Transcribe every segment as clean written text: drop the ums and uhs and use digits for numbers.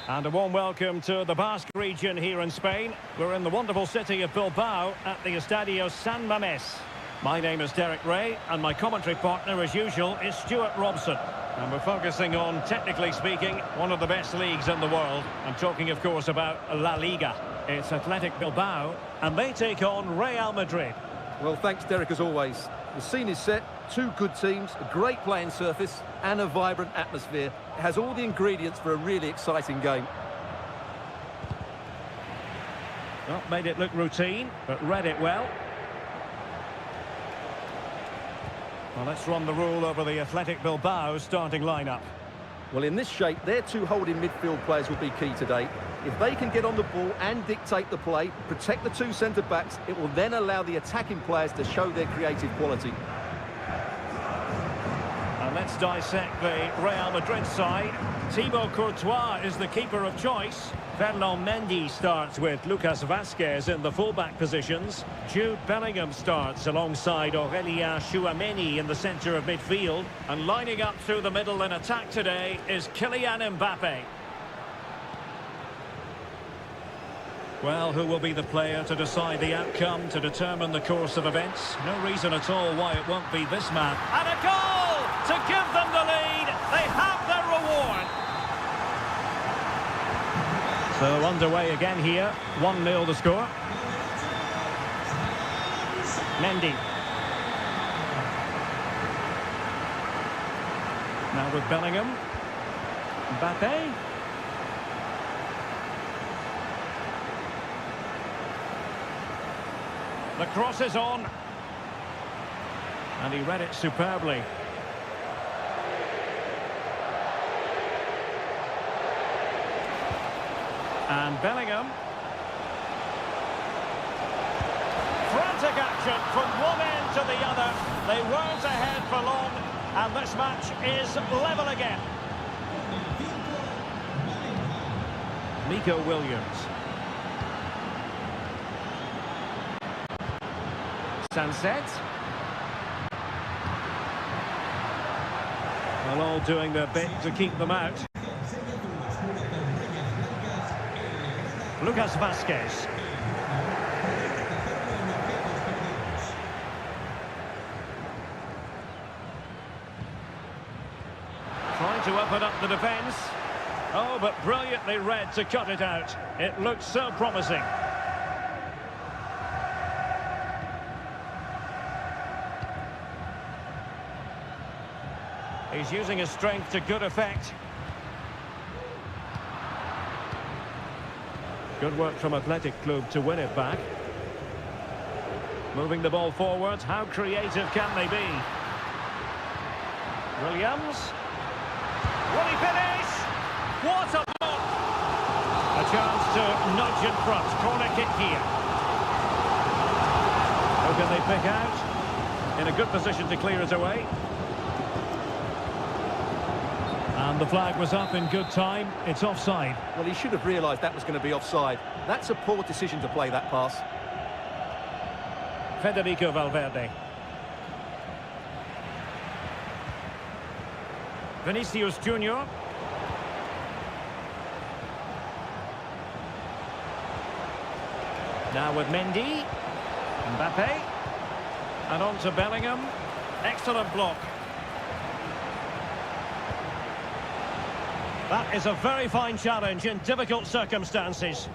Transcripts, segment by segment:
And a warm welcome to the Basque region here in Spain. We're in the wonderful city of Bilbao at the Estadio San Mamés. My name is Derek Ray, and my commentary partner, as usual, is Stuart Robson. And we're focusing on, technically speaking, one of the best leagues in the world. I'm talking, of course, about La Liga. It's Athletic Bilbao, and they take on Real Madrid. Well, thanks, Derek, as always. The scene is set, two good teams, a great playing surface, and a vibrant atmosphere. It has all the ingredients for a really exciting game. Well, made it look routine, but read it well. Well, let's run the rule over the Athletic Bilbao starting lineup. Well, in this shape, their two holding midfield players will be key today. If they can get on the ball and dictate the play, protect the two centre-backs, it will then allow the attacking players to show their creative quality. And let's dissect the Real Madrid side. Thibaut Courtois is the keeper of choice. Ferland Mendy starts with Lucas Vazquez in the fullback positions. Jude Bellingham starts alongside Aurélien Tchouaméni in the centre of midfield. And lining up through the middle in attack today is Kylian Mbappé. Well, who will be the player to decide the outcome, to determine the course of events? No reason at all why it won't be this man. And a goal to give them the lead. They have their reward. So underway again here. 1-0 the score. Mendy. Now with Bellingham. Mbappé. The cross is on. And he read it superbly. And Bellingham. Frantic action from one end to the other. They weren't ahead for long. And this match is level again. Nico Williams. Sunset. Well, all doing their bit to keep them out. Lucas Vazquez. Trying to open up the defence. Oh, but brilliantly read to cut it out. It looked so promising. He's using his strength to good effect. Good work from Athletic Club to win it back. Moving the ball forward. How creative can they be? Williams. Will he finish? What a block! A chance to nudge in front. Corner kick here. Who can they pick out? In a good position to clear it away. And the flag was up in good time. It's offside. Well, he should have realised that was going to be offside. That's a poor decision to play that pass. Federico Valverde. Vinicius Junior. Now with Mendy. Mbappé. And on to Bellingham. Excellent block. That is a very fine challenge in difficult circumstances.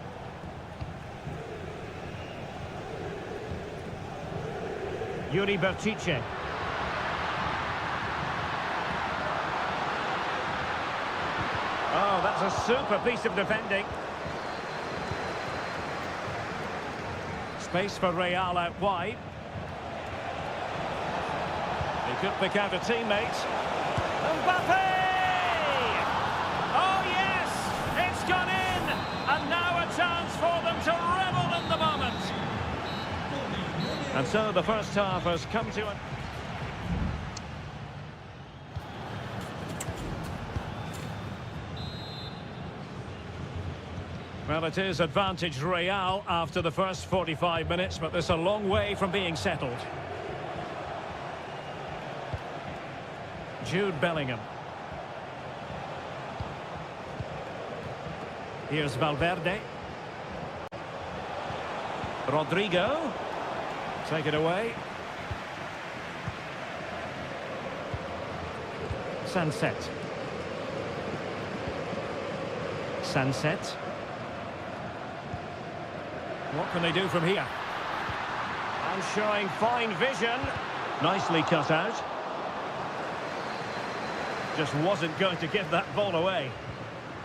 Yuri Berchiche. Oh, that's a super piece of defending. Space for Real out wide. He could pick out a teammate. Mbappé! Oh yes! It's gone in! And now a chance for them to revel in the moment. And so the first half has come to an... Well, it is advantage Real after the first 45 minutes, but there's a long way from being settled. Jude Bellingham. Here's Valverde. Rodrigo. Take it away. Sunset. Sunset. What can they do from here? And showing fine vision. Nicely cut out. Just wasn't going to give that ball away.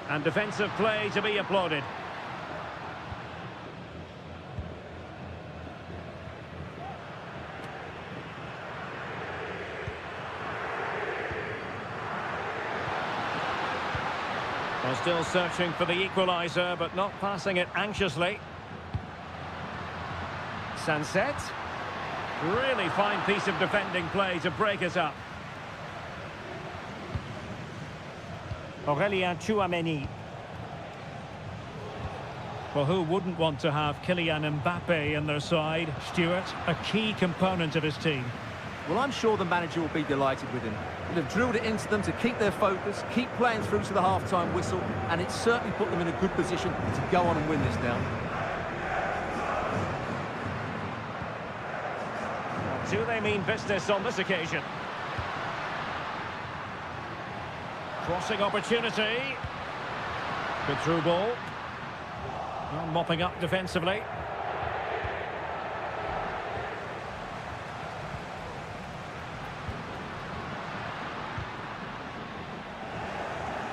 And defensive play to be applauded. Well, still searching for the equaliser, but not passing it anxiously. Sunset. Really fine piece of defending play to break it up. Aurelien Tchouameni. Well, who wouldn't want to have Kylian Mbappe in their side? Stuart, a key component of his team. Well, I'm sure the manager will be delighted with him. He'll have drilled it into them to keep their focus, keep playing through to the half-time whistle, and it's certainly put them in a good position to go on and win this now. Do they mean business on this occasion? Crossing opportunity. Good through ball. Well, mopping up defensively.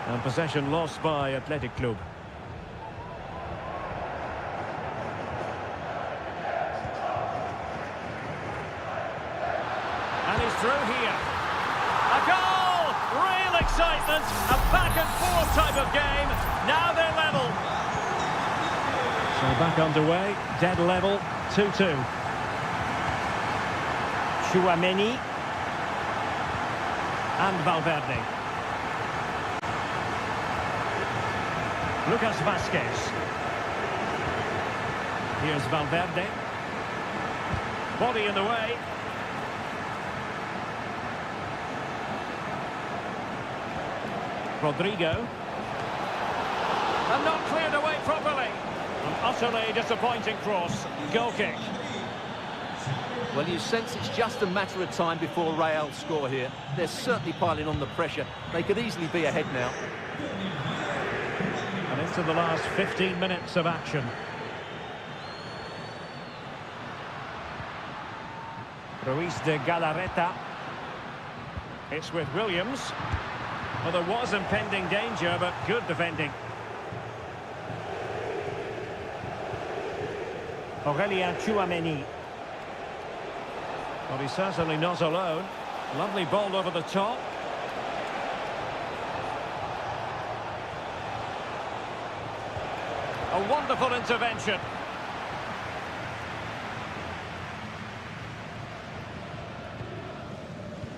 And possession lost by Athletic Club. And he's through here. A goal! Real excitement. A back and forth type of game. Now they're level. So back underway. Dead level. 2-2. Tchouameni. And Valverde. Lucas Vazquez. Here's Valverde. Body in the way. Rodrigo. And not cleared away properly. An utterly disappointing cross. Goal kick. Well, you sense it's just a matter of time before Real score here. They're certainly piling on the pressure. They could easily be ahead now. And into the last 15 minutes of action. Ruiz de Galarreta. It's with Williams. Well, there was impending danger, but good defending. Aurelien Tchouameni. Well, he's certainly not alone. Lovely ball over the top. A wonderful intervention.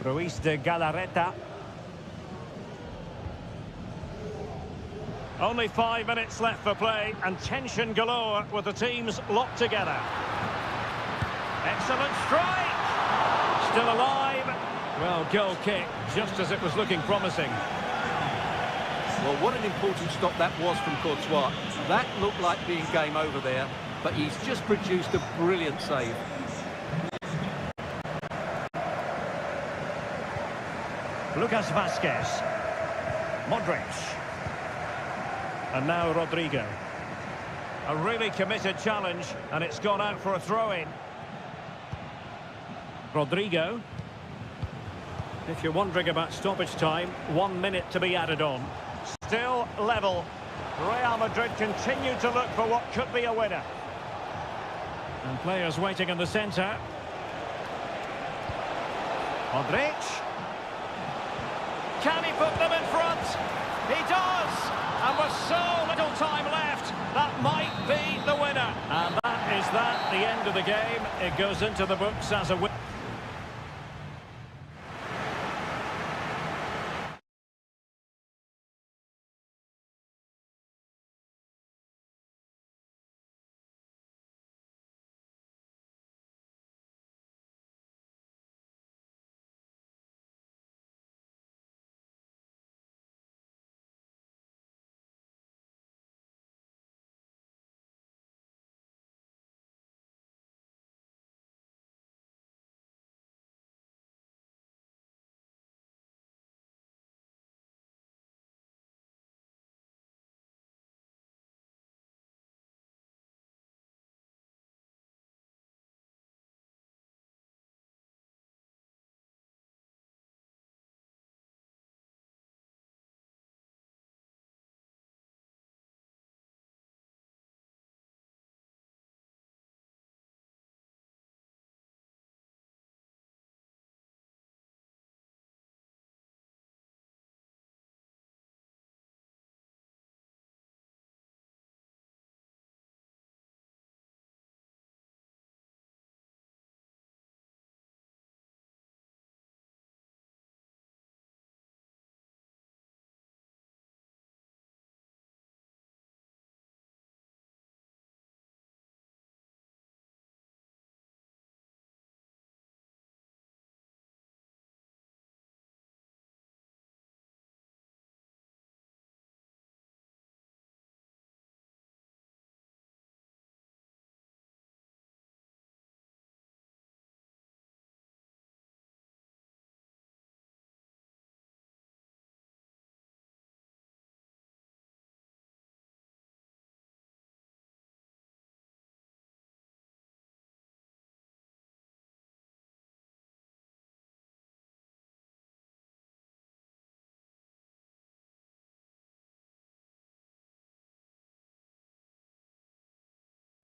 Ruiz de Galarreta. Only 5 minutes left for play and tension galore with the teams locked together. Excellent strike! Still alive. Well, goal kick, just as it was looking promising. Well, what an important stop that was from Courtois. That looked like being game over there, but he's just produced a brilliant save. Lucas Vazquez. Modric. And now Rodrigo. A really committed challenge, and it's gone out for a throw-in. Rodrigo. If you're wondering about stoppage time, 1 minute to be added on. Still level. Real Madrid continue to look for what could be a winner. And players waiting in the centre. Modric. Can he put them in front? He does! And with so little time left, that might be the winner. And that is that, the end of the game. It goes into the books as a win.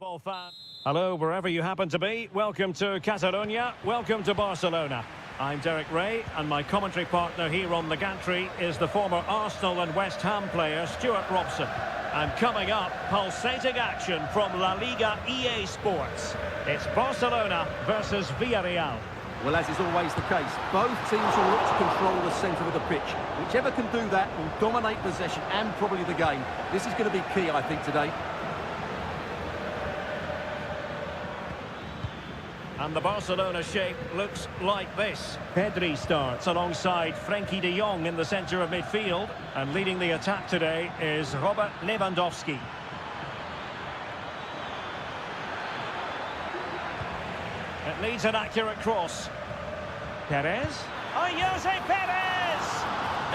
Football fan. Hello, wherever you happen to be. Welcome to Catalonia. Welcome to Barcelona. I'm Derek Ray, and my commentary partner here on the gantry is the former Arsenal and West Ham player Stuart Robson. And coming up, pulsating action from La Liga EA Sports. It's Barcelona versus Villarreal. Well, as is always the case, both teams will look to control the centre of the pitch. Whichever can do that will dominate possession and probably the game. This is going to be key, I think, today. And the Barcelona shape looks like this. Pedri starts alongside Frenkie de Jong in the centre of midfield. And leading the attack today is Robert Lewandowski. It needs an accurate cross. Perez. Oh, Jose Perez!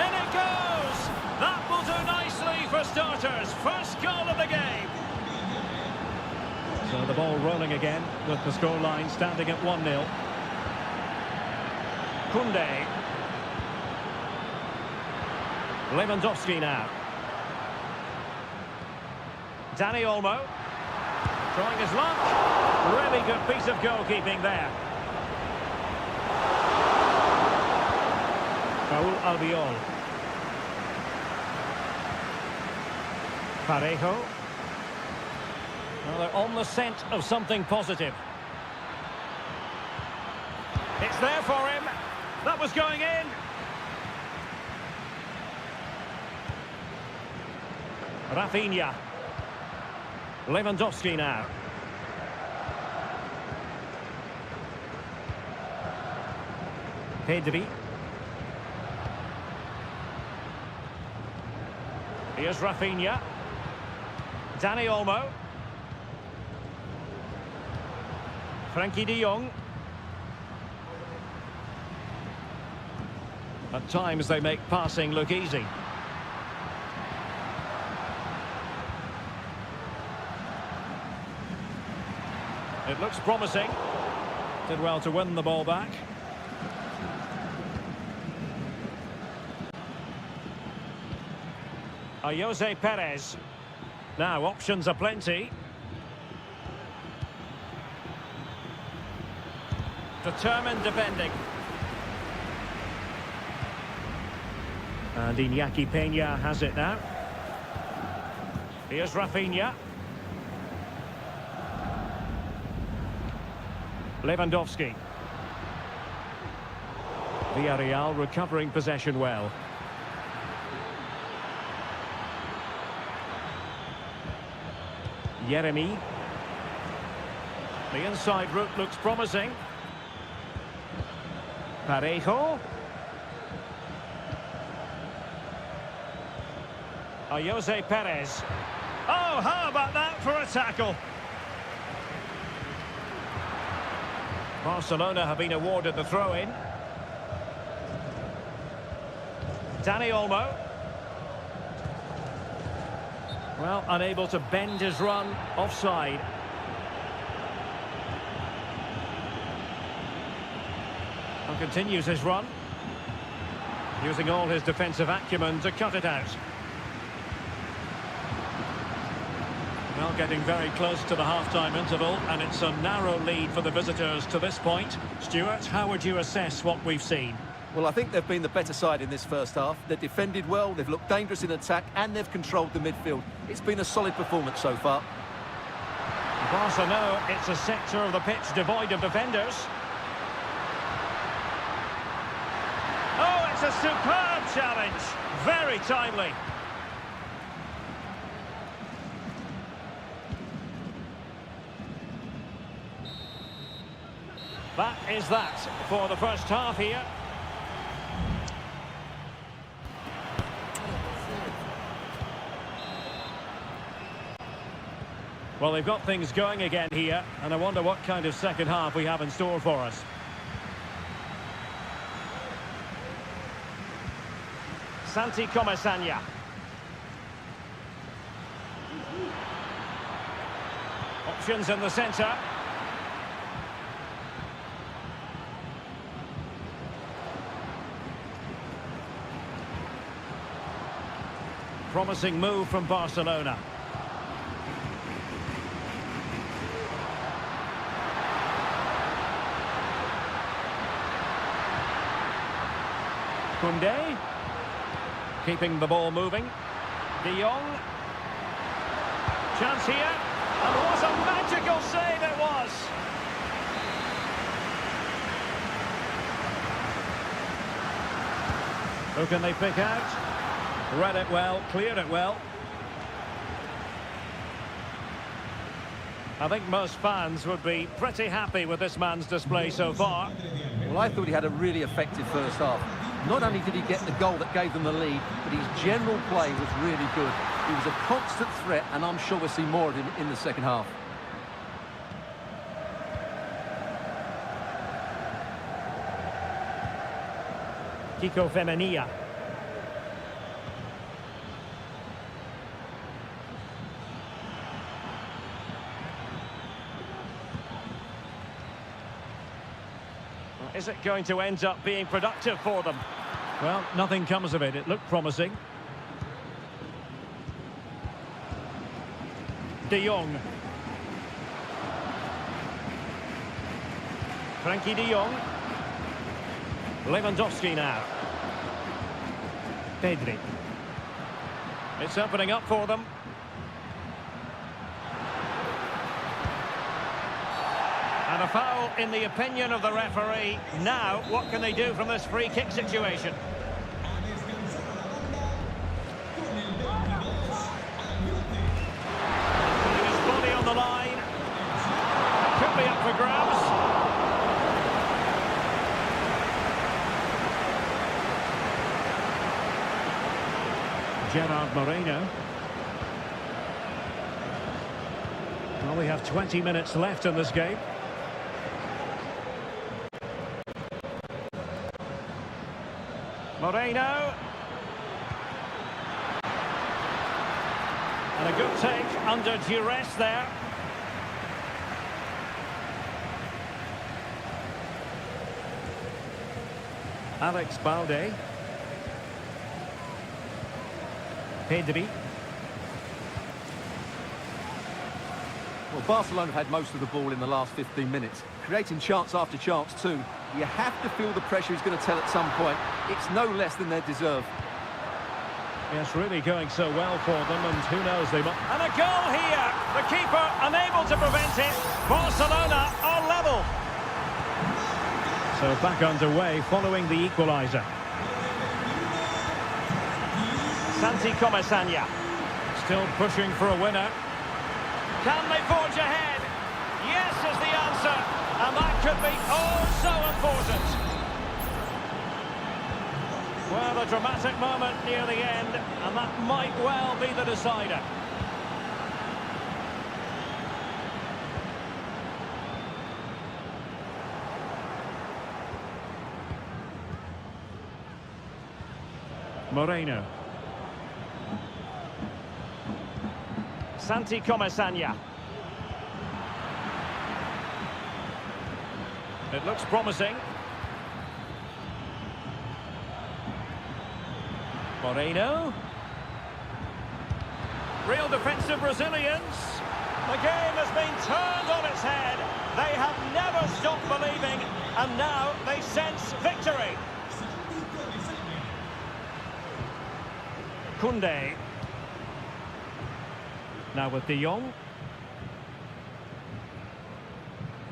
In it goes! That will do nicely for starters. First goal of the game. So the ball rolling again with the scoreline standing at 1-0. Koundé. Lewandowski now. Dani Olmo. Trying his luck. Really good piece of goalkeeping there. Raúl Albiol. Parejo. Well, they're on the scent of something positive. It's there for him. That was going in. Rafinha. Lewandowski now. Pedri. Here's Rafinha. Dani Olmo. Frenkie de Jong. At times they make passing look easy. It looks promising. Did well to win the ball back. Jose Perez. Now options are plenty. Determined defending. And Iñaki Peña has it now. Here's Rafinha. Lewandowski. Villarreal recovering possession well. Yeremy. The inside route looks promising. Parejo. Jose Perez. Oh, how about that for a tackle? Barcelona have been awarded the throw-in. Dani Olmo. Well, unable to bend his run, offside. And continues his run, using all his defensive acumen to cut it out. Well, getting very close to the half-time interval, and it's a narrow lead for the visitors to this point. Stuart, how would you assess what we've seen? Well, I think they've been the better side in this first half. They've defended well, they've looked dangerous in attack, and they've controlled the midfield. It's been a solid performance so far. Barca know it's a sector of the pitch devoid of defenders. Oh, it's a superb challenge. Very timely. That is that for the first half here. Well, they've got things going again here, and I wonder what kind of second half we have in store for us. Santi Comesaña. Options in the centre. Promising move from Barcelona. Koundé. Keeping the ball moving. De Jong. Chance here. And what a magical save it was. Who can they pick out? Read it well, cleared it well. I think most fans would be pretty happy with this man's display so far. Well, I thought he had a really effective first half. Not only did he get the goal that gave them the lead, but his general play was really good. He was a constant threat, and I'm sure we'll see more of him in the second half. Kiko Femenia. Is it going to end up being productive for them? Well, nothing comes of it. It looked promising. De Jong. Frankie de Jong. Lewandowski now. Pedri. It's opening up for them. And a foul in the opinion of the referee. Now, what can they do from this free kick situation? Putting his body on the line. Could be up for grabs. Gerard Moreno. Well, we have 20 minutes left in this game. Moreno. And a good take under duress there. Alex Balde. Pedri. Well, Barcelona have had most of the ball in the last 15 minutes, creating chance after chance too. You have to feel the pressure is going to tell at some point. It's no less than they deserve. Yes, really going so well for them, and who knows, they might... And a goal here! The keeper unable to prevent it. Barcelona are level. So back underway following the equaliser. Santi Comesaña still pushing for a winner. Can they forge ahead? Yes is the answer, and that could be oh so important. Well, a dramatic moment near the end, and that might well be the decider. Moreno. Santi Comesaña. It looks promising. Moreno. Real defensive Brazilians. The game has been turned on its head. They have never stopped believing, and now they sense victory. Koundé. Now with De Jong.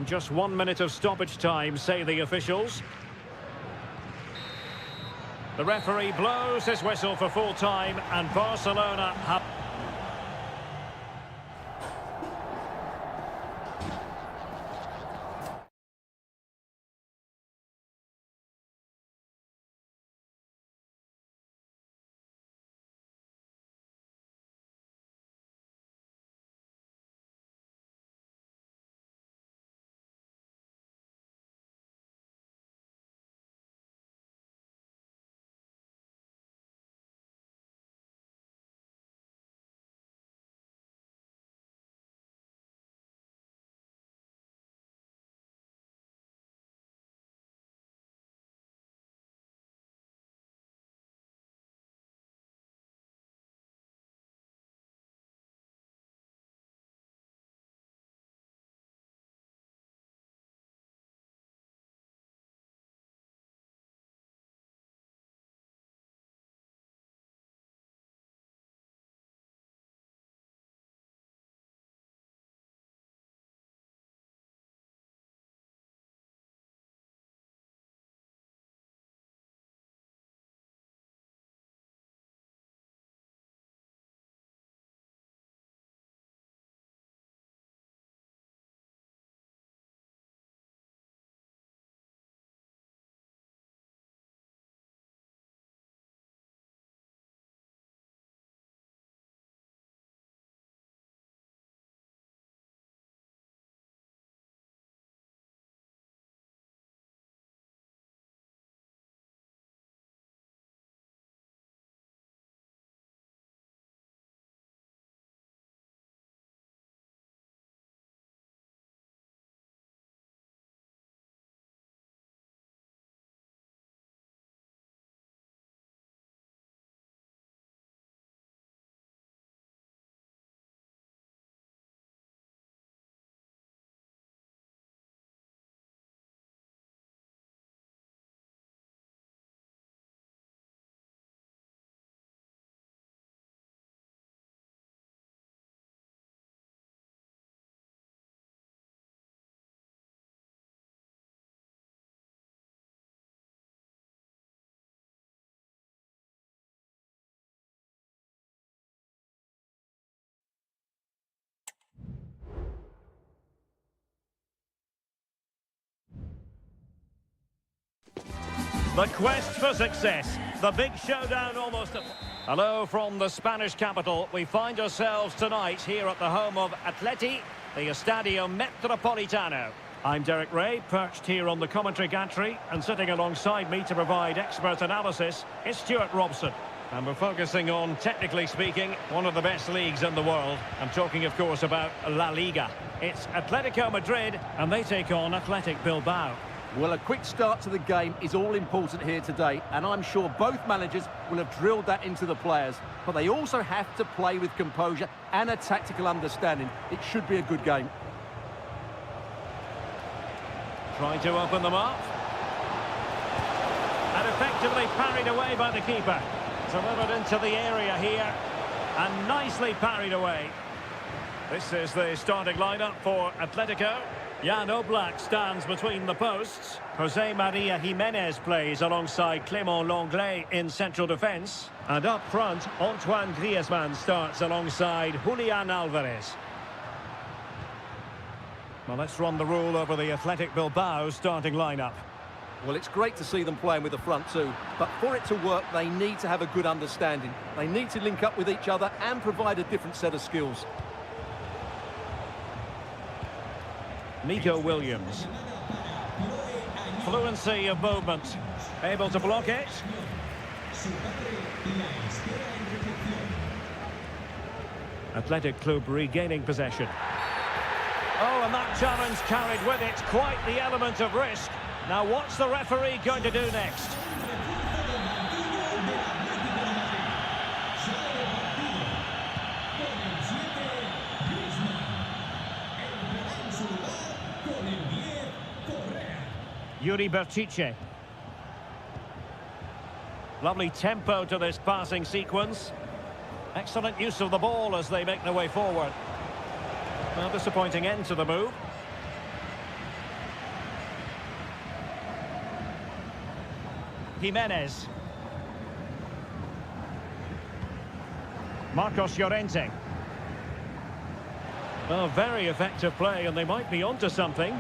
Just 1 minute of stoppage time, say the officials. The referee blows his whistle for full time, and Barcelona have... The quest for success. The big showdown almost. Hello from the Spanish capital. We find ourselves tonight here at the home of Atleti, the Estadio Metropolitano. I'm Derek Ray, perched here on the commentary gantry, and sitting alongside me to provide expert analysis is Stuart Robson. And we're focusing on, technically speaking, one of the best leagues in the world. I'm talking, of course, about La Liga. It's Atletico Madrid, and they take on Athletic Bilbao. Well, a quick start to the game is all important here today, and I'm sure both managers will have drilled that into the players. But they also have to play with composure and a tactical understanding. It should be a good game. Trying to open them up. And effectively parried away by the keeper. Delivered into the area here. And nicely parried away. This is the starting lineup for Atletico. Jan Oblak stands between the posts. Jose Maria Jimenez plays alongside Clément Lenglet in central defence. And up front, Antoine Griezmann starts alongside Julian Alvarez. Well, let's run the rule over the Athletic Bilbao starting lineup. Well, it's great to see them playing with the front two, but for it to work, they need to have a good understanding. They need to link up with each other and provide a different set of skills. Nico Williams. Fluency of movement. Able to block it. Athletic Club regaining possession. Oh, and that challenge carried with it quite the element of risk. Now, what's the referee going to do next? Yuri Berchiche. Lovely tempo to this passing sequence. Excellent use of the ball as they make their way forward. Well, disappointing end to the move. Jimenez. Marcos Llorente. Oh, very effective play, and they might be onto something.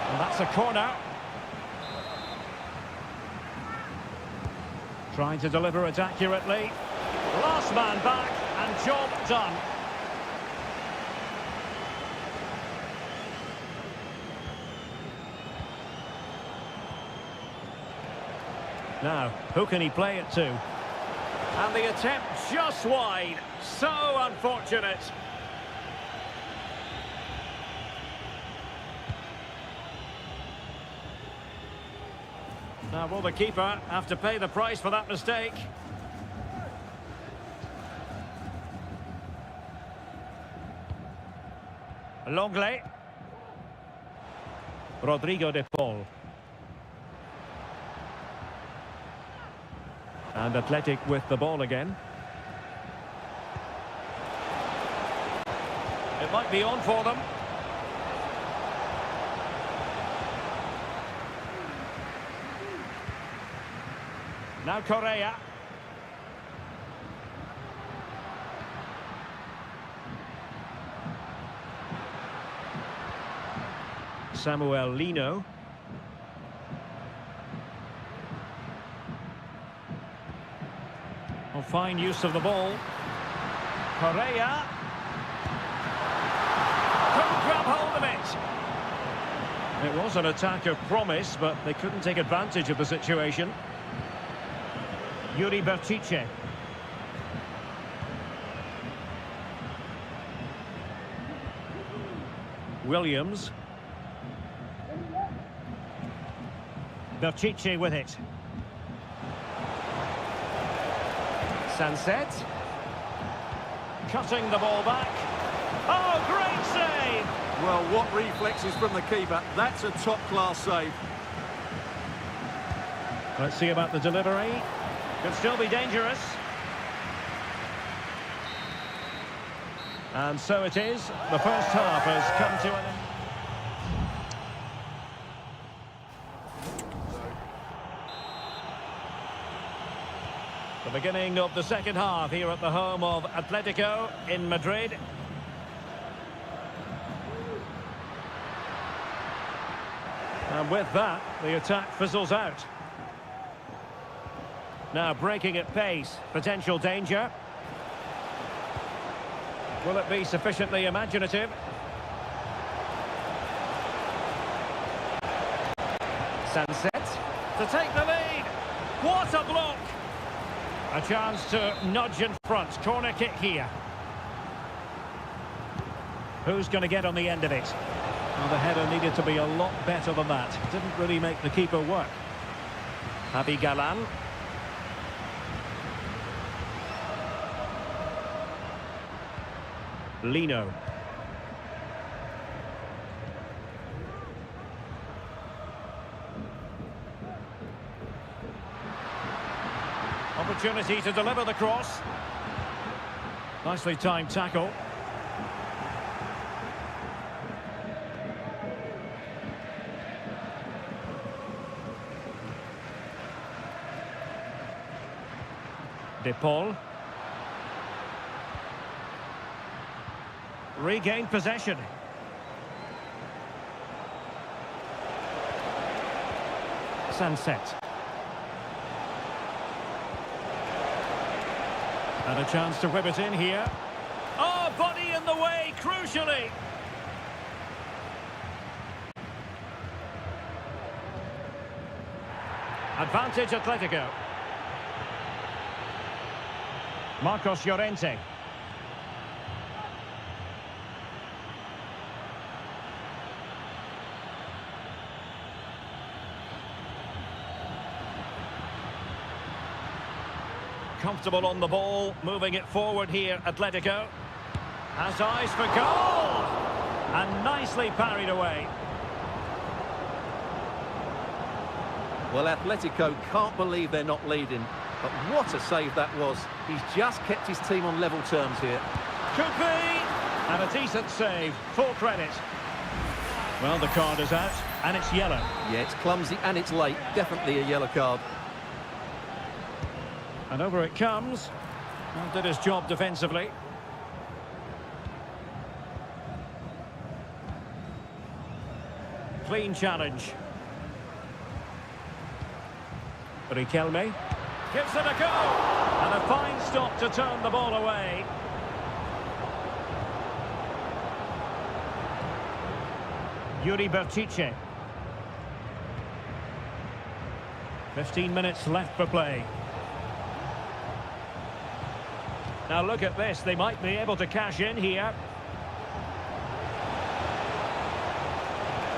And that's a corner. Trying to deliver it accurately. Last man back, and job done. Now, who can he play it to? And the attempt just wide. So unfortunate. Now, will the keeper have to pay the price for that mistake? Lenglet. Rodrigo de Paul. And Athletic with the ball again. It might be on for them. Now Correa. Samuel Lino. Oh, fine use of the ball. Correa. Couldn't grab hold of it. It was an attack of promise, but they couldn't take advantage of the situation. Yuri Berchiche. Williams. Berchiche with it. Sunset. Cutting the ball back. Oh, great save! Well, what reflexes from the keeper. That's a top-class save. Let's see about the delivery. Could still be dangerous. And so it is. The first half has come to an end. The beginning of the second half here at the home of Atletico in Madrid. And with that, the attack fizzles out. Now breaking at pace, potential danger. Will it be sufficiently imaginative? Sunset to take the lead. What a block! A chance to nudge in front. Corner kick here. Who's going to get on the end of it? Well, the header needed to be a lot better than that. Didn't really make the keeper work. Javi Galan. Lino. Opportunity to deliver the cross. Nicely timed tackle. De Paul. Regained possession. Sunset. And a chance to whip it in here. Oh, body in the way, crucially. Advantage Atletico. Marcos Llorente. Comfortable on the ball, moving it forward here, Atletico. Has eyes for goal! And nicely parried away. Well, Atletico can't believe they're not leading. But what a save that was. He's just kept his team on level terms here. Could be! And a decent save. Full credit. Well, the card is out, and it's yellow. Yeah, it's clumsy and it's late. Definitely a yellow card. And over it comes. Well, did his job defensively. Clean challenge. Riquelme. Gives it a go. And a fine stop to turn the ball away. Yuri Bertice. 15 minutes left for play. Now look at this, they might be able to cash in here.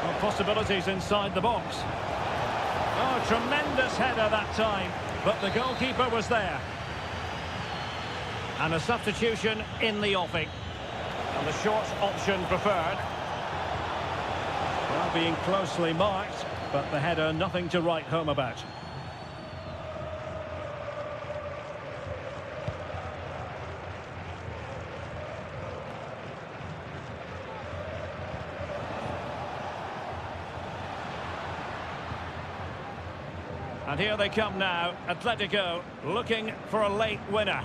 Well, possibilities inside the box. Oh, tremendous header that time, but the goalkeeper was there. And a substitution in the offing. And the short option preferred. Well, being closely marked, but the header nothing to write home about. And here they come now, Atletico looking for a late winner.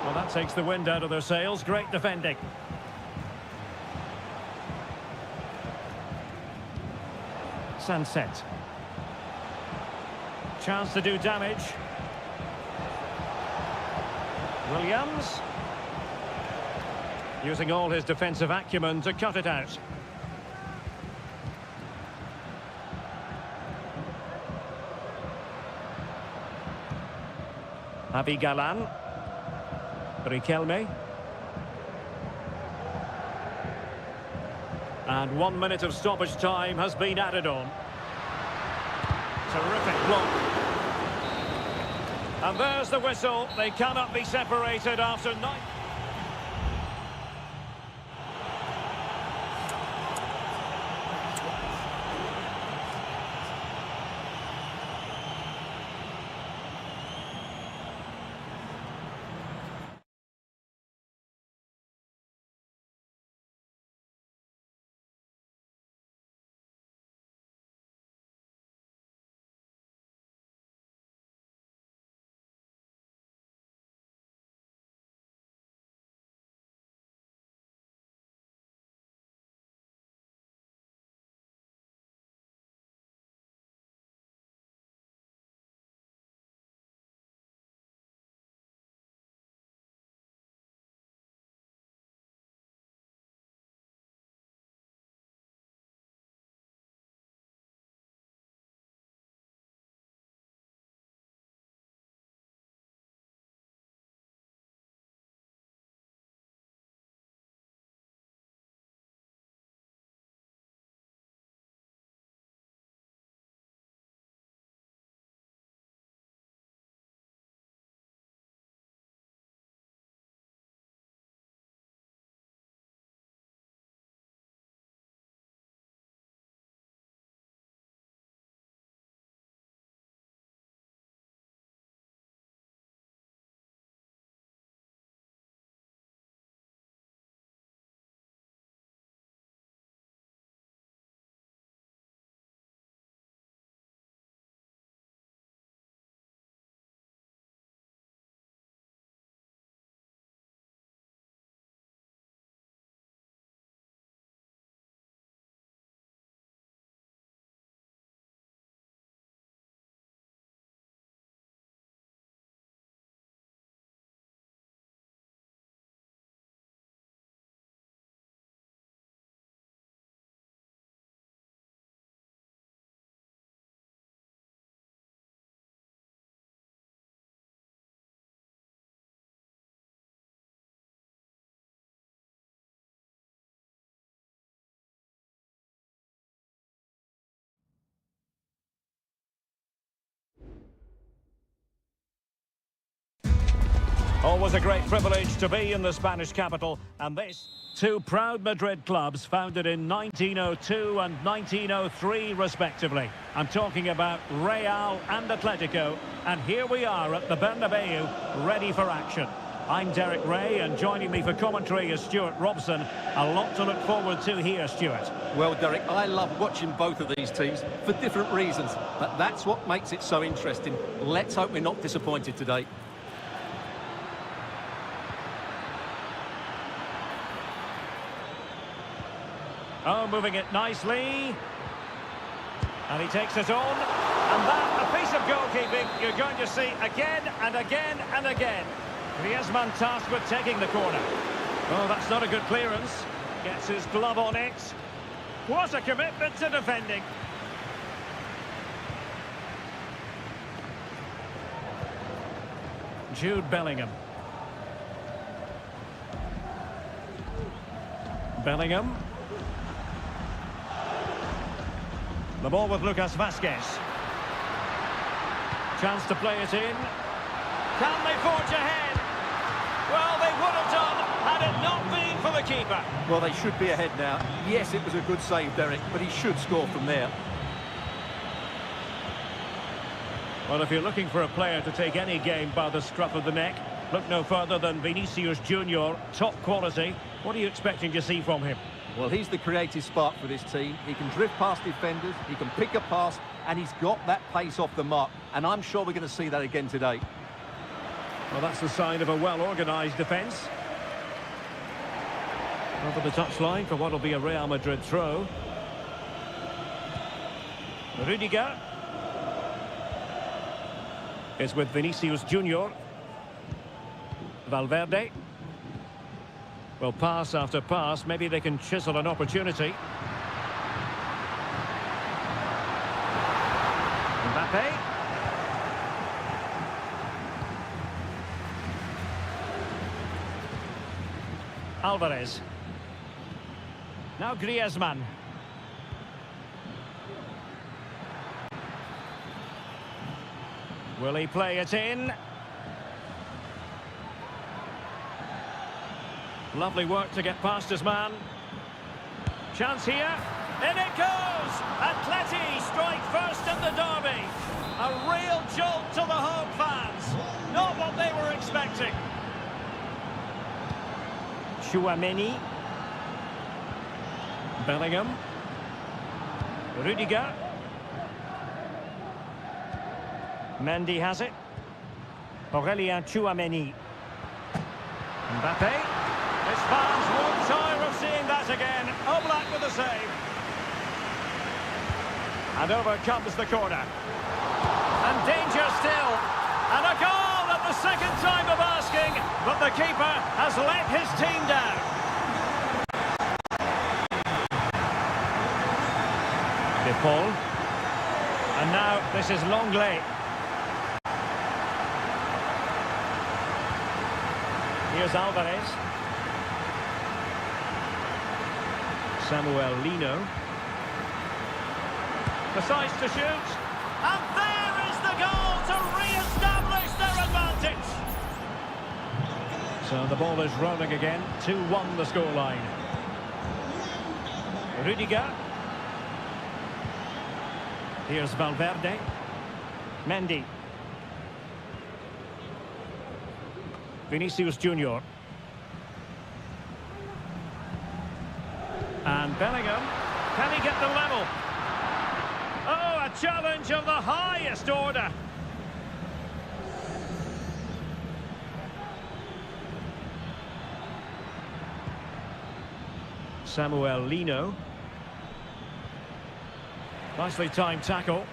Well, that takes the wind out of their sails. Great defending. Sunset. Chance to do damage. Williams. Using all his defensive acumen to cut it out. Javi Galan. Riquelme. And 1 minute of stoppage time has been added on. Terrific block. And there's the whistle. They cannot be separated after 9... Always a great privilege to be in the Spanish capital, and this, two proud Madrid clubs founded in 1902 and 1903 respectively. I'm talking about Real and Atletico, and here we are at the Bernabeu, ready for action. I'm Derek Ray, and joining me for commentary is Stuart Robson. A lot to look forward to here, Stuart. Well, Derek, I love watching both of these teams for different reasons, but that's what makes it so interesting. Let's hope we're not disappointed today. Oh, moving it nicely. And he takes it on. And that, a piece of goalkeeping you're going to see again and again and again. Griezmann tasked with taking the corner. Oh, that's not a good clearance. Gets his glove on it. What a commitment to defending. Jude Bellingham. Bellingham. The ball with Lucas Vazquez. Chance to play it in. Can they forge ahead? Well, they would have done had it not been for the keeper. Well, they should be ahead now. Yes, it was a good save, Derek, but he should score from there. Well, if you're looking for a player to take any game by the scruff of the neck, look no further than Vinicius Junior, top quality. What are you expecting to see from him? Well, he's the creative spark for this team. He can drift past defenders, he can pick a pass, and he's got that pace off the mark. And I'm sure we're going to see that again today. Well, that's the sign of a well-organised defence. Over the touchline for what will be a Real Madrid throw. Rudiger is with Vinicius Junior. Valverde. Well, pass after pass, maybe they can chisel an opportunity. Mbappe. Alvarez. Now Griezmann. Will he play it in? Lovely work to get past his man. Chance here. In it goes! Atleti strike first in the derby. A real jolt to the home fans. Not what they were expecting. Tchouaméni. Bellingham. Rudiger. Mendy has it. Aurélien Tchouaméni. Mbappe. His fans won't tire of seeing that again. Oblak with the save. And over comes the corner. And danger still. And a goal at the second time of asking, but the keeper has let his team down. De Paul. And now this is Longley. Here's Alvarez. Samuel Lino. Decides to shoot. And there is the goal to re-establish their advantage. So the ball is rolling again. 2-1 the scoreline. Rudiger. Here's Valverde. Mendy. Vinicius Junior. And Bellingham, can he get the level? Oh, a challenge of the highest order. Samuel Lino. Nicely timed tackle.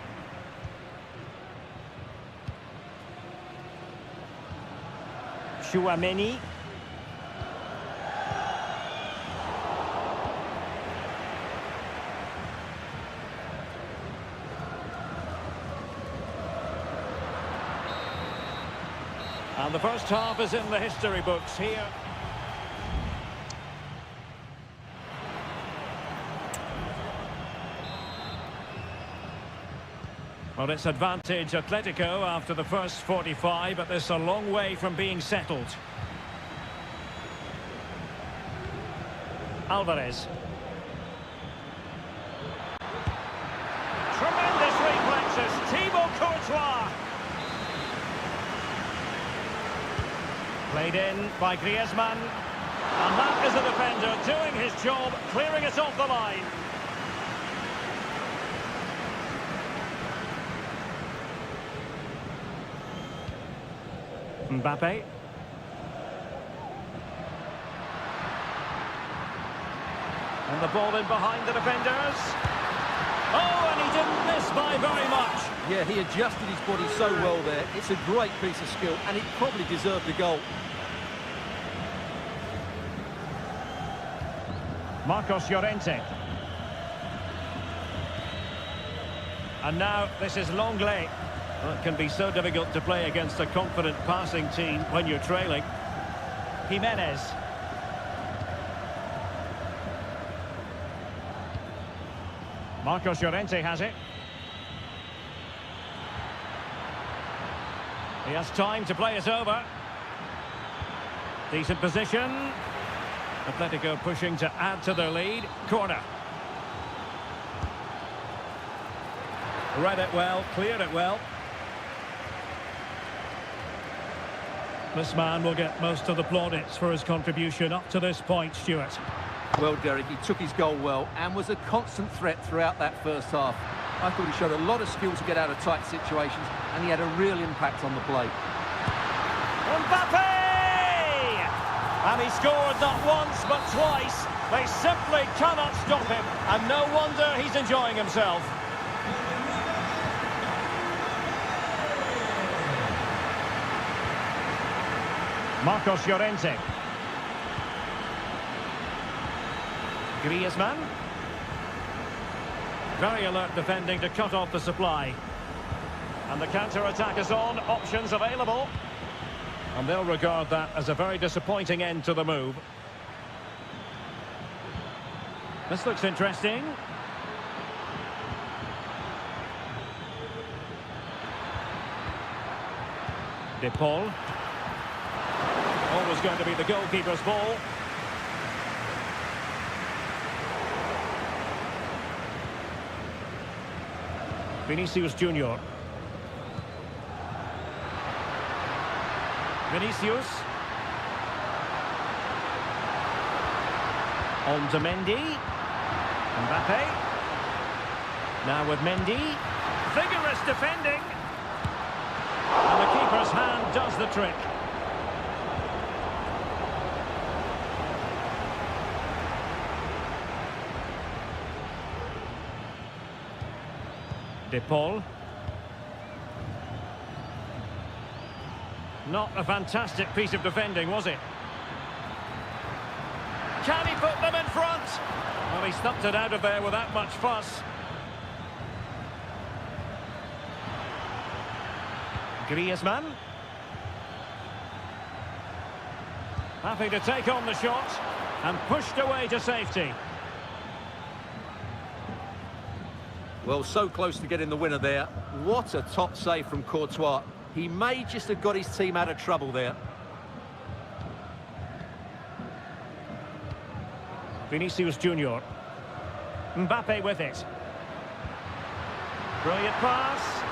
Tchouaméni. And the first half is in the history books here. Well, it's advantage Atletico after the first 45, but this a long way from being settled. Alvarez. Tremendous reflexes, Thibaut Courtois. Played in by Griezmann. And that is the defender doing his job, clearing it off the line. Mbappe. And the ball in behind the defenders. Oh, and he didn't miss by very much. Yeah, he adjusted his body so well there. It's a great piece of skill, and it probably deserved a goal. Marcos Llorente. And now this is Longley. Well, it can be so difficult to play against a confident passing team when you're trailing. Jimenez. Marcos Llorente has it. He has time to play it over. Decent position. Atletico pushing to add to their lead. Corner. Read it well, cleared it well. This man will get most of the plaudits for his contribution up to this point, Stuart. Well, Derek, he took his goal well and was a constant threat throughout that first half. I thought he showed a lot of skill to get out of tight situations, and he had a real impact on the play. Mbappe! And he scored not once, but twice. They simply cannot stop him, and no wonder he's enjoying himself. Marcos Llorente. Griezmann. Very alert defending to cut off the supply. And the counter-attack is on, options available. And they'll regard that as a very disappointing end to the move. This looks interesting. De Paul. Always going to be the goalkeeper's ball. Vinicius Junior. Vinicius. On to Mendy. Mbappe. Now with Mendy. Vigorous defending. And the keeper's hand does the trick. De Paul. Not a fantastic piece of defending, was it? Can he put them in front? Well, he stumped it out of there without much fuss. Griezmann. Happy to take on the shot and pushed away to safety. Well, so close to getting the winner there. What a top save from Courtois. He may just have got his team out of trouble there. Vinicius Junior. Mbappe with it. Brilliant pass.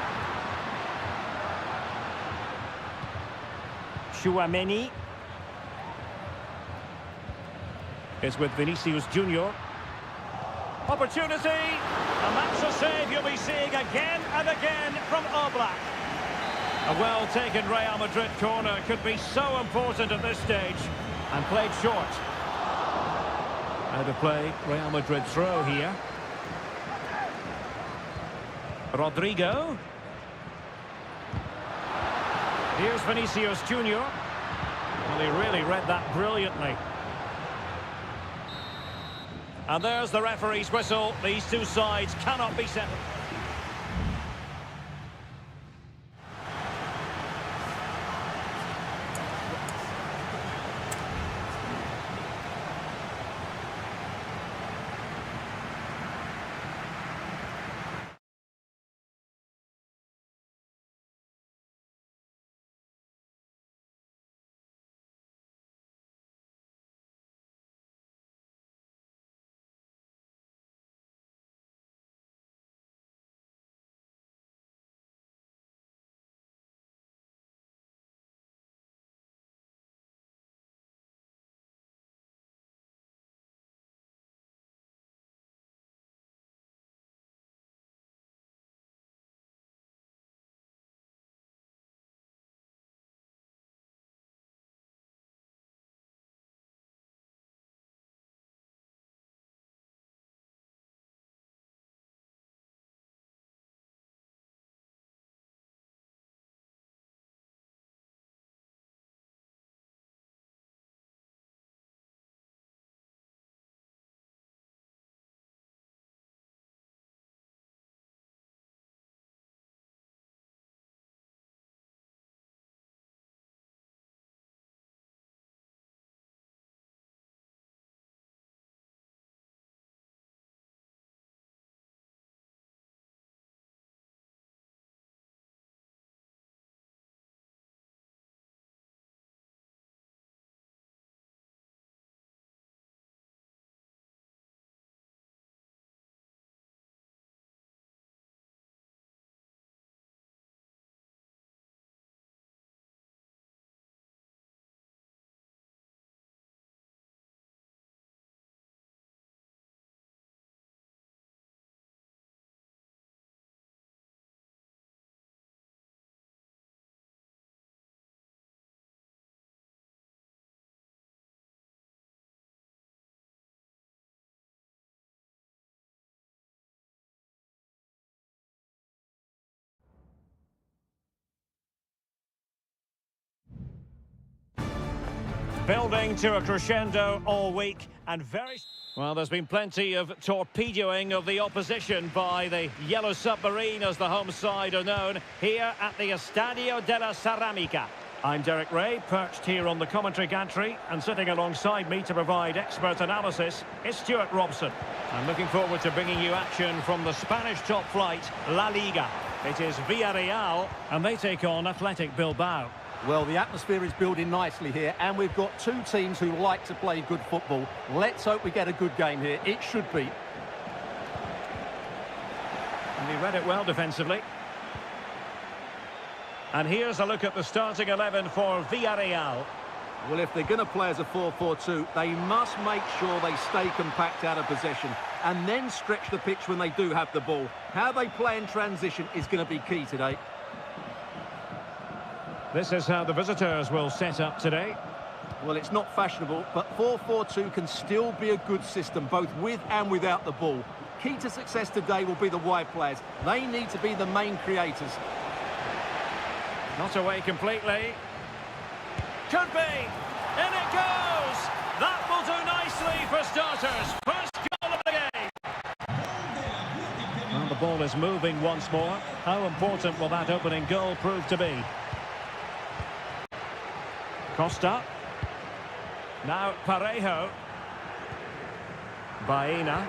Chouameni is with Vinicius Junior. Opportunity, and that's a save you'll be seeing again and again from Oblak. A well-taken Real Madrid corner could be so important at this stage, and played short. Out of play, Real Madrid throw here. Rodrigo. Here's Vinicius Junior. Well, he really read that brilliantly. And there's the referee's whistle. These two sides cannot be settled. Building to a crescendo all week and very... Well, there's been plenty of torpedoing of the opposition by the Yellow Submarine, as the home side are known, here at the Estadio de la Ceramica. I'm Derek Ray, perched here on the commentary gantry, and sitting alongside me to provide expert analysis is Stuart Robson. I'm looking forward to bringing you action from the Spanish top flight, La Liga. It is Villarreal, and they take on Athletic Bilbao. Well, the atmosphere is building nicely here, and we've got two teams who like to play good football. Let's hope we get a good game here. It should be. And he read it well defensively. And here's a look at the starting 11 for Villarreal. Well, if they're going to play as a 4-4-2, they must make sure they stay compact out of possession and then stretch the pitch when they do have the ball. How they play in transition is going to be key today. This is how the visitors will set up today. Well, it's not fashionable, but 4-4-2 can still be a good system, both with and without the ball. Key to success today will be the wide players. They need to be the main creators. Not away completely. Could be. In it goes. That will do nicely for starters. First goal of the game. Well, the ball is moving once more. How important will that opening goal prove to be? Costa. Now Parejo. Baena.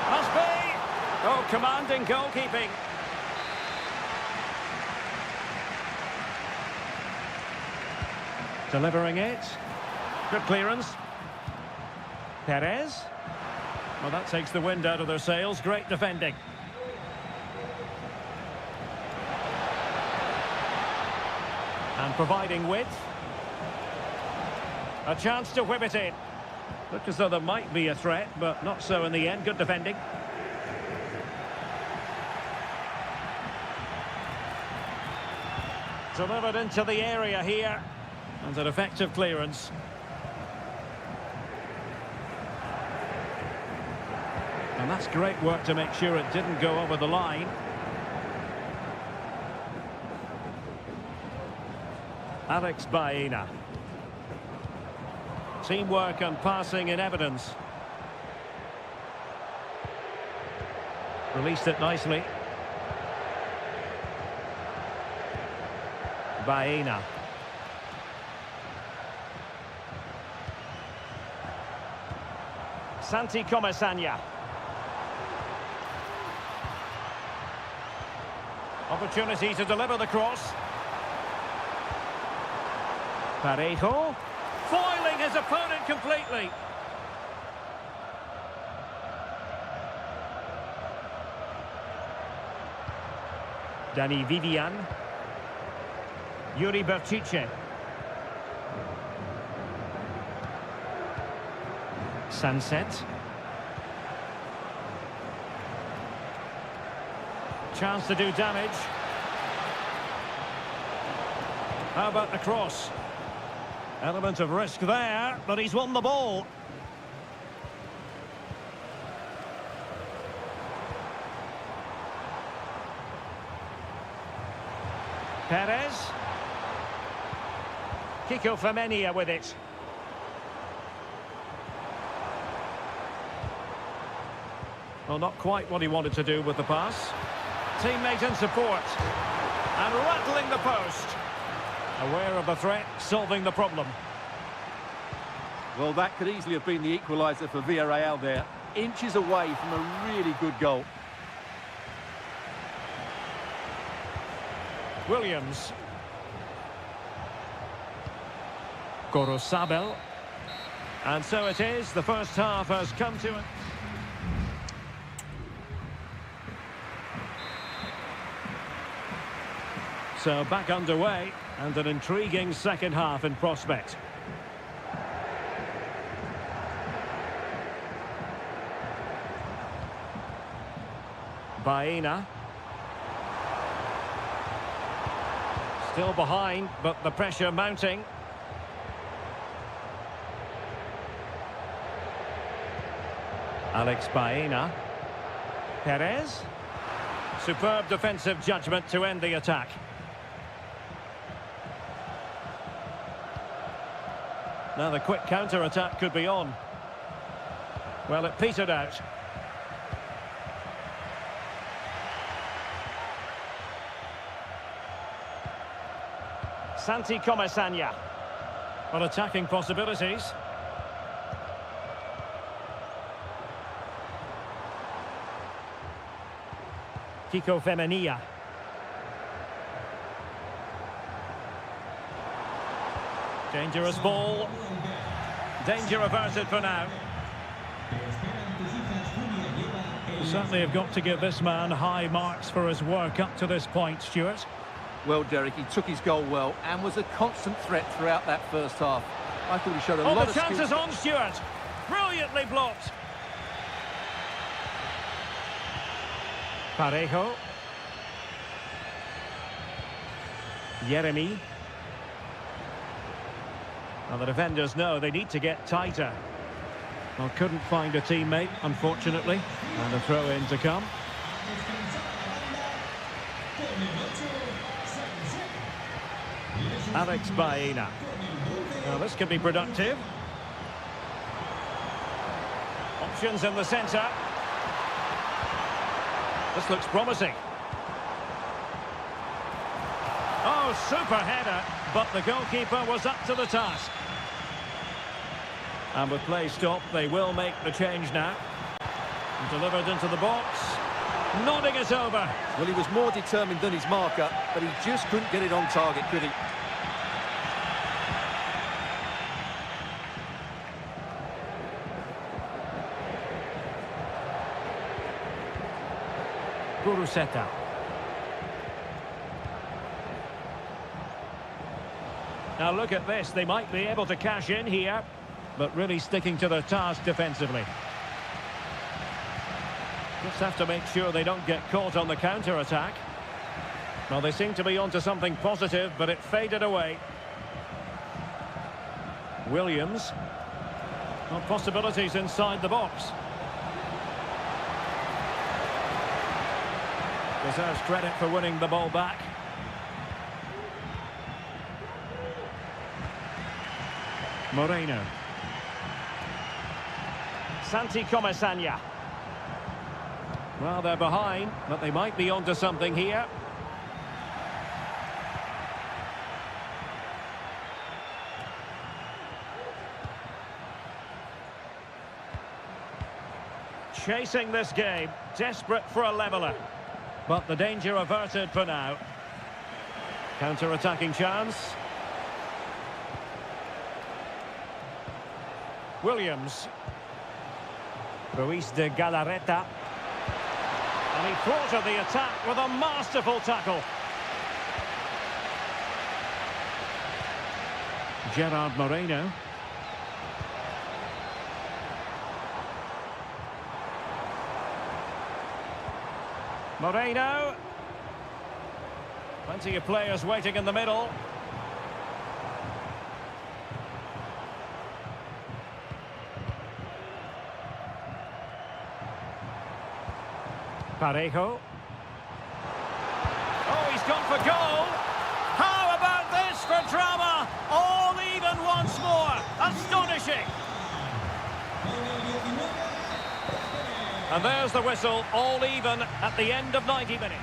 Must be. Oh, commanding goalkeeping. Delivering it. Good clearance. Perez. Well, that takes the wind out of their sails. Great defending. And providing width. A chance to whip it in. Looked as though there might be a threat, but not so in the end. Good defending. Delivered into the area here. And an effective clearance. And that's great work to make sure it didn't go over the line. Alex Baena. Teamwork and passing in evidence. Released it nicely. Baena. Santi Comesaña. Opportunity to deliver the cross. Parejo. Foiling his opponent completely. Dani Vivian. Yuri Bertice. Sunset. Chance to do damage. How about the cross? Element of risk there, but he's won the ball. Perez. Kiko Femenia with it. Well, not quite what he wanted to do with the pass. Teammate in support. And rattling the post. Aware of the threat, solving the problem. Well, that could easily have been the equaliser for Villarreal there. Inches away from a really good goal. Williams. Gorosabel. And so it is, the first half has come to it. So back underway, and an intriguing second half in prospect. Baena. Still behind, but the pressure mounting. Alex Baena. Perez. Superb defensive judgment to end the attack. Now the quick counter-attack could be on. Well, it petered out. Santi Comesaña. Well, attacking possibilities. Kiko Femenia. Dangerous ball. Danger averted for now. Certainly have got to give this man high marks for his work up to this point, Stuart. Well, Derek, he took his goal well and was a constant threat throughout that first half. I thought he showed a lot of skill. Oh, the chance is on, Stuart. Brilliantly blocked. Parejo. Jeremy. Well, the defenders know they need to get tighter. Well, couldn't find a teammate, unfortunately. And a throw-in to come. Alex Baena. Well, this could be productive. Options in the centre. This looks promising. Oh, super header, but the goalkeeper was up to the task. And with play stopped, they will make the change now. And delivered into the box. Nodding it over. Well, he was more determined than his marker, but he just couldn't get it on target, could he? Guruseta. Now look at this, they might be able to cash in here, but really sticking to their task defensively. Just have to make sure they don't get caught on the counter-attack. Well, they seem to be onto something positive, but it faded away. Williams. Well, possibilities inside the box. Deserves credit for winning the ball back. Moreno. Santi Comesaña. Well, they're behind, but they might be onto something here. Chasing this game, desperate for a leveller. But the danger averted for now. Counter-attacking chance. Williams. Ruiz de Galarreta. And he thwarted the attack with a masterful tackle. Gerard Moreno. Moreno. Plenty of players waiting in the middle. Parejo. Oh, he's gone for goal. How about this for drama? All even once more. Astonishing. And there's the whistle, all even at the end of 90 minutes.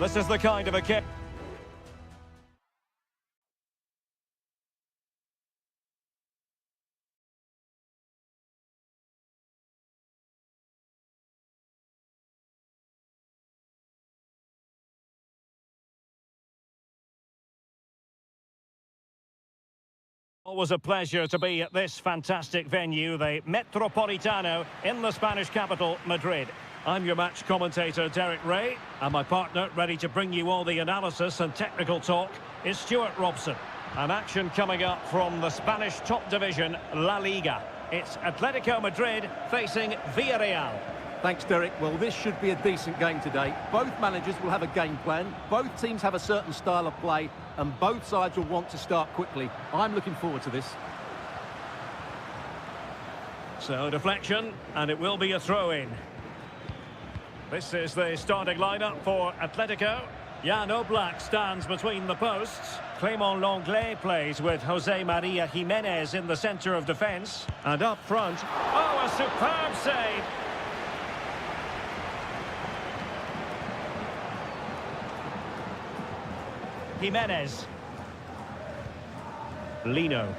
This is the kind of a kick. Always a pleasure to be at this fantastic venue, the Metropolitano in the Spanish capital, Madrid. I'm your match commentator, Derek Ray, and my partner, ready to bring you all the analysis and technical talk, is Stuart Robson. An action coming up from the Spanish top division, La Liga. It's Atletico Madrid facing Villarreal. Thanks, Derek. Well, this should be a decent game today. Both managers will have a game plan. Both teams have a certain style of play, and both sides will want to start quickly. I'm looking forward to this. So, deflection, and it will be a throw-in. This is the starting lineup for Atletico. Jan Oblak stands between the posts. Clément Lenglet plays with Jose Maria Jimenez in the centre of defence. And up front, oh, a superb save! Jimenez. Lino.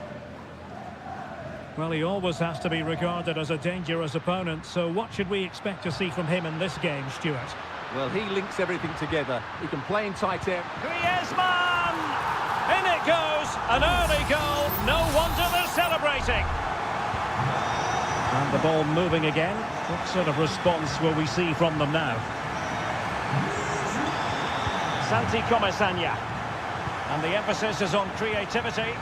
Well, he always has to be regarded as a dangerous opponent, so what should we expect to see from him in this game, Stuart? Well, he links everything together. He can play in tight air. Griezmann! In it goes! An early goal. No wonder they're celebrating. And the ball moving again. What sort of response will we see from them now? Santi Comesaña. And the emphasis is on creativity.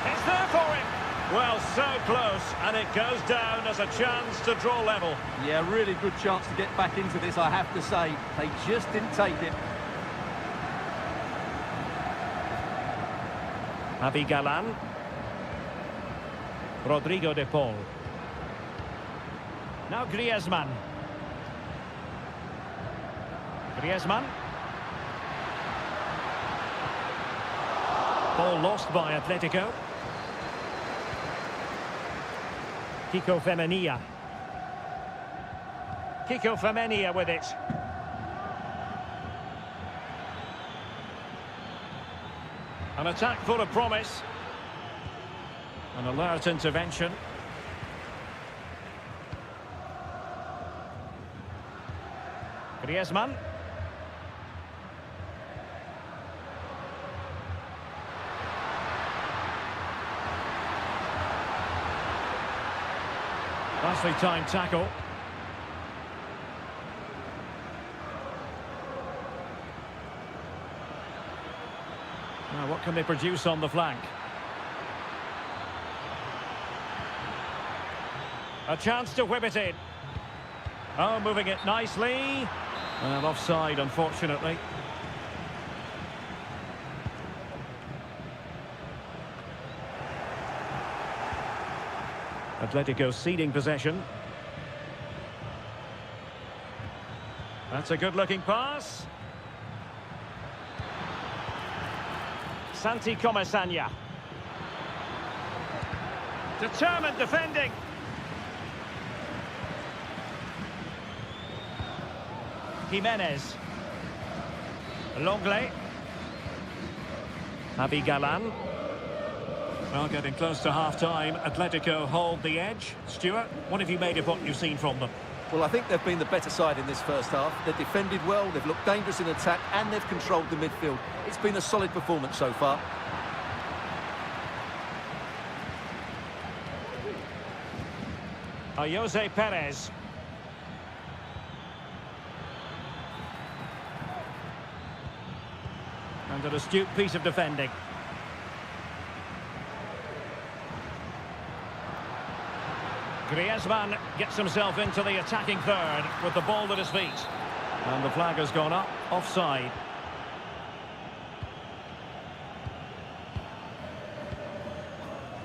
It's there for him. Well, so close, and it goes down as a chance to draw level. Yeah, really good chance to get back into this, I have to say. They just didn't take it. Javi Galán. Rodrigo de Paul. Now Griezmann. Griezmann. Ball lost by Atletico. Kiko Femenia. Kiko Femenia with it. An attack full of promise. An alert intervention. Griezmann. Nicely timed tackle. Now, what can they produce on the flank? A chance to whip it in. Oh, moving it nicely. And offside, unfortunately. Atletico ceding possession. That's a good-looking pass. Santi Comesaña. Determined defending. Jimenez. Lenglet. Javi Galán. Well, getting close to half-time, Atletico hold the edge. Stuart, what have you made of what you've seen from them? Well, I think they've been the better side in this first half. They've defended well, they've looked dangerous in attack, and they've controlled the midfield. It's been a solid performance so far. Jose Perez. And an astute piece of defending. Griezmann gets himself into the attacking third with the ball at his feet. And the flag has gone up, offside.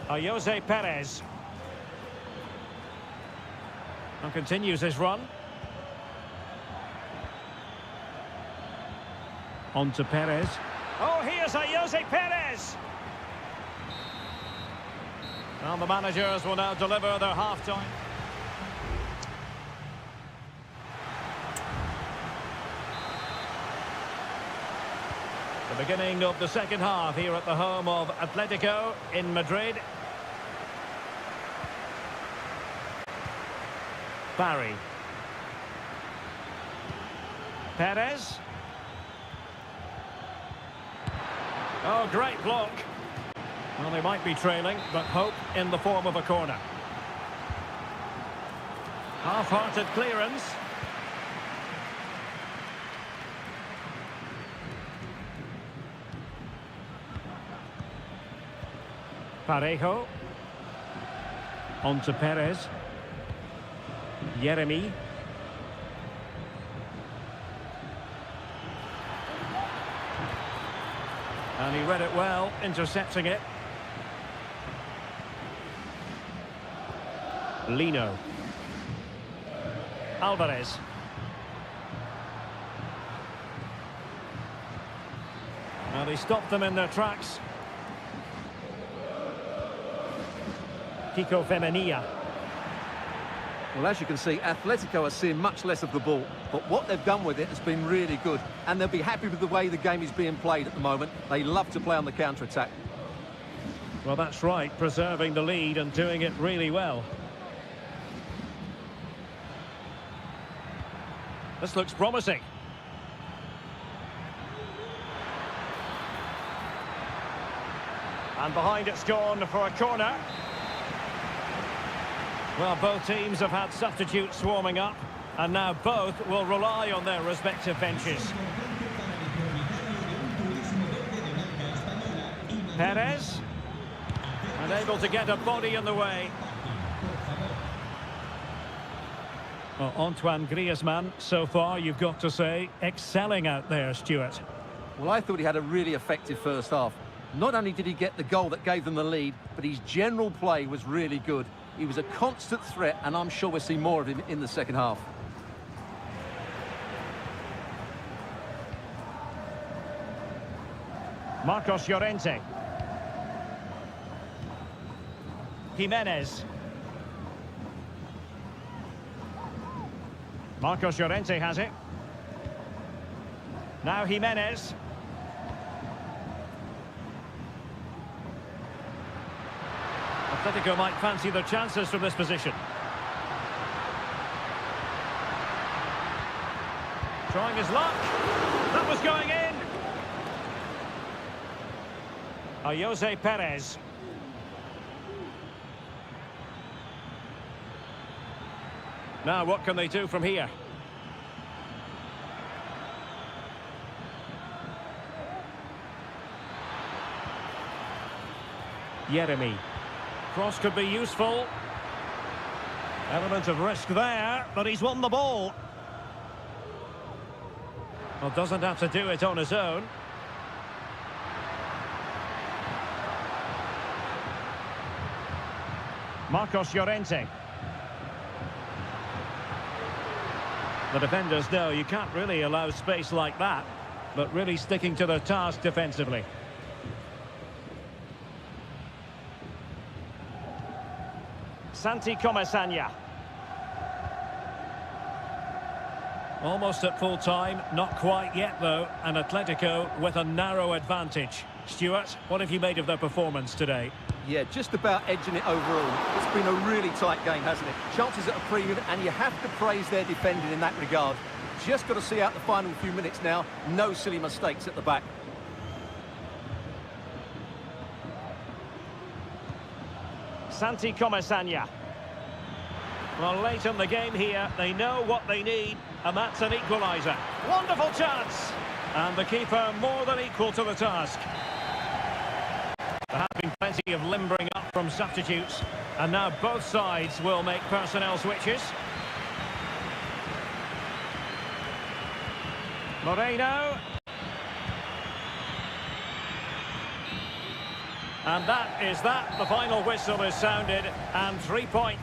Jose Perez. And continues his run. On to Perez. Oh, here's Jose Perez! And the managers will now deliver their half-time. beginning of the second half here at the home of Atletico in Madrid. Barry. Perez. Oh, great block. Well, they might be trailing, but hope in the form of a corner. Half-hearted clearance. Parejo. On to Perez. Jeremy. And he read it well, intercepting it. Lino. Alvarez. Well, he stopped them in their tracks. Kiko Femenia. Well, as you can see, Atletico are seeing much less of the ball, but what they've done with it has been really good, and they'll be happy with the way the game is being played at the moment. They love to play on the counter-attack. Well, that's right, preserving the lead and doing it really well. This looks promising. And behind it's gone for a corner. Well, both teams have had substitutes swarming up, and now both will rely on their respective benches. Perez, unable to get a body in the way. Well, Antoine Griezmann, so far, you've got to say, excelling out there, Stuart. Well, I thought he had a really effective first half. Not only did he get the goal that gave them the lead, but his general play was really good. He was a constant threat, and I'm sure we'll see more of him in the second half. Marcos Llorente. Jimenez. Marcos Llorente has it. Now Jimenez. Atletico might fancy their chances from this position. Trying his luck. That was going in. Jose Perez. Now what can they do from here? Jeremy. Cross could be useful. Element of risk there, but he's won the ball. Well, doesn't have to do it on his own. Marcos Llorente. The defenders know you can't really allow space like that, but really sticking to their task defensively. Santi Comesaña. Almost at full time, not quite yet though, and Atletico with a narrow advantage. Stuart, what have you made of their performance today? Yeah, just about edging it overall. It's been a really tight game, hasn't it? Chances at a premium, and you have to praise their defending in that regard. Just got to see out the final few minutes now. No silly mistakes at the back. Santi Comesaña. Well, late in the game here, they know what they need, and that's an equaliser. Wonderful chance! And the keeper more than equal to the task. There have been plenty of limbering up from substitutes, and now both sides will make personnel switches. Moreno. And that is that. The final whistle is sounded, and 3 points.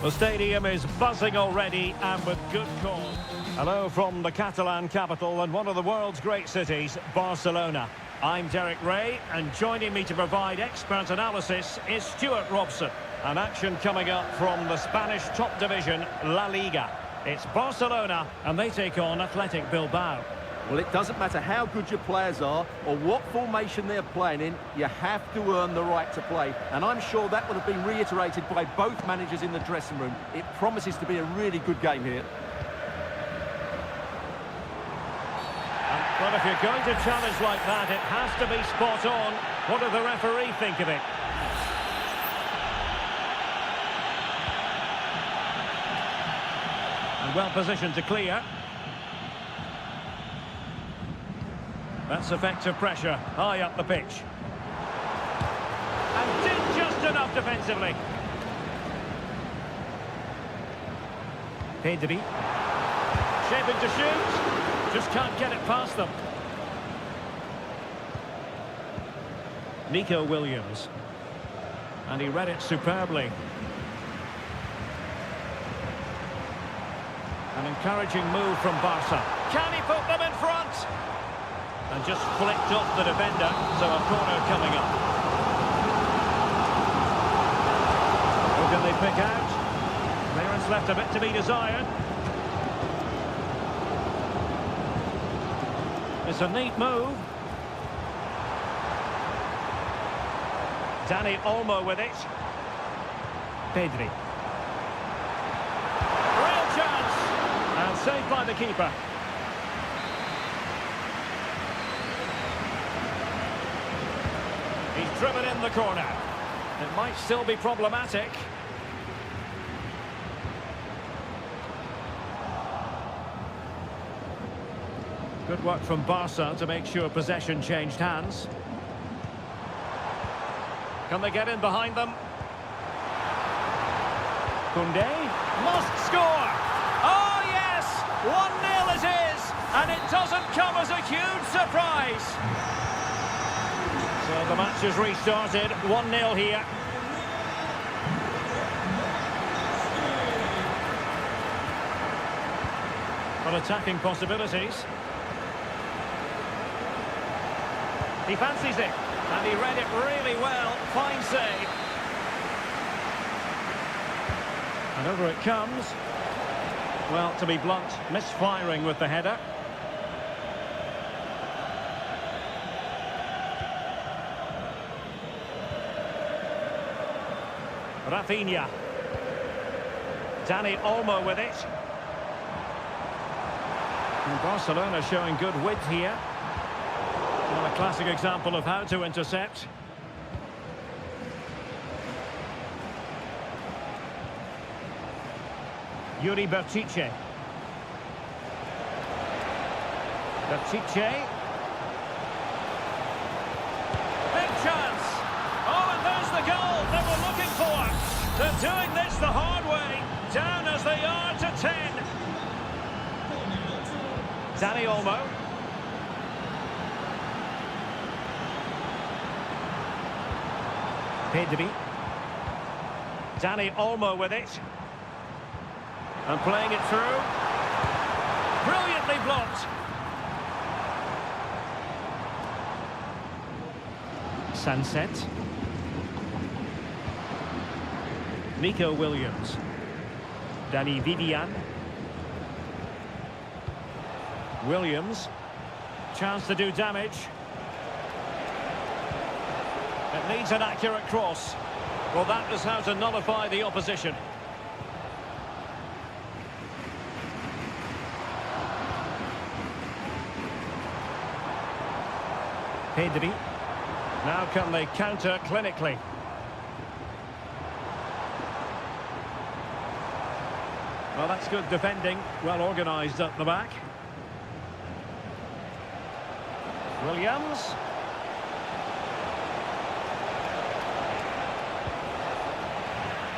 The stadium is buzzing already and with good cause. Hello from the Catalan capital and one of the world's great cities, Barcelona. I'm Derek Ray, and joining me to provide expert analysis is Stuart Robson. An action coming up from the Spanish top division, La Liga. It's Barcelona, and they take on Athletic Bilbao. Well, it doesn't matter how good your players are or what formation they're playing in, you have to earn the right to play. And I'm sure that would have been reiterated by both managers in the dressing room. It promises to be a really good game here. Well, if you're going to challenge like that, it has to be spot on. What does the referee think of it? And well positioned to clear. That's effective pressure, high up the pitch. And did just enough defensively. Pedri. Shaping to shoot. Just can't get it past them. Nico Williams. And he read it superbly. An encouraging move from Barca. Can he put them in front? And just flicked off the defender, so a corner coming up. Who can they pick out? Clearance left a bit to be desired. It's a neat move. Dani Olmo with it. Pedri. Real chance! And saved by the keeper. He's driven in the corner. It might still be problematic. Good work from Barca to make sure possession changed hands. Can they get in behind them? Koundé must score! Oh yes! 1-0 it is! And it doesn't come as a huge surprise! So the match has restarted, 1-0 here. But attacking possibilities. He fancies it, and he read it really well. Fine save. And over it comes. Well, to be blunt, misfiring with the header. Rafinha. Dani Olmo with it. And Barcelona showing good width here. Well, a classic example of how to intercept. Yuri Bertice. Bertice. Big chance. Oh, and there's the goal that we're looking for. They're doing this the hard way. Down as they are to 10. Dani Olmo. Pedri. Dani Olmo with it. And playing it through. Brilliantly blocked. Sunset. Nico Williams. Danny Vivian. Williams. Chance to do damage. It needs an accurate cross. Well, that is how to nullify the opposition. Pedri. Now can they counter clinically? Well, that's good defending. Well organised at the back. Williams.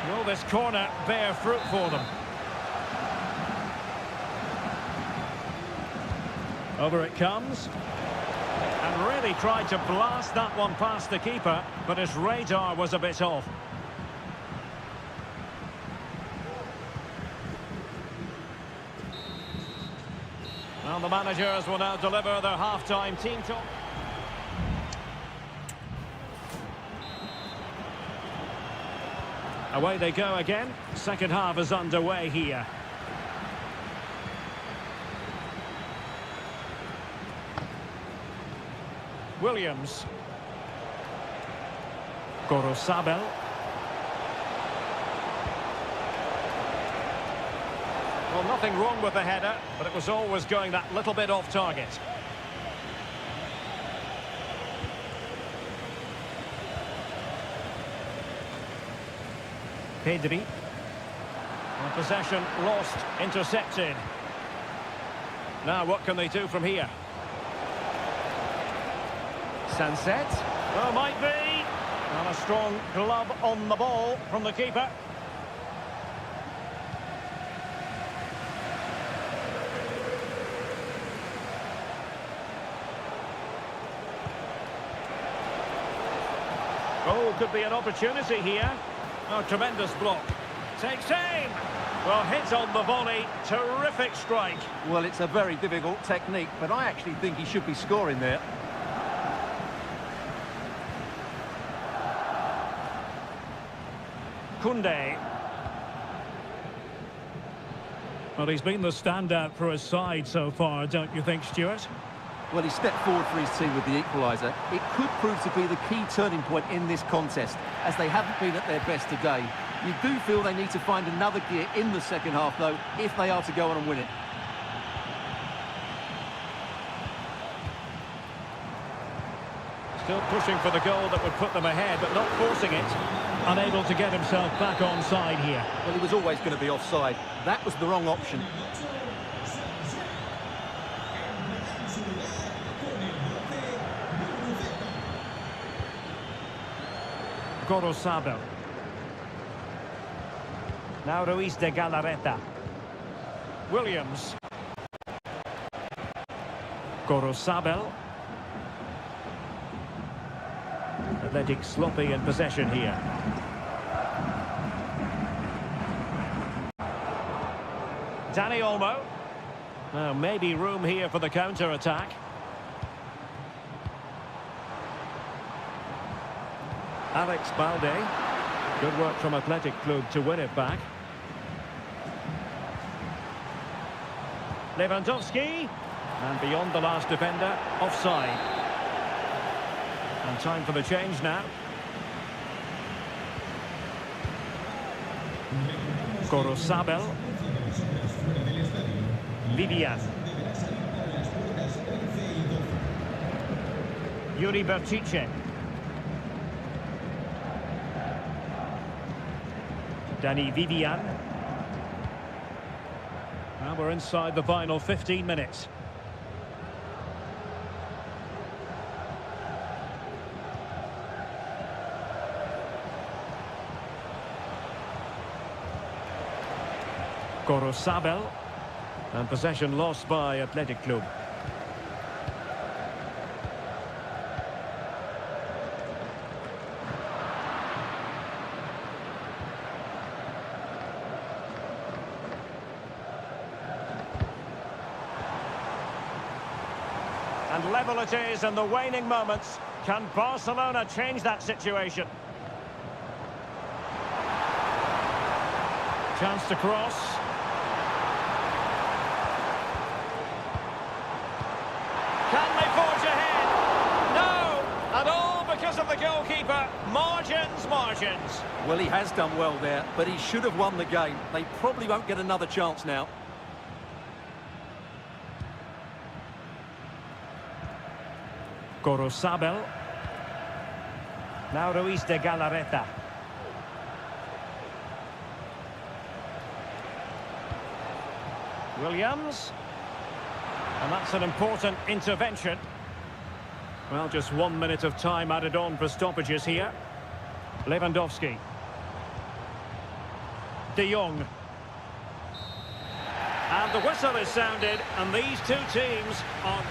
Will this corner bear fruit for them? Over it comes. And really tried to blast that one past the keeper, but his radar was a bit off. Well, the managers will now deliver their half-time team talk. Away they go again. Second half is underway here. Williams. Gorosabel. Well, nothing wrong with the header, but it was always going that little bit off target. Pedri. And possession lost, intercepted. Now what can they do from here? Sunset. Well, might be. And a strong glove on the ball from the keeper. Oh, could be an opportunity here. Oh, tremendous block. Takes aim. Well, hits on the volley. Terrific strike. Well, it's a very difficult technique, but I actually think he should be scoring there. Koundé. Well, he's been the standout for his side so far, don't you think, Stuart? Well, he stepped forward for his team with the equaliser. It could prove to be the key turning point in this contest, as they haven't been at their best today. You do feel they need to find another gear in the second half, though, if they are to go on and win it. Still pushing for the goal that would put them ahead, but not forcing it. Unable to get himself back onside here. Well, he was always going to be offside. That was the wrong option. Gorosabel. Now Ruiz de Galarreta. Williams. Gorosabel. Athletic sloppy in possession here. Dani Olmo. Now maybe room here for the counter-attack. Alex Balde. Good work from Athletic Club to win it back. Lewandowski. And beyond the last defender, offside. And time for the change now. Gorosabel. Vivian. Yuri Berchiche. Danny Vivian. Now we're inside the final 15 minutes. Gorosabel. And possession lost by Athletic Club. And level it is in the waning moments. Can Barcelona change that situation? Chance to cross. Can they forge ahead? No! And all because of the goalkeeper. Margins, margins. Well, he has done well there, but he should have won the game. They probably won't get another chance now. Gorosabel. Now Ruiz de Galarreta. Williams. And that's an important intervention. Well, just 1 minute of time added on for stoppages here. Lewandowski. De Jong. And the whistle is sounded, and these two teams are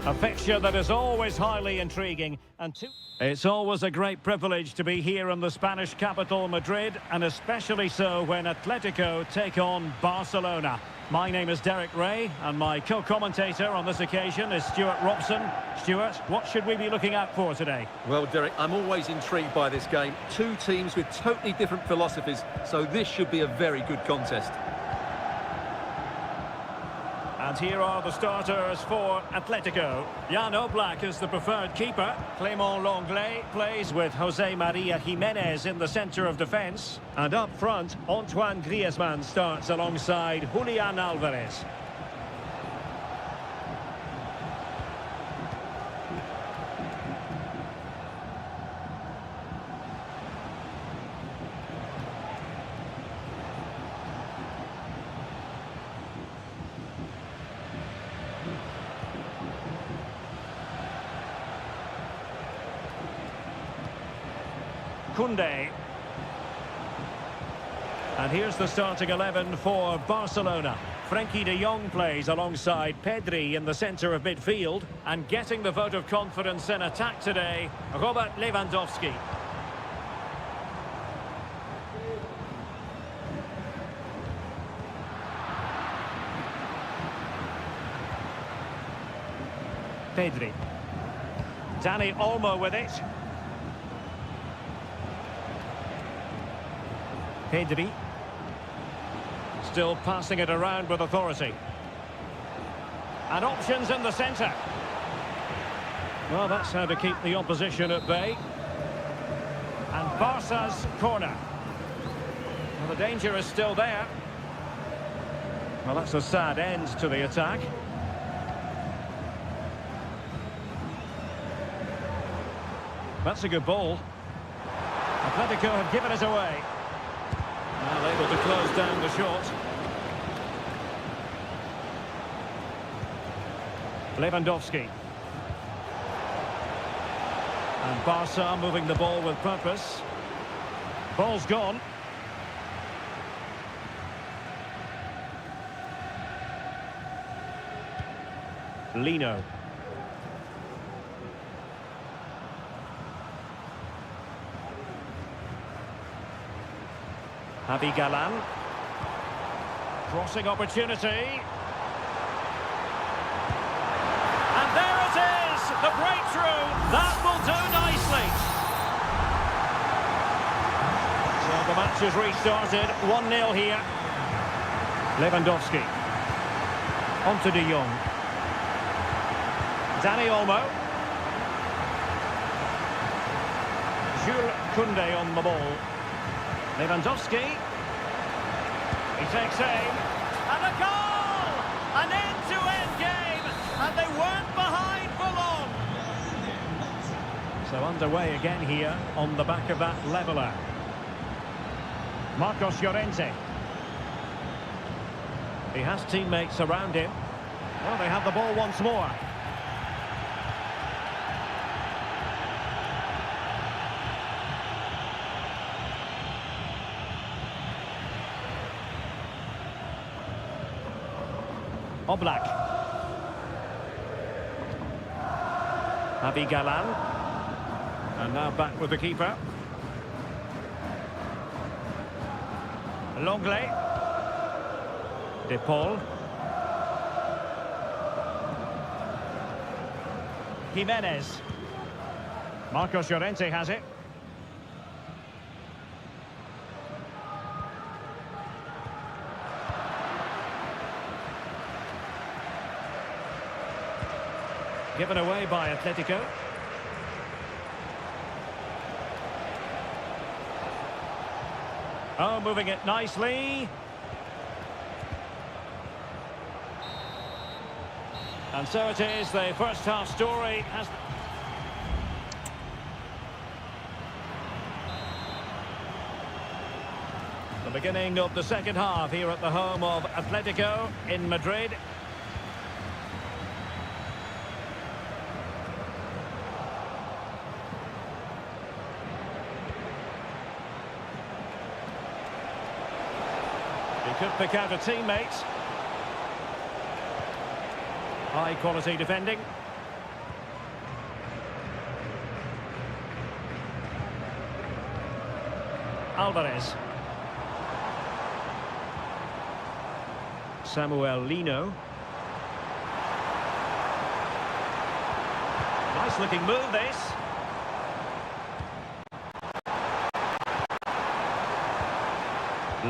A fixture that is always highly intriguing. It's always a great privilege to be here in the Spanish capital, Madrid, and especially so when Atletico take on Barcelona. My name is Derek Ray, and my co-commentator on this occasion is Stuart Robson. Stuart, what should we be looking out for today? Well, Derek, I'm always intrigued by this game. Two teams with totally different philosophies, so this should be a very good contest. And here are the starters for Atletico. Jan Oblak is the preferred keeper. Clément Lenglet plays with José María Jiménez in the centre of defence. And up front, Antoine Griezmann starts alongside Julián Álvarez. Koundé. And here's the starting 11 for Barcelona. Frenkie de Jong plays alongside Pedri in the centre of midfield. And getting the vote of confidence in attack today, Robert Lewandowski. Pedri. Dani Olmo with it. Pedri, still passing it around with authority. And options in the centre. Well, that's how to keep the opposition at bay. And Barca's corner. Well, the danger is still there. Well, that's a sad end to the attack. That's a good ball. Atletico have given it away. Well, able to close down the shot. Lewandowski. And Barca moving the ball with purpose. Ball's gone. Lino. Javi Galán. Crossing opportunity. And there it is! The breakthrough! That will do nicely! So the match has restarted. 1-0 here. Lewandowski. On to de Jong. Dani Olmo. Jules Koundé on the ball. Lewandowski. He takes aim. And a goal! An end-to-end game. And they weren't behind for long. So underway again here on the back of that leveller. Marcos Llorente. He has teammates around him. Well, they have the ball once more. Oblak. Javi Galán. And now back with the keeper. Lenglet. De Paul. Jiménez. Marcos Llorente has it. Given away by Atletico. Oh, moving it nicely. And so it is, the first half story has... The beginning of the second half here at the home of Atletico in Madrid. He could pick out a teammate. High quality defending. Alvarez. Samuel Lino. Nice looking move, this.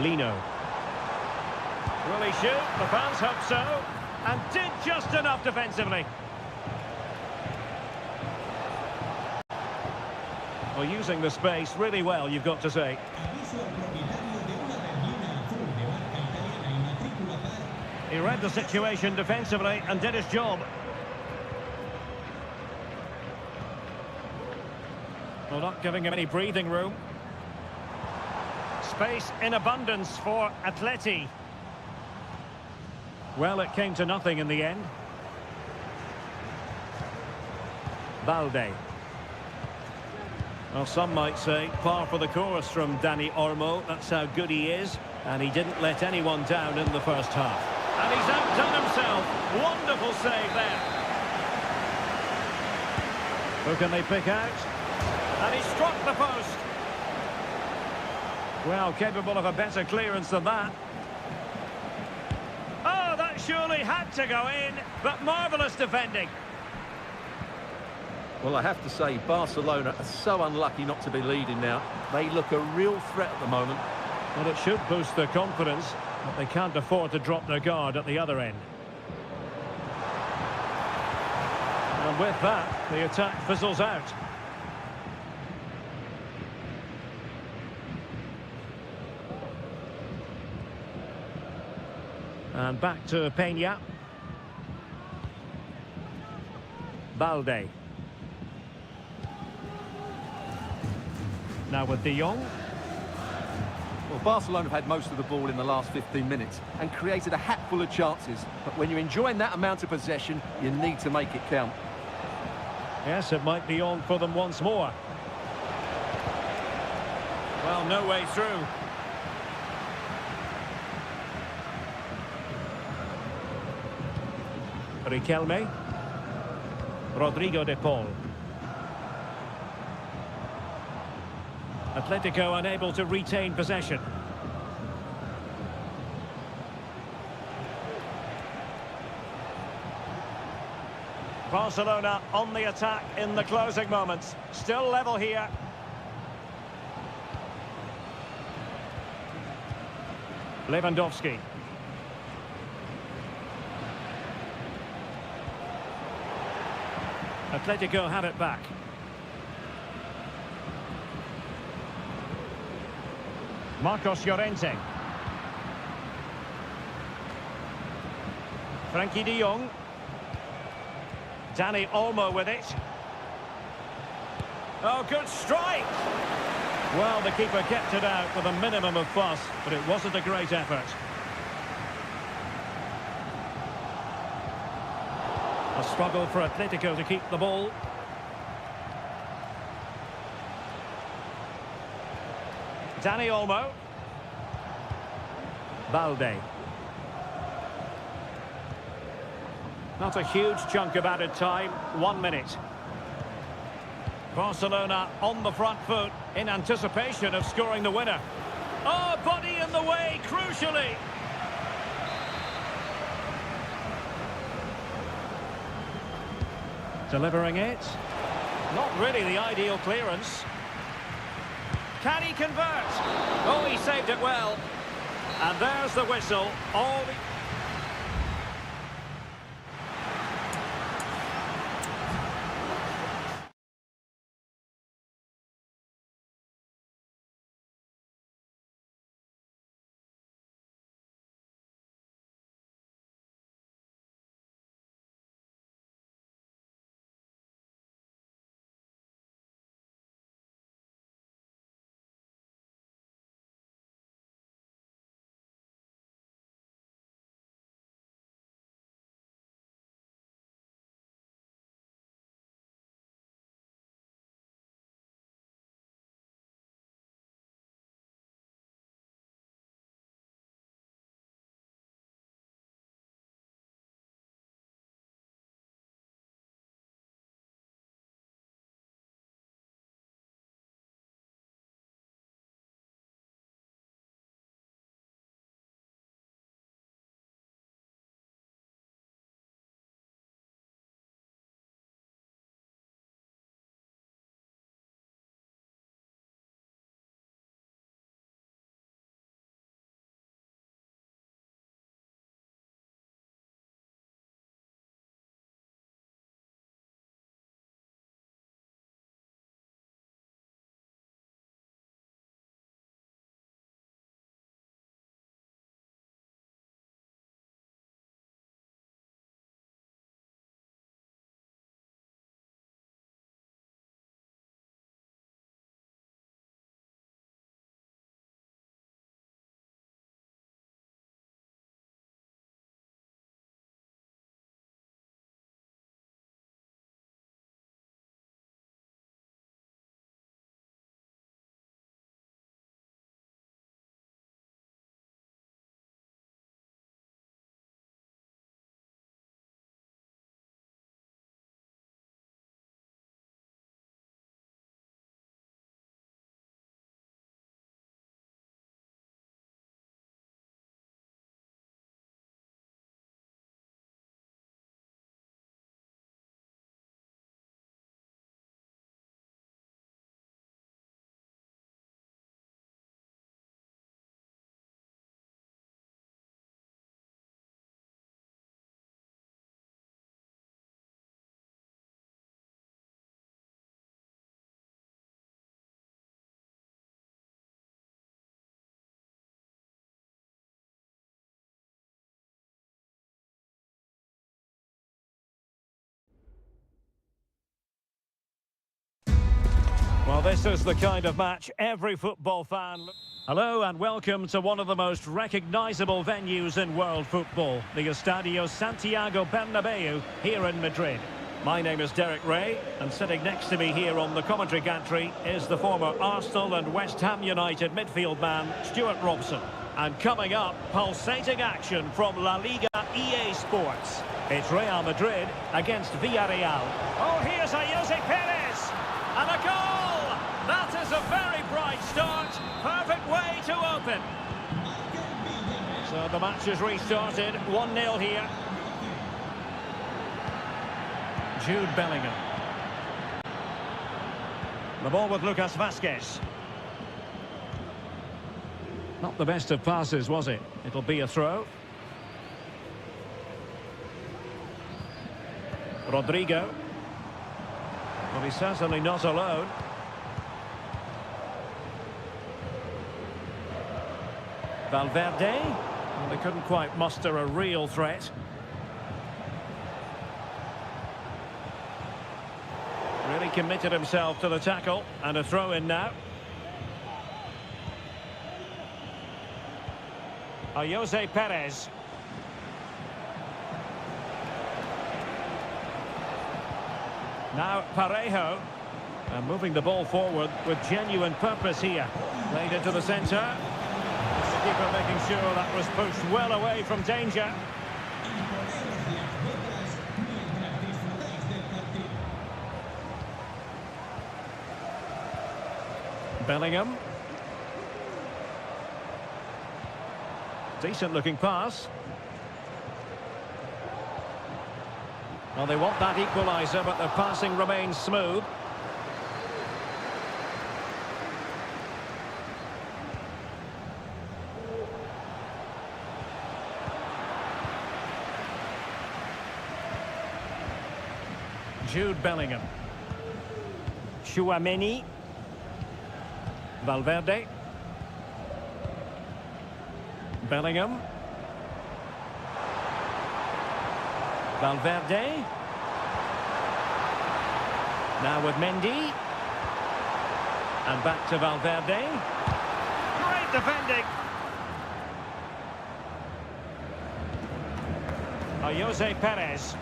Lino. Will he shoot? The fans hope so. And did just enough defensively. Well, using the space really well, you've got to say. He read the situation defensively and did his job. Well, not giving him any breathing room. Space in abundance for Atleti. Well, it came to nothing in the end. Balde. Well, some might say par for the course from Dani Olmo. That's how good he is. And he didn't let anyone down in the first half. And he's outdone himself. Wonderful save there. Who can they pick out? And he struck the post. Well, capable of a better clearance than that. Oh, that surely had to go in, but marvellous defending. Well, I have to say, Barcelona are so unlucky not to be leading now. They look a real threat at the moment. Well, it should boost their confidence, but they can't afford to drop their guard at the other end. And with that, the attack fizzles out. And back to Peña. Balde. Now with De Jong. Well, Barcelona have had most of the ball in the last 15 minutes and created a hatful of chances. But when you're enjoying that amount of possession, you need to make it count. Yes, it might be on for them once more. Well, no way through. Riquelme. Rodrigo de Paul. Atletico unable to retain possession. Barcelona on the attack in the closing moments. Still level here. Lewandowski. Atletico have it back. Marcos Llorente. Frankie de Jong. Dani Olmo with it. Oh, good strike! Well, the keeper kept it out with a minimum of fuss, but it wasn't a great effort. A struggle for Atletico to keep the ball. Dani Olmo. Balde. Not a huge chunk of added time. 1 minute. Barcelona on the front foot in anticipation of scoring the winner. Oh, body in the way, crucially. Delivering it. Not really the ideal clearance. Can he convert? Oh, he saved it well. And there's the whistle. All the... Well, this is the kind of match every football fan... Hello and welcome to one of the most recognisable venues in world football, the Estadio Santiago Bernabeu here in Madrid. My name is Derek Ray, and sitting next to me here on the commentary gantry is the former Arsenal and West Ham United midfield man, Stuart Robson. And coming up, pulsating action from La Liga EA Sports. It's Real Madrid against Villarreal. Oh, here's a Jose Perez! And a goal! That is a very bright start. Perfect way to open. So the match is restarted. 1-0 here. Jude Bellingham. The ball with Lucas Vazquez. Not the best of passes, was it? It'll be a throw. Rodrigo. Well, he's certainly not alone. Valverde. Well, they couldn't quite muster a real threat. Really committed himself to the tackle, and a throw in now. Jose Perez. Now Parejo. And moving the ball forward with genuine purpose here. Played into the centre. The keeper making sure that was pushed well away from danger. Bellingham. Decent looking pass. Well, they want that equaliser, but their passing remains smooth. Jude Bellingham. Tchouaméni. Valverde. Bellingham. Valverde. Now with Mendy. And back to Valverde. Great defending. Jose Perez.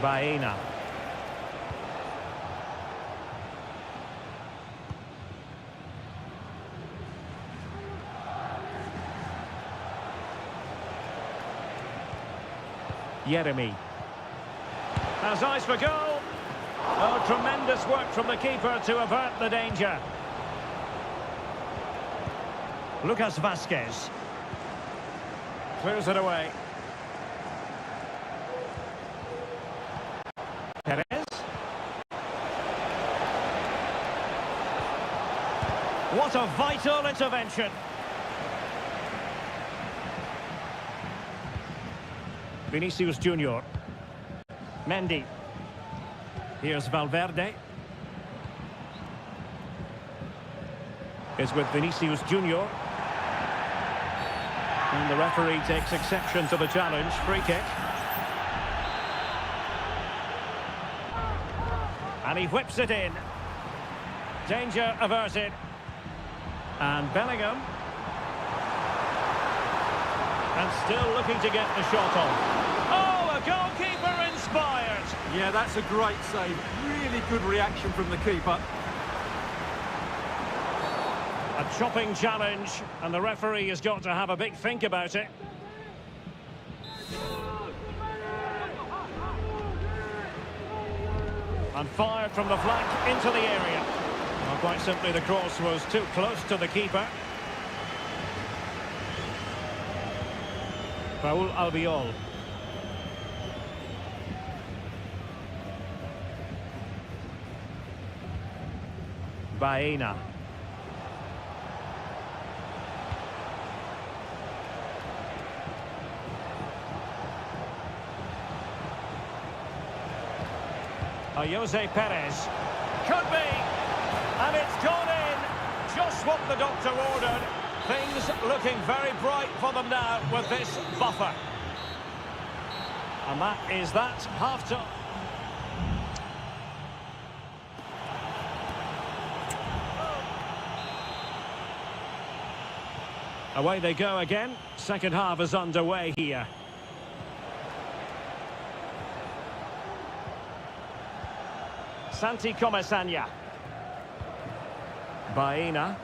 Baena. Jeremy. Has eyes for goal. Oh, tremendous work from the keeper to avert the danger. Lucas Vazquez. Clears it away. Perez. What a vital intervention. Vinicius Junior. Mendy. Here's Valverde. Is with Vinicius Junior. And the referee takes exception to the challenge. Free kick. And he whips it in. Danger averted. And Bellingham. And still looking to get the shot off. Oh, a goalkeeper inspired. Yeah, that's a great save. Really good reaction from the keeper. A chopping challenge, and the referee has got to have a big think about it. And fired from the flank into the area. Well, quite simply, the cross was too close to the keeper. Raúl Albiol. Baena. Jose Perez. Could be. And it's gone in. Just what the doctor ordered. Things looking very bright for them now with this buffer. And that is that half-time. Away they go again. Second half is underway here. Santi Comesaña. Baena.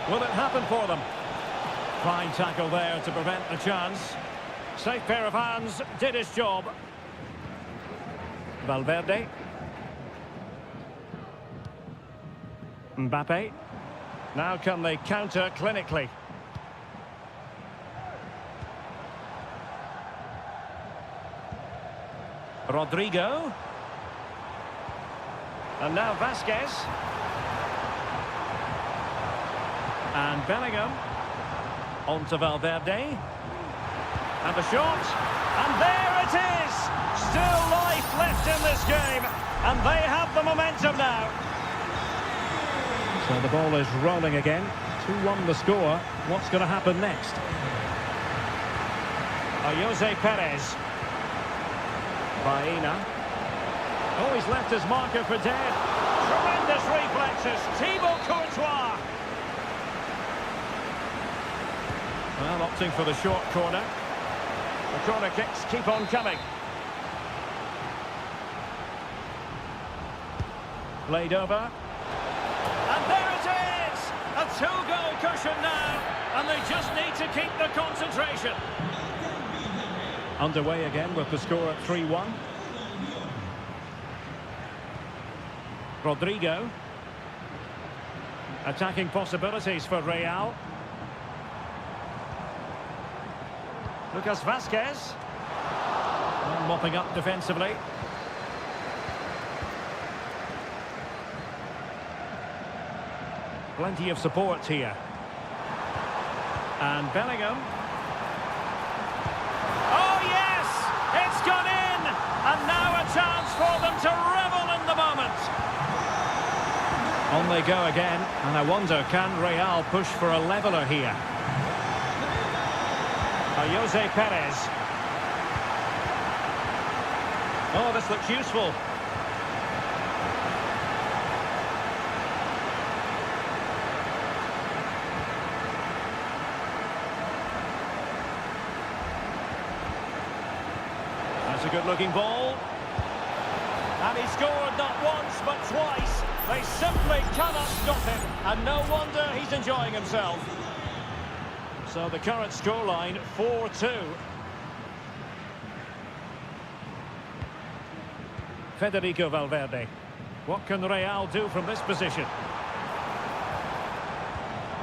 Will it happen for them? Fine tackle there to prevent the chance. Safe pair of hands, did his job. Valverde. Mbappe. Now can they counter clinically? Rodrigo. And now Vasquez. And Bellingham. On to Valverde. And the shot. And there it is! Still life left in this game. And they have the momentum now. So the ball is rolling again. 2-1 the score. What's going to happen next? Jose Perez. Baena. Oh, he's left his marker for dead. Tremendous reflexes. Thibaut Courtois. Well, opting for the short corner. The corner kicks keep on coming. Played over. And there it is! A two-goal cushion now. And they just need to keep the concentration. Underway again with the score at 3-1. Rodrigo. Attacking possibilities for Real. Lucas Vasquez. And mopping up defensively. Plenty of support here. And Bellingham. Oh, yes! It's gone in! And now a chance for them to revel in the moment. On they go again. And I wonder, can Real push for a leveller here? Jose Perez. Oh, this looks useful. That's a good-looking ball. And he scored not once, but twice. They simply cannot stop him. And no wonder he's enjoying himself. So the current scoreline, 4-2. Federico Valverde. What can Real do from this position?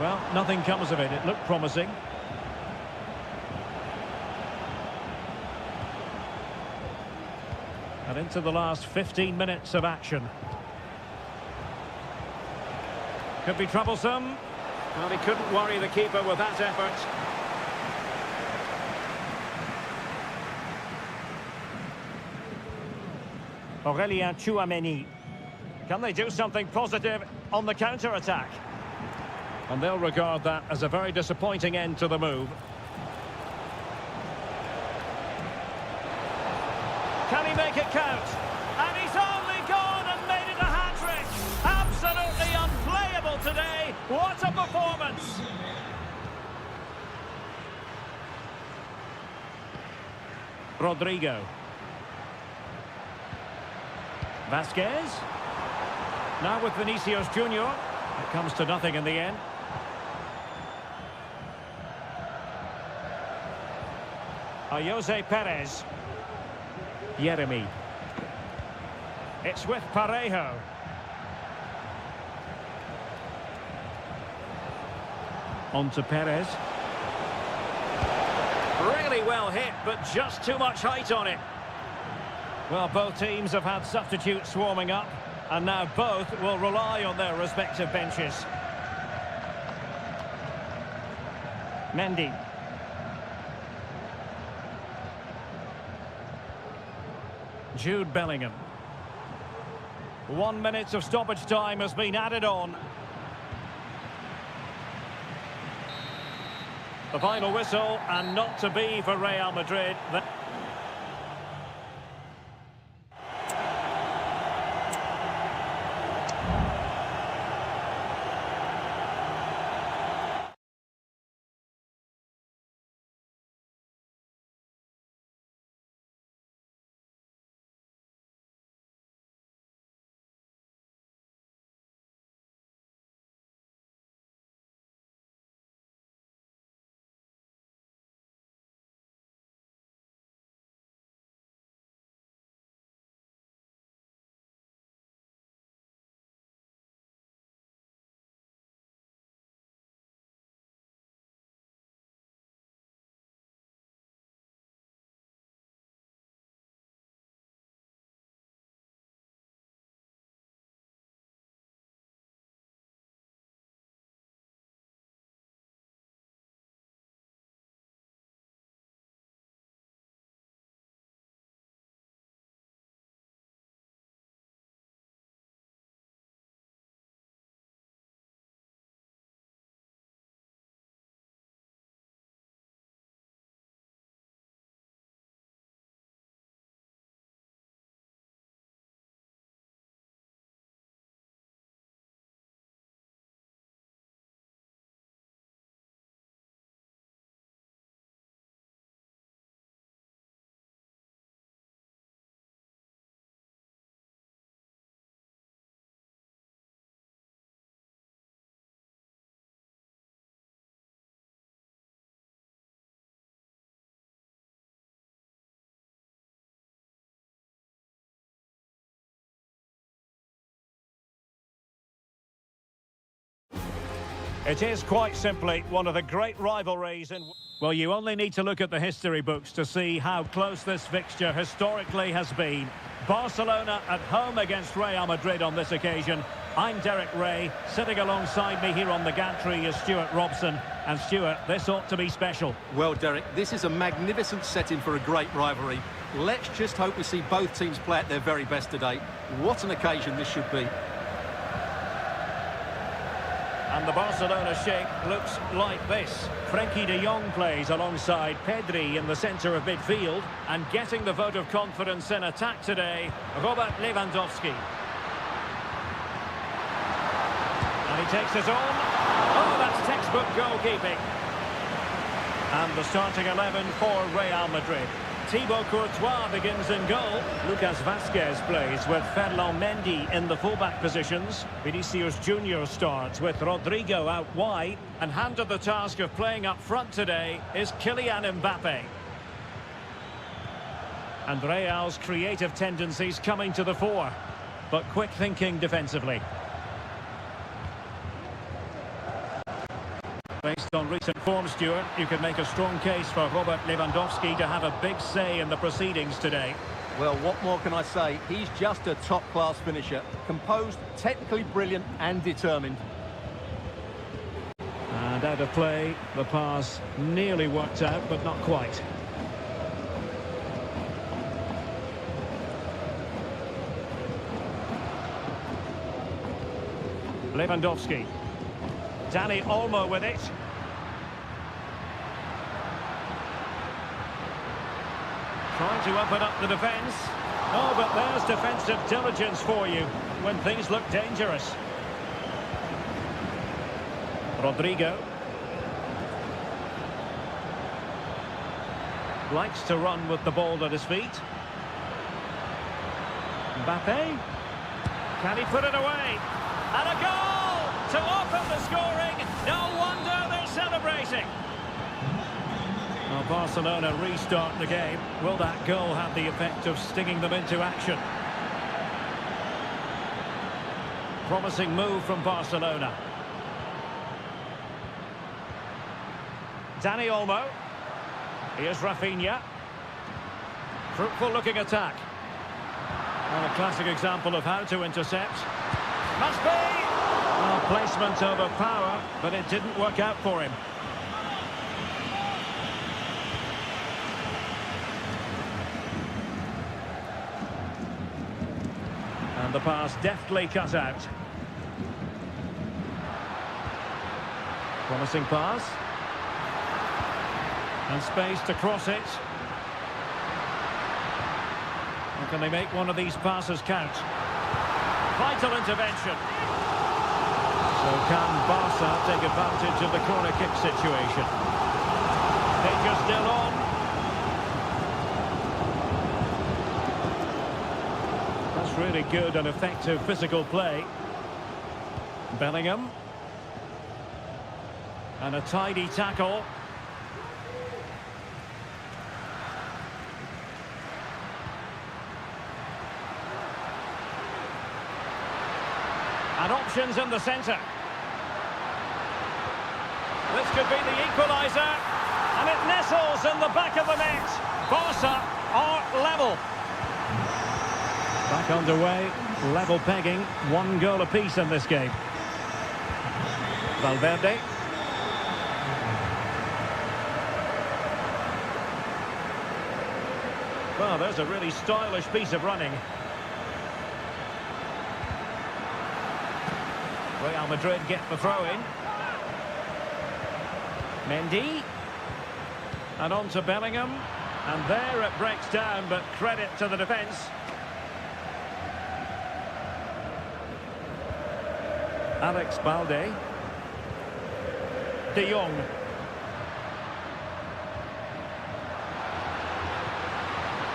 Well, nothing comes of it. It looked promising. And into the last 15 minutes of action. Could be troublesome. Well, he couldn't worry the keeper with that effort. Aurélien Tchouaméni. Can they do something positive on the counter-attack? And they'll regard that as a very disappointing end to the move. Can he make it count? And he's only gone and made it a hat-trick! Absolutely unplayable today! What a performance! Rodrigo. Vasquez. Now with Vinicius Junior. It comes to nothing in the end. Jose Perez. Yeremy. It's with Parejo. On to Perez. Really well hit, but just too much height on it. Well, both teams have had substitutes swarming up, and now both will rely on their respective benches. Mendy. Jude Bellingham. 1 minute of stoppage time has been added on. The final whistle, and not to be for Real Madrid. It is quite simply one of the great rivalries in... Well, you only need to look at the history books to see how close this fixture historically has been. Barcelona at home against Real Madrid on this occasion. I'm Derek Ray. Sitting alongside me here on the gantry is Stuart Robson. And Stuart, this ought to be special. Well, Derek, this is a magnificent setting for a great rivalry. Let's just hope we see both teams play at their very best today. What an occasion this should be. And the Barcelona shape looks like this. Frenkie de Jong plays alongside Pedri in the centre of midfield. And getting the vote of confidence in attack today, Robert Lewandowski. And he takes it on. Oh, that's textbook goalkeeping. And the starting 11 for Real Madrid. Thibaut Courtois begins in goal. Lucas Vazquez plays with Ferland Mendy in the fullback positions. Vinicius Junior starts with Rodrigo out wide. And handed the task of playing up front today is Kylian Mbappe. And Real's creative tendencies coming to the fore, but quick thinking defensively. Based on recent form, Stuart, you could make a strong case for Robert Lewandowski to have a big say in the proceedings today. Well, what more can I say? He's just a top-class finisher. Composed, technically brilliant and determined. And out of play, the pass nearly worked out, but not quite. Lewandowski. Dani Olmo with it. Trying to open up the defence. Oh, but there's defensive diligence for you when things look dangerous. Rodrigo. Likes to run with the ball at his feet. Mbappe. Can he put it away? And a goal! To open the scoring, no wonder they're celebrating. Well, Barcelona restart the game. Will that goal have the effect of stinging them into action? Promising move from Barcelona. Dani Olmo. Here's Rafinha. Fruitful looking attack. And a classic example of how to intercept. Must be! Well, placement over power, but it didn't work out for him. And the pass deftly cut out. Promising pass. And space to cross it. Or can they make one of these passes count? Vital intervention. So can Barca take advantage of the corner kick situation? Danger still on. That's really good and effective physical play. Bellingham. And a tidy tackle. And options in the centre. This could be the equaliser. And it nestles in the back of the net. Barca are level. Back underway. Level pegging. 1 goal apiece in this game. Valverde. Well, there's a really stylish piece of running. Real Madrid get the throw-in. Mendy. And on to Bellingham. And there it breaks down, but credit to the defence. Alex Balde. De Jong.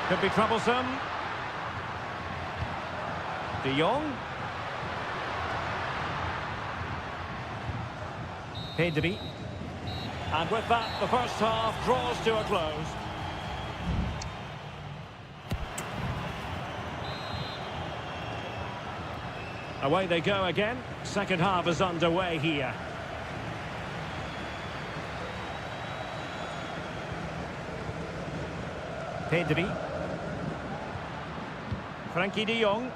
Could be troublesome. De Jong. Pedri. And with that, the first half draws to a close. Away they go again. Second half is underway here. Pedri. Frankie de Jong.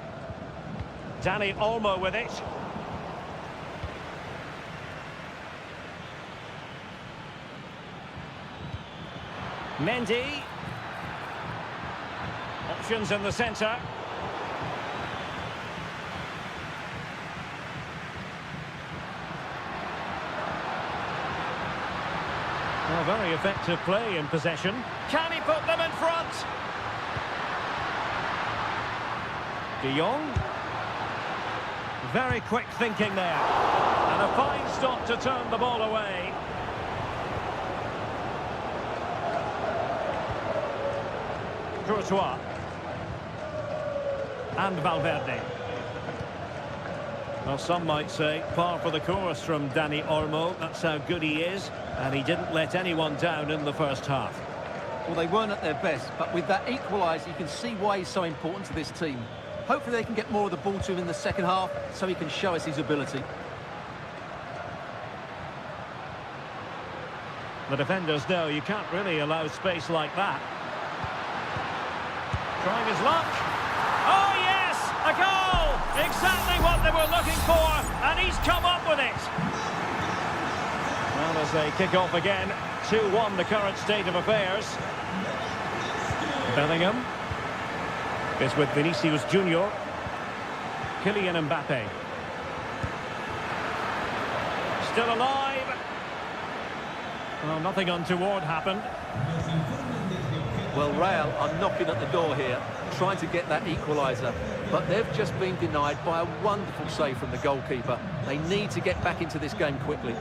Dani Olmo with it. Mendy. Options in the centre. Well, very effective play in possession. Can he put them in front? De Jong. Very quick thinking there. And a fine stop to turn the ball away. Courtois. And Valverde. Well, some might say par for the course from Dani Olmo. That's how good he is. And he didn't let anyone down in the first half. Well, they weren't at their best, but with that equaliser, you can see why he's so important to this team. Hopefully they can get more of the ball to him in the second half so he can show us his ability. The defenders know you can't really allow space like that. Trying his luck. Oh, yes! A goal! Exactly what they were looking for, and he's come up with it. Well, as they kick off again, 2-1 the current state of affairs. Bellingham is with Vinicius Junior. Kylian Mbappe. Still alive. Well, nothing untoward happened. Well, Real are knocking at the door here, trying to get that equaliser. But they've just been denied by a wonderful save from the goalkeeper. They need to get back into this game quickly.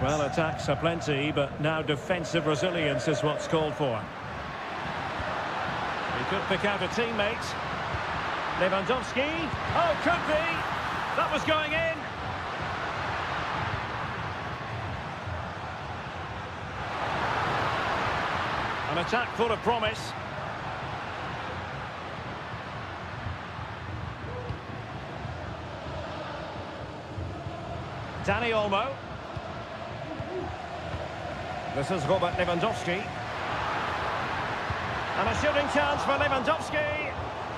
Well, attacks are plenty, but now defensive resilience is what's called for. He could pick out a teammate. Lewandowski. Oh, could be. That was going in. An attack full of promise. Dani Olmo. This is Robert Lewandowski. And a shooting chance for Lewandowski.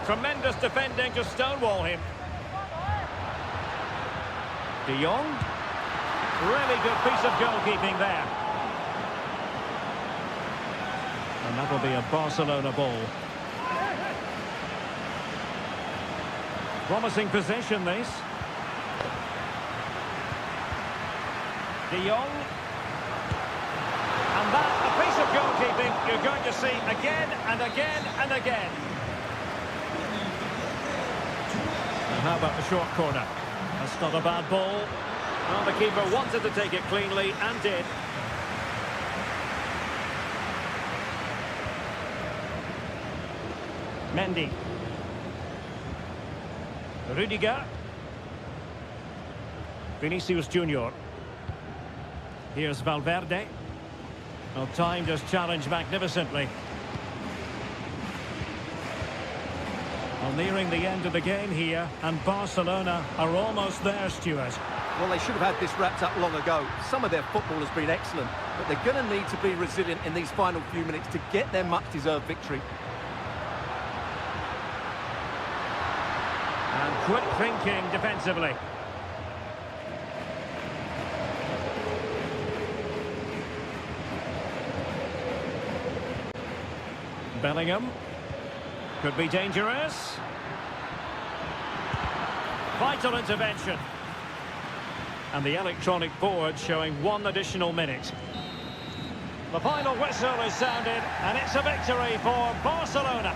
Tremendous defending to stonewall him. De Jong. Really good piece of goalkeeping there. And that'll be a Barcelona ball. Promising possession, this. De Jong. And that, a piece of goalkeeping you're going to see again and again and again. And how about the short corner? That's not a bad ball. Well, the keeper wanted to take it cleanly and did. Mendy. Rudiger. Vinicius Junior. Here's Valverde. Well, timed his challenge magnificently. Well, nearing the end of the game here, and Barcelona are almost there, Stuart. Well, they should have had this wrapped up long ago. Some of their football has been excellent, but they're going to need to be resilient in these final few minutes to get their much-deserved victory. And quick thinking defensively. Bellingham. Could be dangerous. Vital intervention. And the electronic board showing 1 additional minute. The final whistle is sounded, and it's a victory for Barcelona.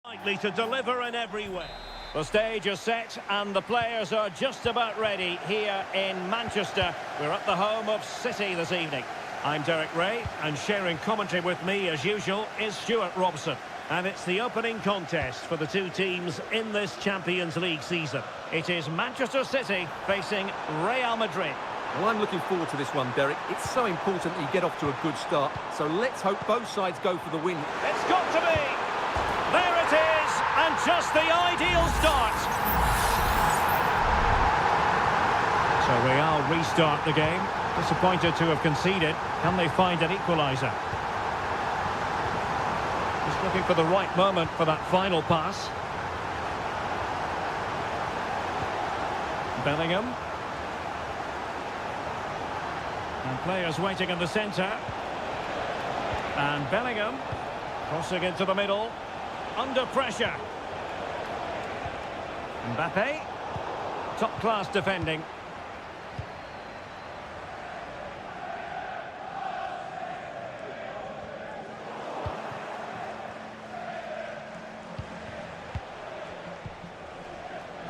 Likely to deliver in every way. The stage is set and the players are just about ready here in Manchester. We're at the home of City this evening. I'm Derek Ray, and sharing commentary with me as usual is Stuart Robson. And it's the opening contest for the two teams in this Champions League season. It is Manchester City facing Real Madrid. Well, I'm looking forward to this one, Derek. It's so important that you get off to a good start. So let's hope both sides go for the win. It's got to be! There it is! And just the ideal start! So Real restart the game. Disappointed to have conceded. Can they find an equaliser? Just looking for the right moment for that final pass. Bellingham. And players waiting in the centre. And Bellingham crossing into the middle. Under pressure. Mbappe. Top-class defending.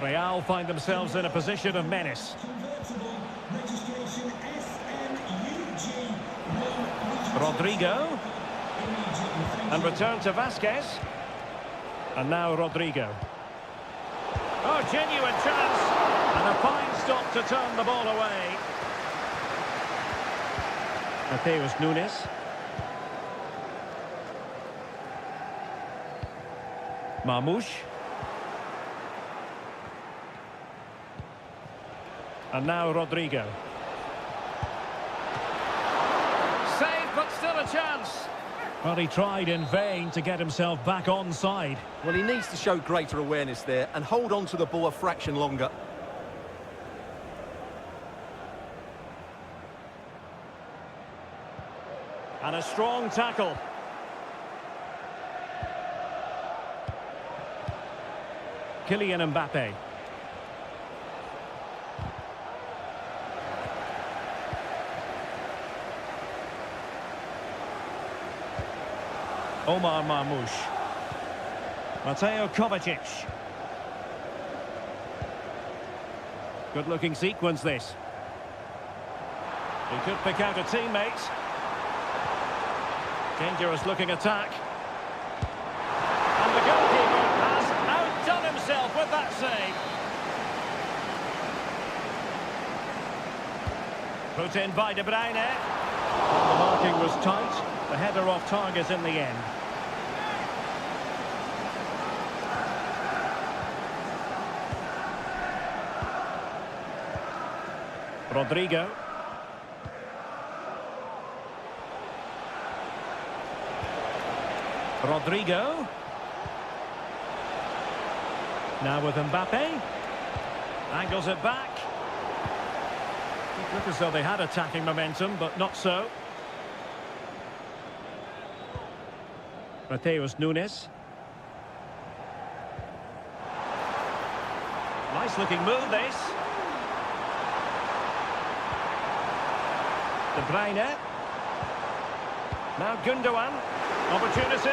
Real find themselves in a position of menace. Rodrigo. And return to Vasquez. And now Rodrigo. Oh, genuine chance. And a fine stop to turn the ball away. Mateus Nunes. Marmoush. And now Rodrigo. Save, but still a chance. Well, he tried in vain to get himself back onside. Well, he needs to show greater awareness there and hold on to the ball a fraction longer. And a strong tackle. Kylian Mbappe. Omar Marmoush. Mateo Kovacic. Good-looking sequence, this. He could pick out a teammate. Dangerous-looking attack. And the goalkeeper has outdone himself with that save. Put in by De Bruyne. The marking was tight. The header off target in the end. Rodrigo. Rodrigo. Now with Mbappe. Angles it back. It looked as though they had attacking momentum, but not so. Mateus Nunes. Nice looking move, this. De Bruyne. Now Gundogan. Opportunity.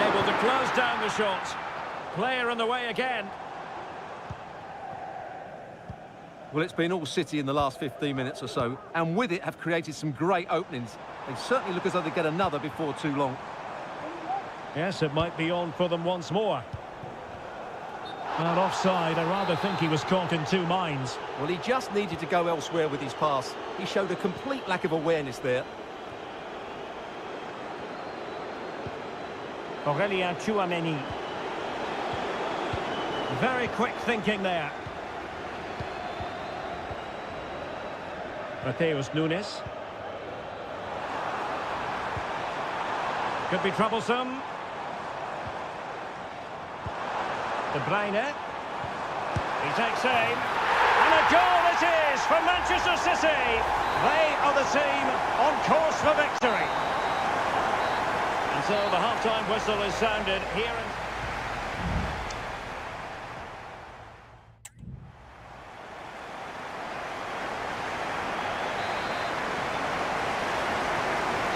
Able to close down the shot. Player in the way again. Well, it's been all City in the last 15 minutes or so, and with it have created some great openings. They certainly look as though they get another before too long. Yes, it might be on for them once more. Well, offside, I rather think he was caught in two minds. Well, he just needed to go elsewhere with his pass. He showed a complete lack of awareness there. Aurelien Tchouameni. Very quick thinking there. Mateus Nunes. Could be troublesome. De Bruyne. He takes aim. And a goal it is for Manchester City. They are the team on course for victory. And so the half-time whistle is sounded here in...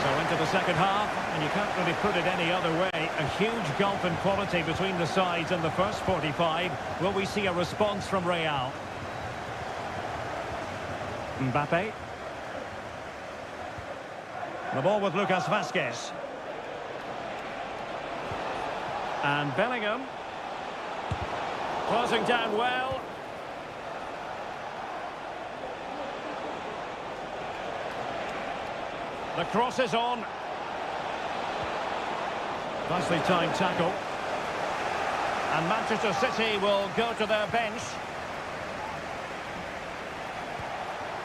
So into the second half, and you can't really put it any other way. A huge gulf in quality between the sides in the first 45. Will we see a response from Real? Mbappe. The ball with Lucas Vazquez. And Bellingham. Closing down well. The cross is on. Nicely timed tackle. And Manchester City will go to their bench.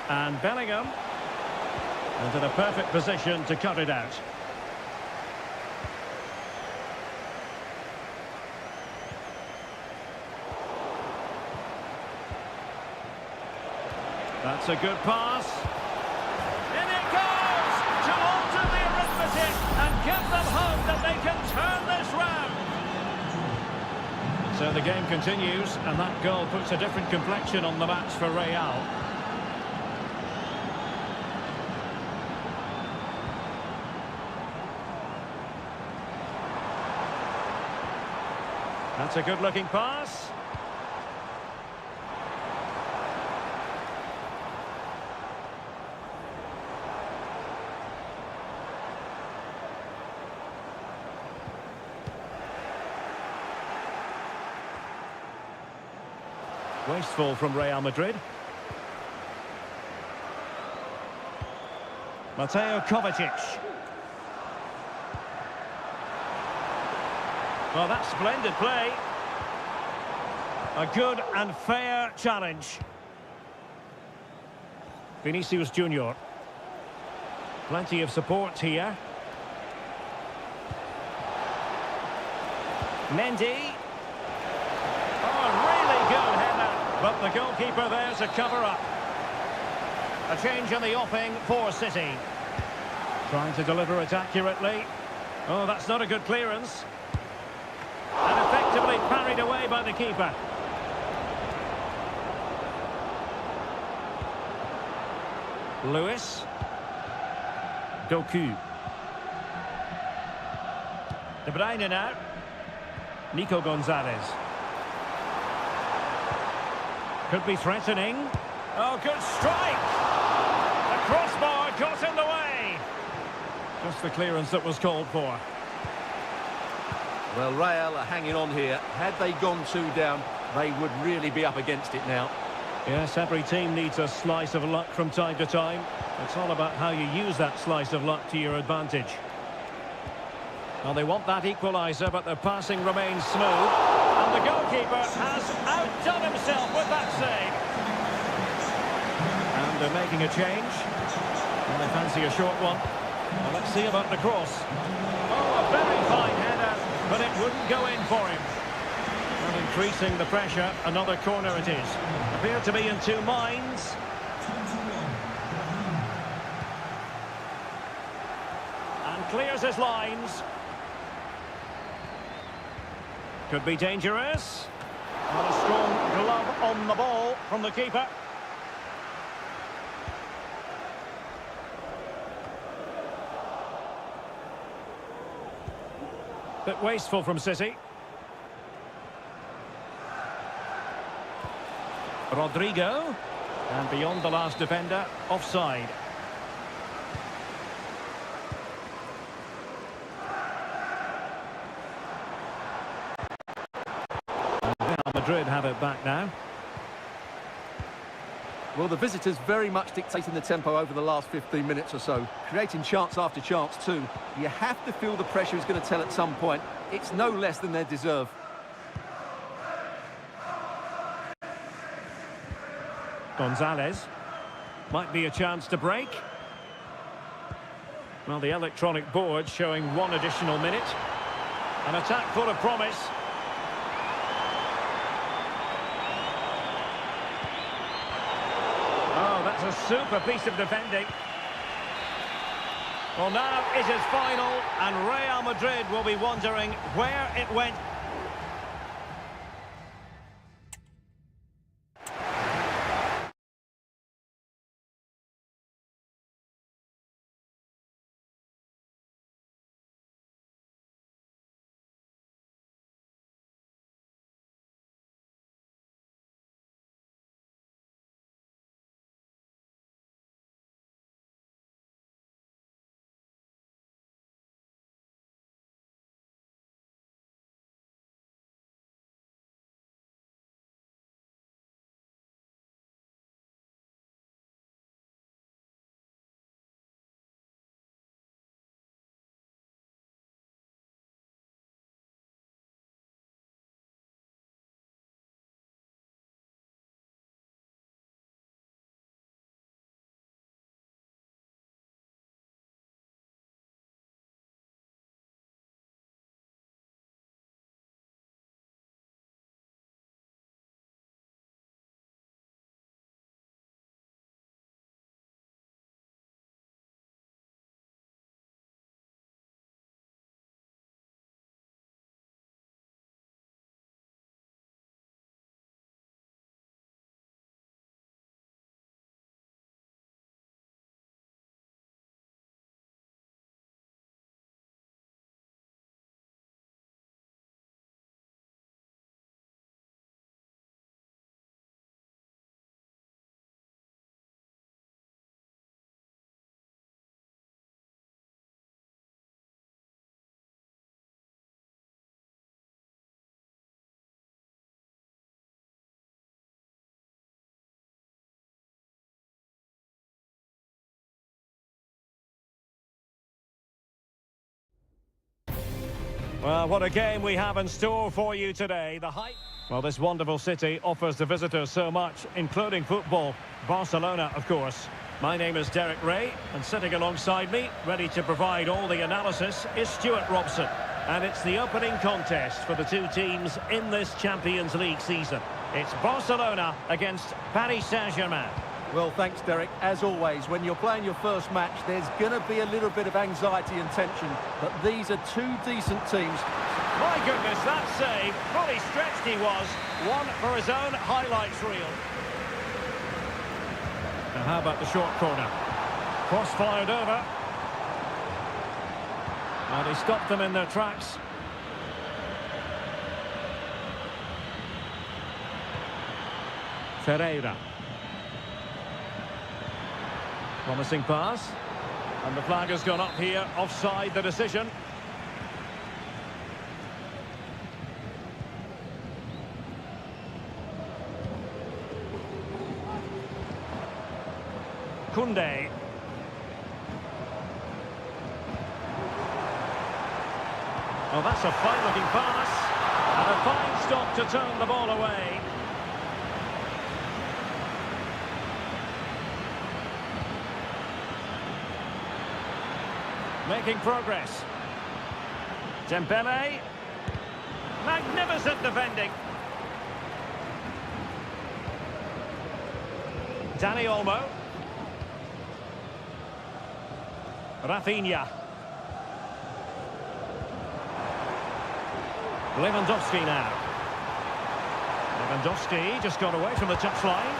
And Bellingham. Into the perfect position to cut it out. That's a good pass. In it goes to alter the arithmetic and give them hope that they can turn this round. So the game continues, and that goal puts a different complexion on the match for Real. That's a good-looking pass. Wasteful from Real Madrid. Mateo Kovacic. Well, that's splendid play. A good and fair challenge. Vinicius Junior. Plenty of support here. Mendy. Oh, really good header. But the goalkeeper there to cover up. A change in the offing for City. Trying to deliver it accurately. Oh, that's not a good clearance. And effectively parried away by the keeper. Lewis. Doku. De Bruyne now. Nico Gonzalez. Could be threatening. Oh, good strike! The crossbar got in the way. Just the clearance that was called for. Well, Real are hanging on here. Had they gone 2 down, they would really be up against it now. Yes, every team needs a slice of luck from time to time. It's all about how you use that slice of luck to your advantage. Well, they want that equaliser, but their passing remains smooth. And the goalkeeper has outdone himself with that save. And they're making a change. And they fancy a short one. Well, let's see about the cross. Oh, a very fine header, but it wouldn't go in for him. And increasing the pressure, another corner it is. Appear to be in two minds. And clears his lines. Could be dangerous. And a strong glove on the ball from the keeper. Bit wasteful from City. Rodrigo. And beyond the last defender, offside. Real Madrid have it back now. Well, the visitors very much dictating the tempo over the last 15 minutes or so, creating chance after chance too. You have to feel the pressure is going to tell at some point. It's no less than they deserve. Gonzalez. Might be a chance to break. Well, the electronic board showing 1 additional minute. An attack full of promise. Oh, that's a super piece of defending. Well, now it is final, and Real Madrid will be wondering where it went Well, what a game we have in store for you today. Well, this wonderful city offers the visitors so much, including football. Barcelona, of course. My name is Derek Ray, and sitting alongside me, ready to provide all the analysis, is Stuart Robson. And it's the opening contest for the two teams in this Champions League season. It's Barcelona against Paris Saint-Germain. Well, thanks, Derek. As always, when you're playing your first match, there's going to be a little bit of anxiety and tension, but these are two decent teams. My goodness, that save, fully stretched he was, one for his own highlights reel. Now how about the short corner? Cross fired over. And he stopped them in their tracks. Seria. Promising pass. And the flag has gone up here, offside the decision. Kunde. Oh, that's a fine-looking pass. And a fine stop to turn the ball away. Making progress. Dembele. Magnificent defending. Dani Olmo. Rafinha. Lewandowski now. Lewandowski just got away from the touchline.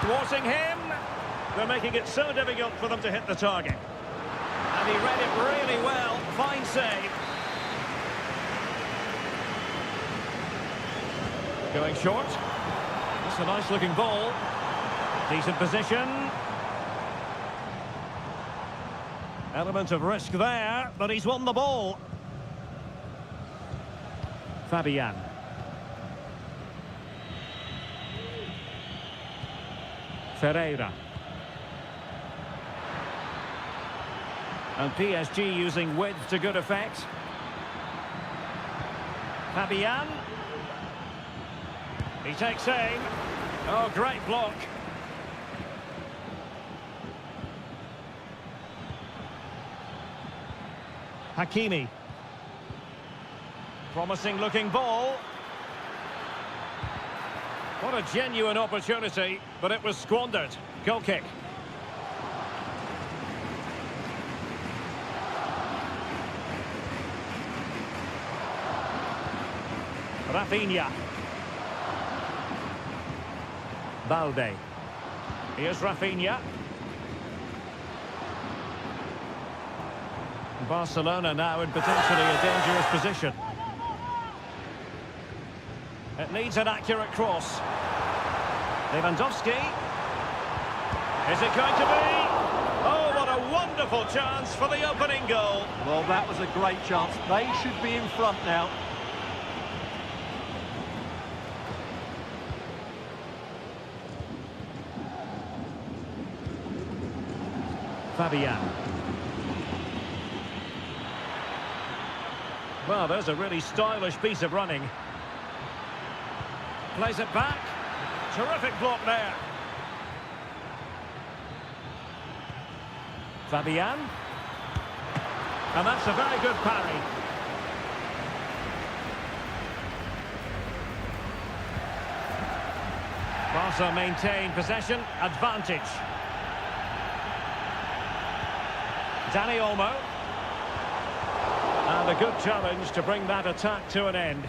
Thwarting him. They're making it so difficult for them to hit the target. And he read it really well. Fine save. Going short. That's a nice looking ball. Decent position. Element of risk there, but he's won the ball. Fabian. Ferreira. And PSG using width to good effect. Fabian. He takes aim. Oh, great block. Hakimi. Promising looking ball. What a genuine opportunity, but it was squandered. Goal kick. Rafinha. Balde. Here's Rafinha. Barcelona now in potentially a dangerous position. It needs an accurate cross. Lewandowski. Is it going to be? Oh, what a wonderful chance for the opening goal. Well, that was a great chance. They should be in front now. Fabian. Well, there's a really stylish piece of running. Plays it back. Terrific block there. Fabian. And that's a very good parry. Barca maintain possession, advantage. Dani Olmo. And a good challenge to bring that attack to an end.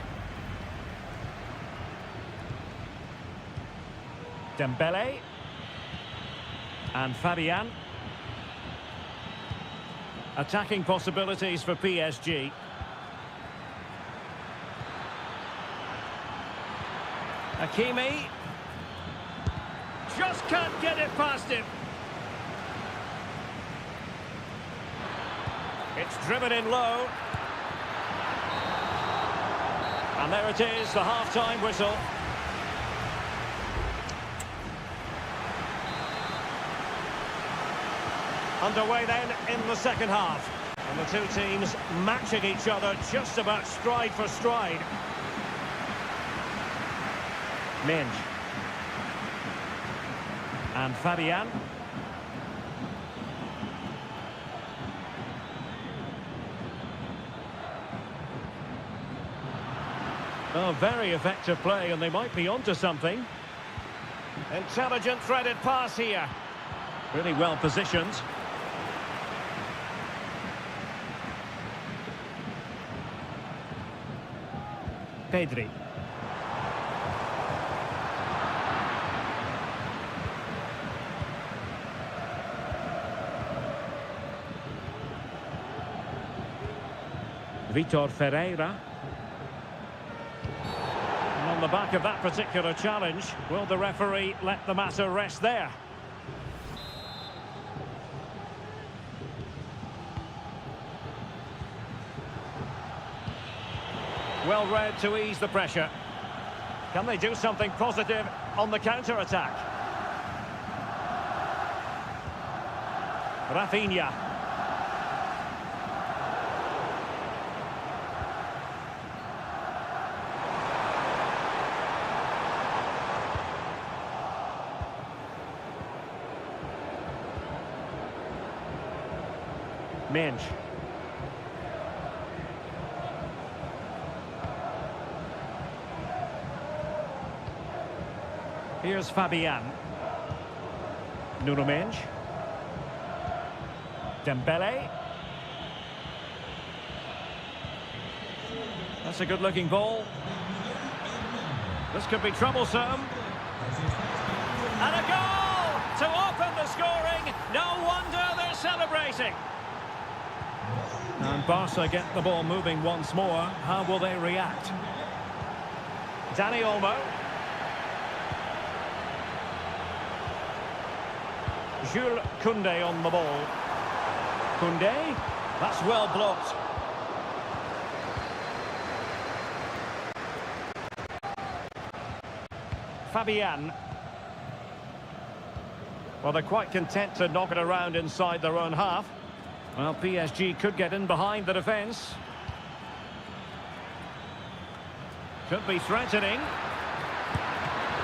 Dembele. And Fabian. Attacking possibilities for PSG. Hakimi. Just can't get it past him. It's driven in low. And there it is, the half-time whistle. Underway then in the second half. And the two teams matching each other just about stride for stride. Minge. And Fabian. Oh, very effective play, and they might be onto something. Intelligent threaded pass here. Really well positioned. Pedri. Vitor Ferreira. And on the back of that particular challenge, will the referee let the matter rest there? Well read to ease the pressure. Can they do something positive on the counter-attack? Rafinha. Minge. Here's Fabian. Nuno Minge. Dembele. That's a good-looking ball. This could be troublesome. And a goal to open the scoring. No wonder they're celebrating. And Barca get the ball moving once more. How will they react? Dani Olmo. Jules Koundé on the ball. Koundé, that's well blocked. Fabian. Well, they're quite content to knock it around inside their own half. Well, PSG could get in behind the defence. Could be threatening.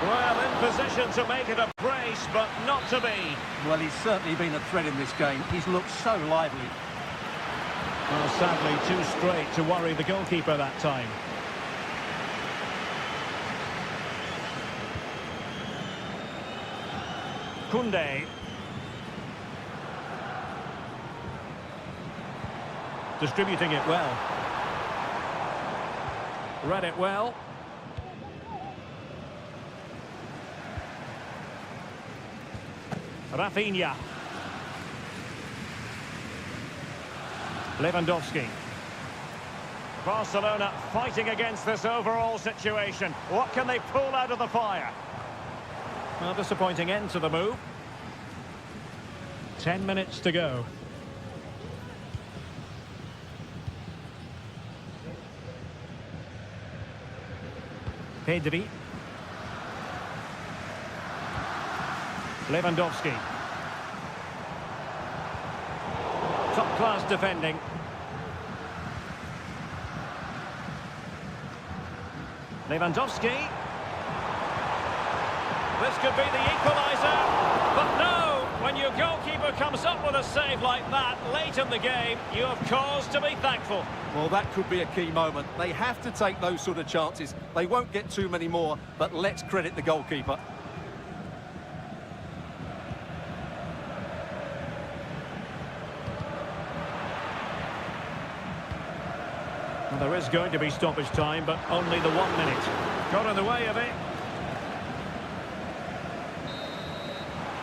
Well, in position to make it a brace, but not to be. Well, he's certainly been a threat in this game. He's looked so lively. Well, sadly, too straight to worry the goalkeeper that time. Koundé. Distributing it well. Read it well. Rafinha. Lewandowski. Barcelona fighting against this overall situation. What can they pull out of the fire? Well, disappointing end to the move. 10 minutes to go. Pedri. Lewandowski. Top-class defending. Lewandowski. This could be the equaliser. But no, when your goalkeeper comes up with a save like that late in the game, you have cause to be thankful. Well, that could be a key moment. They have to take those sort of chances. They won't get too many more, but let's credit the goalkeeper. Well, there is going to be stoppage time, but only the 1 minute. Got in the way of it.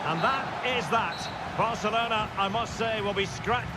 And that is that. Barcelona, I must say, will be scratched.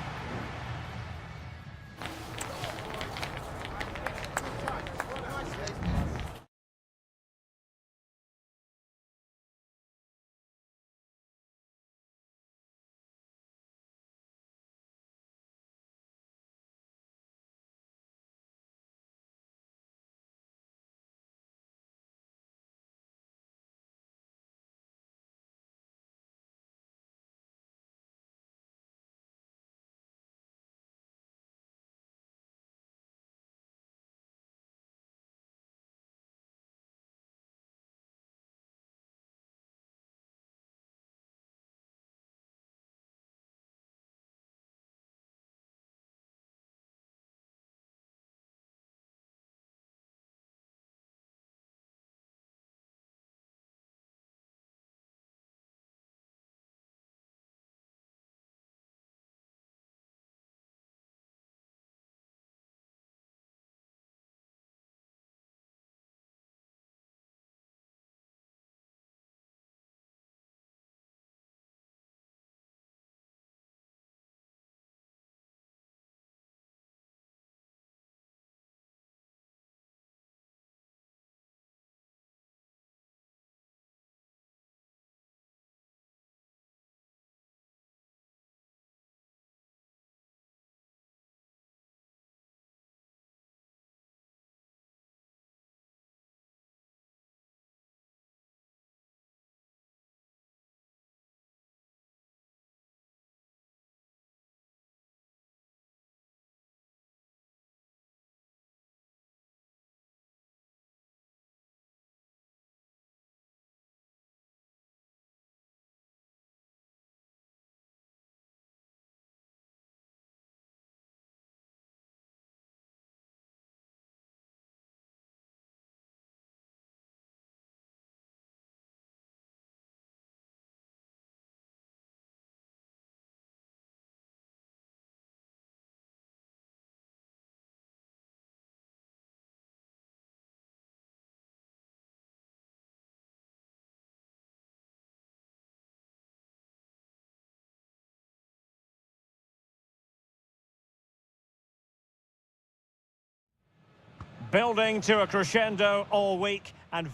Building to a crescendo all week and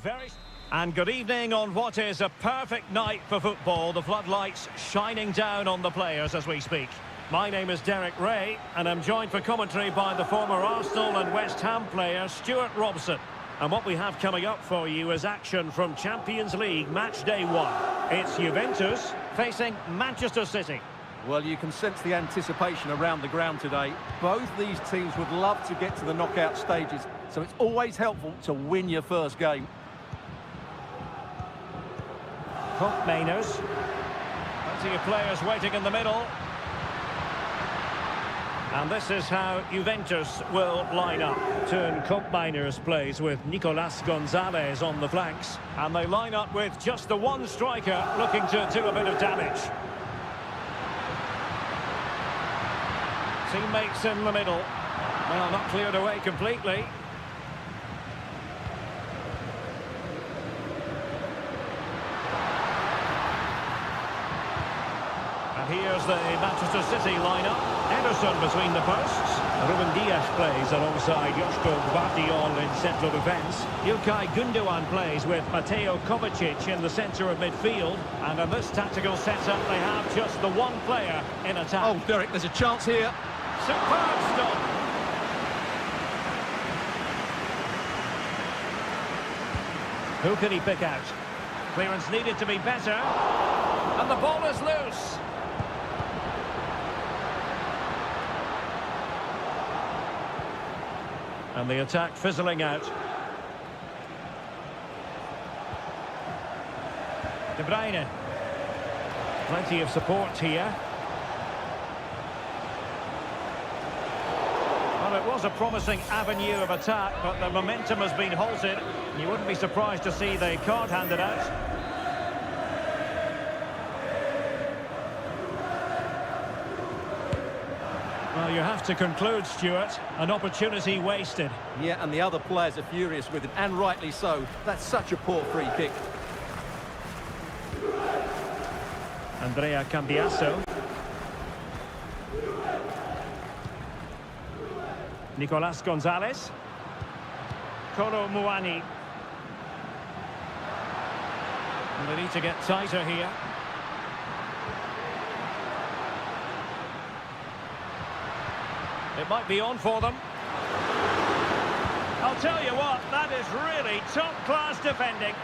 good evening on what is a perfect night for football. The floodlights shining down on the players as we speak. My name is Derek Ray and I'm joined for commentary by the former Arsenal and West Ham player Stuart Robson. And what we have coming up for you is action from Champions League match day 1. It's Juventus facing Manchester City. Well, you can sense the anticipation around the ground today. Both these teams would love to get to the knockout stages, so it's always helpful to win your first game. Mainers. Plenty of players waiting in the middle. And this is how Juventus will line up. Turn Mainers plays with Nicolas Gonzalez on the flanks. And they line up with just the one striker looking to do a bit of damage. Teammates in the middle. Well, not cleared away completely. And here's the Manchester City lineup. Ederson between the posts. Ruben Dias plays alongside Joško Gvardiol in central defence. Ilkay Gundogan plays with Mateo Kovacic in the centre of midfield. And in this tactical setup, they have just the one player in attack. Oh, Derek, there's a chance here. Superb stop. Who can he pick out? Clearance needed to be better. And the ball is loose. And the attack fizzling out. De Bruyne. Plenty of support here. Well, it was a promising avenue of attack, but the momentum has been halted. You wouldn't be surprised to see the card handed out. Well, you have to conclude, Stuart. An opportunity wasted. Yeah, and the other players are furious with him, and rightly so. That's such a poor free kick. Andrea Cambiasso. Nicolas Gonzalez. Kolo Muani. And they need to get tighter here. It might be on for them. I'll tell you what, that is really top-class defending.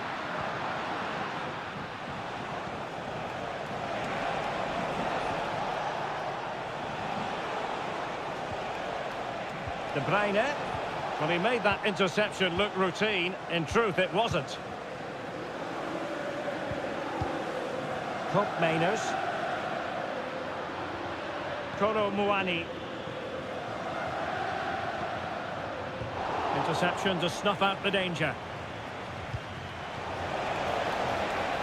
De Bruyne. Well, he made that interception look routine. In truth, it wasn't. Mainers. Kolo Muani. Interception to snuff out the danger.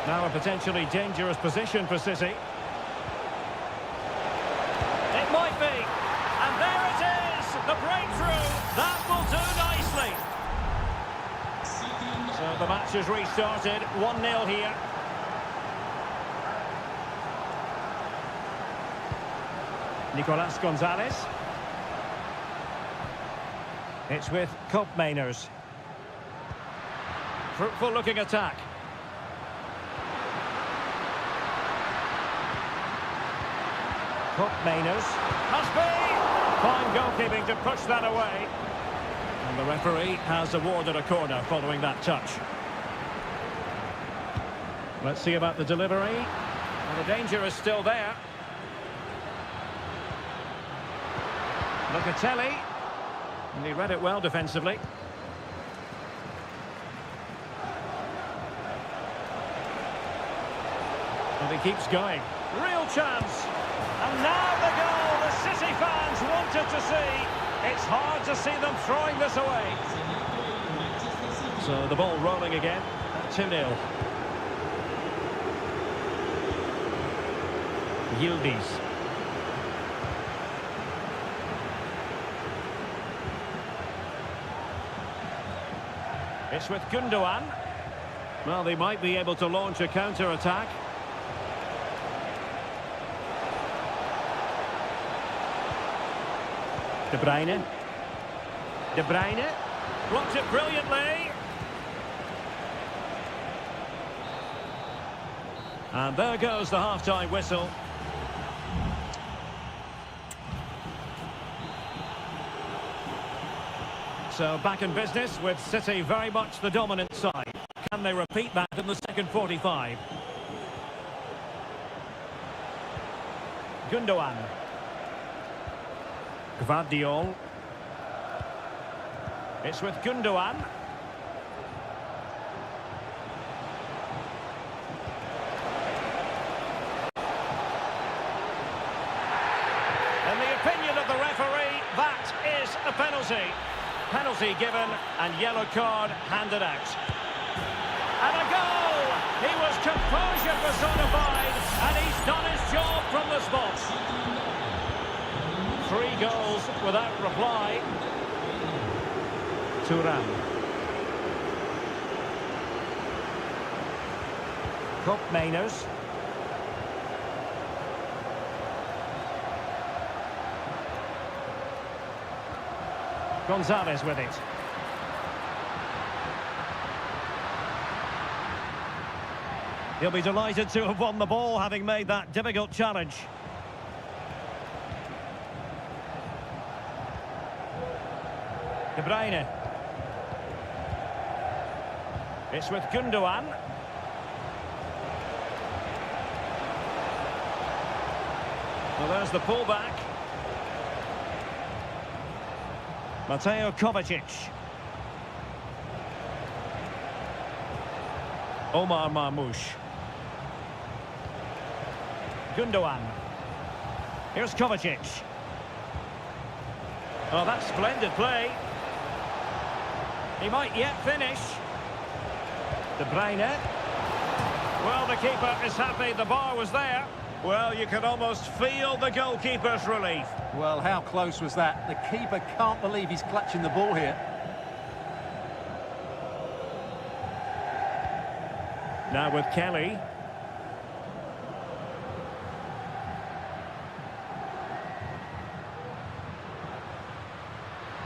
Now a potentially dangerous position for City. It might be. And there it is! The breakthrough! That will do nicely. So the match has restarted. 1-0 here. Nicolas Gonzalez. It's with Mainers. Fruitful looking attack. Mainers. Must be! Fine goalkeeping to push that away. And the referee has awarded a corner following that touch. Let's see about the delivery. And the danger is still there. Locatelli. And he read it well defensively. And he keeps going. Real chance. And now the goal the City fans wanted to see. It's hard to see them throwing this away. So the ball rolling again. 2-0. Yildiz. It's with Gundogan. Well, they might be able to launch a counter-attack. De Bruyne. De Bruyne. Blocked it brilliantly. And there goes the half-time whistle. So back in business with City very much the dominant side. Can they repeat that in the second 45? Gundogan. Gvardiol. It's with Gundogan. In the opinion of the referee, that is a penalty. Penalty given and yellow card handed out. And a goal! He was composure personified and he's done his job from the spot. 3 goals without reply. Turan. Cup Mainers. Gonzalez with it. He'll be delighted to have won the ball, having made that difficult challenge. De Bruyne. It's with Gundogan. Well, there's the pullback. Mateo Kovacic. Omar Marmoush. Gundogan. Here's Kovacic. Oh, that's splendid play. He might yet finish. De Bruyne. Well, the keeper is happy the bar was there. Well, you can almost feel the goalkeeper's relief. Well, how close was that? The keeper can't believe he's clutching the ball here. Now with Kelly.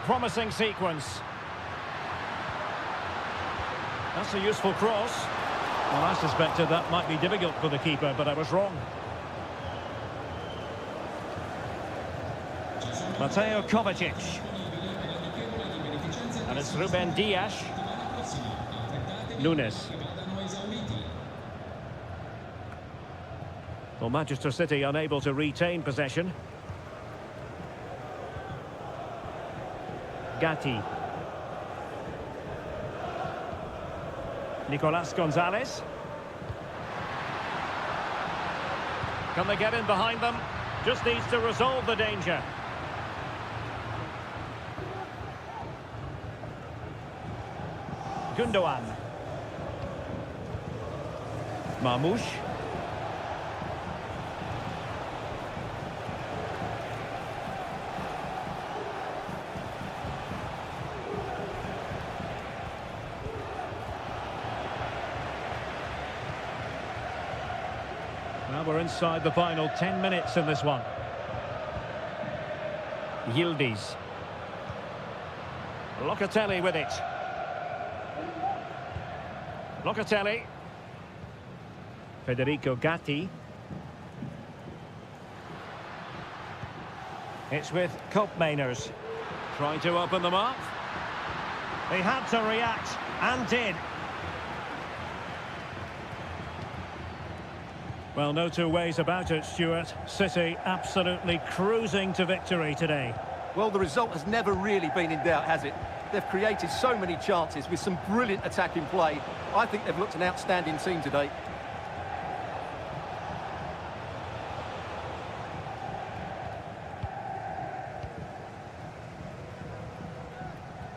Promising sequence. That's a useful cross. Well, I suspected that might be difficult for the keeper, but I was wrong. Mateo Kovacic. And it's Ruben Dias. Nunes. Well, Manchester City unable to retain possession. Gatti. Nicolas Gonzalez. Can they get in behind them? Just needs to resolve the danger. Gundogan. Marmoush. Now we're inside the final 10 minutes in this one. Yildiz. Locatelli with it. Locatelli. Federico Gatti. It's with Koopmeiners. Trying to open them up. He had to react and did. Well, no two ways about it, Stuart. City absolutely cruising to victory today. Well, the result has never really been in doubt, has it? They've created so many chances with some brilliant attacking play. I think they've looked an outstanding team today.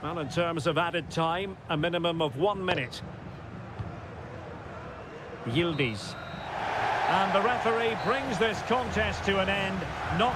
Well, in terms of added time, a minimum of 1 minute. Yildiz. And the referee brings this contest to an end, not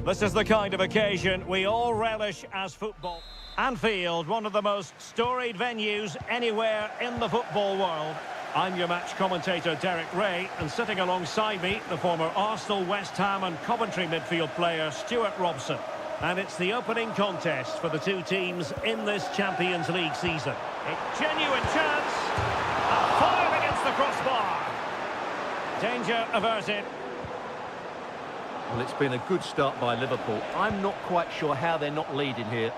This is the kind of occasion we all relish as football. Anfield, one of the most storied venues anywhere in the football world. I'm your match commentator, Derek Ray, and sitting alongside me, the former Arsenal, West Ham and Coventry midfield player, Stuart Robson. And it's the opening contest for the two teams in this Champions League season. A genuine chance, and fired against the crossbar. Danger averted. Well, it's been a good start by Liverpool. I'm not quite sure how they're not leading here.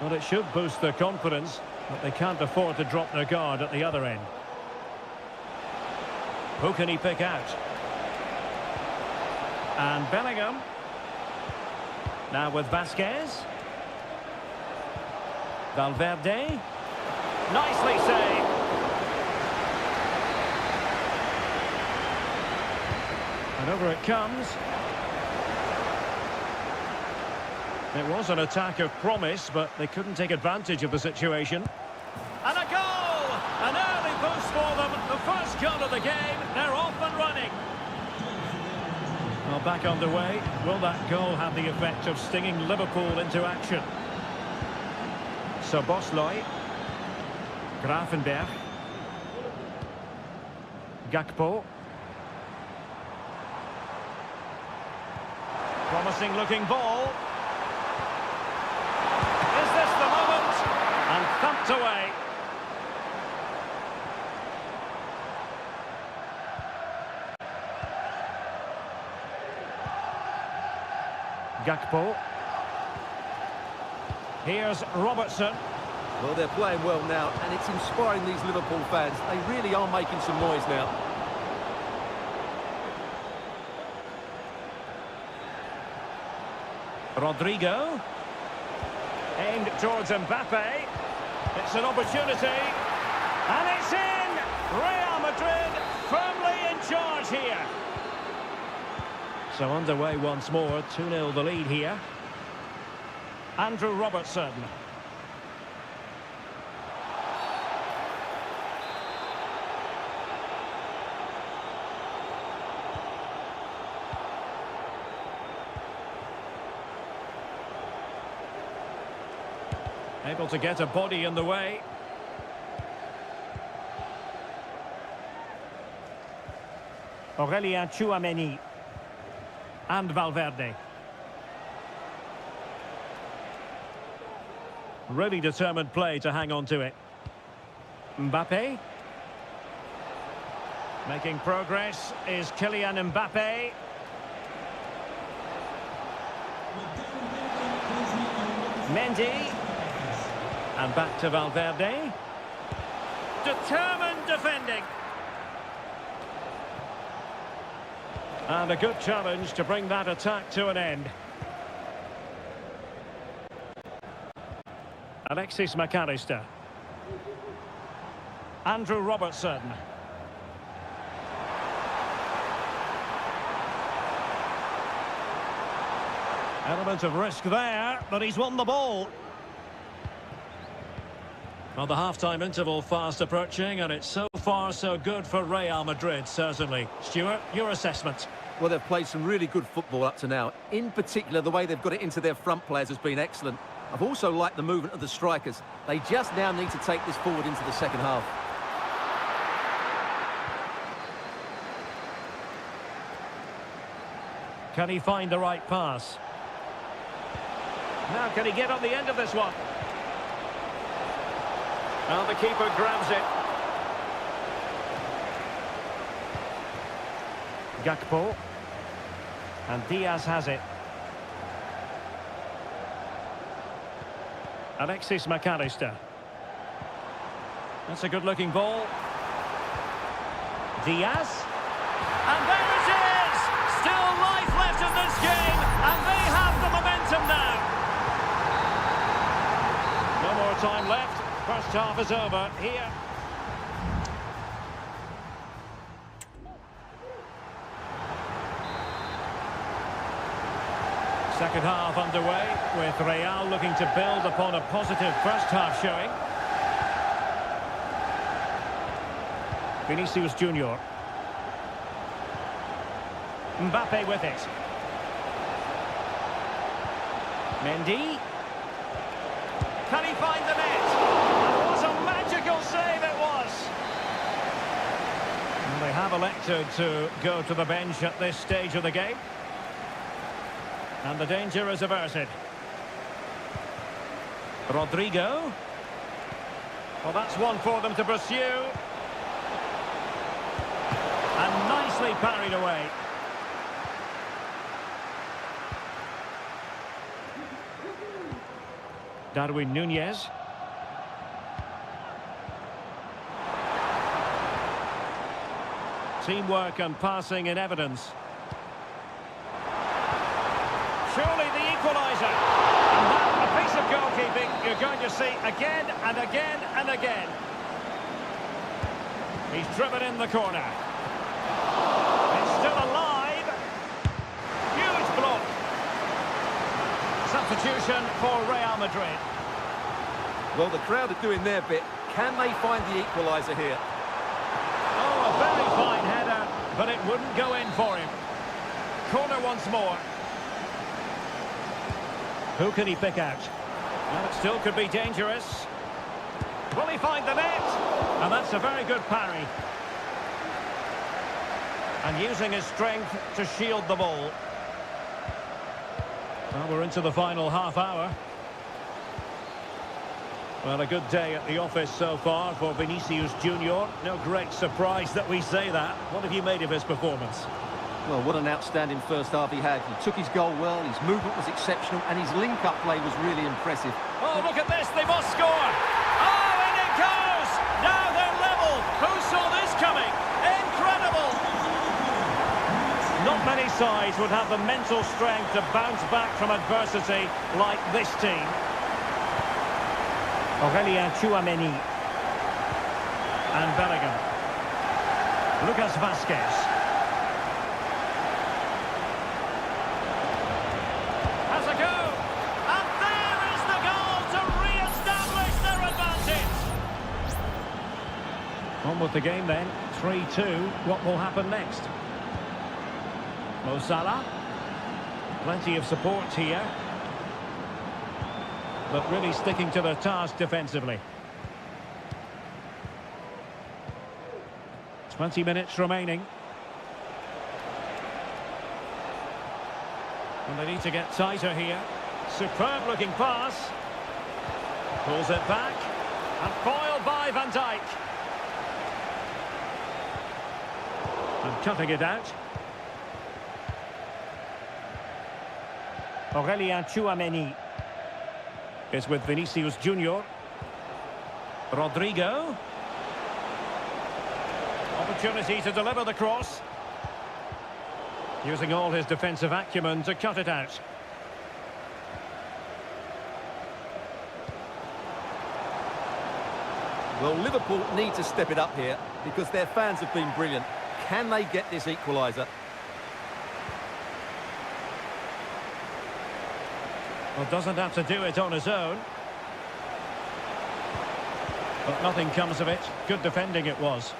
Well, it should boost their confidence, but they can't afford to drop their guard at the other end. Who can he pick out? And Bellingham. Now with Vasquez. Valverde. Nicely saved. And over it comes. It was an attack of promise, but they couldn't take advantage of the situation. And a goal! An early boost for them. The first goal of the game. They're off and running. Well, back underway. Will that goal have the effect of stinging Liverpool into action? Szoboszlai. Grafenberg. Gakpo. Promising looking ball. Is this the moment? And thumped away. Gakpo. Here's Robertson. Well, they're playing well now, and it's inspiring these Liverpool fans. They really are making some noise now. Rodrigo. Aimed towards Mbappe. It's an opportunity. And it's in! Real Madrid firmly in charge here. So underway once more. 2-0 the lead here. Andrew Robertson. Able to get a body in the way. Aurelien Tchouameni. And Valverde. Really determined play to hang on to it. Mbappe. Making progress is Kylian Mbappe. Mendy. And back to Valverde. Determined defending. And a good challenge to bring that attack to an end. Alexis McAllister. Andrew Robertson. Element of risk there, but he's won the ball. Well, the half-time interval fast approaching, and it's so far so good for Real Madrid, certainly. Stuart, your assessment? Well, they've played some really good football up to now. In particular, the way they've got it into their front players has been excellent. I've also liked the movement of the strikers. They just now need to take this forward into the second half. Can he find the right pass? Now, can he get on the end of this one? Well, the keeper grabs it. Gakpo. And Diaz has it. Alexis McAllister. That's a good-looking ball. Diaz. And there it is! Still life left in this game, and they have the momentum now. No more time left. First half is over here. Second half underway, with Real looking to build upon a positive first half showing. Vinicius Junior. Mbappe with it. Mendy. Can he find the net? What a magical save it was! And they have elected to go to the bench at this stage of the game. And the danger is averted. Rodrigo. Well, that's one for them to pursue. And nicely parried away. Darwin Núñez. Teamwork and passing in evidence. Surely the equaliser. And that, a piece of goalkeeping you're going to see again and again and again. He's driven in the corner. It's still alive. Huge block. Substitution for Real Madrid. Well, the crowd are doing their bit. Can they find the equaliser here? Oh, a very fine header, but it wouldn't go in for him. Corner once more. Who can he pick out? Well, it still could be dangerous. Will he find the net? And that's a very good parry. And using his strength to shield the ball. Well, we're into the final half hour. Well, a good day at the office so far for Vinicius Junior. No great surprise that we say that. What have you made of his performance? Well, what an outstanding first half he had. He took his goal well, his movement was exceptional, and his link-up play was really impressive. Oh, look at this, they must score! Oh, and it goes! Now they're level! Who saw this coming? Incredible! Not many sides would have the mental strength to bounce back from adversity like this team. Aurélien Tchouameni. And Bellingham. Lucas Vázquez. Has a go! And there is the goal to re-establish their advantage! On with the game then. 3-2. What will happen next? Mo Salah. Plenty of support here. But really sticking to the task defensively. 20 minutes remaining. And they need to get tighter here. Superb looking pass. Pulls it back. And foiled by Van Dijk. And cutting it out. Aurélien Tchouameni is with Vinicius Junior. Rodrigo. Opportunity to deliver the cross. Using all his defensive acumen to cut it out. Well, Liverpool need to step it up here because their fans have been brilliant. Can they get this equaliser? Well, doesn't have to do it on his own. But nothing comes of it. Good defending it was.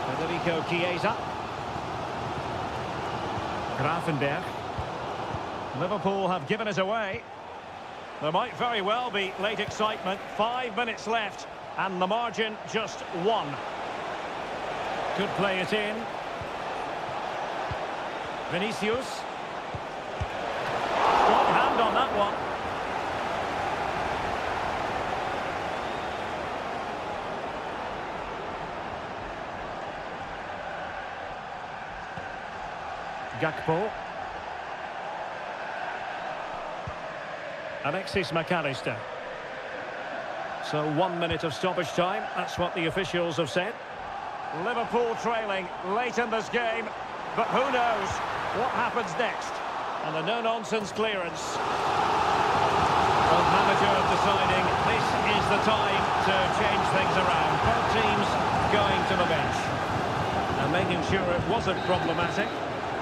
Federico Chiesa. Grafenberg. Liverpool have given it away. There might very well be late excitement. 5 minutes left. And the margin just 1. Could play it in. Vinicius. Strong hand on that one. Gakpo. Alexis McAllister. So 1 minute of stoppage time. That's what the officials have said. Liverpool trailing late in this game. But who knows what happens next? And a no-nonsense clearance. Well, manager deciding this is the time to change things around. Both teams going to the bench. And making sure it wasn't problematic.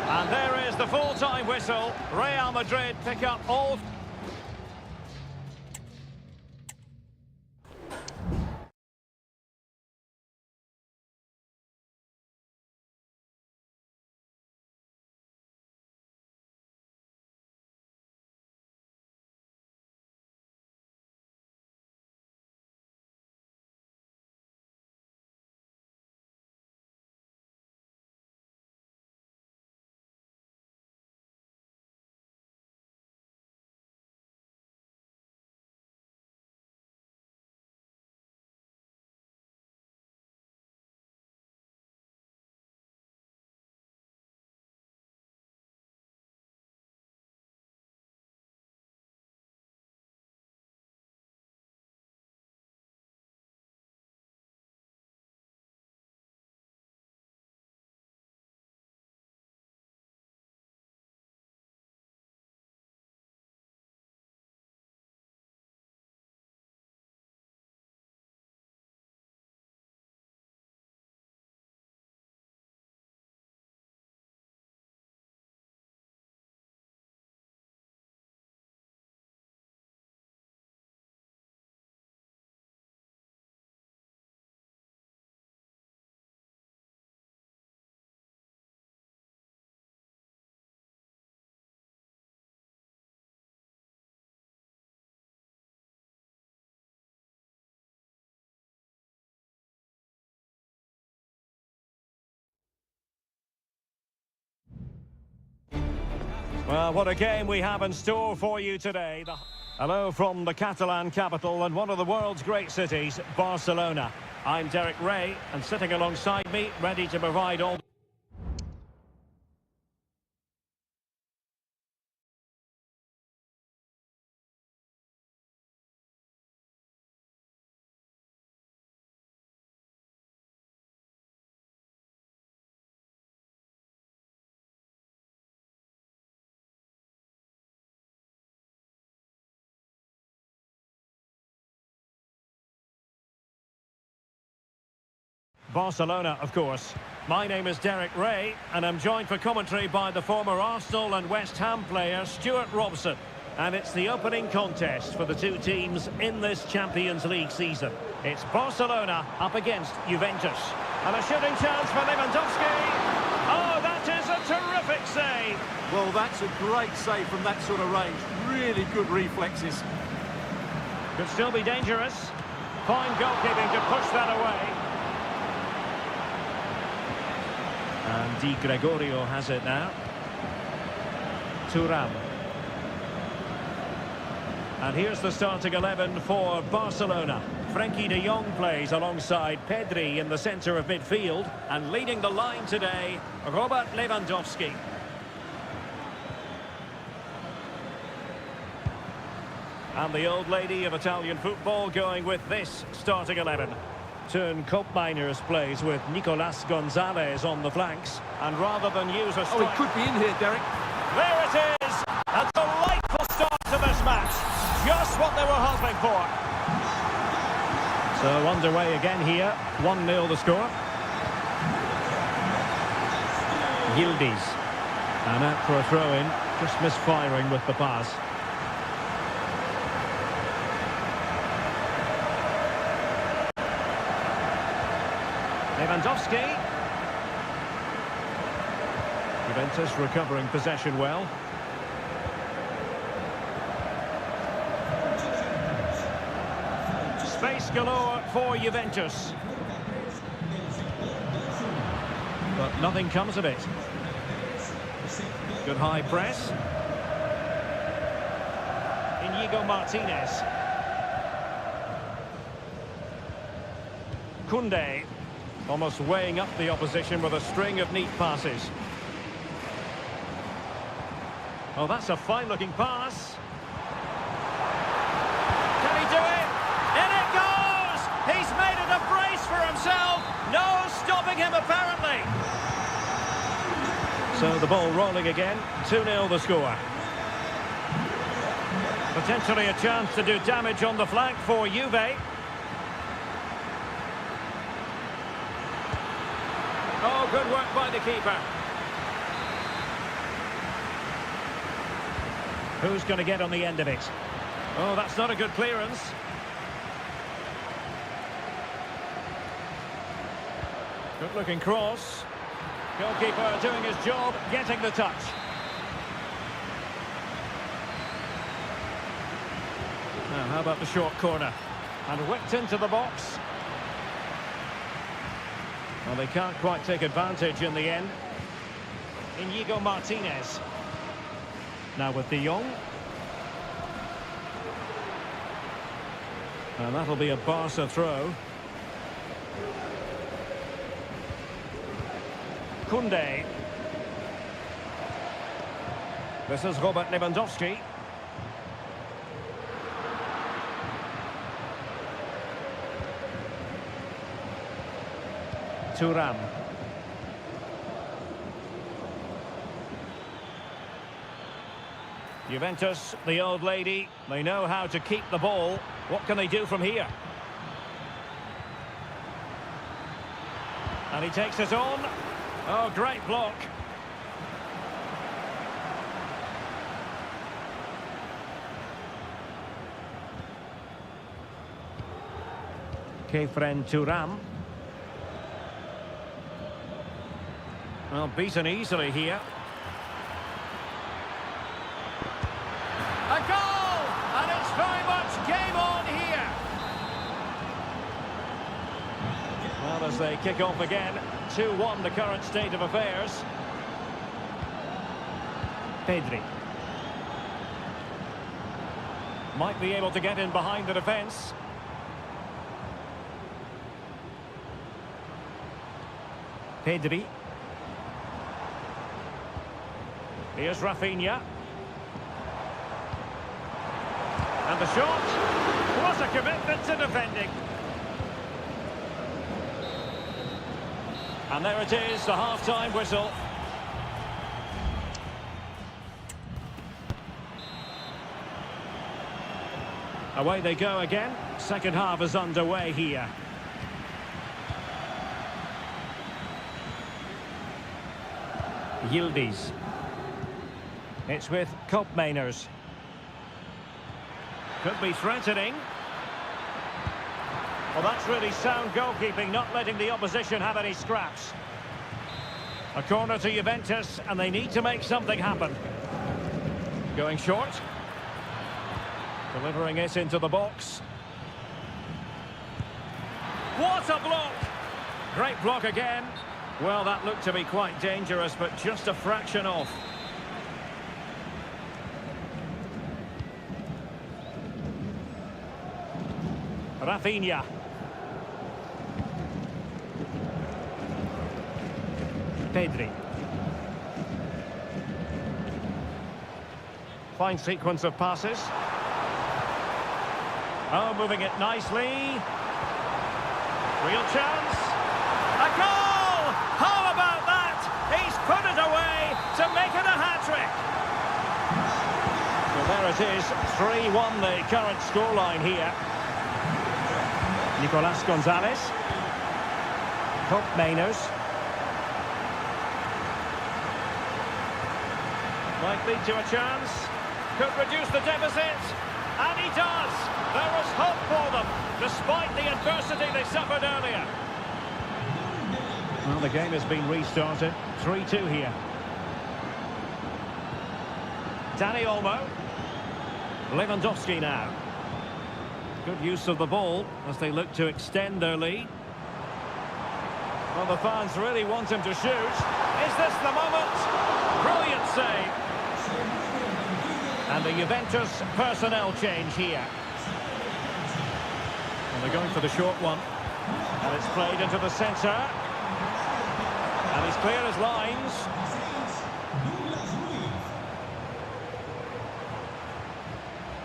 And there is the full-time whistle. Real Madrid pick up all... Well, what a game we have in store for you today. Hello from the Catalan capital and one of the world's great cities, Barcelona. I'm Derek Ray, and sitting alongside me, ready to provide all... Barcelona, of course. My name is Derek Ray, and I'm joined for commentary by the former Arsenal and West Ham player Stuart Robson. And it's the opening contest for the two teams in this Champions League season. It's Barcelona up against Juventus. And a shooting chance for Lewandowski. Oh, that is a terrific save. Well, that's a great save from that sort of range. Really good reflexes. Could still be dangerous. Fine goalkeeping to push that away. And Di Gregorio has it now. Thuram. And here's the starting 11 for Barcelona. Frenkie de Jong plays alongside Pedri in the centre of midfield. And leading the line today, Robert Lewandowski. And the old lady of Italian football going with this starting 11. Turn Koopmeiners plays with Nicolas Gonzalez on the flanks. And rather than use a strike... Oh, he could be in here, Derek. There it is! A delightful start to this match. Just what they were hoping for. So underway again here. 1-0 the score. Yildiz. And out for a throw-in. Just misfiring with the pass. Lewandowski. Juventus recovering possession well. Space galore for Juventus. But nothing comes of it. Good high press. Inigo Martinez. Koundé. Almost weighing up the opposition with a string of neat passes. Oh, that's a fine-looking pass. Can he do it? In it goes! He's made it a brace for himself. No stopping him, apparently. So the ball rolling again. 2-0 the score. Potentially a chance to do damage on the flank for Juve. Oh, good work by the keeper. Who's going to get on the end of it? Oh, that's not a good clearance. Good-looking cross. Goalkeeper doing his job, getting the touch. Now, how about the short corner? And whipped into the box. Well, they can't quite take advantage in the end. Inigo Martinez. Now with De Jong. And that'll be a Barca throw. Koundé. This is Robert Lewandowski. Thuram. Juventus, the old lady, they know how to keep the ball. What can they do from here? And he takes it on. Oh, great block. Kefren Thuram. Well, beaten easily here. A goal! And it's very much game on here. Well, as they kick off again, 2-1 the current state of affairs. Pedri. Might be able to get in behind the defence. Pedri. Here's Rafinha. And the shot. What a commitment to defending. And there it is, the half-time whistle. Away they go again. Second half is underway here. Yildiz. It's with Koopmeiners. Could be threatening. Well, that's really sound goalkeeping, not letting the opposition have any scraps. A corner to Juventus, and they need to make something happen. Going short. Delivering it into the box. What a block! Great block again. Well, that looked to be quite dangerous, but just a fraction off. Rafinha. Pedri. Fine sequence of passes. Oh, moving it nicely. Real chance. A goal! How about that? He's put it away to make it a hat-trick. Well, there it is. 3-1 the current scoreline here. Nicolas Gonzalez. Koopmeiners. Might lead to a chance. Could reduce the deficit. And he does. There was hope for them, despite the adversity they suffered earlier. Well, the game has been restarted. 3-2 here. Dani Olmo. Lewandowski now. Good use of the ball as they look to extend their lead. Well, the fans really want him to shoot. Is this the moment? Brilliant save. And the Juventus personnel change here. And they're going for the short one. And it's played into the centre. And he's clear as lines.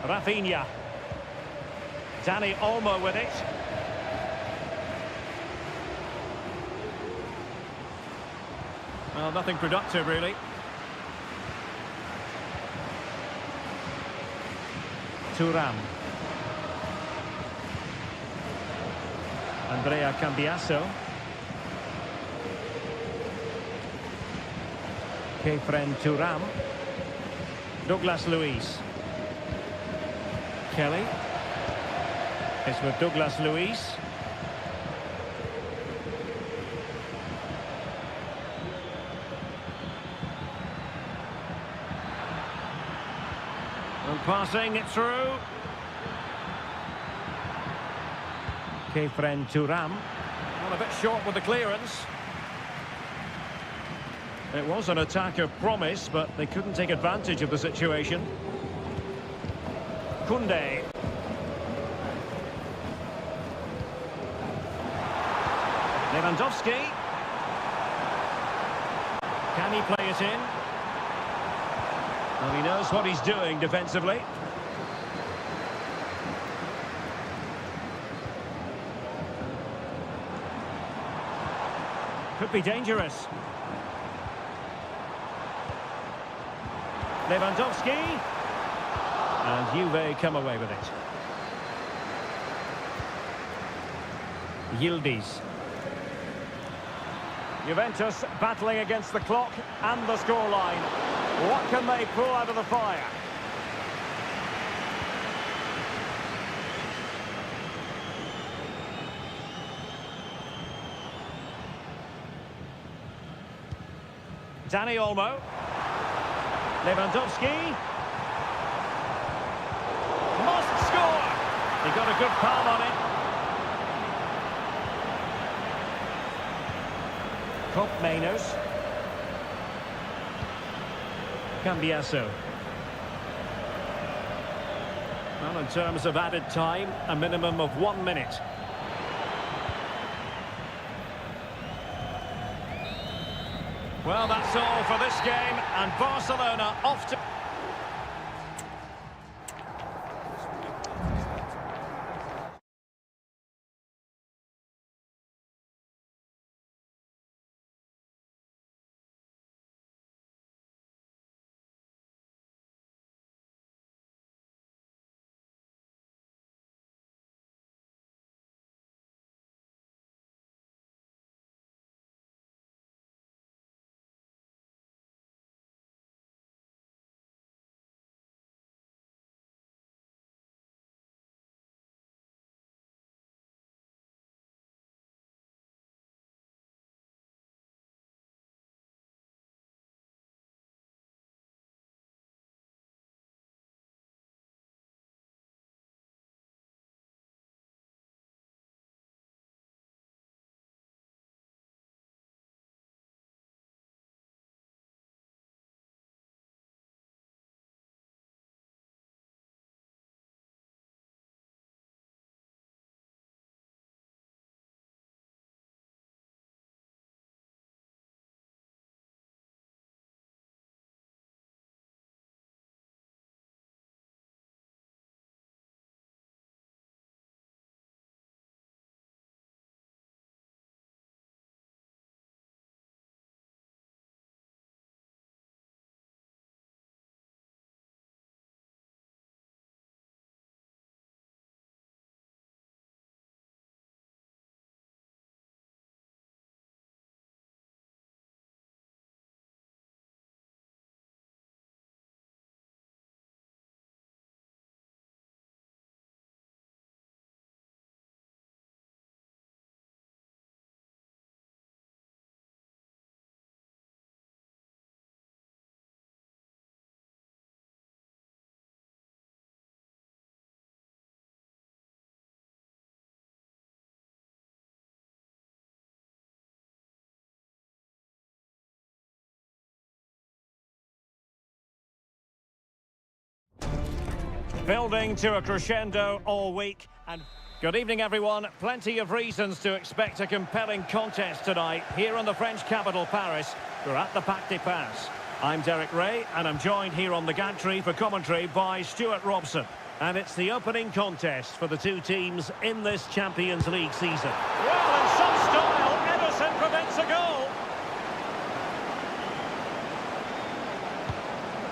Rafinha. Dani Olmo with it. Well, nothing productive, really. Thuram. Andrea Cambiasso. Kefren Thuram. Douglas Luiz. Kelly. It's with Douglas Luiz. And passing it through. Kefren Thuram. Well, a bit short with the clearance. It was an attack of promise, but they couldn't take advantage of the situation. Koundé. Lewandowski. Can he play it in? Well, he knows what he's doing defensively. Could be dangerous. Lewandowski. And Juve come away with it. Yildiz. Juventus battling against the clock and the scoreline. What can they pull out of the fire? Dani Olmo. Lewandowski. Must score! He got a good palm on it. Koopmeiners. Cambiaso. Well, in terms of added time, a minimum of 1 minute. Well, that's all for this game, and Barcelona off to... Building to a crescendo all week. And good evening, everyone. Plenty of reasons to expect a compelling contest tonight here in the French capital, Paris. We're at the Parc des Princes. I'm Derek Ray, and I'm joined here on the gantry for commentary by Stuart Robson. And it's the opening contest for the two teams in this Champions League season. Well, in some style, Ederson prevents a goal.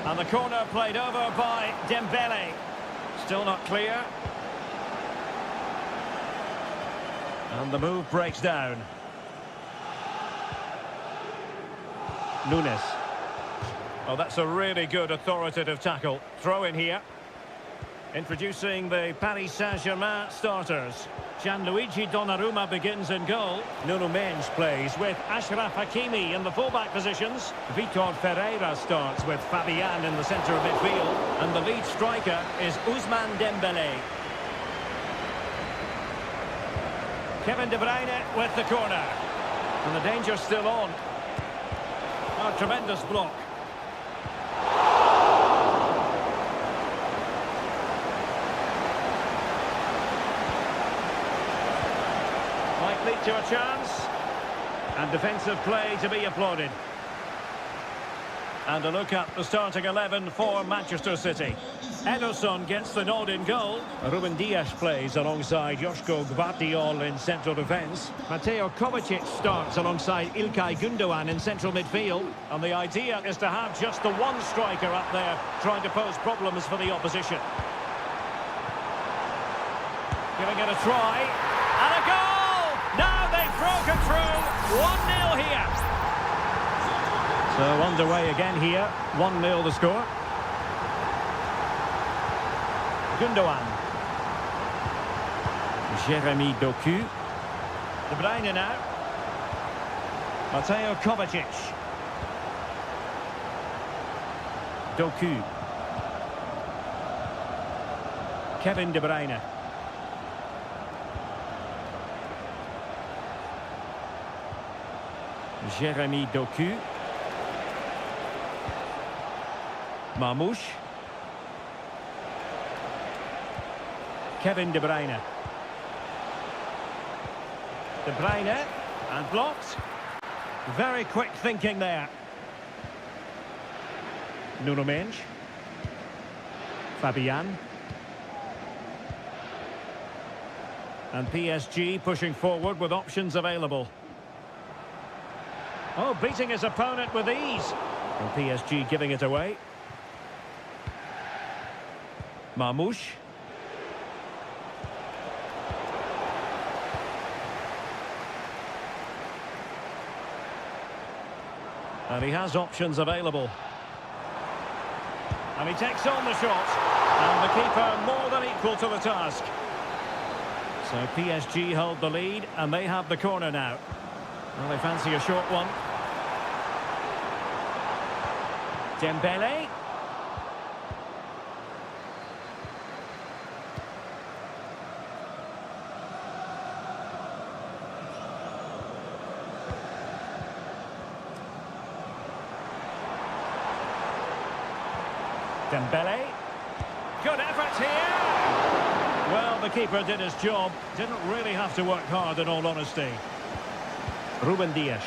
And the corner played over by Dembele. Still not clear. And the move breaks down. Nunes. Oh, that's a really good authoritative tackle. Throw in here. Introducing the Paris Saint-Germain starters. Gianluigi Donnarumma begins in goal. Nuno Mendes plays with Achraf Hakimi in the fullback positions. Vitor Ferreira starts with Fabian in the centre of midfield. And the lead striker is Ousmane Dembele. Kevin De Bruyne with the corner. And the danger's still on. A tremendous block. Might lead to a chance. And defensive play to be applauded. And a look at the starting 11 for Manchester City. Ederson gets the nod in goal. Ruben Dias plays alongside Joško Gvardiol in central defence. Mateo Kovacic starts alongside İlkay Gündoğan in central midfield. And the idea is to have just the one striker up there trying to pose problems for the opposition. Giving it a try. And a goal! Now they've broken through. 1-0 here. So underway again here. 1-0 the score. Gündoğan. Jeremy Doku. De Bruyne now. Mateo Kovacic. Doku. Kevin De Bruyne. Jeremy Doku. Marmoush. Kevin De Bruyne. De Bruyne, and blocked. Very quick thinking there. Nuno Mendes. Fabian. And PSG pushing forward with options available. Oh, beating his opponent with ease. And PSG giving it away. Marmoush. And he has options available. And he takes on the shot. And the keeper more than equal to the task. So PSG hold the lead, and they have the corner now. Well, they fancy a short one. Dembele. Dembele. Good effort here. Well, the keeper did his job. Didn't really have to work hard, in all honesty. Ruben Dias.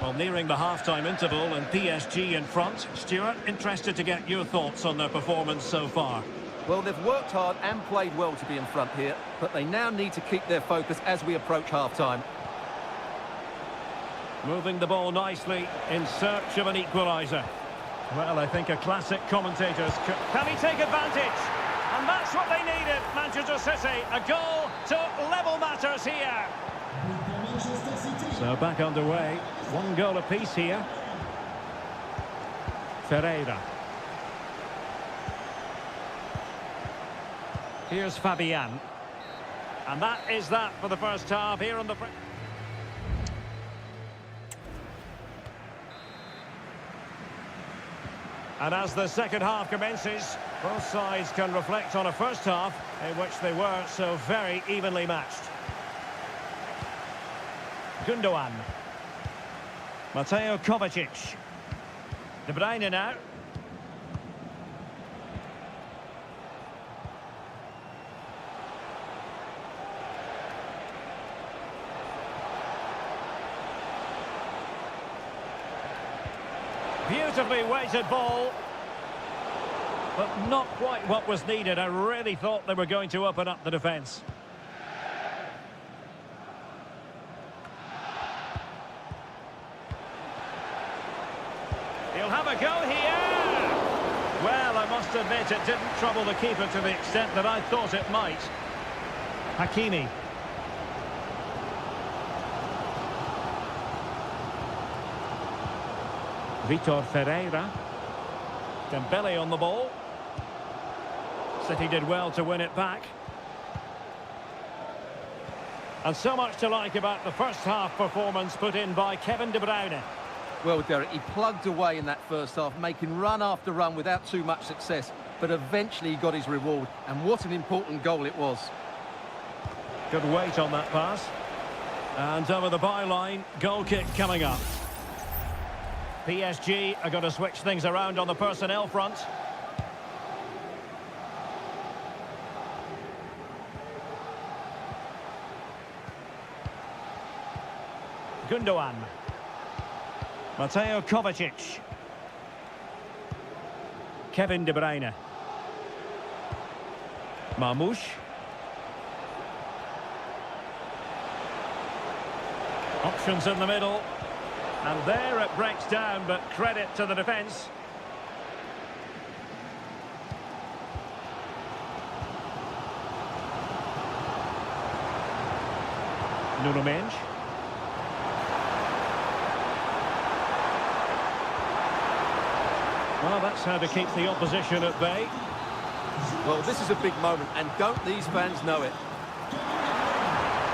Well, nearing the half-time interval and PSG in front. Stuart, interested to get your thoughts on their performance so far. Well, they've worked hard and played well to be in front here, but they now need to keep their focus as we approach half-time. Moving the ball nicely in search of an equaliser. Well, I think a classic commentators... Can he take advantage? And that's what they needed, Manchester City. A goal to level matters here. So back underway. One goal apiece here. Ferreira. Here's Fabian. And that is that for the first half here on the... And as the second half commences, both sides can reflect on a first half in which they were so very evenly matched. Gundogan. Mateo Kovacic. De Bruyne now. Beautifully weighted ball, but not quite what was needed. I really thought they were going to open up the defence. He'll have a go here. Well, I must admit it didn't trouble the keeper to the extent that I thought it might. Hakimi. Vitor Ferreira. Dembele on the ball. City did well to win it back. And so much to like about the first half performance put in by Kevin De Bruyne. Well, Derek, he plugged away in that first half, making run after run without too much success. But eventually he got his reward. And what an important goal it was. Good weight on that pass. And over the byline, goal kick coming up. PSG are going to switch things around on the personnel front. Gundogan. Mateo Kovacic. Kevin De Bruyne. Marmoush. Options in the middle. And there it breaks down, but credit to the defence. Nuno Mendes. Well, that's how to keep the opposition at bay. Well, this is a big moment, and don't these fans know it?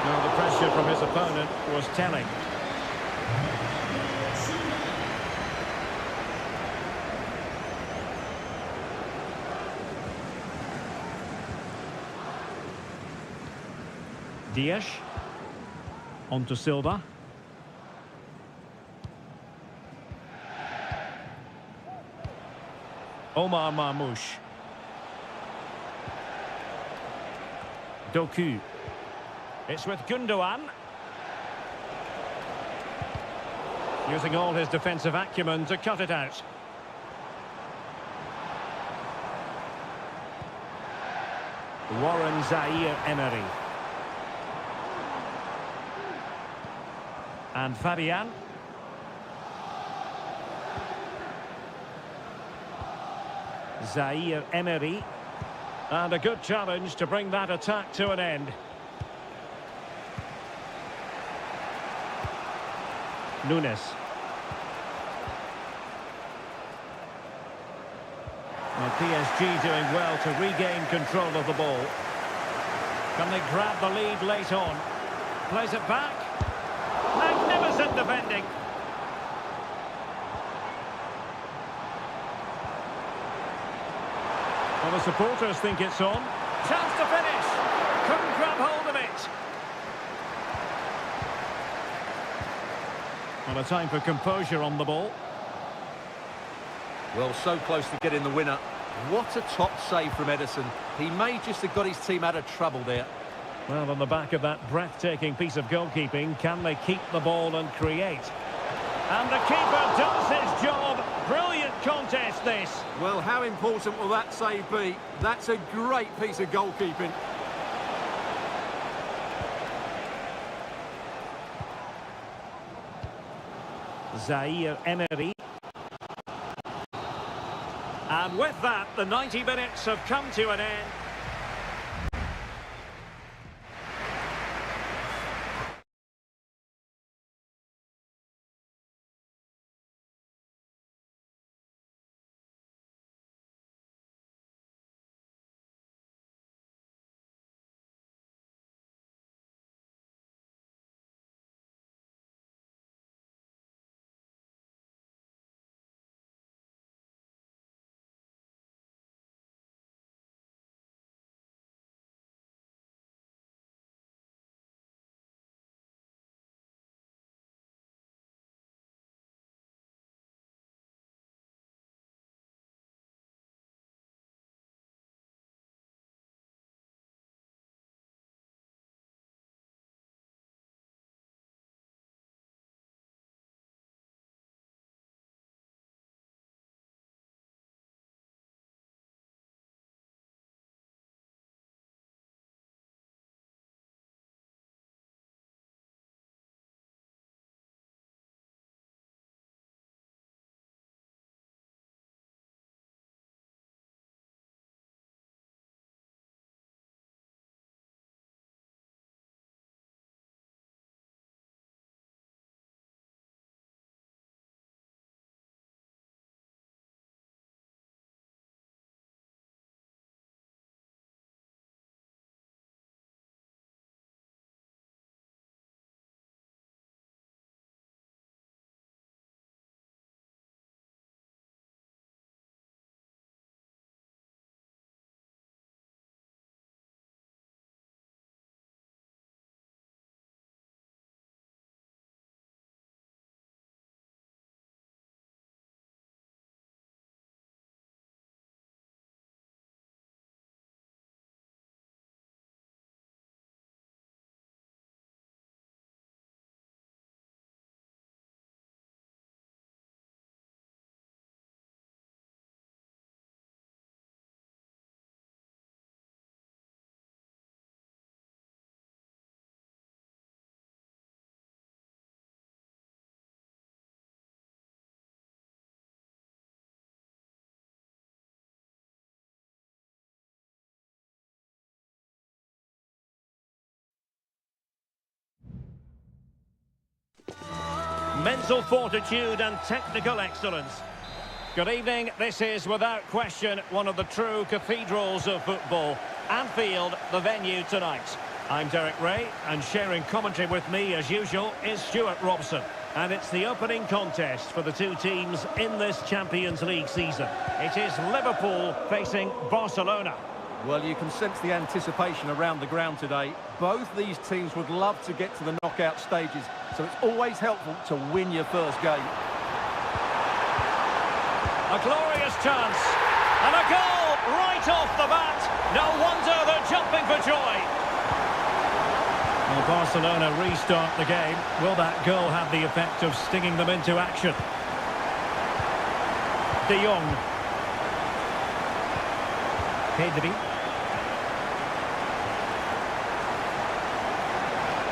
Well, the pressure from his opponent was telling. Dias. On to Silva. Omar Marmoush. Doku. It's with Gundogan. Using all his defensive acumen to cut it out. Warren Zaire-Emery. And Fabian. Zaire-Emery. And a good challenge to bring that attack to an end. Nunes. Well, PSG doing well to regain control of the ball. Can they grab the lead late on? Plays it back. Magnificent defending. Well, the supporters think it's on. Chance to finish. Couldn't grab hold of it. Well, a time for composure on the ball. Well, so close to getting the winner. What a top save from Ederson. He may just have got his team out of trouble there. Well, on the back of that breathtaking piece of goalkeeping, can they keep the ball and create? And the keeper does his job. Brilliant contest, this. Well, how important will that save be? That's a great piece of goalkeeping. Zaire-Emery. And with that, the 90 minutes have come to an end. Mental fortitude and technical excellence. Good evening. This is, without question, one of the true cathedrals of football. Anfield, the venue tonight. I'm Derek Ray, and sharing commentary with me, as usual, is Stuart Robson. And it's the opening contest for the two teams in this Champions League season. It is Liverpool facing Barcelona. Well, you can sense the anticipation around the ground today. Both these teams would love to get to the knockout stages, so it's always helpful to win your first game. A glorious chance. And a goal right off the bat. No wonder they're jumping for joy. Well, Barcelona restart the game. Will that goal have the effect of stinging them into action? De Jong. Pedri.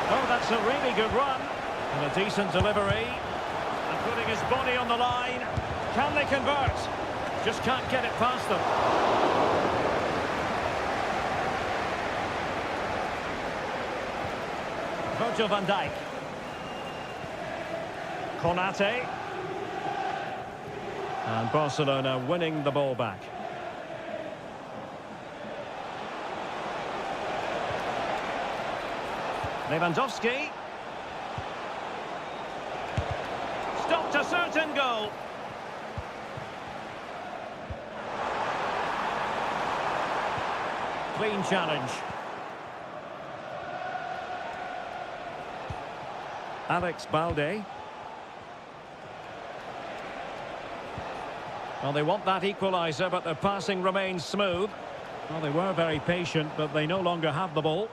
Oh, that's a really good run. And a decent delivery. And putting his body on the line. Can they convert? Just can't get it past them. Virgil van Dijk. Konate. And Barcelona winning the ball back. Lewandowski. Stopped a certain goal. Clean challenge. Alex Balde. Well, they want that equaliser, but their passing remains smooth. Well, they were very patient, but they no longer have the ball.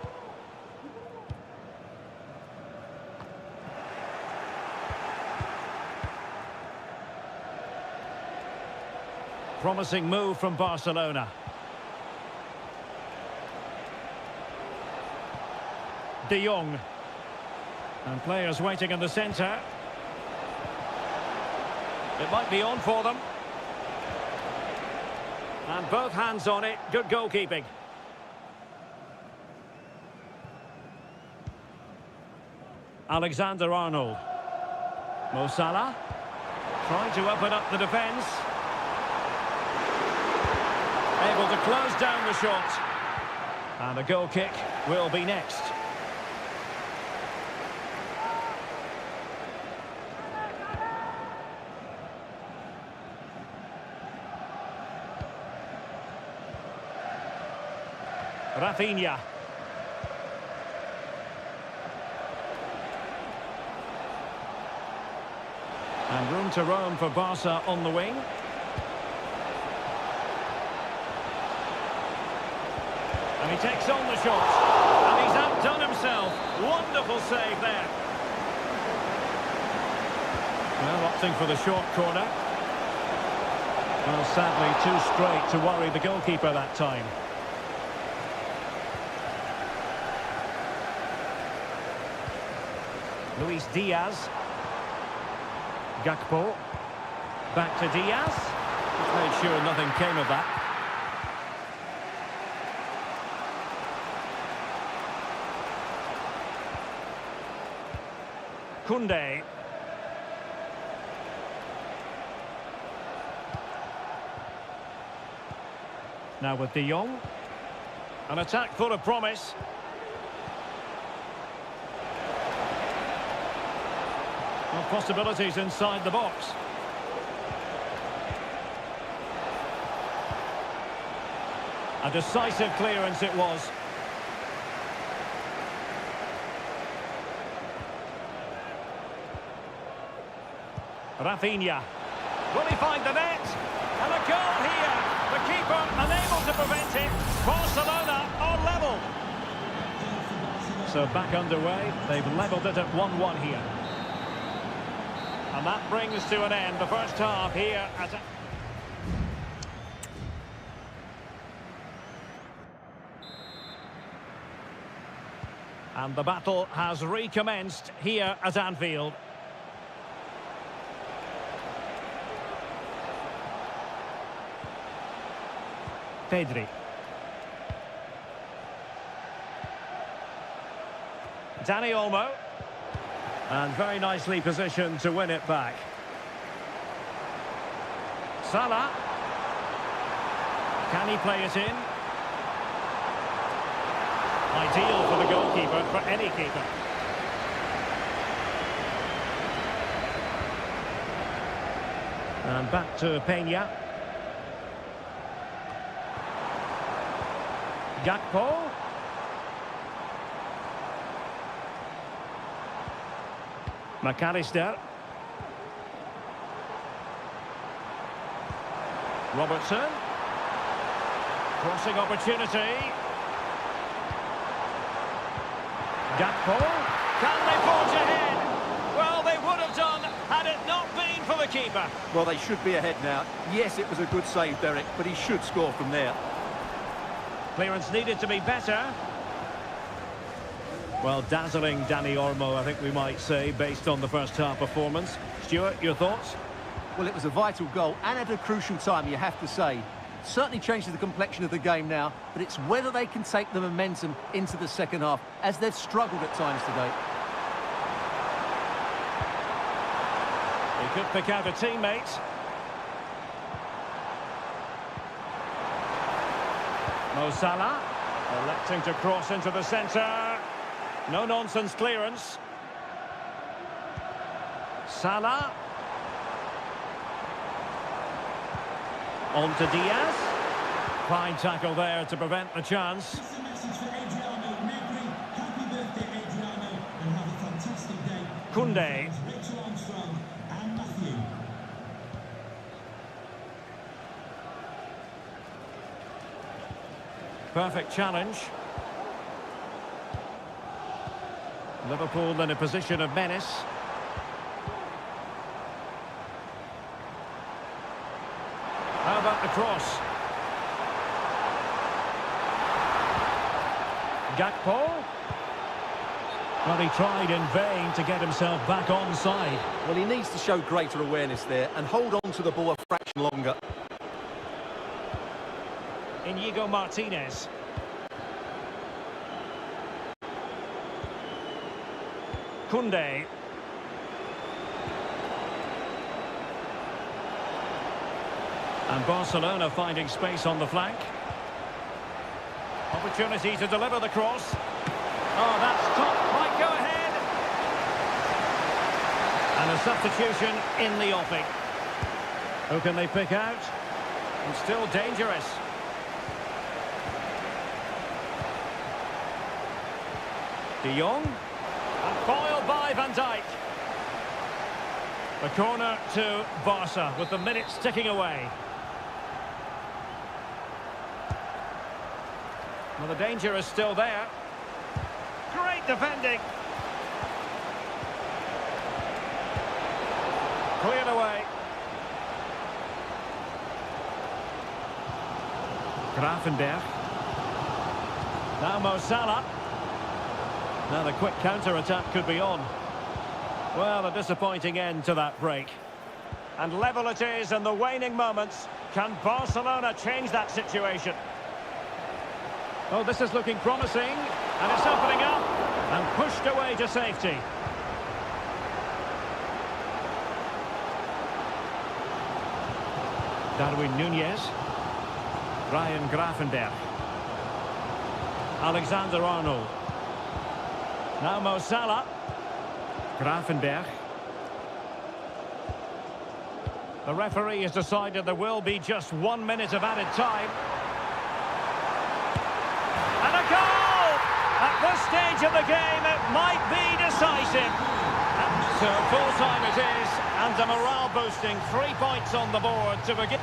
Promising move from Barcelona. De Jong. And players waiting in the centre. It might be on for them. And both hands on it. Good goalkeeping. Alexander-Arnold. Mo Salah. Trying to open up the defence. Able to close down the shot. And a goal kick will be next. Rafinha. And room to roam for Barca on the wing. And he takes on the shot. And he's outdone himself. Wonderful save there. Well, opting for the short corner. Well, sadly, too straight to worry the goalkeeper that time. Luis Diaz. Gakpo. Back to Diaz. Just made sure nothing came of that. Koundé. Now with De Jong. An attack full of promise. Well, possibilities inside the box. A decisive clearance it was. Rafinha. Will he find the net? And a goal here. The keeper unable to prevent it. Barcelona are level. So back underway. They've levelled it at 1-1 here. And that brings to an end the first half here at... And the battle has recommenced here at Anfield. Pedri. Dani Olmo. And very nicely positioned to win it back. Salah. Can he play it in? Ideal for the goalkeeper, for any keeper. And back to Peña. Gakpo. McAllister. Robertson. Crossing opportunity. Gakpo. Can they forge ahead? Well, they would have done had it not been for the keeper. Well, they should be ahead now. Yes, it was a good save, Derek, but he should score from there. Clearance needed to be better. Well, dazzling Danny Olmo, I think we might say, based on the first half performance. Stuart, your thoughts? Well, it was a vital goal and at a crucial time, you have to say. Certainly changes the complexion of the game now, but it's whether they can take the momentum into the second half, as they've struggled at times today. He could pick out a teammate. Mo Salah, electing to cross into the centre. No-nonsense clearance. Salah. On to Diaz. Fine tackle there to prevent the chance. Just a message for Adriano Negri. Happy birthday, Adriano, and have a fantastic day. Koundé. Rachel Armstrong and Matthew. Perfect challenge. Liverpool in a position of menace. How about the cross? Gakpo. Well, he tried in vain to get himself back onside. Well, he needs to show greater awareness there and hold on to the ball a fraction longer. Inigo Martinez. Koundé. And Barcelona finding space on the flank. Opportunity to deliver the cross. Oh, that's top. Might go ahead. And a substitution in the offing. Who can they pick out? And still dangerous. De Jong. And foiled by Van Dijk. The corner to Barca with the minutes ticking away. Well, the danger is still there. Great defending. Cleared away. Gravenberch. Now Mo Salah. Now the quick counter-attack could be on. Well, a disappointing end to that break. And level it is in the waning moments. Can Barcelona change that situation? Oh, this is looking promising. And it's opening up. And pushed away to safety. Darwin Núñez. Ryan Gravenberch. Alexander-Arnold. Now Mo Salah. Gravenberch. The referee has decided there will be just 1 minute of added time. And a goal! At this stage of the game, it might be decisive. So full-time it is, and a morale-boosting 3 points on the board to begin.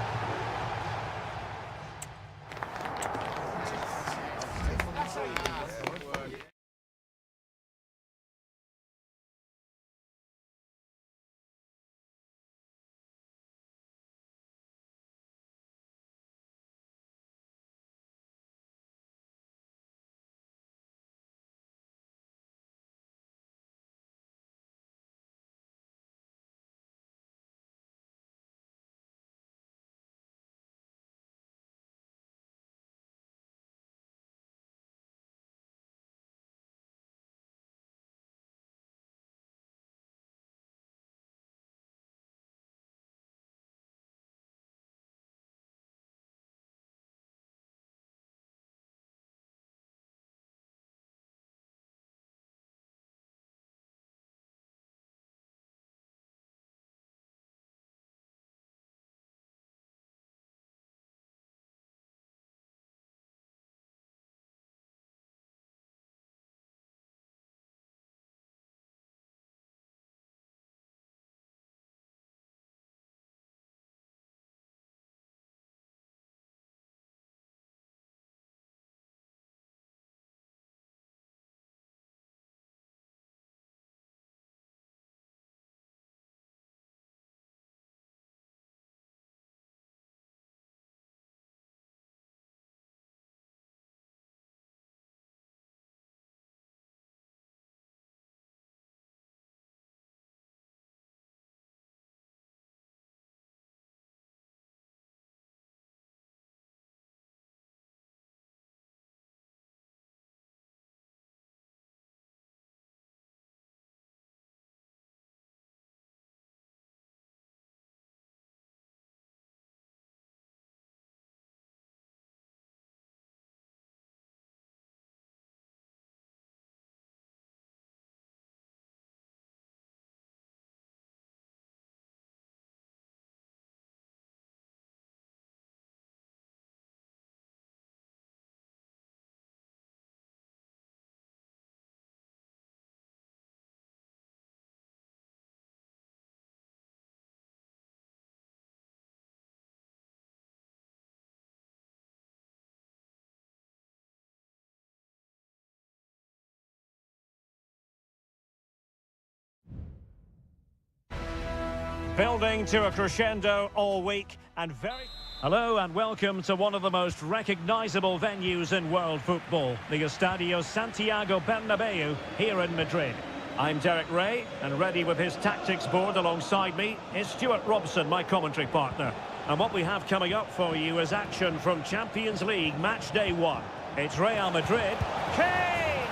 Building to a crescendo all week and very... Hello and welcome to one of the most recognisable venues in world football, the Estadio Santiago Bernabeu here in Madrid. I'm Derek Ray, and ready with his tactics board alongside me is Stuart Robson, my commentary partner. And what we have coming up for you is action from Champions League match day 1. It's Real Madrid. Kane!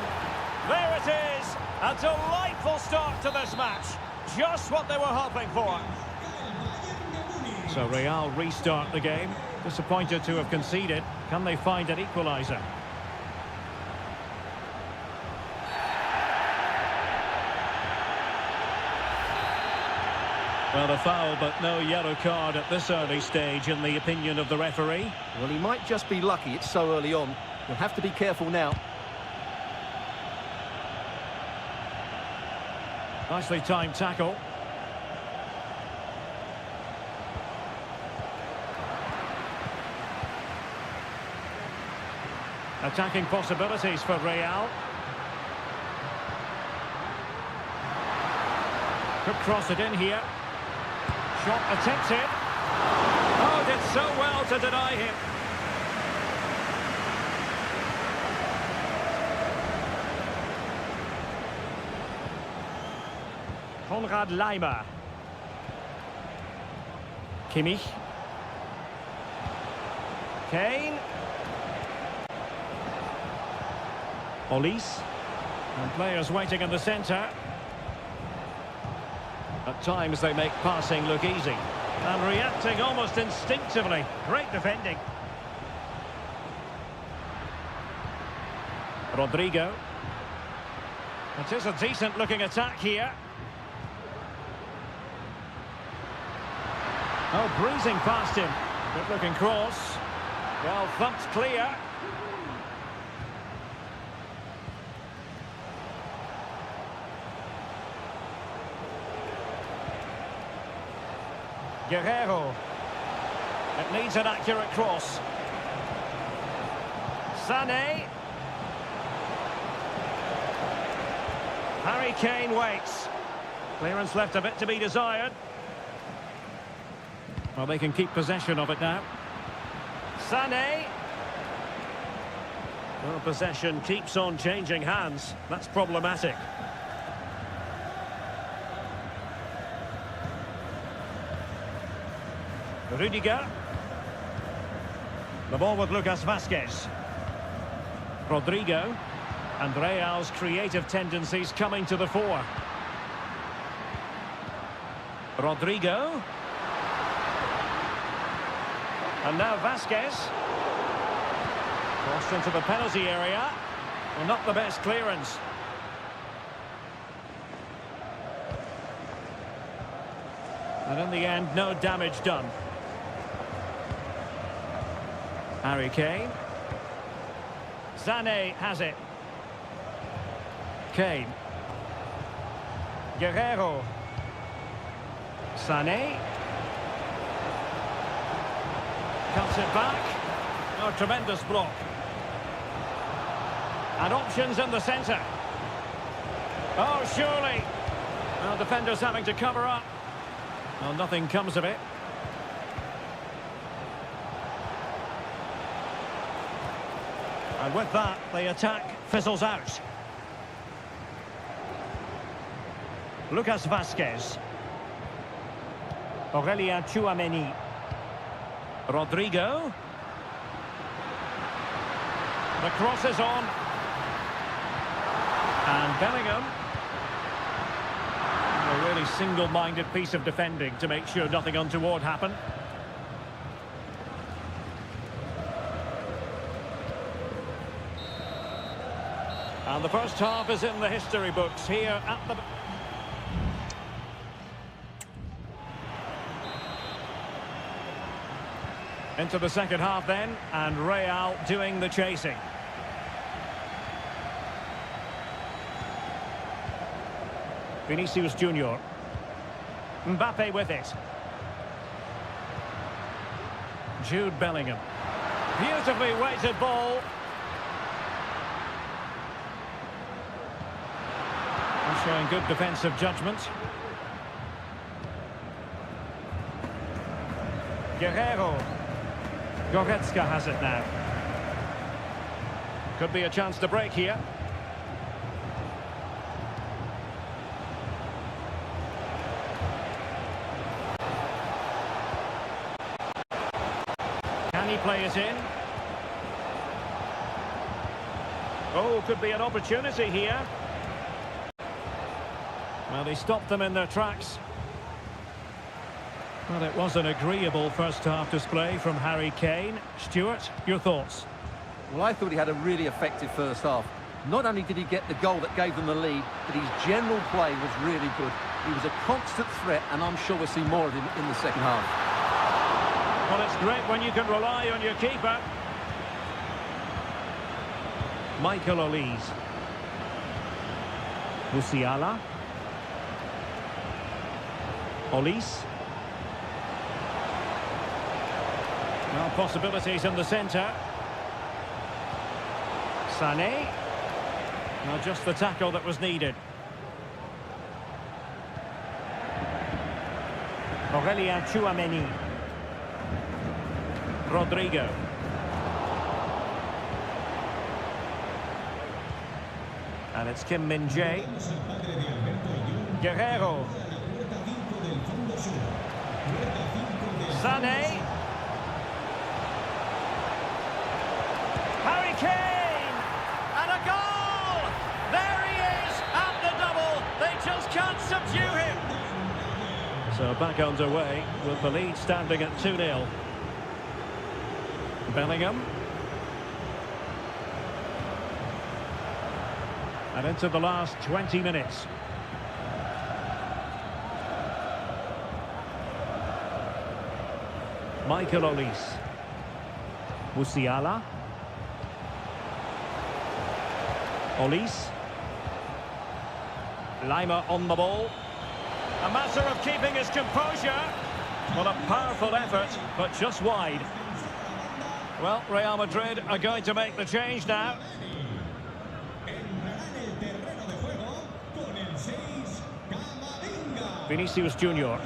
There it is! A delightful start to this match. Just what they were hoping for. So Real restart the game. Disappointed to have conceded. Can they find an equaliser? Well, a foul, but no yellow card at this early stage, in the opinion of the referee. Well, he might just be lucky it's so early on. You'll have to be careful now. Nicely timed tackle. Attacking possibilities for Real. Could cross it in here. Shot attempted. Oh, did so well to deny him. Konrad Laimer. Kimmich. Kane. Olise. And players waiting in the centre. At times they make passing look easy. And reacting almost instinctively. Great defending. Rodrigo. It is a decent looking attack here. Oh, breezing past him. Good looking cross. Well thumped clear. Guerrero. It needs an accurate cross. Sané. Harry Kane waits. Clearance left a bit to be desired. Well, they can keep possession of it now. Sané. Well, possession keeps on changing hands. That's problematic. Rudiger. The ball with Lucas Vazquez. Rodrigo. And Real's creative tendencies coming to the fore. Rodrigo. And now Vazquez. Crossed into the penalty area. Well, not the best clearance. And in the end, no damage done. Harry Kane. Sané has it. Kane. Guerrero. Sané. Cuts it back. Oh, tremendous block. And options in the centre. Oh, surely. Well, defenders having to cover up. Well, nothing comes of it. And with that, the attack fizzles out. Lucas Vazquez. Aurelien Tchouameni. Rodrigo. The cross is on. And Bellingham. A really single-minded piece of defending to make sure nothing untoward happened. And the first half is in the history books here at the... Into the second half then, and Real doing the chasing. Vinicius Junior. Mbappe with it. Jude Bellingham. Beautifully weighted ball. And showing good defensive judgment. Guerrero. Goretzka has it now. Could be a chance to break here. Can he play it in? Oh, could be an opportunity here. Well, he stopped them in their tracks. Well, it was an agreeable first-half display from Harry Kane. Stuart, your thoughts? Well, I thought he had a really effective first half. Not only did he get the goal that gave them the lead, but his general play was really good. He was a constant threat, and I'm sure we'll see more of him in the second half. Well, it's great when you can rely on your keeper. Michael Olise. Musiala. Olise. Well, possibilities in the centre. Sané. Well, just the tackle that was needed. Aurelien Tchouameni. Rodrigo. And it's Kim Min-jae. Guerrero. Sané. Harry Kane! And a goal! There he is at the double. They just can't subdue him. So back underway with the lead standing at 2-0. Bellingham. And into the last 20 minutes. Michael Olise. Musiala. Olise. Lima on the ball. A matter of keeping his composure. Well, a powerful effort, but just wide. Well, Real Madrid are going to make the change now. Vinicius Junior.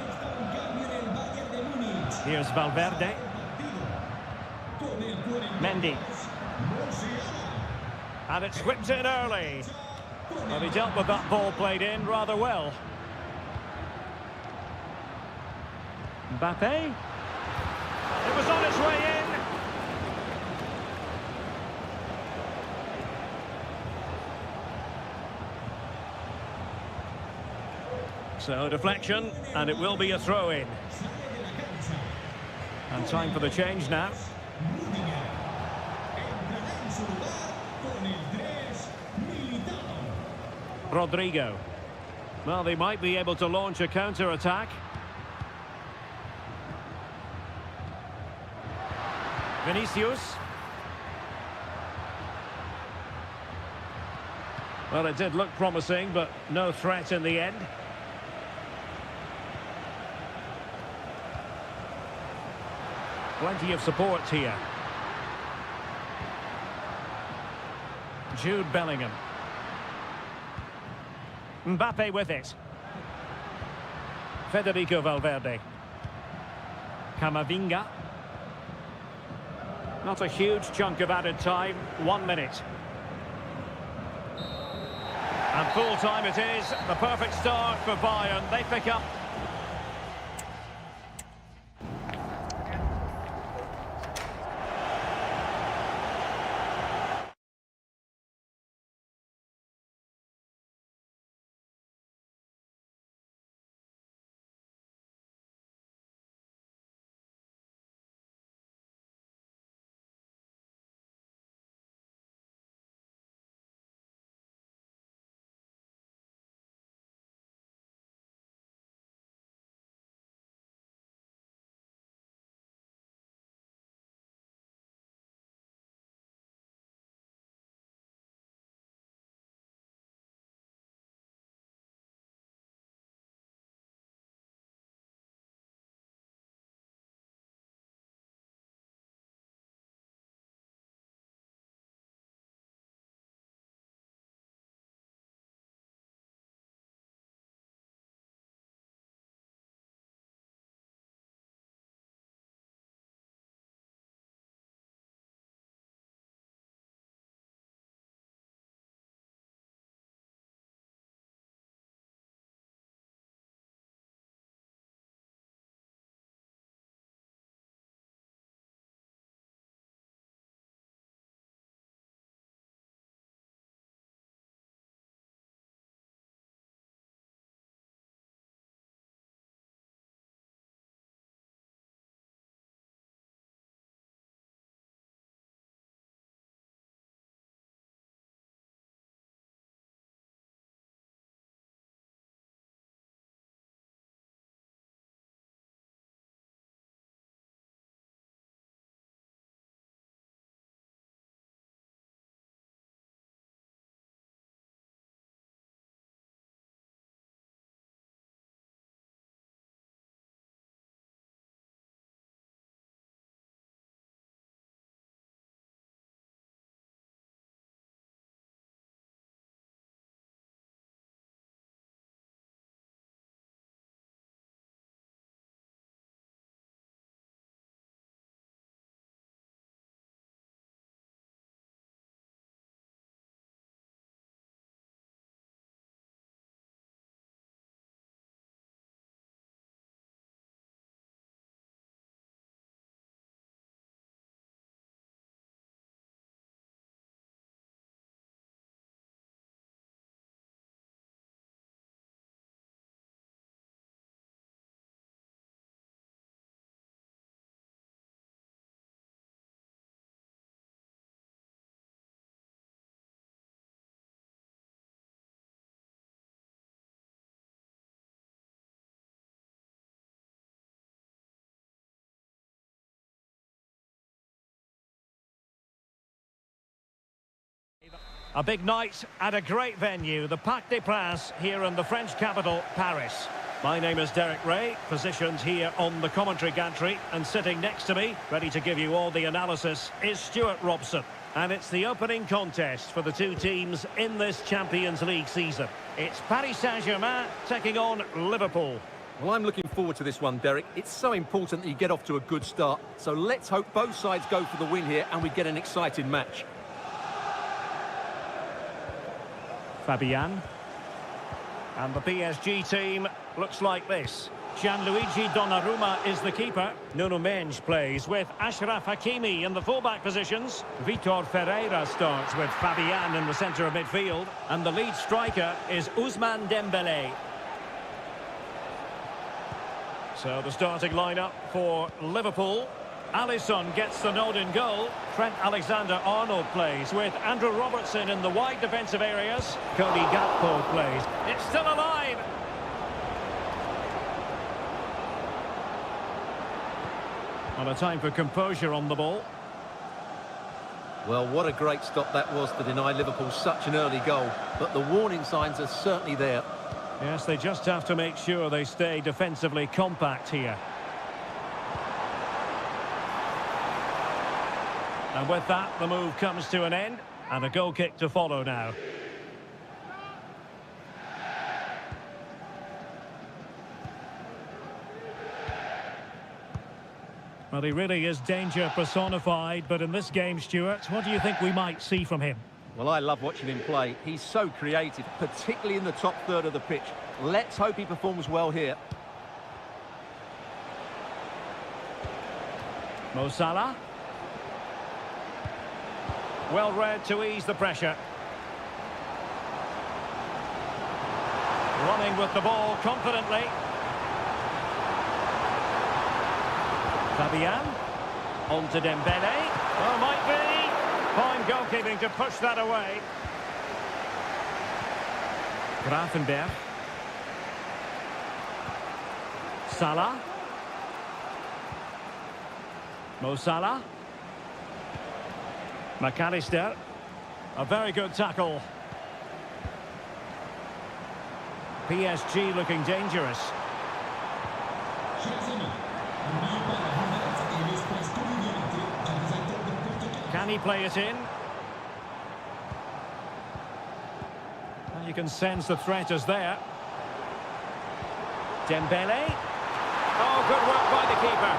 Here's Valverde. Mendy. And it's whipped in early. Well, he dealt with that ball played in rather well. Mbappe. It was on its way in. So deflection, and it will be a throw-in. And time for the change now. Rodrigo. Well, they might be able to launch a counter-attack. Vinicius. Well, it did look promising, but no threat in the end. Plenty of support here. Jude Bellingham. Mbappe with it. Federico Valverde. Camavinga. Not a huge chunk of added time. 1 minute. And full time it is. The perfect start for Bayern. They pick up A big night at a great venue, the Parc des Princes here in the French capital, Paris. My name is Derek Ray, positioned here on the commentary gantry, and sitting next to me, ready to give you all the analysis, is Stuart Robson. And it's the opening contest for the two teams in this Champions League season. It's Paris Saint-Germain taking on Liverpool. Well, I'm looking forward to this one, Derek. It's so important that you get off to a good start. So let's hope both sides go for the win here and we get an exciting match. Fabian. And the PSG team looks like this. Gianluigi Donnarumma is the keeper. Nuno Mendes plays with Achraf Hakimi in the fullback positions. Vitor Ferreira starts with Fabian in the centre of midfield. And the lead striker is Ousmane Dembélé. So the starting lineup for Liverpool. Alisson gets the nod in goal. Trent Alexander-Arnold plays with Andrew Robertson in the wide defensive areas. Cody Gakpo plays. It's still alive. And a time for composure on the ball. Well, what a great stop that was to deny Liverpool such an early goal. But the warning signs are certainly there. Yes, they just have to make sure they stay defensively compact here. And with that, the move comes to an end, and a goal kick to follow now. Well, he really is danger personified, but in this game, Stuart, what do you think we might see from him? Well, I love watching him play. He's so creative, particularly in the top third of the pitch. Let's hope he performs well here. Mo Salah. Well read to ease the pressure. Running with the ball confidently. Fabian. On to Dembélé. Oh, might be. Fine goalkeeping to push that away. Grafenberg. Salah. Mo Salah. McAllister. A very good tackle. PSG looking dangerous. Can he play it in? And you can sense the threat is there. Dembélé. Oh, good work by the keeper.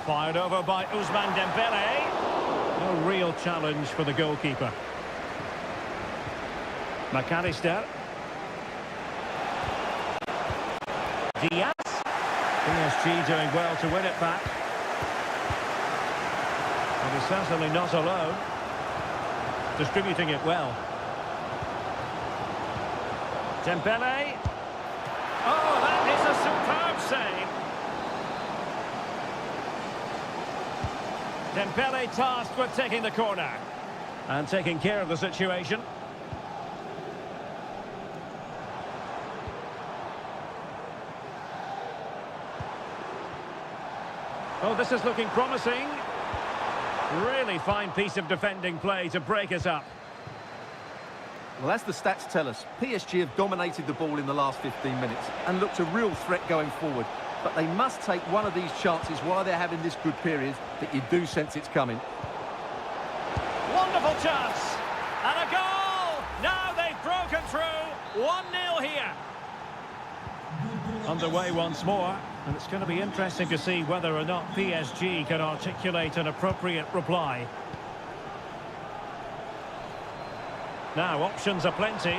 Fired over by Ousmane Dembélé. No real challenge for the goalkeeper. McAllister. Diaz. PSG doing well to win it back. But he's certainly not alone. Distributing it well. Dembélé. Oh, that is a superb save. Dembélé tasked with taking the corner and taking care of the situation. Oh, this is looking promising. Really fine piece of defending play to break us up. Well, as the stats tell us, PSG have dominated the ball in the last 15 minutes and looked a real threat going forward. But they must take one of these chances while they're having this good period that you do sense it's coming. Wonderful chance. And a goal! Now they've broken through. 1-0 here. Underway once more. And it's going to be interesting to see whether or not PSG can articulate an appropriate reply. Now, options are plenty.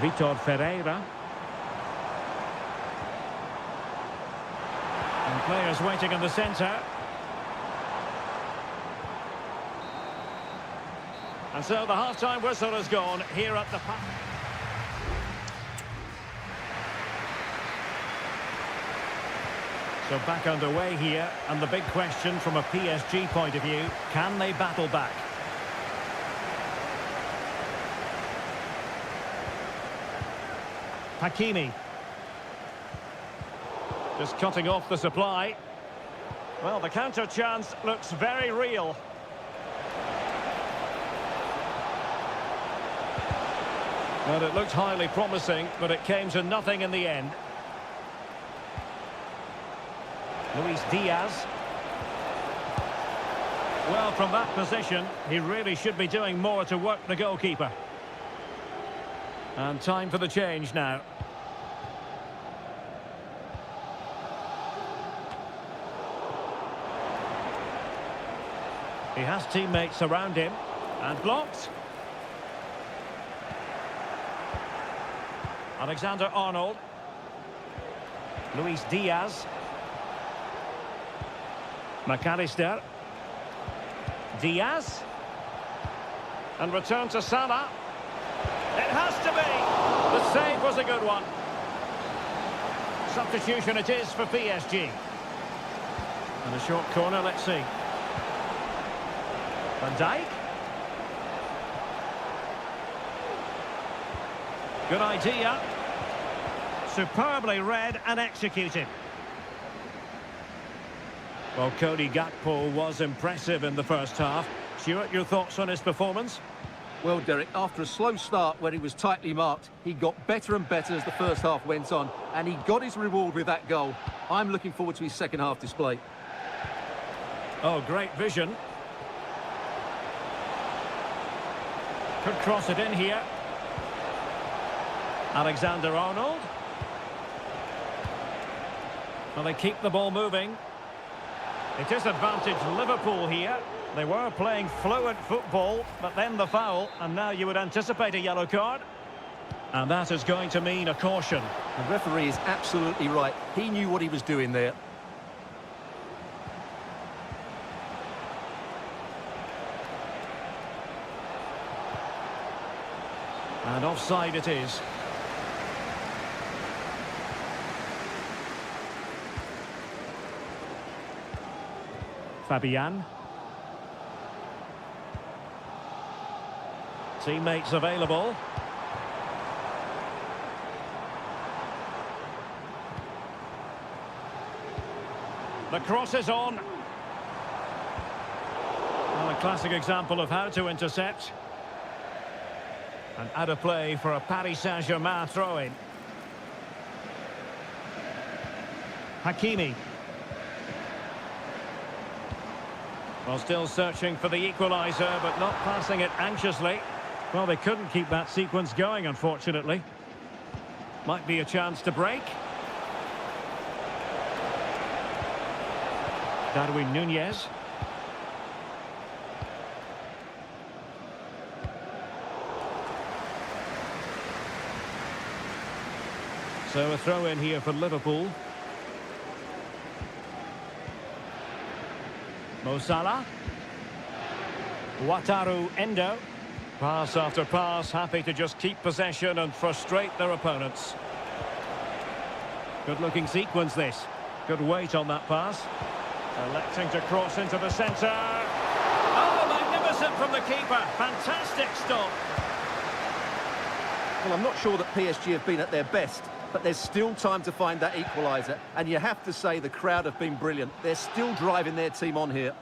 Vitor Ferreira. And players waiting in the centre. And so the half-time whistle has gone here at the park. So back underway here, and the big question from a PSG point of view, can they battle back? Hakimi. Just cutting off the supply. Well, the counter chance looks very real. Well, it looked highly promising, but it came to nothing in the end. Luis Diaz. Well, from that position, he really should be doing more to work the goalkeeper. And time for the change now. He has teammates around him. And blocked. Alexander-Arnold. Luis Diaz. McAllister. Diaz. And return to Salah. It has to be. The save was a good one. Substitution it is for PSG. And a short corner, let's see. Van Dijk. Good idea. Superbly read and executed. Well, Cody Gakpo was impressive in the first half. Stuart, your thoughts on his performance? Well, Derek, after a slow start where he was tightly marked, he got better and better as the first half went on, and he got his reward with that goal. I'm looking forward to his second half display. Oh, great vision. Could cross it in here. Alexander-Arnold. Well, they keep the ball moving. It is advantage Liverpool here. They were playing fluent football, but then the foul, and now you would anticipate a yellow card. And that is going to mean a caution. The referee is absolutely right. He knew what he was doing there. And offside it is. Fabian. Teammates available. The cross is on. Well, a classic example of how to intercept. And out of play for a Paris Saint-Germain throw-in. Hakimi. Well, still searching for the equaliser, but not passing it anxiously. Well, they couldn't keep that sequence going, unfortunately. Might be a chance to break. Darwin Nunez. So a throw in here for Liverpool. Mo Salah. Wataru Endo. Pass after pass, happy to just keep possession and frustrate their opponents. Good looking sequence this. Good weight on that pass. Electing to cross into the centre. Oh, magnificent from the keeper. Fantastic stop. Well, I'm not sure that PSG have been at their best, but there's still time to find that equaliser. And you have to say the crowd have been brilliant. They're still driving their team on here.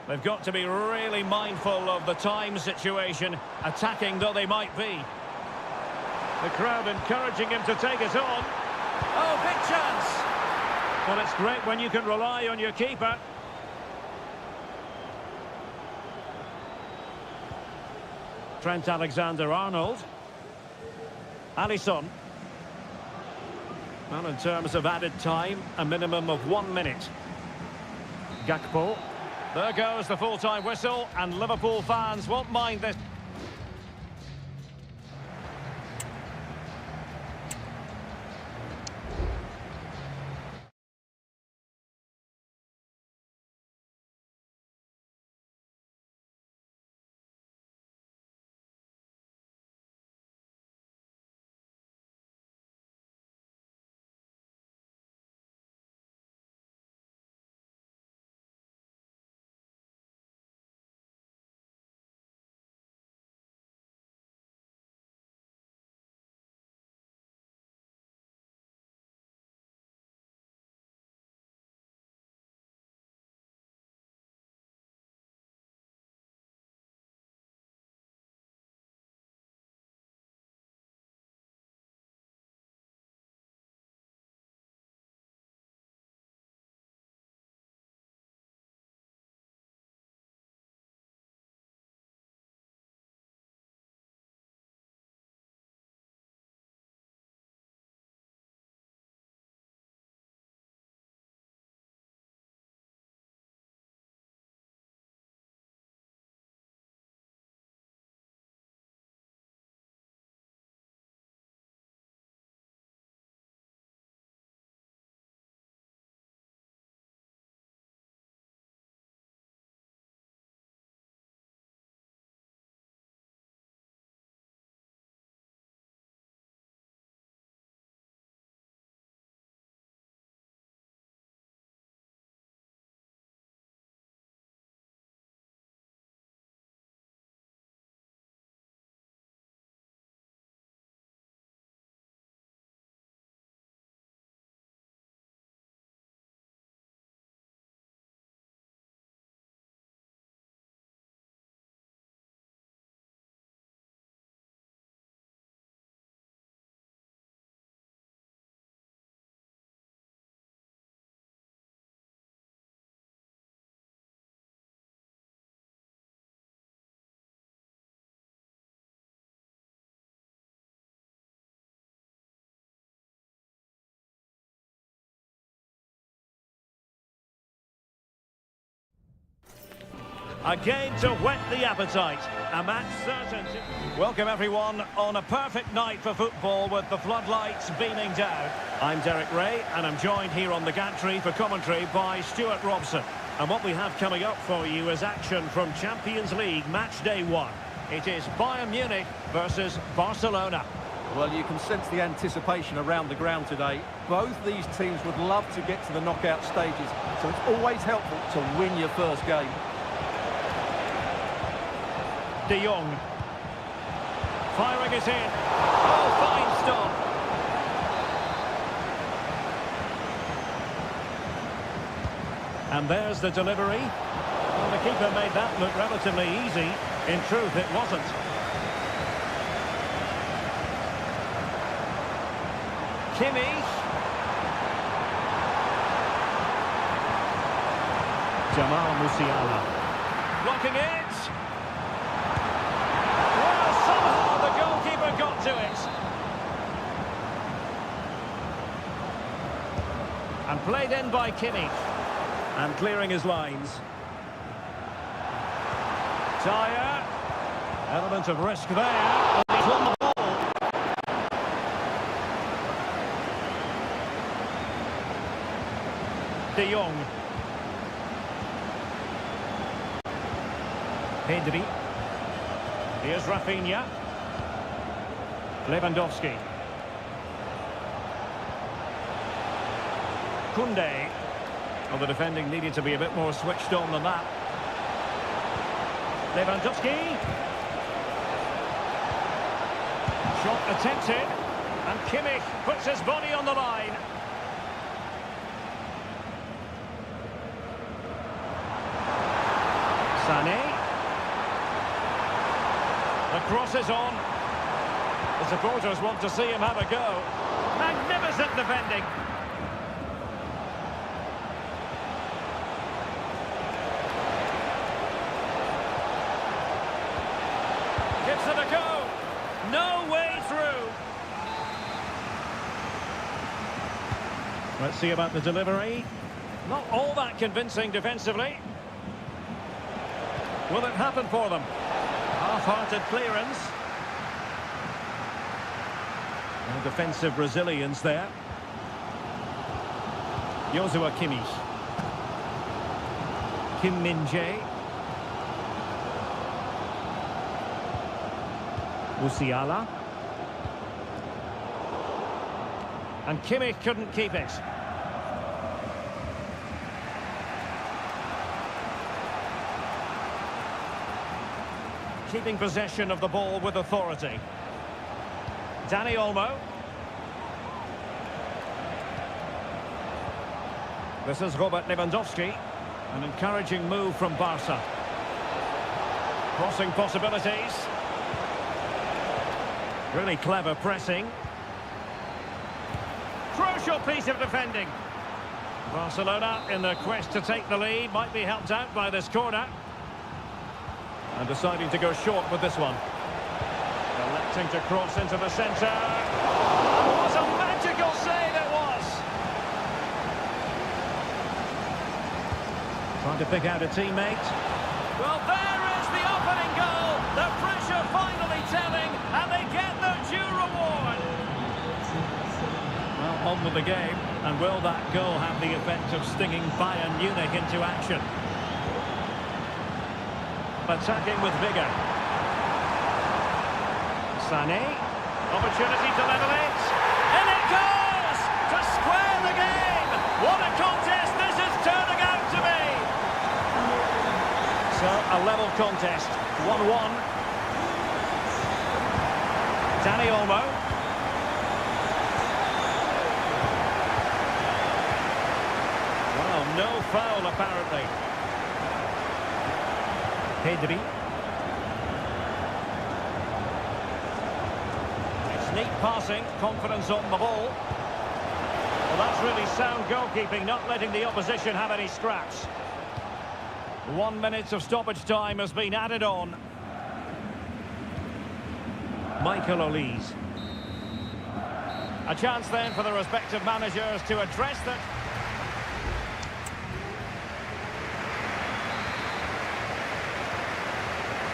They've got to be really mindful of the time situation, attacking though they might be. The crowd encouraging him to take it on. Oh, big chance! Well, it's great when you can rely on your keeper. Trent Alexander-Arnold. Alisson. Well, in terms of added time, a minimum of 1 minute. Gakpo. There goes the full-time whistle, and Liverpool fans won't mind this. A game to whet the appetite. A match certainty. Welcome everyone on a perfect night for football with the floodlights beaming down. I'm Derek Ray and I'm joined here on the gantry for commentary by Stuart Robson. And what we have coming up for you is action from Champions League match day 1. It is Bayern Munich versus Barcelona. Well, you can sense the anticipation around the ground today. Both these teams would love to get to the knockout stages, so it's always helpful to win your first game. De Jong. Firing it in. Oh, fine stop. And there's the delivery. Well, the keeper made that look relatively easy. In truth, it wasn't. Kimmich. Jamal Musiala. Blocking it. Well, somehow the goalkeeper got to it. And played in by Kimmich. And clearing his lines. Dyer. Element of risk there. He's won the ball. De Jong. Pedri. Here's Rafinha. Lewandowski. Koundé. Well, the defending needed to be a bit more switched on than that. Lewandowski. Shot attempted. And Kimmich puts his body on the line. Sané. The cross is on. The supporters want to see him have a go. Magnificent defending. Gives it a go. No way through. Let's see about the delivery. Not all that convincing defensively. Will it happen for them? Half-hearted clearance. No defensive resilience there. Joshua Kimmich. Kim Min-jae. Musiala. And Kimmich couldn't keep it. Keeping possession of the ball with authority. Dani Olmo. This is Robert Lewandowski. An encouraging move from Barca. Crossing possibilities. Really clever pressing. Crucial piece of defending. Barcelona, in their quest to take the lead, might be helped out by this corner. And deciding to go short with this one. Electing to cross into the centre. What a magical save it was! Trying to pick out a teammate. Well, there is the opening goal. The pressure finally telling, and they get their due reward. Well, on with the game. And will that goal have the effect of stinging Bayern Munich into action? Attacking with vigour. Sané. Opportunity to level it. And it goes! To square the game! What a contest this is turning out to be! So, a level contest. 1-1. Dani Olmo. Well, no foul apparently. Pedri. It's neat passing, confidence on the ball. Well, that's really sound goalkeeping, not letting the opposition have any scraps. 1 minute of stoppage time has been added on. Michael Olise. A chance then for the respective managers to address that.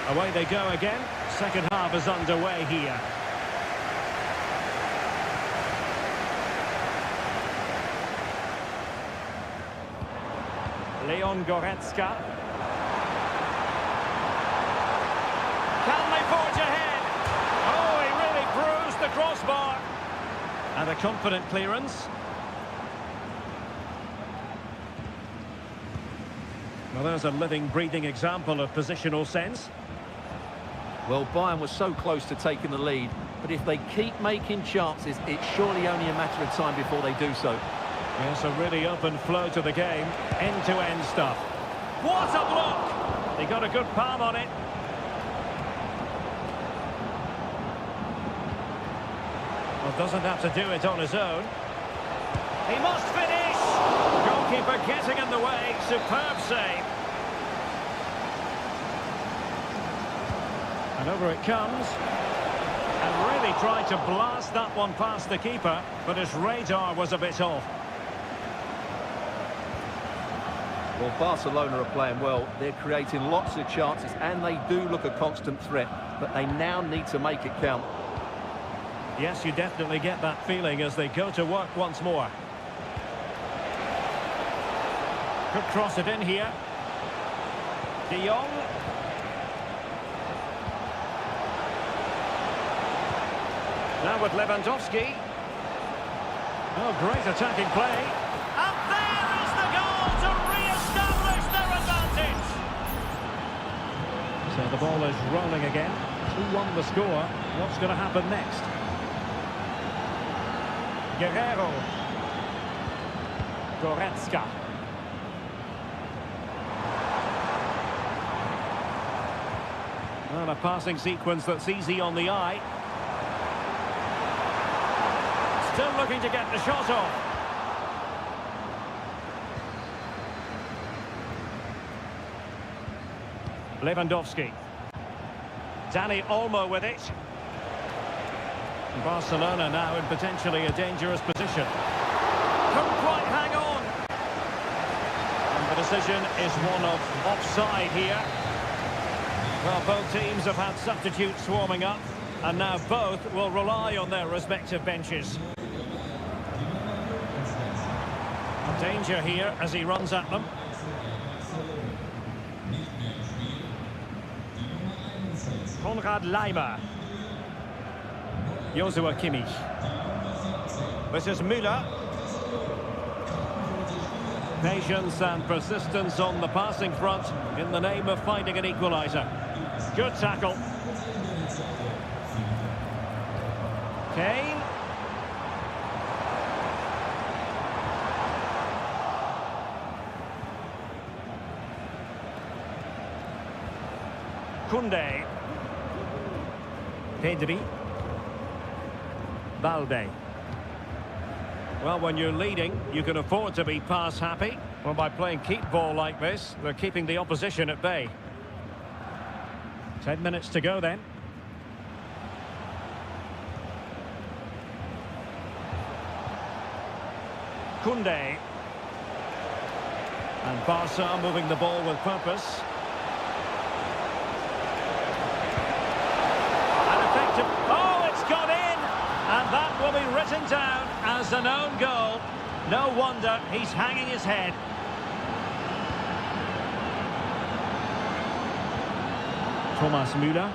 Away they go again. Second half is underway here. Leon Goretzka. Can they forge ahead? Oh, he really bruised the crossbar. And a confident clearance. Well, there's a living, breathing example of positional sense. Well, Bayern was so close to taking the lead, but if they keep making chances, it's surely only a matter of time before they do so. Yes, a really open flow to the game. End-to-end stuff. What a block! He got a good palm on it. Well, doesn't have to do it on his own. He must finish! Goalkeeper getting in the way. Superb save. And over it comes. And really tried to blast that one past the keeper, but his radar was a bit off. Well, Barcelona are playing well. They're creating lots of chances, and they do look a constant threat. But they now need to make it count. Yes, you definitely get that feeling as they go to work once more. Could cross it in here. De Jong. Now with Lewandowski. Oh, great attacking play. And there is the goal to re-establish their advantage. So the ball is rolling again. 2-1 the score. What's going to happen next? Guerrero. Goretzka. Well, a passing sequence that's easy on the eye. Still looking to get the shot off. Lewandowski. Dani Olmo with it. Barcelona now in potentially a dangerous position. Couldn't quite hang on. And the decision is one of offside here. Well, both teams have had substitutes warming up, and now both will rely on their respective benches. Danger here as he runs at them. Konrad Laimer. Joshua Kimmich. This is Müller. Patience and persistence on the passing front in the name of finding an equaliser. Good tackle. Kane. Koundé. Pedri. Balde. Well, when you're leading, you can afford to be pass happy. Well, by playing keep ball like this, they're keeping the opposition at bay. 10 minutes to go then. Koundé. And Barca moving the ball with purpose. Oh, it's gone in, and that will be written down as an own goal. No wonder he's hanging his head. Thomas Müller.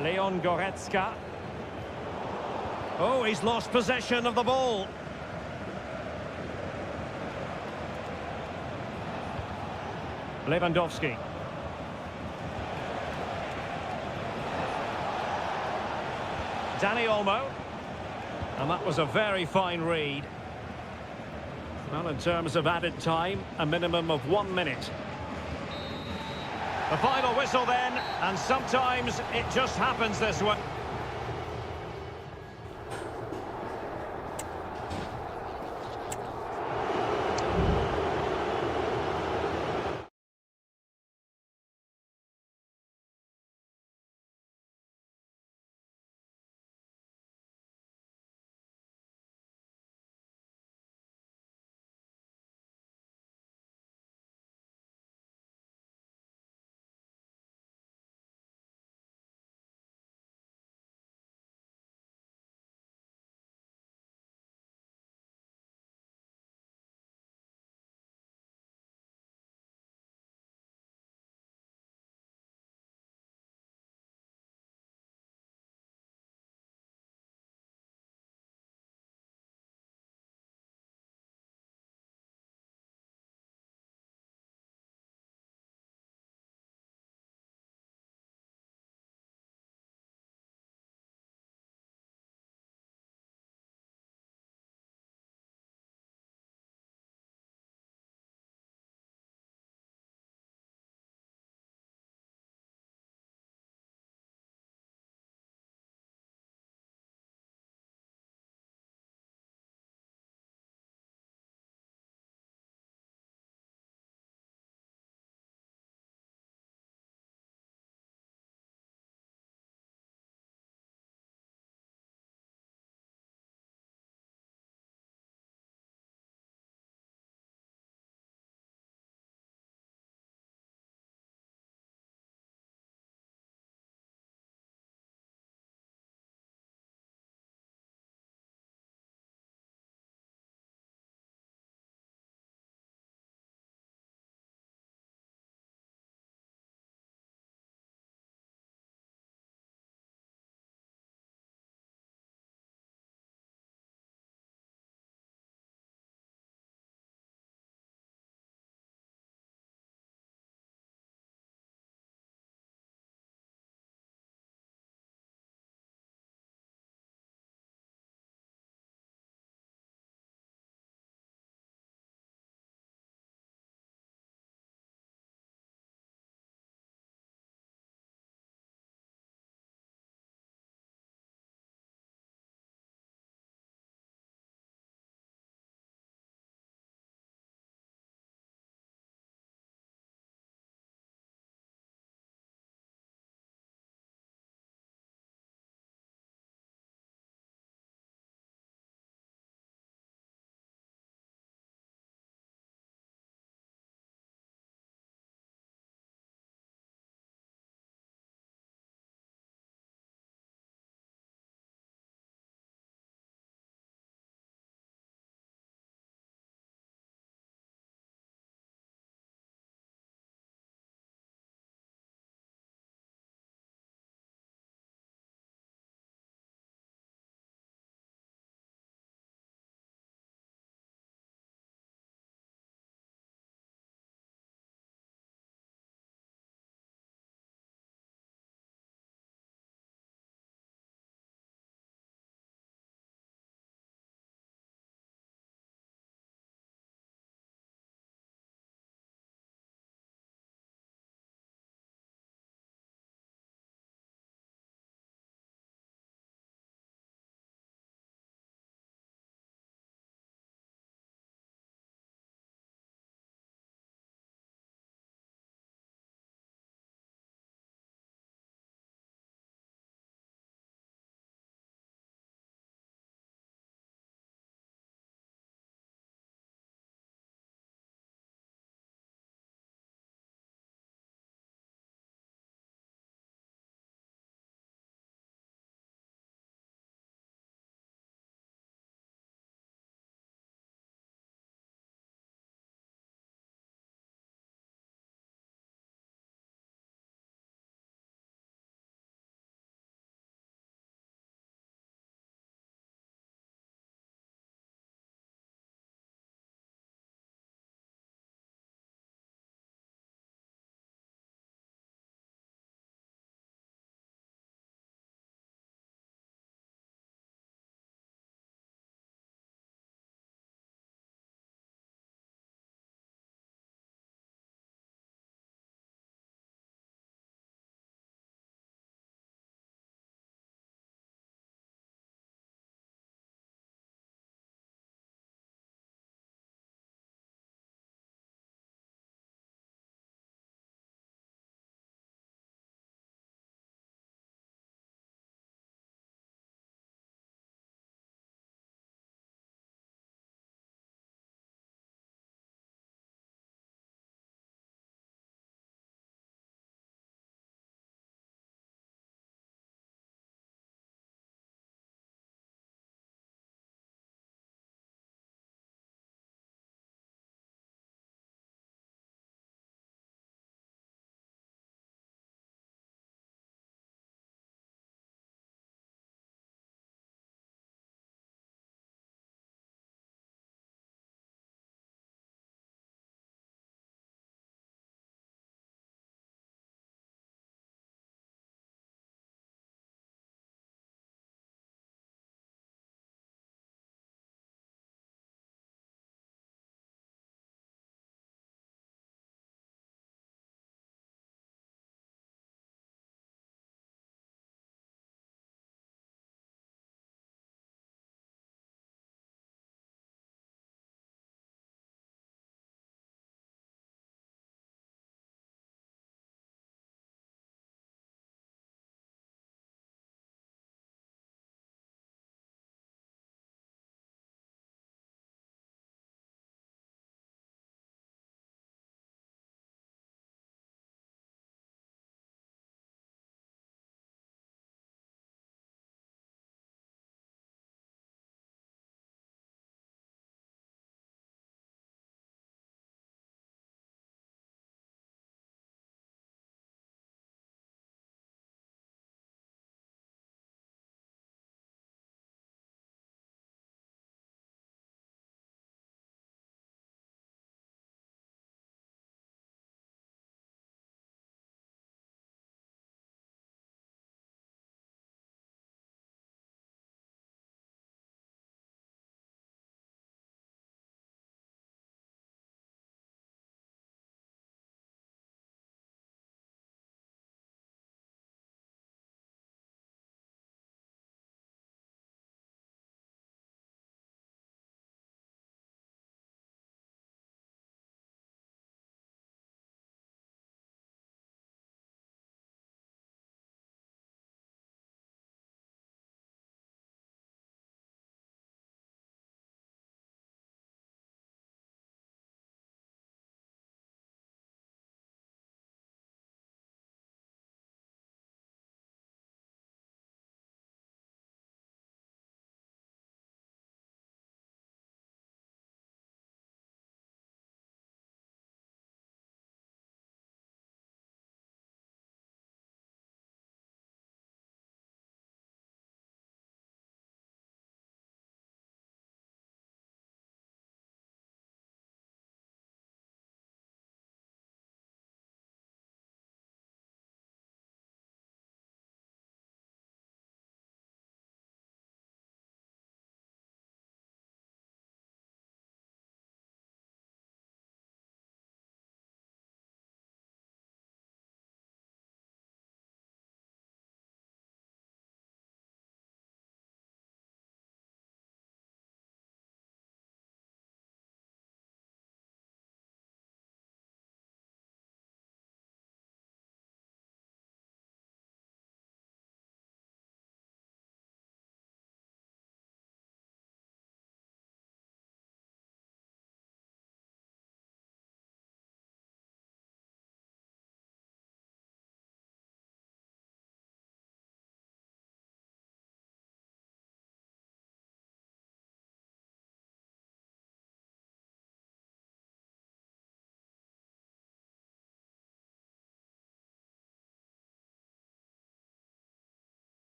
Leon Goretzka. Oh, he's lost possession of the ball. Lewandowski. Dani Olmo. And that was a very fine read. Well, in terms of added time, a minimum of 1 minute. The final whistle then, and sometimes it just happens this way.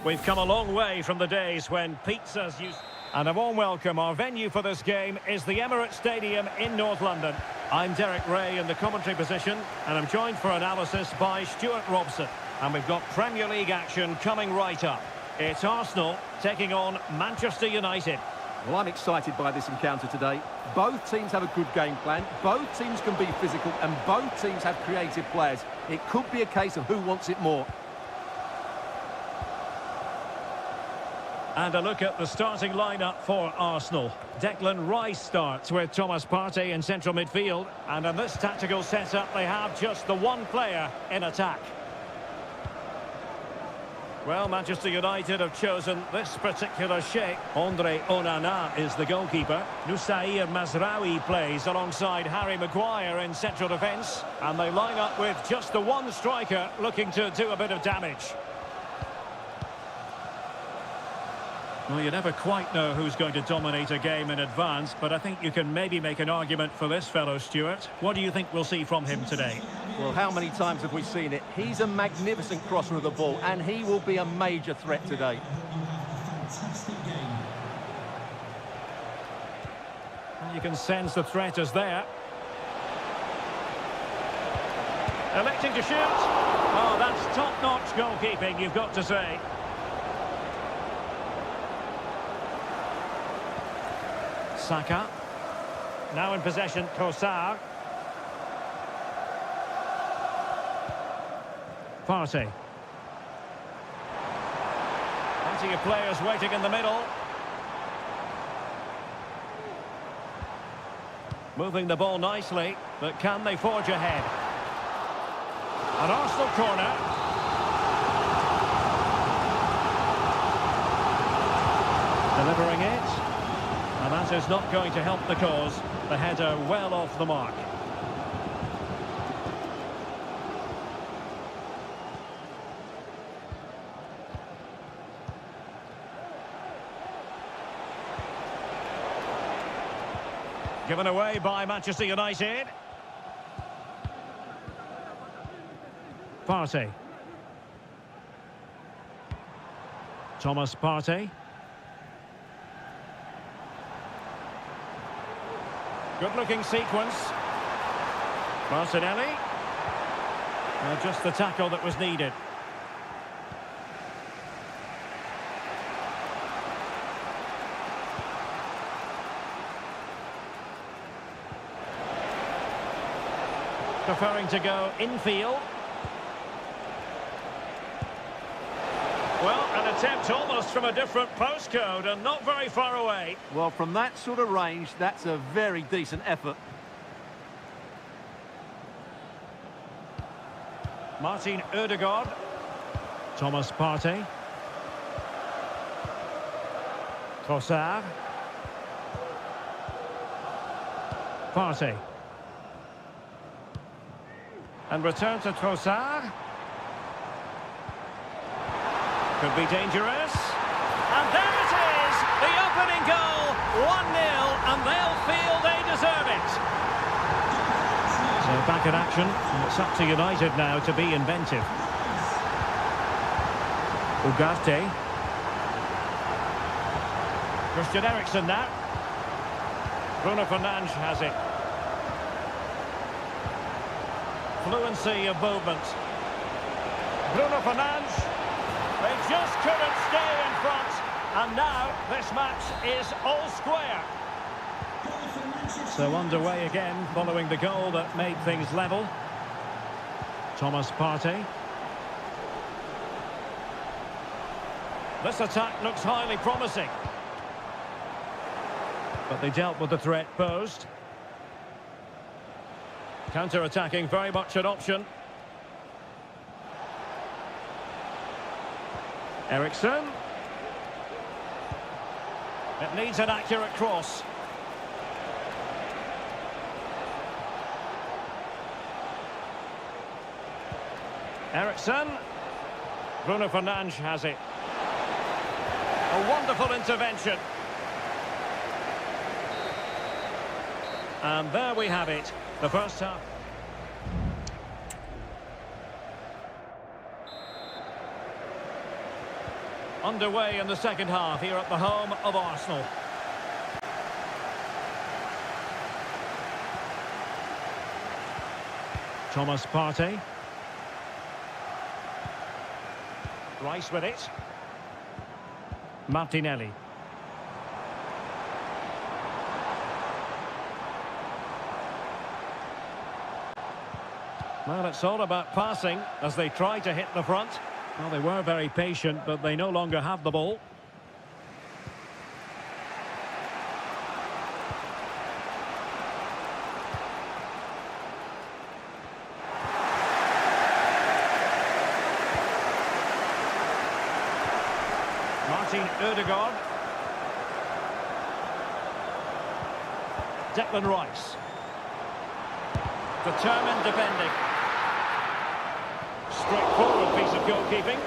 We've come a long way from the days when pizzas used... And a warm welcome. Our venue for this game is the Emirates Stadium in North London. I'm Derek Ray in the commentary position, and I'm joined for analysis by Stuart Robson. And we've got Premier League action coming right up. It's Arsenal taking on Manchester United. Well, I'm excited by this encounter today. Both teams have a good game plan, both teams can be physical, and both teams have creative players. It could be a case of who wants it more. And a look at the starting lineup for Arsenal. Declan Rice starts with Thomas Partey in central midfield. And in this tactical setup, they have just the one player in attack. Well, Manchester United have chosen this particular shape. Andre Onana is the goalkeeper. Nusair Mazraoui plays alongside Harry Maguire in central defence. And they line up with just the one striker looking to do a bit of damage. Well, you never quite know who's going to dominate a game in advance, but I think you can maybe make an argument for this fellow, Stuart. What do you think we'll see from him today? Well, how many times have we seen it? He's a magnificent crosser of the ball, and he will be a major threat today. Well, you can sense the threat is there. Electing to shoot. Oh, that's top-notch goalkeeping, you've got to say. Saka. Now in possession, Trossard. Partey. Plenty of players waiting in the middle. Moving the ball nicely, but can they forge ahead? An Arsenal corner. Delivering it. And that is not going to help the cause. The header well off the mark. Given away by Manchester United. Partey. Thomas Partey. Good-looking sequence. Martinelli. Just the tackle that was needed. Preferring to go infield. Well, an attempt almost from a different postcode and not very far away. Well, from that sort of range, that's a very decent effort. Martin Ødegaard. Thomas Partey. Trossard. Partey. And return to Trossard. Could be dangerous. And there it is! The opening goal! 1-0, and they'll feel they deserve it. So back in action, and it's up to United now to be inventive. Ugarte. Christian Eriksen now. Bruno Fernandes has it. Fluency of movement. Bruno Fernandes. They just couldn't stay in front, and now this match is all square. So underway again, following the goal that made things level. Thomas Partey. This attack looks highly promising. But they dealt with the threat posed. Counter-attacking, very much an option. Eriksen. It needs an accurate cross. Eriksen. Bruno Fernandes has it. A wonderful intervention. And there we have it. The first half. Underway in the second half here at the home of Arsenal. Thomas Partey. Rice with it. Martinelli. Well, it's all about passing as they try to hit the front. Well, they were very patient, but they no longer have the ball. Martin Ødegaard. Declan Rice. Determined defending. Straightforward piece of goalkeeping.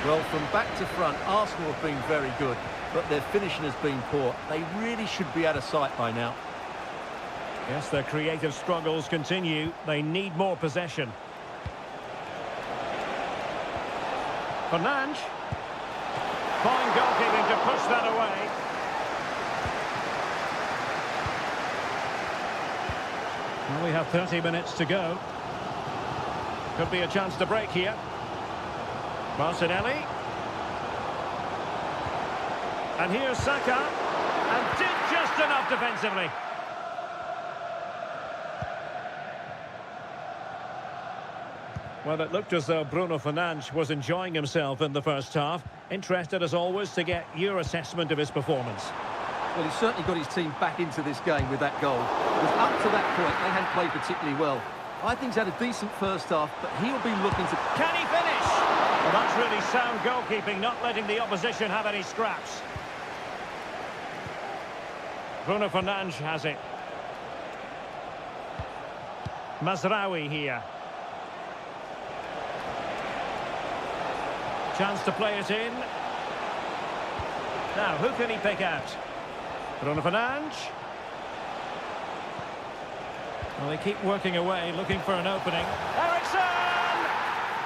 Well, from back to front, Arsenal have been very good, but their finishing has been poor. They really should be out of sight by now. Yes, their creative struggles continue. They need more possession. Fernandes. Fine goalkeeping to push that away. Well, we have 30 minutes to go. Could be a chance to break here. Martinelli. And here's Saka. And did just enough defensively. Well, it looked as though Bruno Fernandes was enjoying himself in the first half. Interested, as always, to get your assessment of his performance. Well, he's certainly got his team back into this game with that goal. Because up to that point, they hadn't played particularly well. I think he's had a decent first half, but he'll be looking to... Can he finish? Well, that's really sound goalkeeping, not letting the opposition have any scraps. Bruno Fernandes has it. Mazraoui here. Chance to play it in. Now, who can he pick out? Bruno Fernandes. Well, they keep working away, looking for an opening. Ericsson!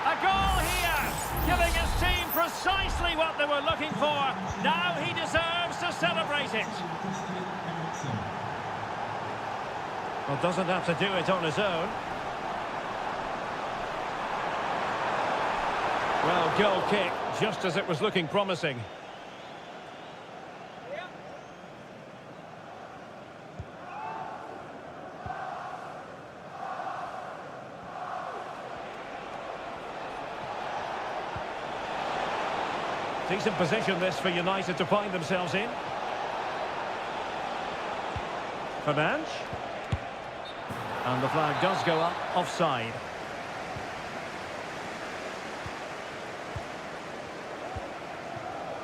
A goal here! Giving his team precisely what they were looking for. Now he deserves to celebrate it. Well, doesn't have to do it on his own. Well, goal kick, just as it was looking promising. Decent position this for United to find themselves in. Fernandes. And the flag does go up, offside.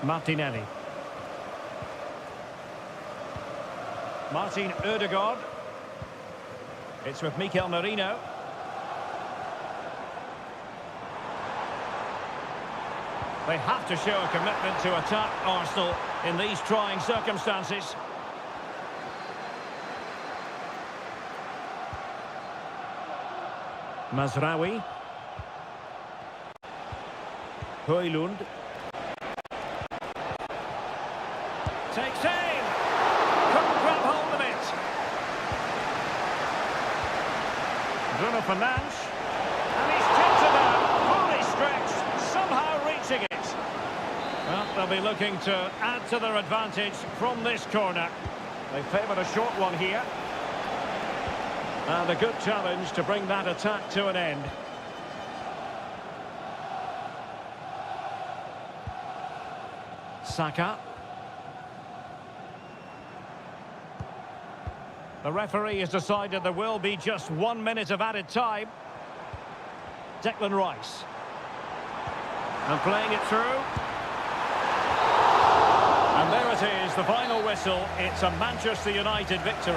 Martinelli. Martin Ødegaard. It's with Mikel Merino. They have to show a commitment to attack Arsenal in these trying circumstances. Mazraoui. Højlund. Takes aim. Couldn't grab hold of it. Bruno Fernandes. And he's tipped it out. Fully stretched. Somehow reaching it. Well, they'll be looking to add to their advantage from this corner. They favoured a short one here. And a good challenge to bring that attack to an end. Saka. The referee has decided there will be just 1 minute of added time. Declan Rice. And playing it through. And there it is, the final whistle. It's a Manchester United victory.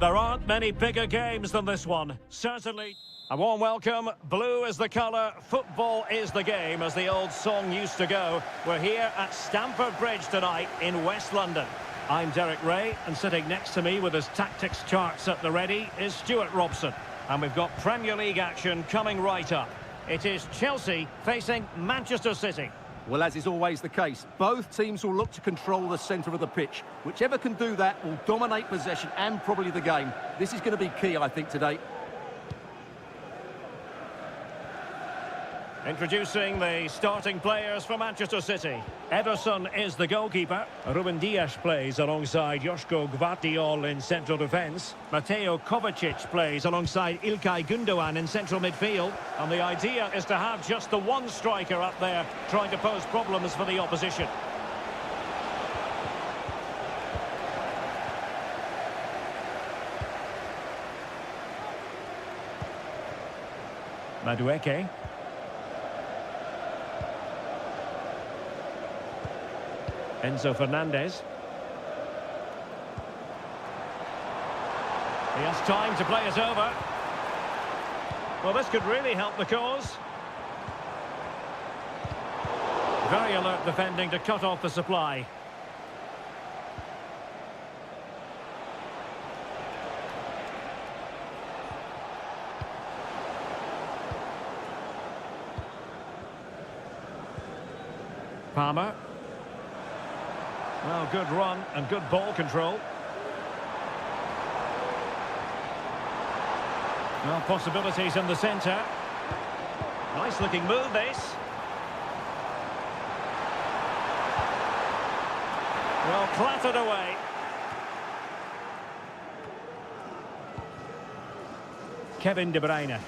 There aren't many bigger games than this one. Certainly. A warm welcome. Blue is the colour, football is the game, as the old song used to go. We're here at Stamford Bridge tonight in West London. I'm Derek Ray, and sitting next to me with his tactics charts at the ready is Stuart Robson. And we've got Premier League action coming right up. It is Chelsea facing Manchester City. Well, as is always the case, both teams will look to control the centre of the pitch. Whichever can do that will dominate possession and probably the game. This is going to be key, I think, today. Introducing the starting players for Manchester City. Ederson is the goalkeeper. Ruben Dias plays alongside Joško Gvardiol in central defence. Mateo Kovacic plays alongside Ilkay Gundogan in central midfield. And the idea is to have just the one striker up there trying to pose problems for the opposition. Madueke. Enzo Fernandez. He has time to play it over. Well, this could really help the cause. Very alert defending to cut off the supply. Palmer. Well, good run and good ball control. Well, possibilities in the centre. Nice looking move, this. Well, clattered away. Kevin De Bruyne.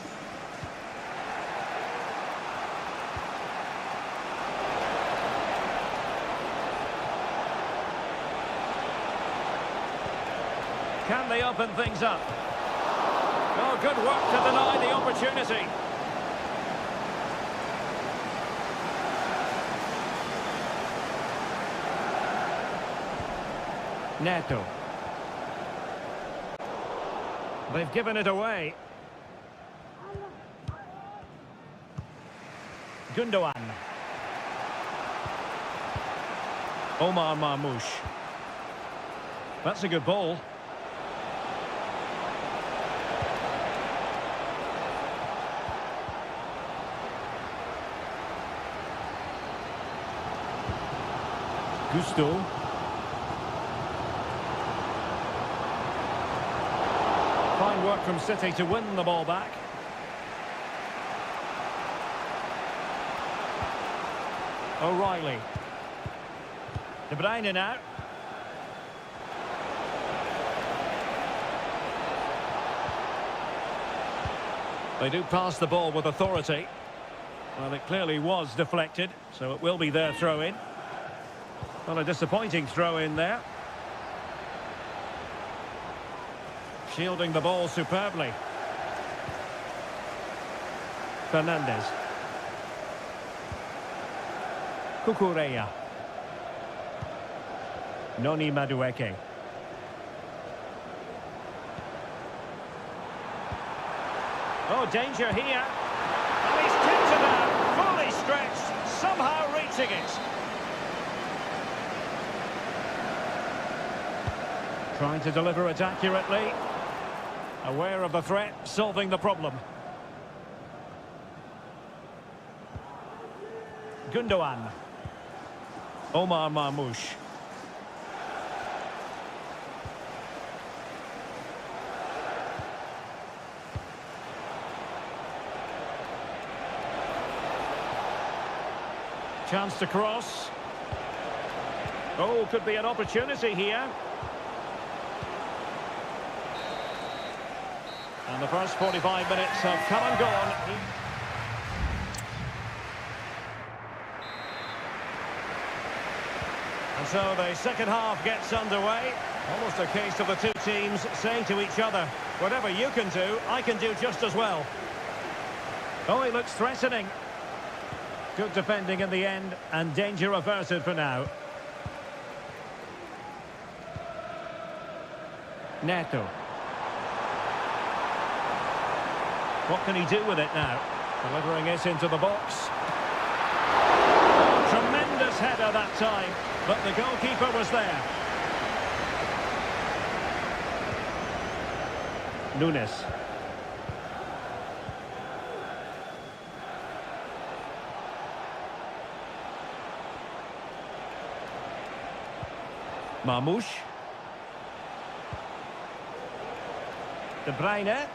Can they open things up? Oh, good work to deny the opportunity. Neto. They've given it away. Gundogan. Omar Marmoush. That's a good ball. Gusto. Fine work from City to win the ball back. O'Reilly. De Bruyne now. They do pass the ball with authority. Well, it clearly was deflected, so it will be their throw-in. Well, a disappointing throw-in there. Shielding the ball superbly. Fernandez. Cucurella. Noni Madueke. Oh, danger here. And he's tipped it out, fully stretched, somehow reaching it. Trying to deliver it accurately. Aware of the threat, solving the problem. Gundogan. Omar Marmoush. Chance to cross. Oh, could be an opportunity here. And the first 45 minutes have come and gone. And so the second half gets underway. Almost a case of the two teams saying to each other, whatever you can do, I can do just as well. Oh, he looks threatening. Good defending in the end, and danger averted for now. Neto. What can he do with it now? Delivering it into the box. Tremendous header that time, but the goalkeeper was there. Nunes. Marmoush. De Bruyne.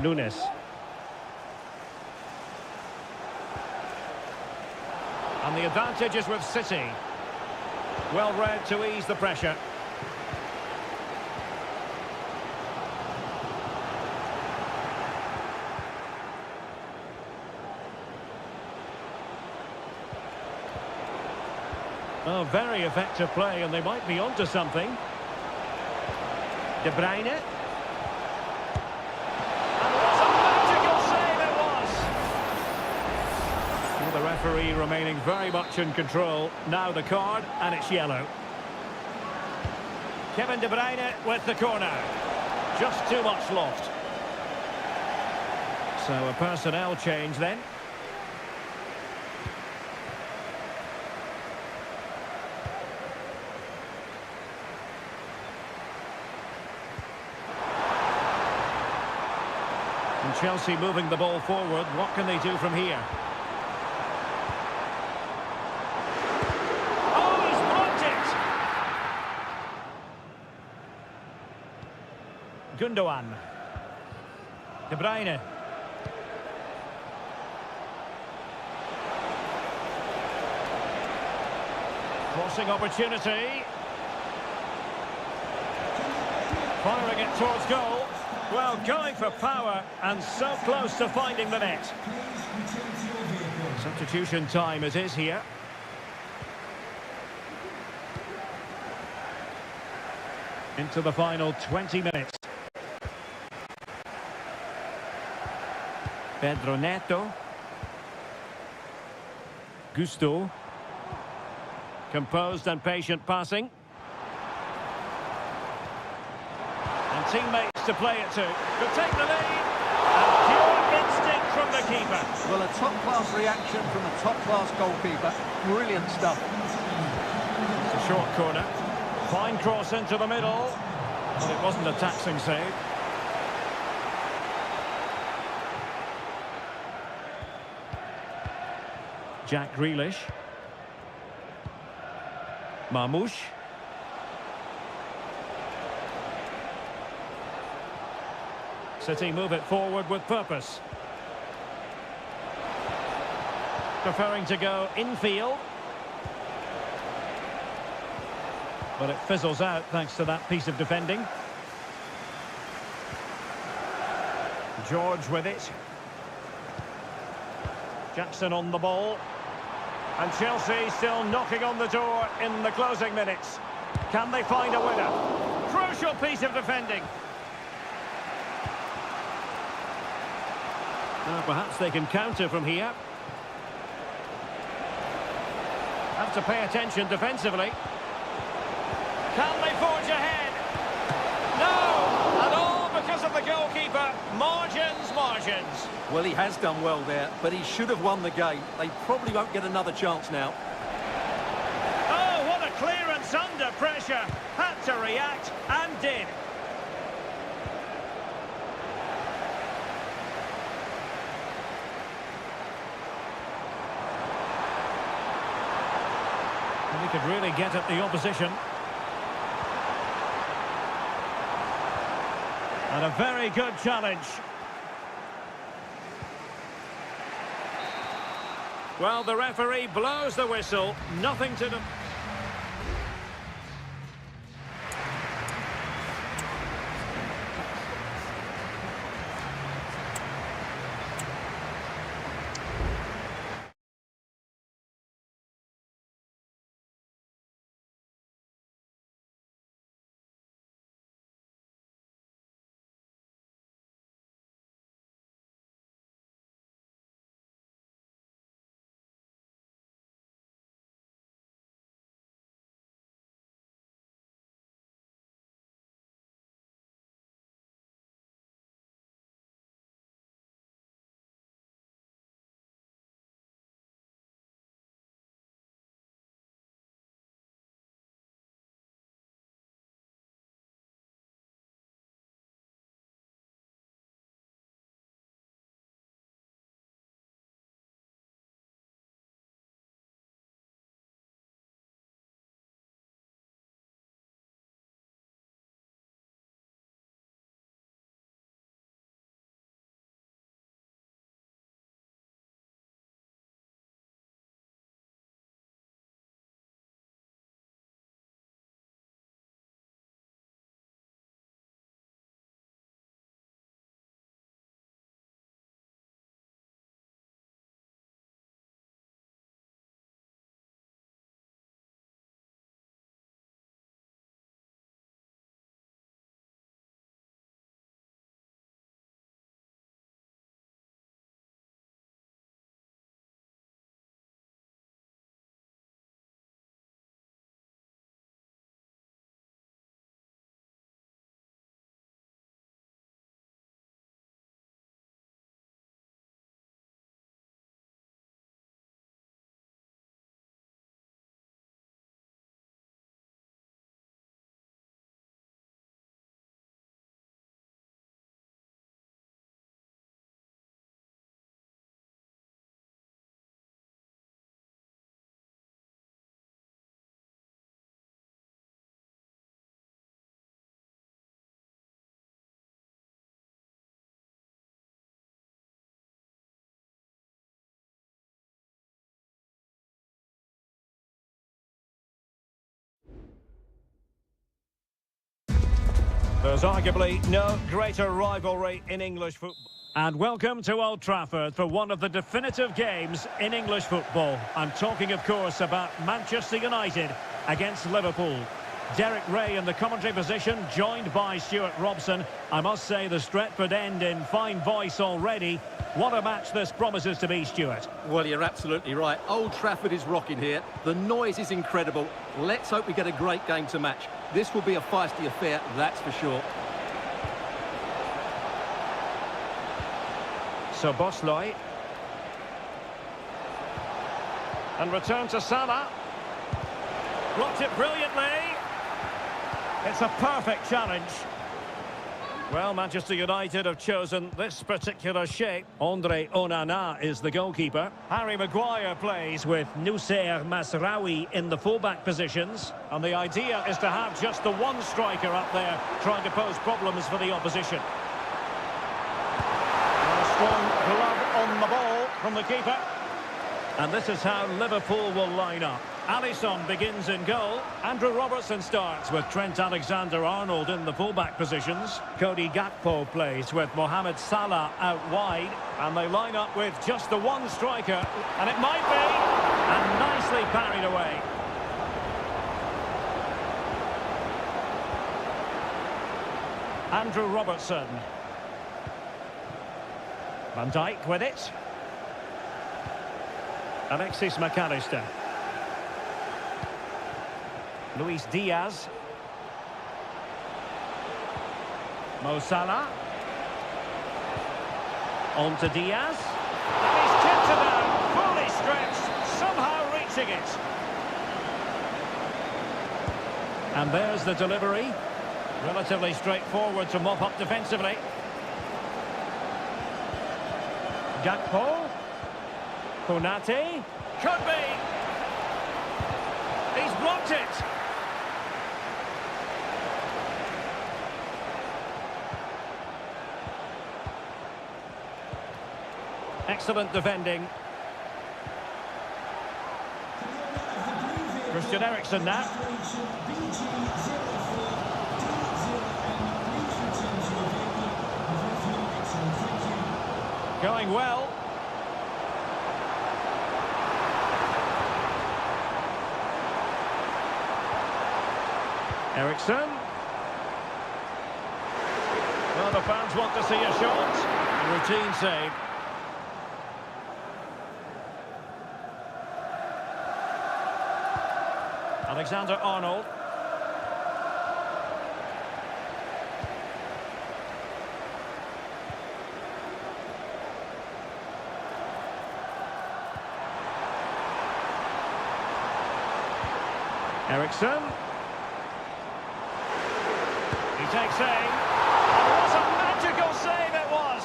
Nunes. And the advantage is with City. Well read to ease the pressure. Oh, very effective play, and they might be onto something. De Bruyne. And what a magical save it was! Well, the referee remaining very much in control. Now the card, and it's yellow. Kevin De Bruyne with the corner. Just too much lost. So a personnel change then. And Chelsea moving the ball forward. What can they do from here? Oh, he's blocked it! Gundogan. De Bruyne. Crossing opportunity. Firing it towards goal. Well, going for power and so close to finding the net. Substitution time it is here. Into the final 20 minutes. Pedro Neto. Gusto. Composed and patient passing. And teammates to play it to. Could take the lead. And pure instinct from the keeper. Well, a top-class reaction from a top-class goalkeeper. Brilliant stuff. It's a short corner. Fine cross into the middle. But it wasn't a taxing save. Jack Grealish. Marmoush. City move it forward with purpose. Preferring to go infield. But it fizzles out thanks to that piece of defending. George with it. Jackson on the ball. And Chelsea still knocking on the door in the closing minutes. Can they find a winner? Crucial piece of defending. Now perhaps they can counter from here. Have to pay attention defensively. Can they forge ahead? No! And all because of the goalkeeper. Margins, margins. Well, he has done well there, but he should have won the game. They probably won't get another chance now. Oh, what a clearance under pressure. Had to react and did. And he could really get at the opposition. And a very good challenge. Well, the referee blows the whistle. Nothing to do. There's arguably no greater rivalry in English football. And welcome to Old Trafford for one of the definitive games in English football. I'm talking, of course, about Manchester United against Liverpool. Derek Ray in the commentary position, joined by Stuart Robson. I must say the Stretford end in fine voice already. What a match this promises to be, Stuart. Well, you're absolutely right. Old Trafford is rocking here. The noise is incredible. Let's hope we get a great game to match. This will be a feisty affair, that's for sure. So Bosloy. And return to Salah. Blocked it brilliantly. It's a perfect challenge. Well, Manchester United have chosen this particular shape. Andre Onana is the goalkeeper. Harry Maguire plays with Nusser Masraoui in the fullback positions. And the idea is to have just the one striker up there trying to pose problems for the opposition. And a strong glove on the ball from the keeper. And this is how Liverpool will line up. Alisson begins in goal. Andrew Robertson starts with Trent Alexander-Arnold in the fullback positions. Cody Gakpo plays with Mohamed Salah out wide. And they line up with just the one striker. And it might be. And nicely parried away. Andrew Robertson. Van Dijk with it. Alexis McAllister. Luis Diaz. Mo Salah. On to Diaz. And he's tipped it down, fully stretched, somehow reaching it. And there's the delivery. Relatively straightforward to mop up defensively. Gakpo. Konate. Could be. He's blocked it. Excellent defending. Christian Eriksen now. Going well. Eriksen. Well, the fans want to see a shot. Routine save. Alexander-Arnold. Eriksen. He takes aim. And what a magical save it was!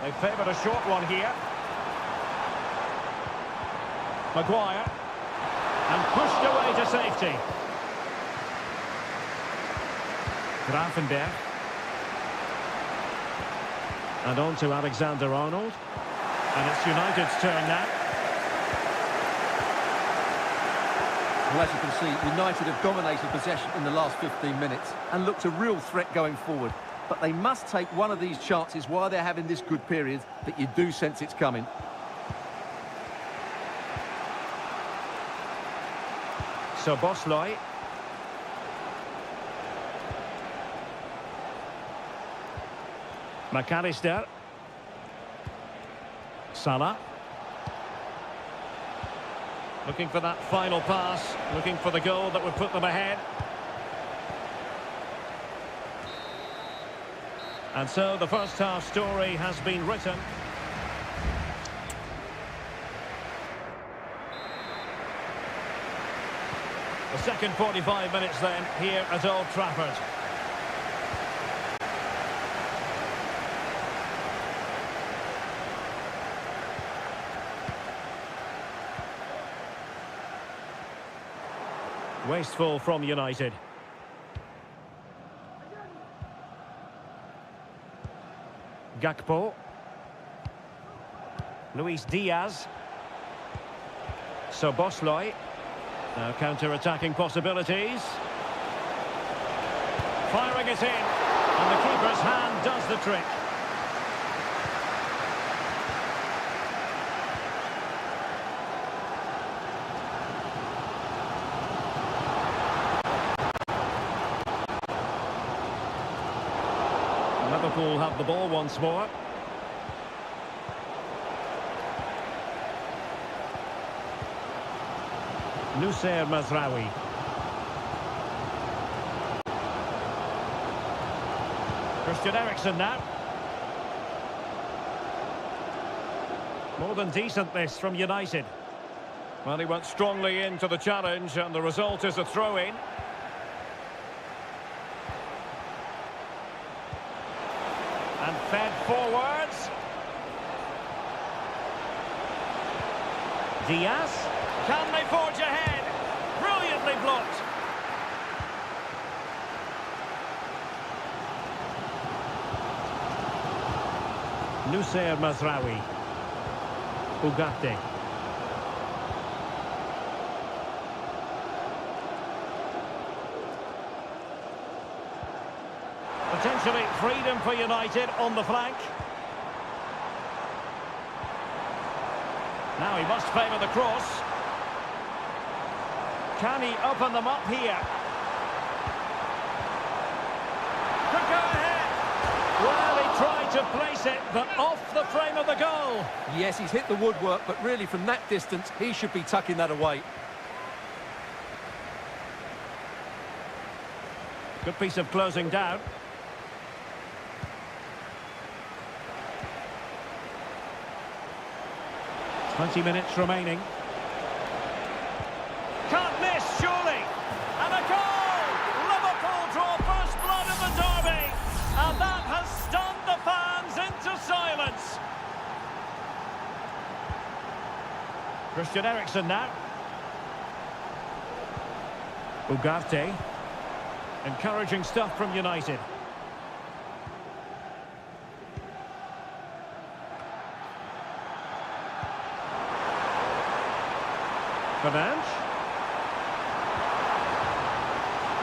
They favoured a short one here. Maguire. And pushed away to safety. Grafenberg. And on to Alexander-Arnold. And it's United's turn now. Well, as you can see, United have dominated possession in the last 15 minutes and looked a real threat going forward. But they must take one of these chances while they're having this good period that you do sense it's coming. So Bosloy. McAllister. Salah. Looking for that final pass, looking for the goal that would put them ahead. And so the first half story has been written. The second 45 minutes then here at Old Trafford. Wasteful from United. Gakpo. Luis Diaz. So Bosloy. Now counter-attacking possibilities. Firing it in. And the keeper's hand does the trick. Liverpool have the ball once more. Nusayr Mazraoui. Christian Eriksen now. More than decent this from United. Well, he went strongly into the challenge and the result is a throw-in. And fed forwards. Diaz. Can they forge ahead? Brilliantly blocked. Nusayr Mazraoui. Ugarte. Potentially freedom for United on the flank. Now he must favour the cross. Can he open them up here? Could go ahead. Well, he tried to place it, but off the frame of the goal. Yes, he's hit the woodwork, but really from that distance, he should be tucking that away. Good piece of closing down. 20 minutes remaining. Can't miss, surely. And a goal! Liverpool draw first blood in the derby. And that has stunned the fans into silence. Christian Eriksen now. Ugarte. Encouraging stuff from United. Fernandes.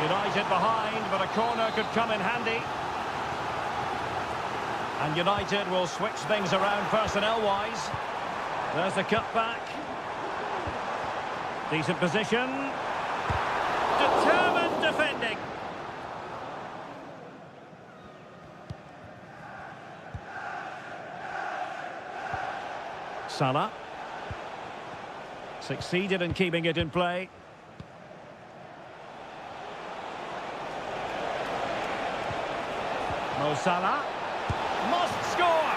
United behind, but a corner could come in handy. And United will switch things around personnel-wise. There's the cutback. Decent position. Determined defending. Salah. Succeeded in keeping it in play. Mo Salah must score,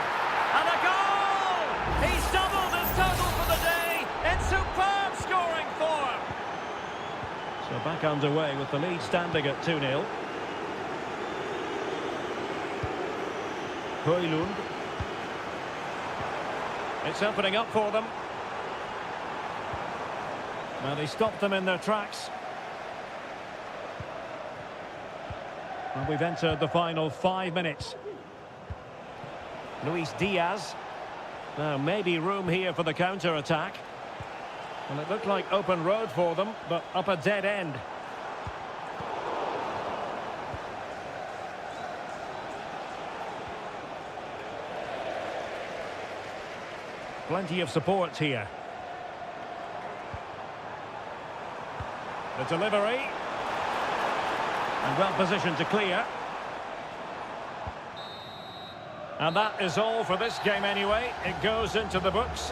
and a goal! He's doubled his total for the day in superb scoring form. So back underway with the lead standing at 2-0. Højlund. It's opening up for them. Well, he stopped them in their tracks. And we've entered the final 5 minutes. Luis Diaz. Now, maybe room here for the counter-attack. And it looked like open road for them, but up a dead end. Plenty of support here. The delivery. And well positioned to clear. And that is all for this game anyway. It goes into the books.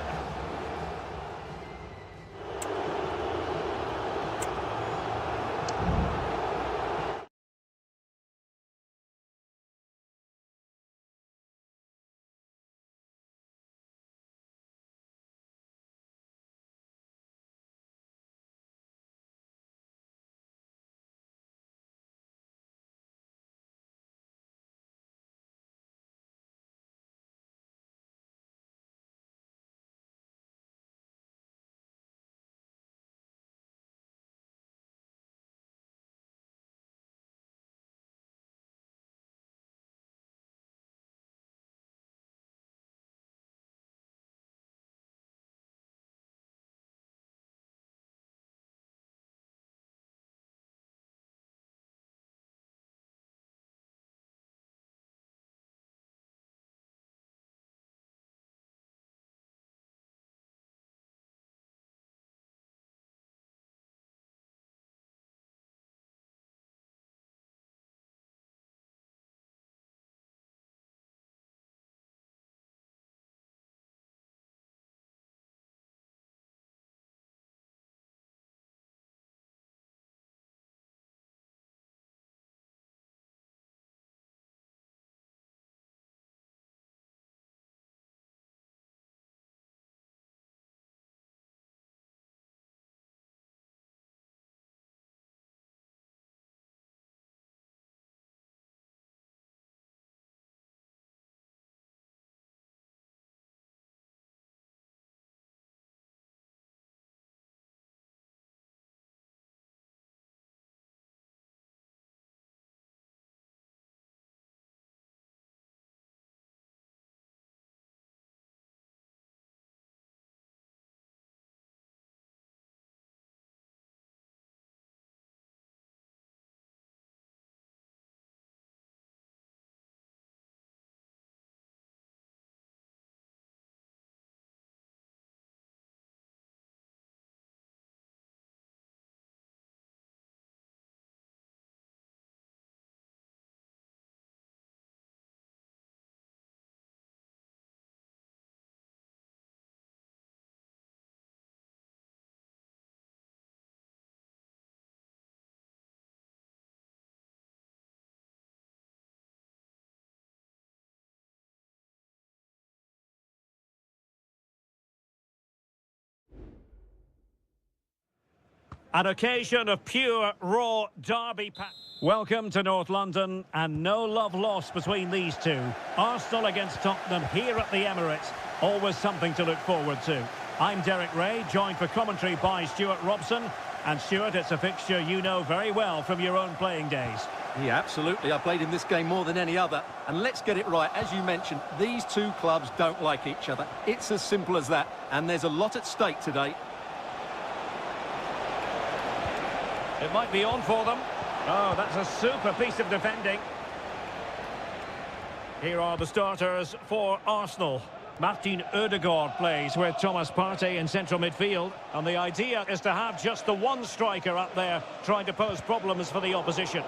An occasion of pure, raw derby. Welcome to North London, and no love lost between these two. Arsenal against Tottenham here at the Emirates. Always something to look forward to. I'm Derek Ray, joined for commentary by Stuart Robson. And Stuart, it's a fixture you know very well from your own playing days. Yeah, absolutely. I played in this game more than any other. And let's get it right. As you mentioned, these two clubs don't like each other. It's as simple as that. And there's a lot at stake today. It might be on for them. Oh, that's a super piece of defending. Here are the starters for Arsenal. Martin Ødegaard plays with Thomas Partey in central midfield. And the idea is to have just the one striker up there trying to pose problems for the opposition.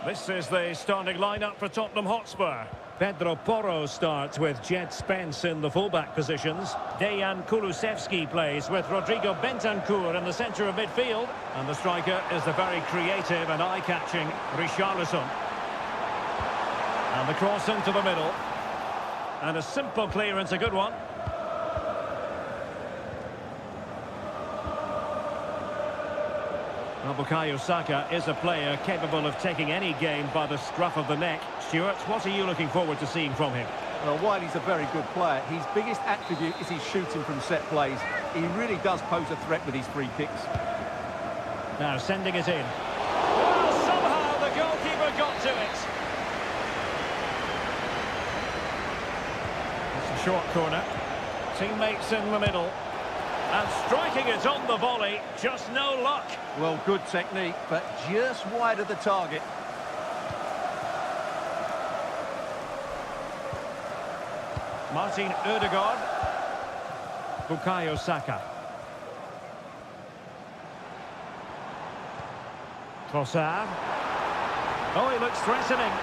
This is the starting lineup for Tottenham Hotspur. Pedro Porro starts with Jed Spence in the fullback positions. Dejan Kulusevski plays with Rodrigo Bentancur in the centre of midfield. And the striker is the very creative and eye-catching Richarlison. And the cross into the middle. And a simple clearance, a good one. Well, Bukayo Saka is a player capable of taking any game by the scruff of the neck. Stuart, what are you looking forward to seeing from him? Well, while he's a very good player, his biggest attribute is his shooting from set plays. He really does pose a threat with his free kicks. Now sending it in. Well, somehow the goalkeeper got to it. It's a short corner. Teammates in the middle. And striking it on the volley, just no luck. Well, good technique, but just wide of the target. Martin Ødegaard. Bukayo Saka. Trossard. Oh, he looks threatening.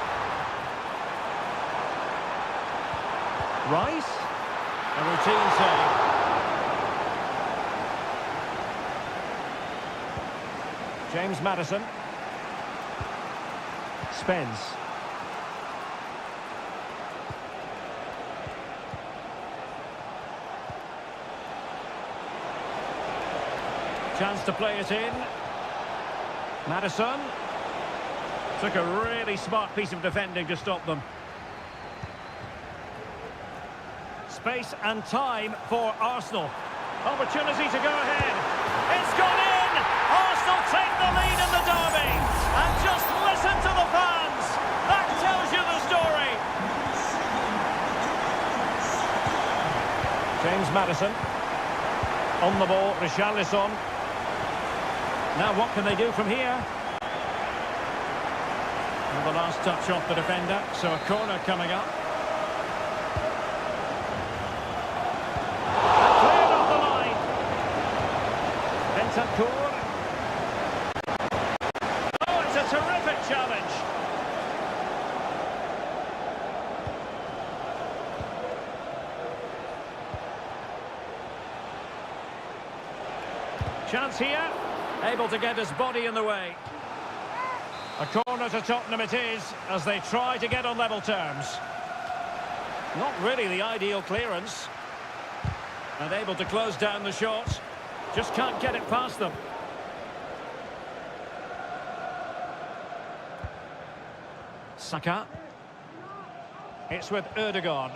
Rice. A routine save. James Maddison. Spence. Chance to play it in. Maddison. Took a really smart piece of defending to stop them. Space and time for Arsenal. Opportunity to go ahead. It's gone in! Arsenal take the lead in the derby. And just listen to the fans. That tells you the story. James Maddison. On the ball, Richarlison. Now what can they do from here? Well, the last touch off the defender, so a corner coming up. Cleared off the line. Bentancur. Oh, it's a terrific challenge. Chance here. Able to get his body in the way. A corner to Tottenham it is, as they try to get on level terms. Not really the ideal clearance. And able to close down the shot. Just can't get it past them. Saka. It's with Ødegaard.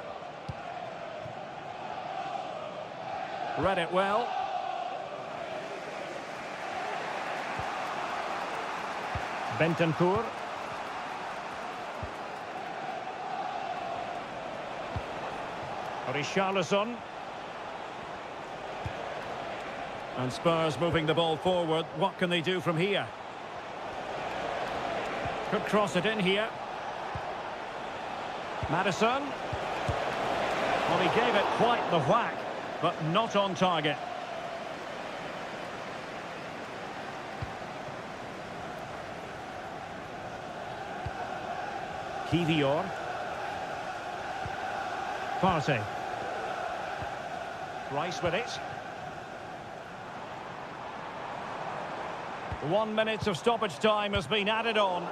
Read it well. Bentancur. Richarlison. And Spurs moving the ball forward. What can they do from here? Could cross it in here. Maddison. Well, he gave it quite the whack, but not on target. Kivior. Partey. Rice with it. 1 minute of stoppage time has been added on.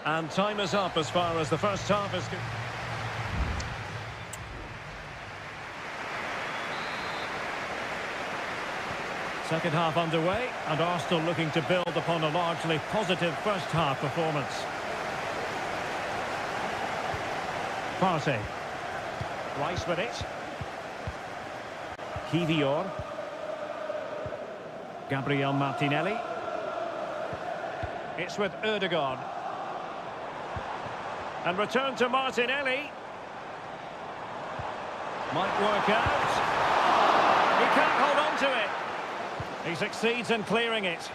And time is up as far as the first half is concerned. Second half underway, and Arsenal looking to build upon a largely positive first half performance. Partey. Rice with it. Kivior. Gabriel Martinelli. It's with Ødegaard. And return to Martinelli. Might work out. He can't hold on to it. He succeeds in clearing it.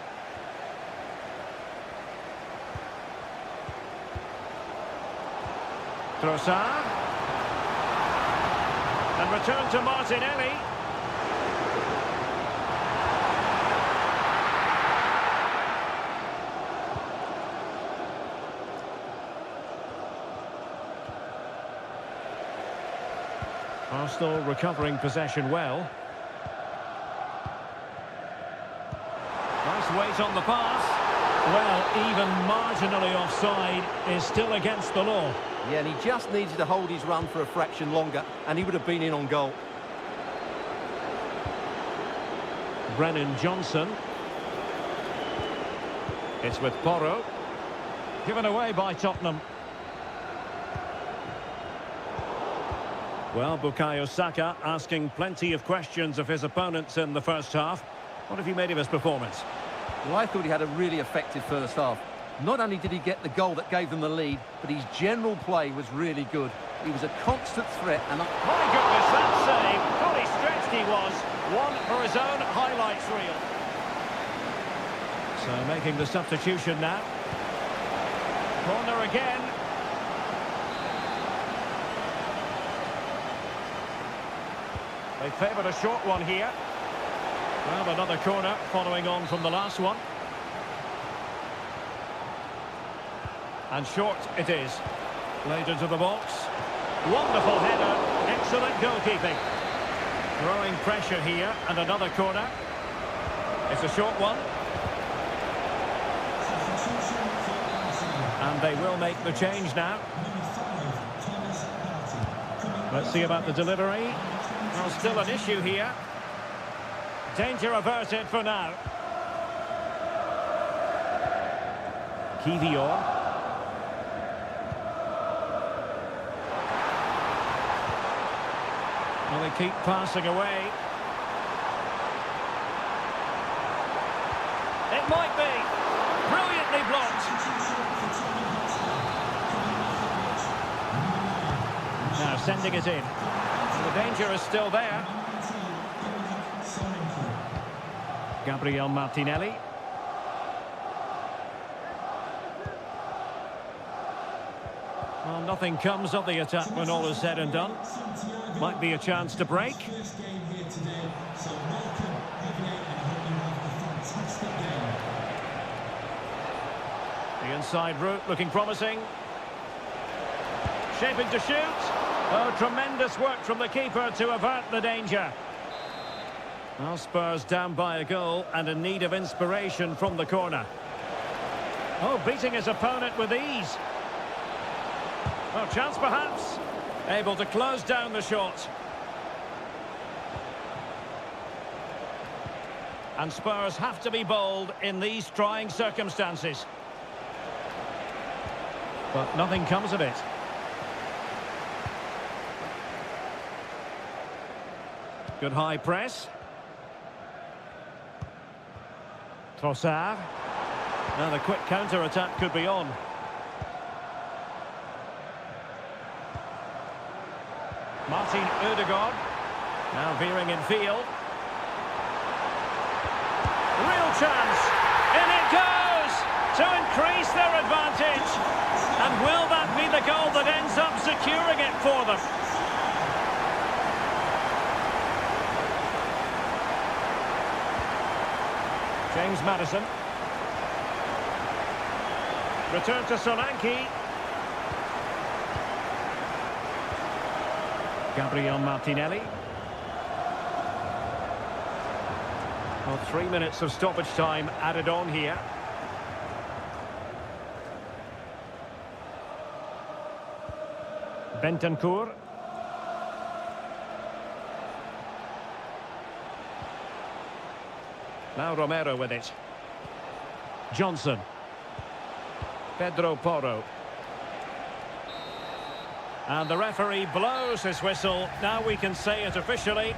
Trossard. And return to Martinelli. Arsenal recovering possession well. Nice weight on the pass. Well, even marginally offside is still against the law. Yeah, and he just needed to hold his run for a fraction longer, and he would have been in on goal. Brennan Johnson. It's with Porro. Given away by Tottenham. Well, Bukayo Saka asking plenty of questions of his opponents in the first half. What have you made of his performance? Well, I thought he had a really effective first half. Not only did he get the goal that gave them the lead, but his general play was really good. He was a constant threat and... My goodness, that save! Fully stretched he was. One for his own highlights reel. So making the substitution now. Corner again. They favoured a short one here. Well, another corner following on from the last one. And short it is. Played into the box. Wonderful header. Excellent goalkeeping. Growing pressure here. And another corner. It's a short one. And they will make the change now. Let's see about the delivery. Well, still an issue here. Danger averted for now. Kivior. Well, they keep passing away. It might be. Brilliantly blocked. Now sending it in. The danger is still there. Gabriel Martinelli. Well, nothing comes of the attack when all is said and done. Might be a chance to break. The inside route looking promising. Shaping to shoot. Oh, tremendous work from the keeper to avert the danger. Well, Spurs down by a goal and in need of inspiration from the corner. Oh, beating his opponent with ease. Well, chance perhaps. Able to close down the shot. And Spurs have to be bold in these trying circumstances. But nothing comes of it. Good high press. Trossard. Now the quick counter-attack could be on. Martin Ødegaard. Now veering in field. Real chance. In it goes to increase their advantage. And will that be the goal that ends up securing it for them? James Maddison. Return to Solanke. Gabriel Martinelli. Well, 3 minutes of stoppage time added on here. Bentancur. Now Romero with it. Johnson. Pedro Porro. And the referee blows his whistle. Now we can say it officially.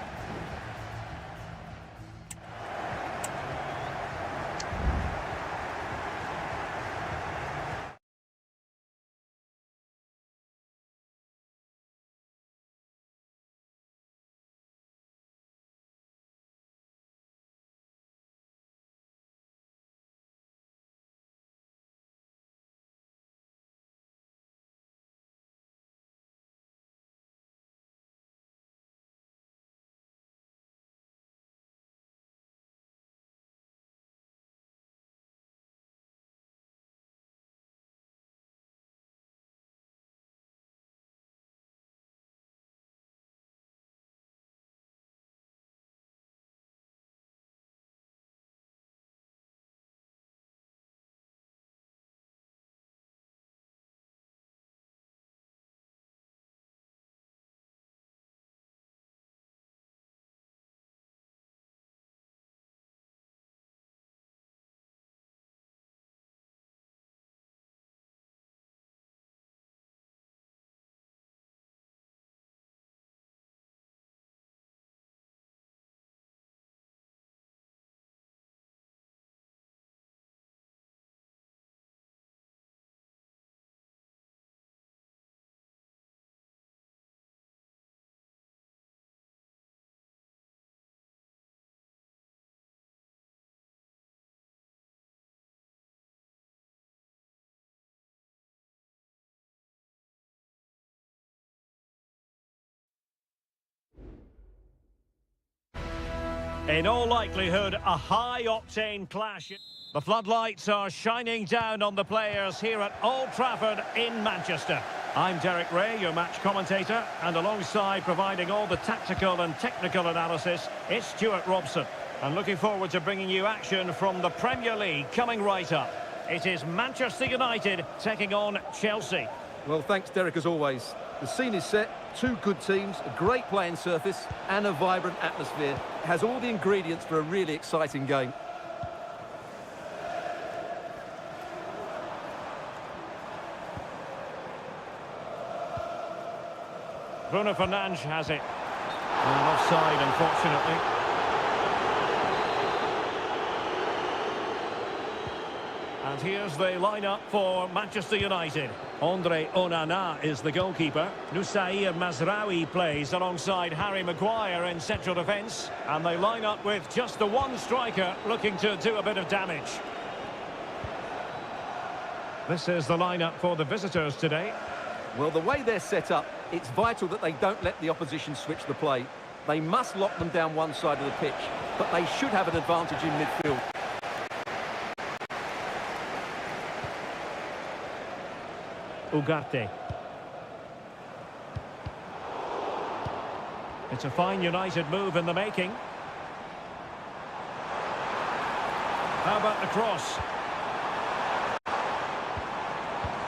In all likelihood, a high-octane clash. The floodlights are shining down on the players here at Old Trafford in Manchester. I'm Derek Ray, your match commentator, and alongside providing all the tactical and technical analysis, it's Stuart Robson. And looking forward to bringing you action from the Premier League coming right up. It is Manchester United taking on Chelsea. Well, thanks, Derek, as always. The scene is set, two good teams, a great playing surface and a vibrant atmosphere. It has all the ingredients for a really exciting game. Bruno Fernandes has it. And offside, unfortunately. And here's the lineup for Manchester United. Andre Onana is the goalkeeper. Nusair Mazraoui plays alongside Harry Maguire in central defence. And they line up with just the one striker looking to do a bit of damage. This is the lineup for the visitors today. Well, the way they're set up, it's vital that they don't let the opposition switch the play. They must lock them down one side of the pitch, but they should have an advantage in midfield. Ugarte. It's a fine United move in the making. How about the cross?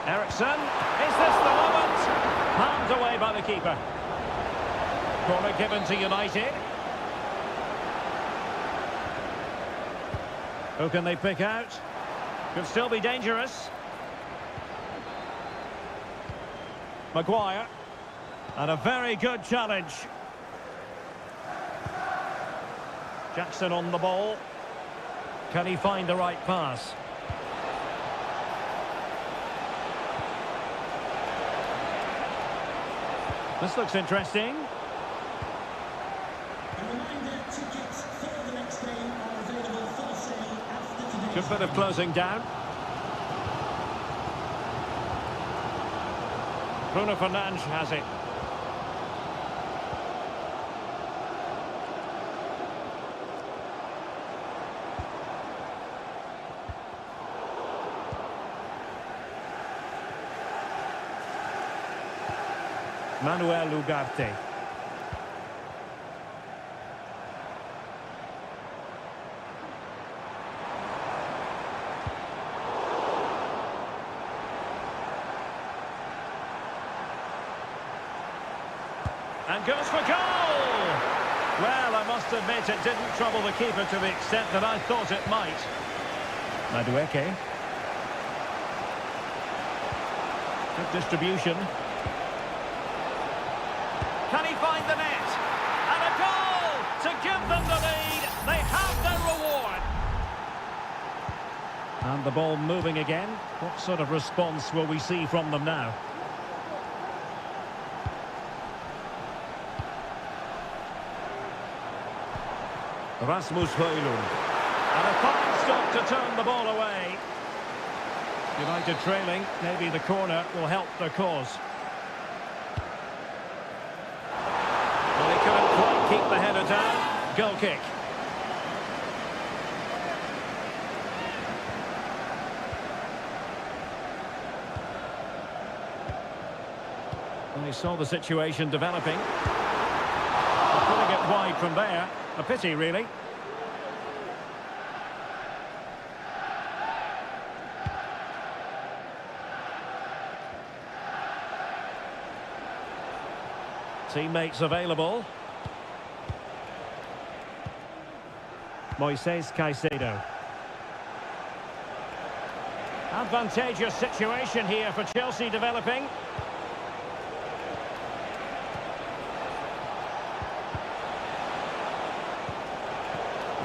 Ericsson. Is this the moment? Palmed away by the keeper. Corner given to United. Who can they pick out? Could still be dangerous. Maguire. And a very good challenge. Jackson on the ball. Can he find the right pass? This looks interesting. A reminder, tickets for the next game are available for sale after today's Good bit of closing down. Bruno Fernandes has it. Manuel Ugarte. And goes for goal! Well, a must admit it didn't trouble the keeper to the extent that I thought it might. Madueke. Good distribution. Can he find the net? And a goal to give them the lead. They have their reward. And the ball moving again. What sort of response will we see from them now? Rasmus Højlund. And a fine stop to turn the ball away. United trailing. Maybe the corner will help their cause. Well, he couldn't quite keep the header down. Goal kick. Well, he saw the situation developing. Putting it wide from there. A pity, really. Teammates available. Moises Caicedo. Advantageous situation here for Chelsea developing.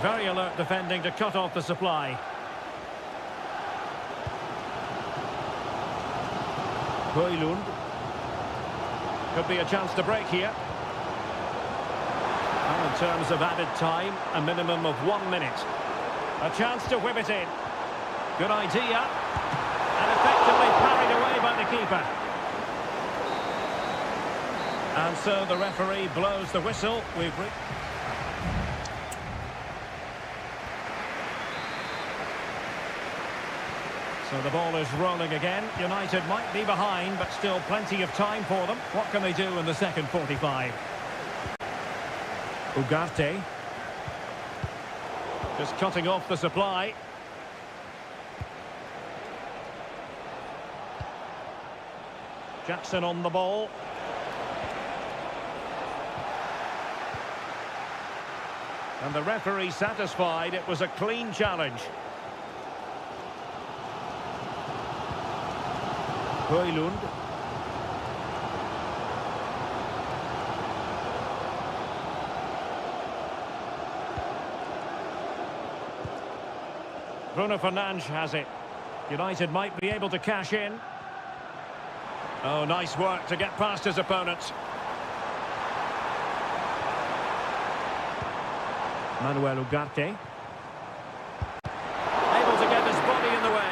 Very alert defending to cut off the supply. Højlund. Could be a chance to break here. And in terms of added time, a minimum of 1 minute. A chance to whip it in. Good idea. And effectively parried away by the keeper. And so the referee blows the whistle. So the ball is rolling again. United might be behind, but still plenty of time for them. What can they do in the second 45? Ugarte. Just cutting off the supply. Jackson on the ball. And the referee satisfied it was a clean challenge. Højlund. Bruno Fernandes has it. United might be able to cash in. Oh, nice work to get past his opponents. Manuel Ugarte. Able to get his body in the way.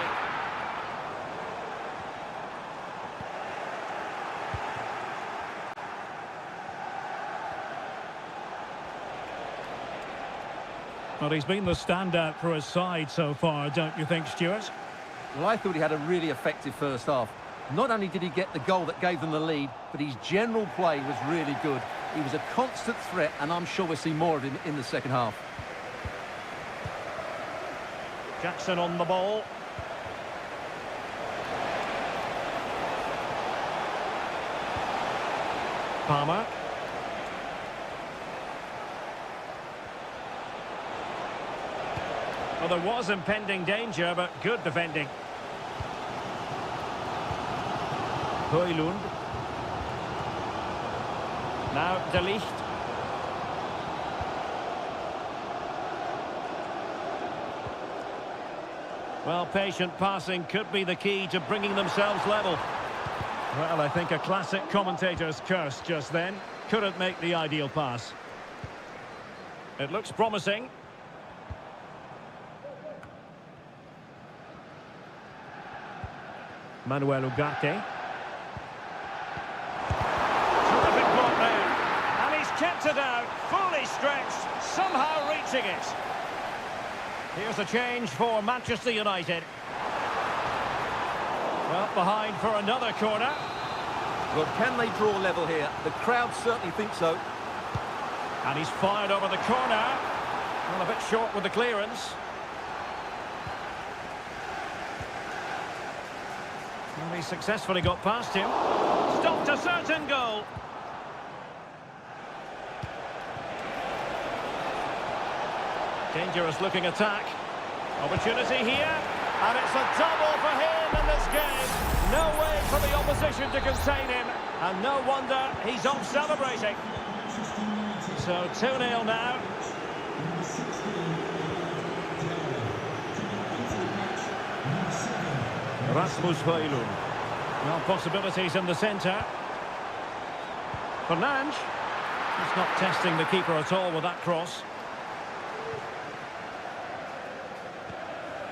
Well, he's been the standout for his side so far, don't you think, Stuart? Well, I thought he had a really effective first half. Not only did he get the goal that gave them the lead, but his general play was really good. He was a constant threat, and I'm sure we'll see more of him in the second half. Jackson on the ball. Palmer. Well, there was impending danger, but good defending. Højlund. Now De Ligt. Well, patient passing could be the key to bringing themselves level. Well, I think a classic commentator's curse just then. Couldn't make the ideal pass. It looks promising. Manuel Ugarte. Terrific block there. And he's kept it out, fully stretched, somehow reaching it. Here's a change for Manchester United. Well, behind for another corner. Well, can they draw level here? The crowd certainly think so. And he's fired over the corner. Well, a bit short with the clearance. And he successfully got past him. Stopped a certain goal. Dangerous looking attack. Opportunity here. And it's a double for him in this game. No way for the opposition to contain him. And no wonder he's off celebrating. So 2-0 now. Rasmus Højlund. Well, possibilities in the centre. Fernandes. He's not testing the keeper at all with that cross.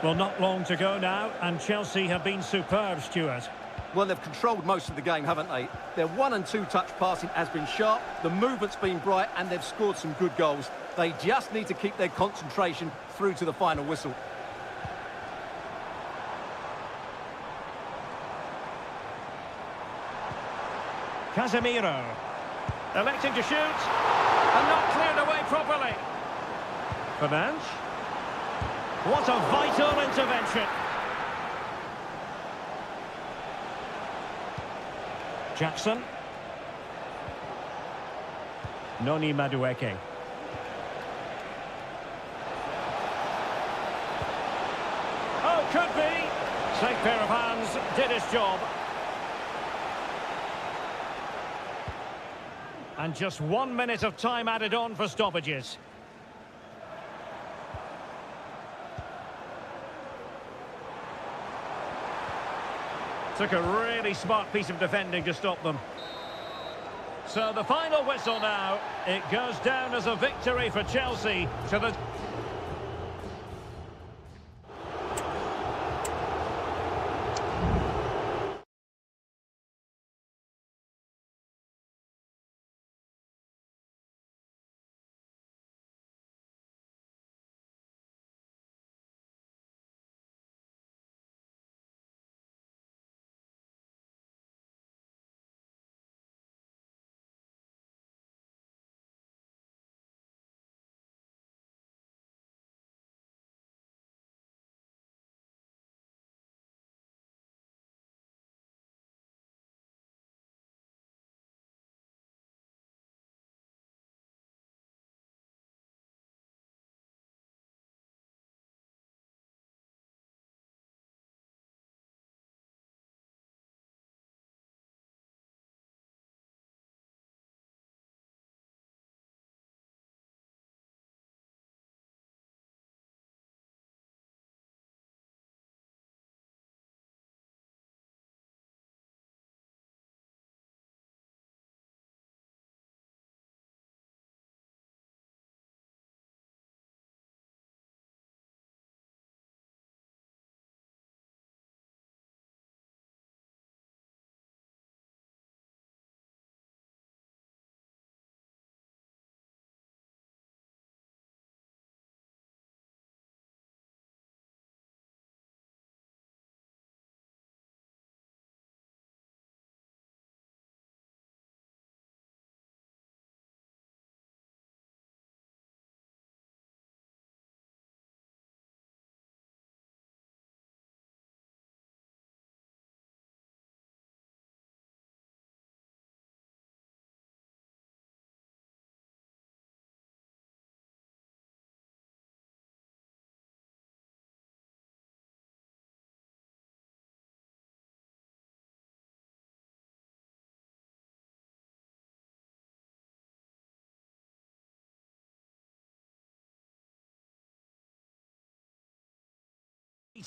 Well, not long to go now, and Chelsea have been superb, Stuart. Well, they've controlled most of the game, haven't they? Their 1- and 2-touch passing has been sharp, the movement's been bright, and they've scored some good goals. They just need to keep their concentration through to the final whistle. Casemiro. Electing to shoot, and not cleared away properly. Fernandes. What a vital intervention. Jackson. Noni Madueke. Oh, could be. Safe pair of hands, did his job. And just 1 minute of time added on for stoppages. Took a really smart piece of defending to stop them. So the final whistle now. It goes down as a victory for Chelsea to the...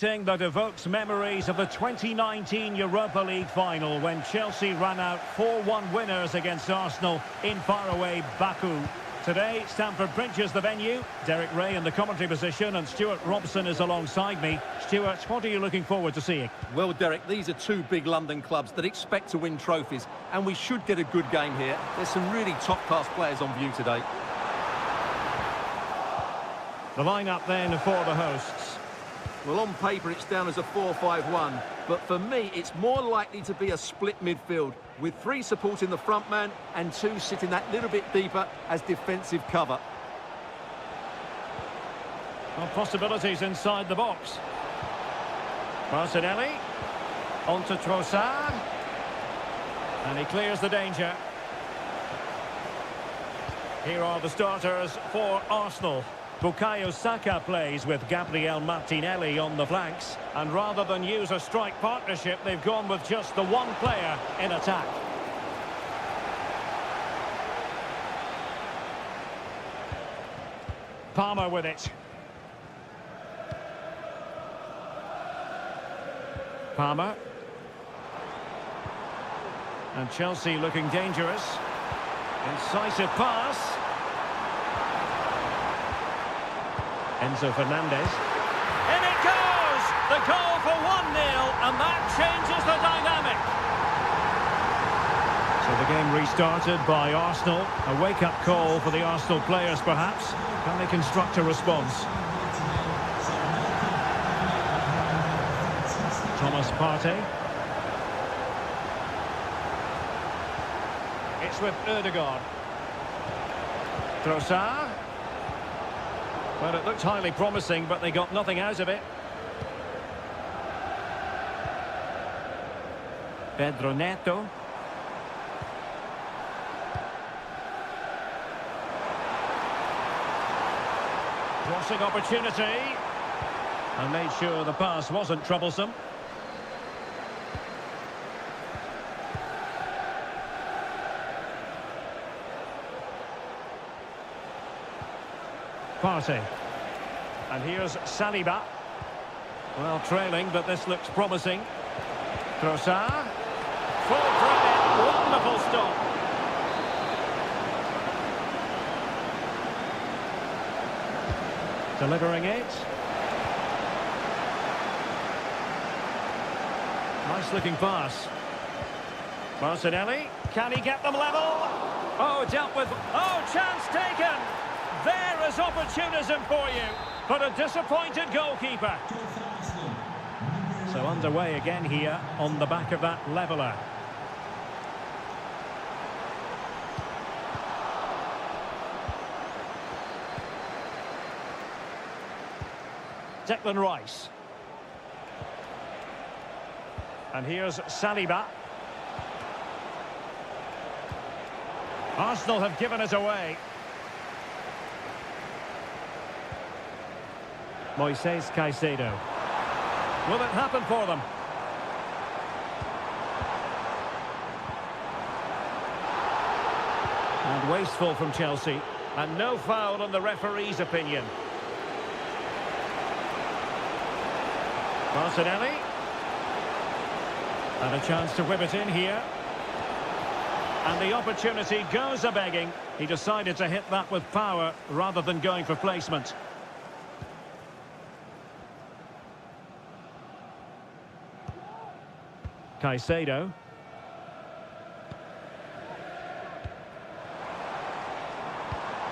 That evokes memories of the 2019 Europa League final when Chelsea ran out 4-1 winners against Arsenal in faraway Baku. Today, Stamford Bridge is the venue. Derek Ray in the commentary position and Stuart Robson is alongside me. Stuart, what are you looking forward to seeing? Well, Derek, these are two big London clubs that expect to win trophies, and we should get a good game here. There's some really top-class players on view today. The lineup then for the hosts. Well, on paper, it's down as a 4-5-1, but for me, it's more likely to be a split midfield, with 3 supporting the front man and 2 sitting that little bit deeper as defensive cover. Well, possibilities inside the box. Martinelli, on to Trossard, and he clears the danger. Here are the starters for Arsenal. Bukayo Saka plays with Gabriel Martinelli on the flanks. And rather than use a strike partnership, they've gone with just the one player in attack. Palmer with it. Palmer. And Chelsea looking dangerous. Incisive pass. Enzo Fernandez. In it goes! The goal for 1-0, and that changes the dynamic. So the game restarted by Arsenal. A wake-up call for the Arsenal players, perhaps. Can they construct a response? Thomas Partey. It's with Ødegaard. Trossard. Well, it looked highly promising, but they got nothing out of it. Pedro Neto. Crossing opportunity. And made sure the pass wasn't troublesome. Partey. And here's Saliba. Well, trailing, but this looks promising. Trossard. Full credit. Wonderful stop. Delivering it. Nice looking pass. Martinelli. Can he get them level? Oh, dealt with. Oh, chance taken. There is opportunism for you, but a disappointed goalkeeper. So underway again here on the back of that leveller. Declan Rice. And here's Saliba. Arsenal have given it away. Moises Caicedo. Will it happen for them? And wasteful from Chelsea. And no foul in the referee's opinion. Martinelli. And a chance to whip it in here. And the opportunity goes a-begging. He decided to hit that with power rather than going for placement. Caicedo.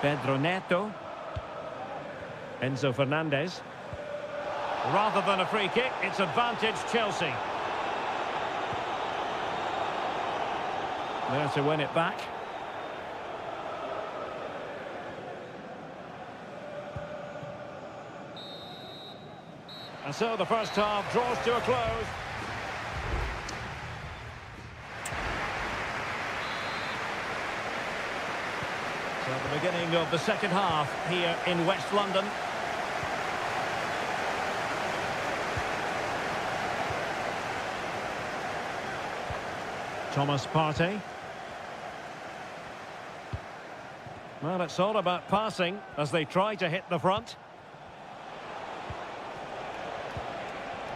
Pedro Neto. Enzo Fernandez. Rather than a free kick, it's advantage Chelsea. There to win it back. And so the first half draws to a close. So the beginning of the second half here in West London. Thomas Partey. Well, it's all about passing as they try to hit the front.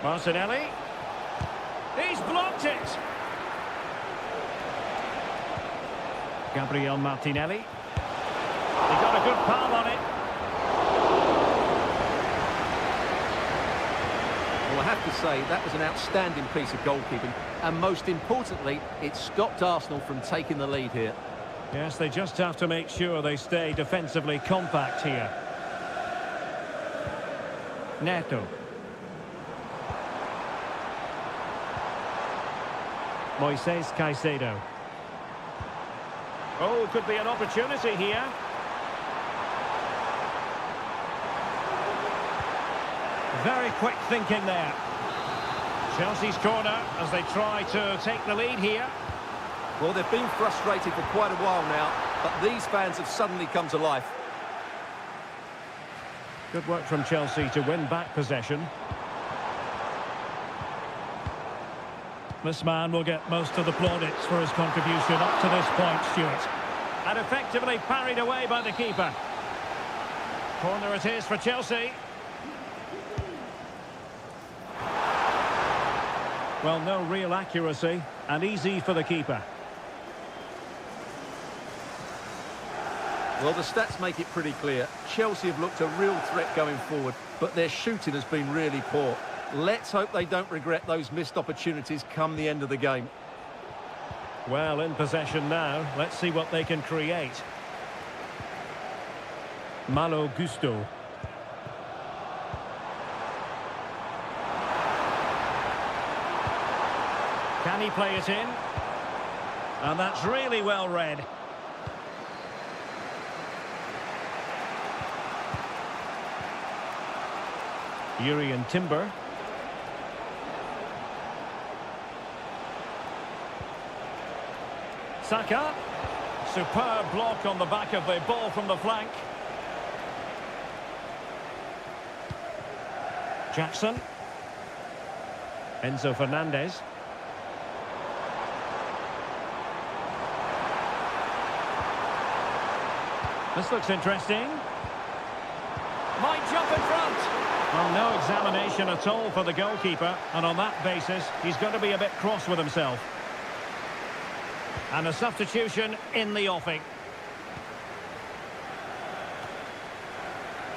Martinelli. He's blocked it. Gabriel Martinelli. He got a good palm on it. Well, I have to say, that was an outstanding piece of goalkeeping. And most importantly, it stopped Arsenal from taking the lead here. Yes, they just have to make sure they stay defensively compact here. Neto. Moises Caicedo. Oh, could be an opportunity here. Very quick thinking there. Chelsea's corner as they try to take the lead here. Well, they've been frustrated for quite a while now, but these fans have suddenly come to life. Good work from Chelsea to win back possession. This man will get most of the plaudits for his contribution up to this point, Stuart. And effectively parried away by the keeper. Corner it is for Chelsea. Well, no real accuracy, and easy for the keeper. Well, the stats make it pretty clear. Chelsea have looked a real threat going forward, but their shooting has been really poor. Let's hope they don't regret those missed opportunities come the end of the game. Well, in possession now. Let's see what they can create. Malo Gusto. Can he play it in? And that's really well read. Urian Timber. Saka. Superb block on the back of the ball from the flank. Jackson. Enzo Fernandez. This looks interesting. Might jump in front. Well, no examination at all for the goalkeeper, and on that basis, he's going to be a bit cross with himself. And a substitution in the offing.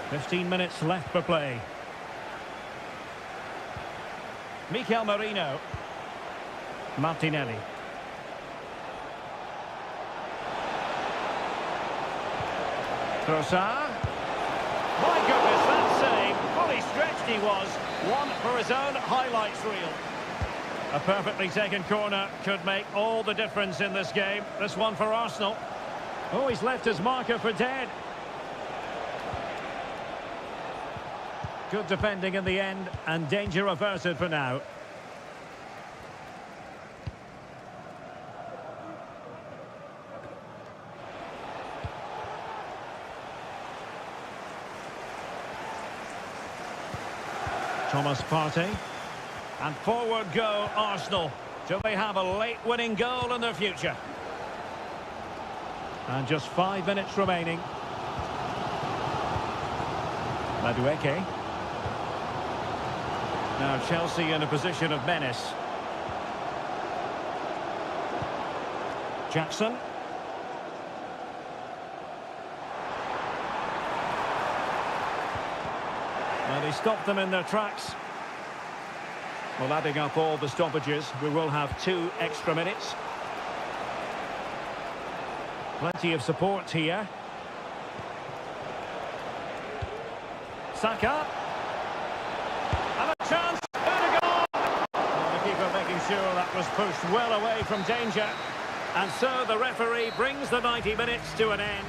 15 minutes left for play. Mikel Merino. Martinelli. Trossard. My goodness, that save. Fully stretched he was. One for his own highlights reel. A perfectly taken corner could make all the difference in this game. This one for Arsenal. Oh, he's left his marker for dead. Good defending in the end, and danger averted for now. Thomas Partey. And forward go Arsenal. Do they have a late winning goal in their future? And just 5 minutes remaining. Madueke. Now Chelsea in a position of menace. Jackson. And he stopped them in their tracks. Well, adding up all the stoppages, we will have 2 extra minutes. Plenty of support here. Saka. And a chance. Odegaard. And the keeper making sure that was pushed well away from danger. And so the referee brings the 90 minutes to an end.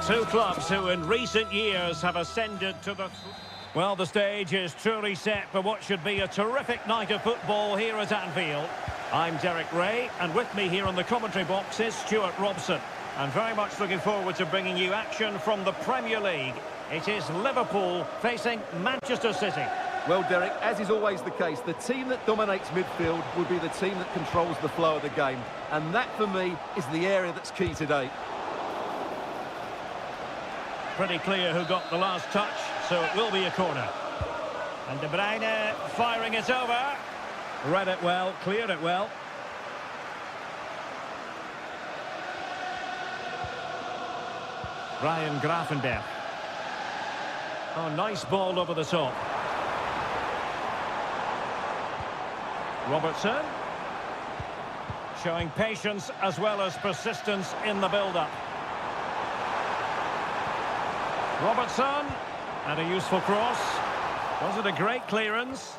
Two clubs who in recent years have ascended to the... Well, the stage is truly set for what should be a terrific night of football here at Anfield. I'm Derek Ray, and with me here on the commentary box is Stuart Robson. And very much looking forward to bringing you action from the Premier League. It is Liverpool facing Manchester City. Well, Derek, as is always the case, the team that dominates midfield will be the team that controls the flow of the game. And that, for me, is the area that's key today. Pretty clear who got the last touch, so it will be a corner. And De Bruyne firing it over. Read it well, cleared it well. Ryan Gravenberch. Oh, nice ball over the top. Robertson. Showing patience as well as persistence in the build-up. Robertson. And a useful cross. Was it a great clearance?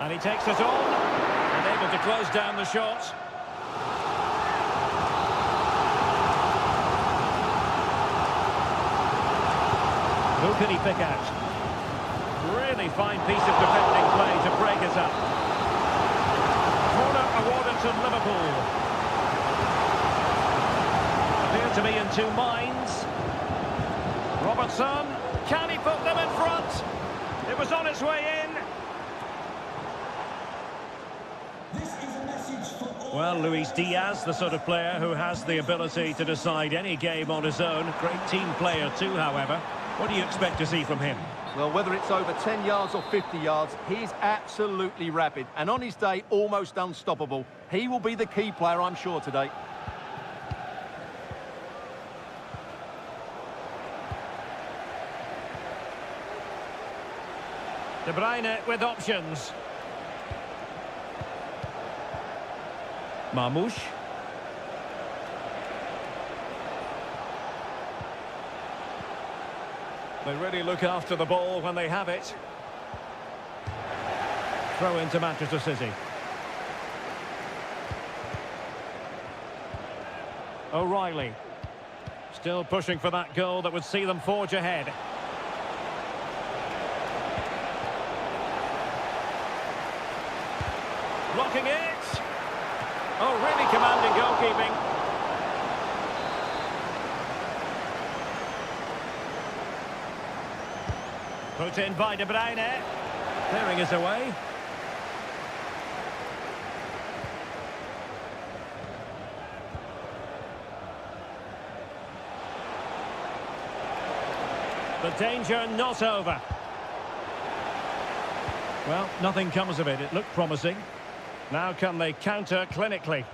And he takes it on. And able to close down the shot. Who can he pick out? Really fine piece of defending play to break it up. Corner awarded to Liverpool. Appear to be in two minds. Robertson, can he put them in front? It was on its way in. This is a message for all. Well, Luis Diaz, the sort of player who has the ability to decide any game on his own. Great team player too, however. What do you expect to see from him? Well, whether it's over 10 yards or 50 yards, he's absolutely rapid. And on his day, almost unstoppable. He will be the key player, I'm sure, today. De Bruyne with options. Marmoush. They really look after the ball when they have it. Throw into Manchester City. O'Reilly. Still pushing for that goal that would see them forge ahead. Blocking it. Oh, really commanding goalkeeping. Put in by De Bruyne. Clearing it away. The danger not over. Well, nothing comes of it. It looked promising. Now can they counter clinically?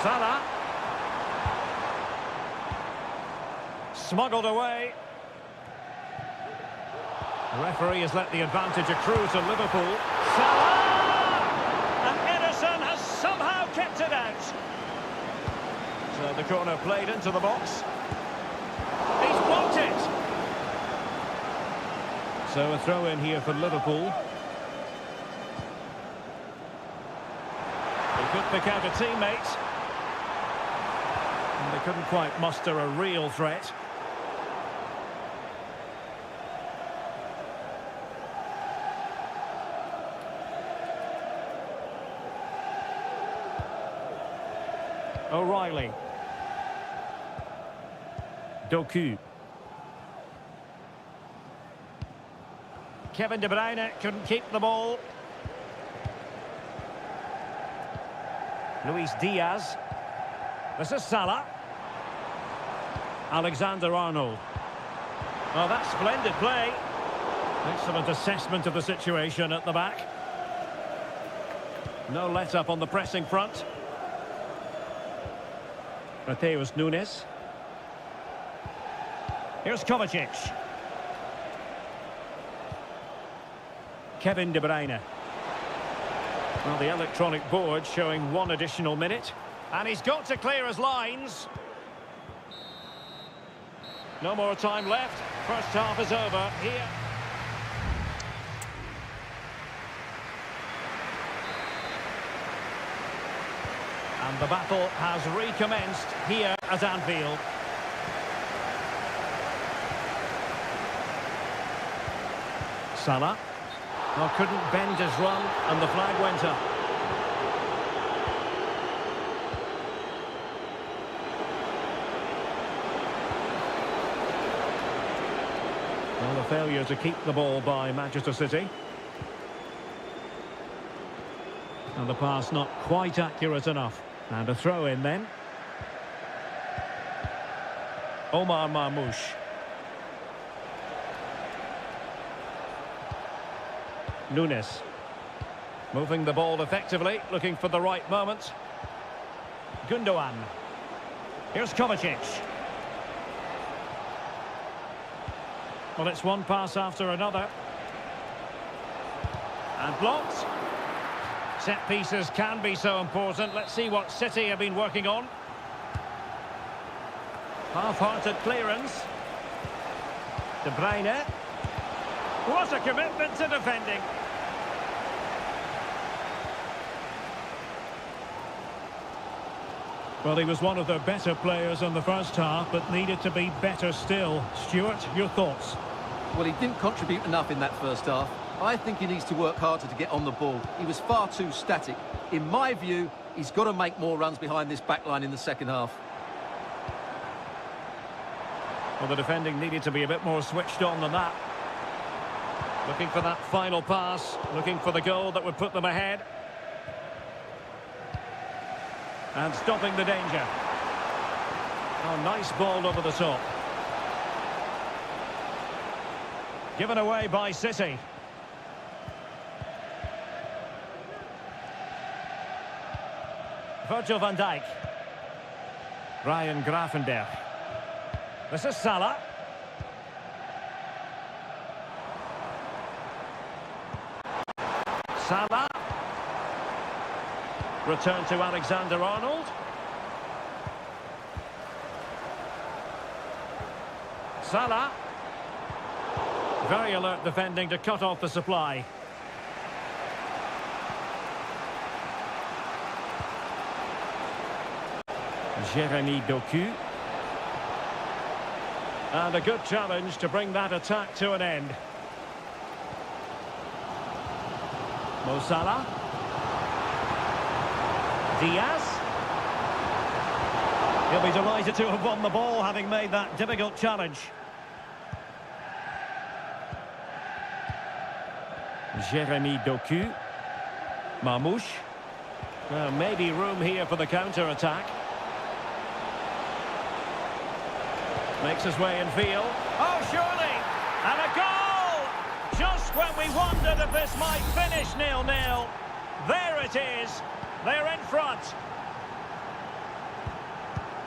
Salah. Smuggled away. The referee has let the advantage accrue to Liverpool. Salah! And Ederson has somehow kept it out. So the corner played into the box. He's blocked it. So a throw in here for Liverpool. They could pick out a teammate. And they couldn't quite muster a real threat. O'Reilly. Doku. Kevin De Bruyne couldn't keep the ball. Luis Diaz. This is Salah. Alexander-Arnold. Oh, that's splendid play. Excellent assessment of the situation at the back. No let-up on the pressing front. Mateus Nunes. Here's Kovacic. Kevin De Bruyne. Well, the electronic board showing one additional minute. And he's got to clear his lines. No more time left. First half is over here. And the battle has recommenced here at Anfield. Salah. Well, couldn't bend his run, and the flag went up. Well, a failure to keep the ball by Manchester City. And the pass not quite accurate enough. And a throw in then. Omar Marmoush. Nunes. Moving the ball effectively, looking for the right moment. Gundogan. Here's Kovacic. Well, it's one pass after another. And blocked. Set pieces can be so important. Let's see what City have been working on. Half-hearted clearance. De Bruyne. What a commitment to defending. Well, he was one of their better players in the first half, but needed to be better still. Stuart, your thoughts? Well, he didn't contribute enough in that first half. I think he needs to work harder to get on the ball. He was far too static. In my view, he's got to make more runs behind this back line in the second half. Well, the defending needed to be a bit more switched on than that. Looking for that final pass, looking for the goal that would put them ahead. And stopping the danger. Oh, nice ball over the top. Given away by City. Virgil van Dijk. Ryan Gravenberch. This is Salah. Salah. Return to Alexander-Arnold. Salah. Very alert defending to cut off the supply. Jeremy Doku. And a good challenge to bring that attack to an end. Mo Salah. Diaz. He'll be delighted to have won the ball, having made that difficult challenge. Jeremy Doku. Marmoush. Well, maybe room here for the counter-attack. Makes his way in field. Oh, surely! And a goal! Just when we wondered if this might finish 0-0. There it is. They're in front.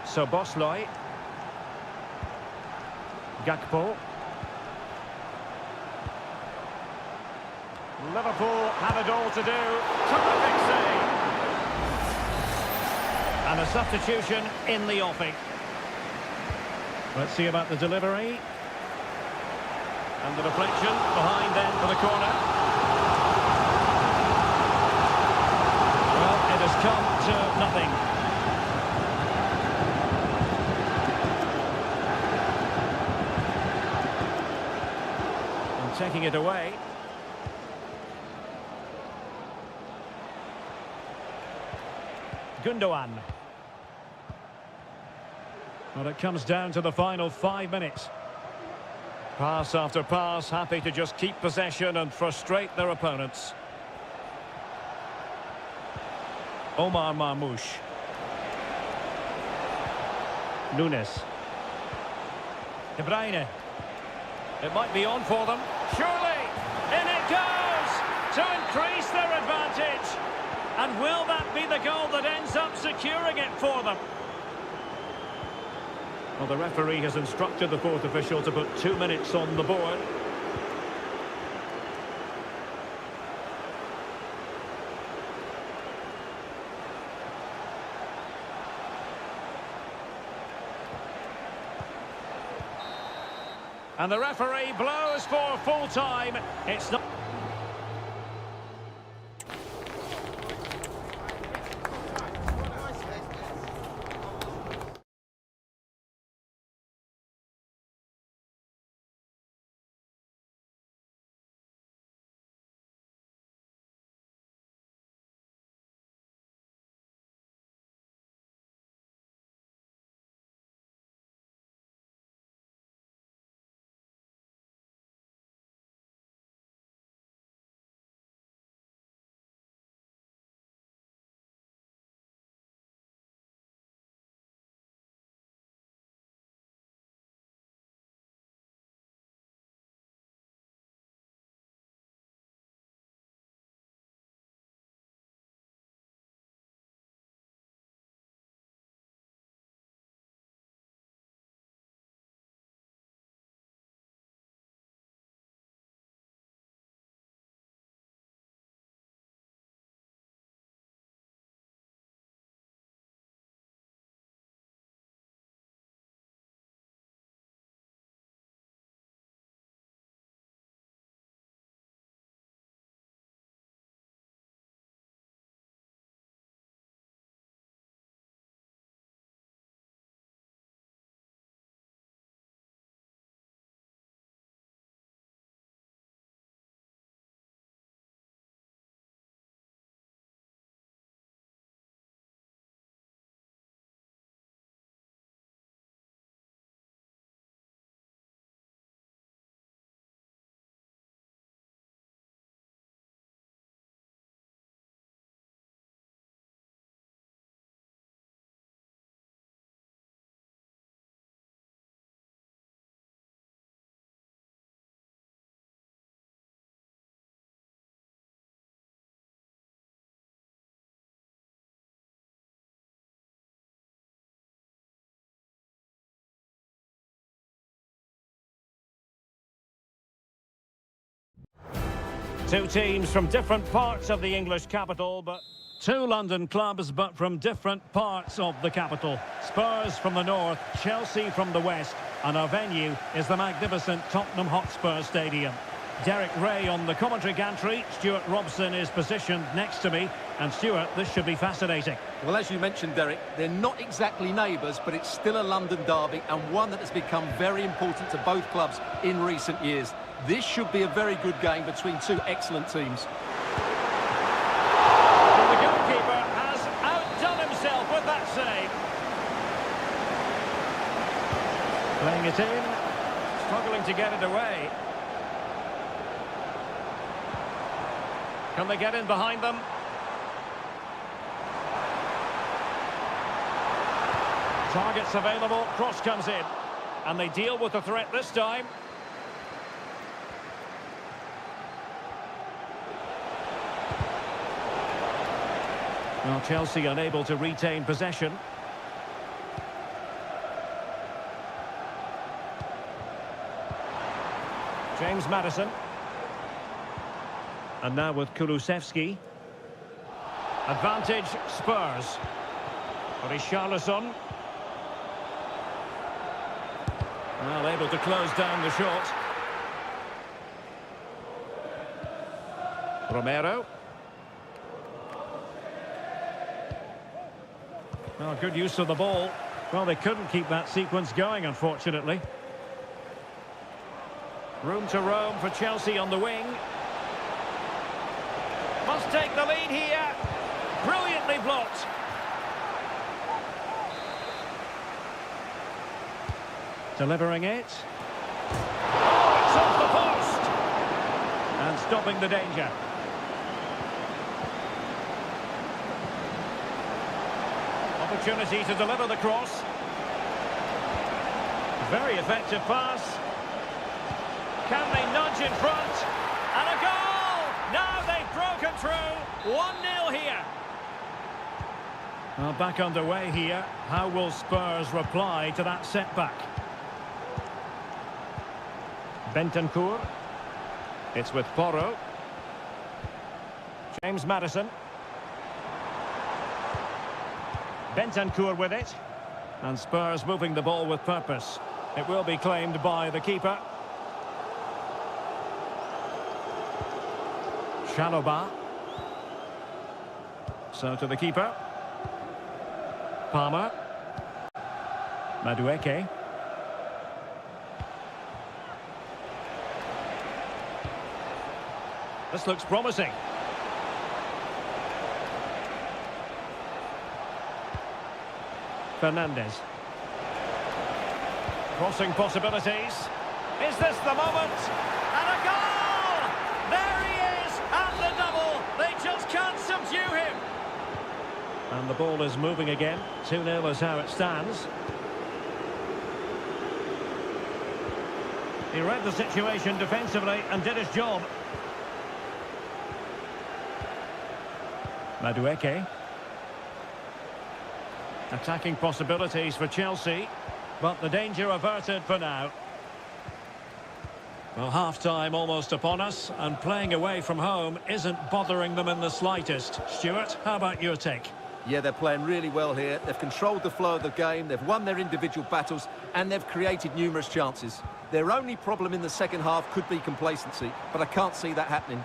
So Bosley. Gakpo. Liverpool have it all to do. Terrific save. And a substitution in the offing. Let's see about the delivery. And the deflection behind then for the corner. Well, it has come to nothing. And taking it away. Gundogan. Well, it comes down to the final 5 minutes. Pass after pass, happy to just keep possession and frustrate their opponents. Omar Marmoush. Nunes. De Bruyne. It might be on for them. Surely! In it goes! To increase their advantage. And will that be the goal that ends up securing it for them? Well, the referee has instructed the fourth official to put 2 minutes on the board. And the referee blows for full time. It's not... Two teams from different parts of the English capital, but two London clubs, but from different parts of the capital. Spurs from the north, Chelsea from the west, and our venue is the magnificent Tottenham Hotspur Stadium. Derek Ray on the commentary gantry. Stuart Robson is positioned next to me. And Stuart, this should be fascinating. Well, as you mentioned, Derek, they're not exactly neighbours, but it's still a London derby and one that has become very important to both clubs in recent years. This should be a very good game between two excellent teams. Well, the goalkeeper has outdone himself with that save. Playing it in, struggling to get it away. Can they get in behind them? Targets available, cross comes in. And they deal with the threat this time. Well, Chelsea unable to retain possession. James Maddison. And now with Kulusevski. Advantage, Spurs. Richarlison. Well, able to close down the shot. Romero. Oh, good use of the ball. Well, they couldn't keep that sequence going, unfortunately. Room to roam for Chelsea on the wing. Must take the lead here. Brilliantly blocked. Delivering it. Oh, it's off the post. And stopping the danger. Opportunity to deliver the cross. Very effective pass. Can they nudge in front? And a goal! Now they've broken through. 1-0 here. Well, back underway here. How will Spurs reply to that setback? Bentancur. It's with Porro. James Maddison. Bentancur with it. And Spurs moving the ball with purpose. It will be claimed by the keeper. Chalobah. So to the keeper. Palmer. Madueke. This looks promising. Fernandez. Crossing possibilities. Is this the moment? And a goal! There he is! And the double! They just can't subdue him! And the ball is moving again. 2-0 is how it stands. He read the situation defensively and did his job. Madueke. Attacking possibilities for Chelsea, but the danger averted for now. Well, half-time almost upon us, and playing away from home isn't bothering them in the slightest. Stuart, how about your take? Yeah, they're playing really well here. They've controlled the flow of the game, they've won their individual battles, and they've created numerous chances. Their only problem in the second half could be complacency, but I can't see that happening.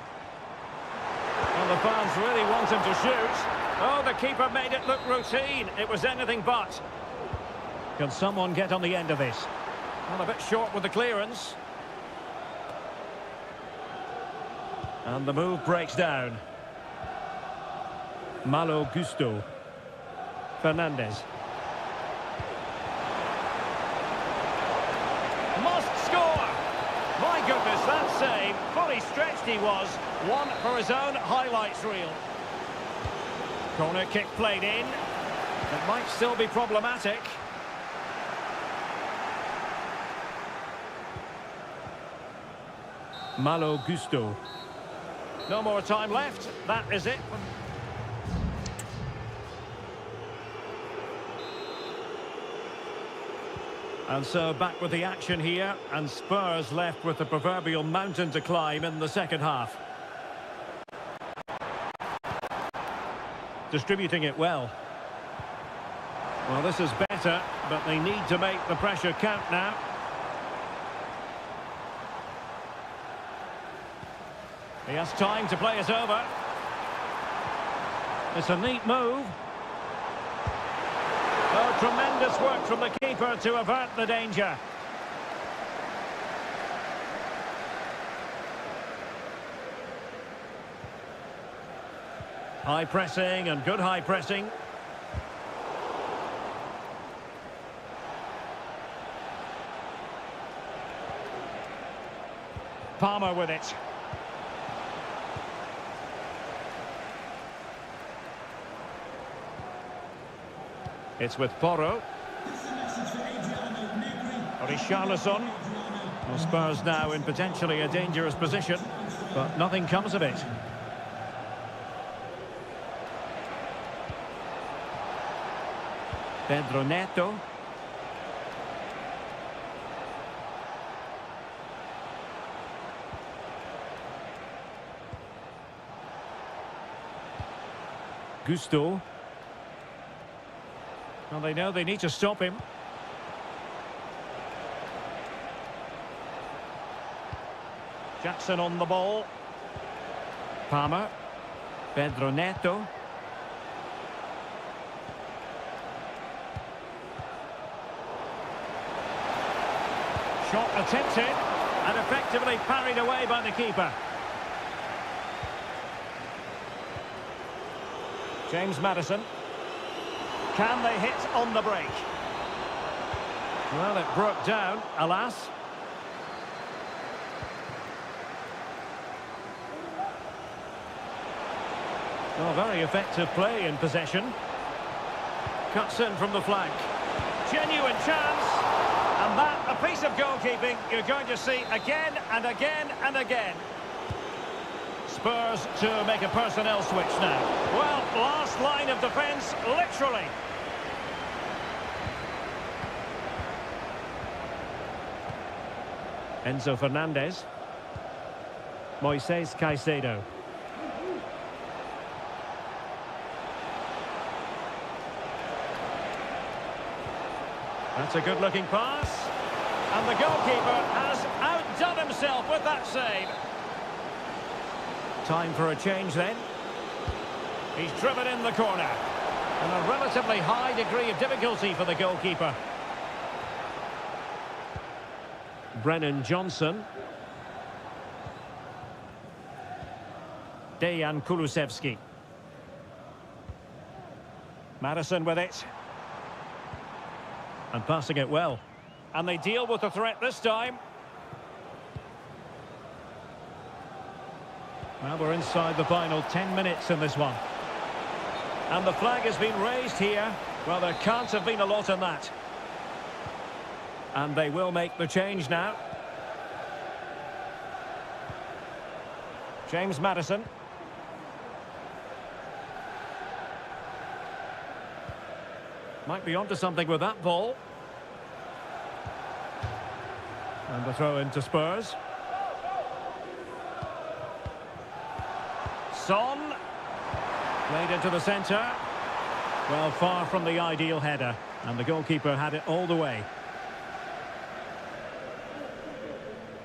Well, the fans really want him to shoot. Oh, the keeper made it look routine. It was anything but. Can someone get on the end of this? Well, a bit short with the clearance. And the move breaks down. Malo Gusto. Fernandez. Must score! My goodness, that save. Fully stretched he was. One for his own highlights reel. Corner kick played in. It might still be problematic. Malo Gusto. No more time left. That is it. And so back with the action here, and Spurs left with the proverbial mountain to climb in the second half. distributing it well. Well, this is better, but they need to make the pressure count now. He has time to play it over. It's a neat move. Oh, tremendous work from the keeper to avert the danger. High pressing and good high pressing. Palmer with it. It's with Porro. Richarlison. Well, Spurs now in potentially a dangerous position, but nothing comes of it. Pedro Neto. Gusto. Well, they know they need to stop him. Jackson on the ball. Palmer. Pedro Neto. Shot attempted and effectively parried away by the keeper. James Maddison. Can they hit on the break? Well, it broke down, alas. Well, very effective play in possession. Cuts in from the flank. Genuine chance. And that, a piece of goalkeeping you're going to see again and again and again. Spurs to make a personnel switch now. Well, last line of defence, literally. Enzo Fernandez. Moises Caicedo. That's a good-looking pass. And the goalkeeper has outdone himself with that save. Time for a change then. He's driven in the corner. And a relatively high degree of difficulty for the goalkeeper. Brennan Johnson. Dejan Kulusevski. Maddison with it. And passing it well. And they deal with the threat this time. Well, we're inside the final 10 minutes in this one. And the flag has been raised here. Well, there can't have been a lot in that. And they will make the change now. James Maddison. Might be onto something with that ball. And the throw into Spurs. Son. Played into the centre. Well, far from the ideal header. And the goalkeeper had it all the way.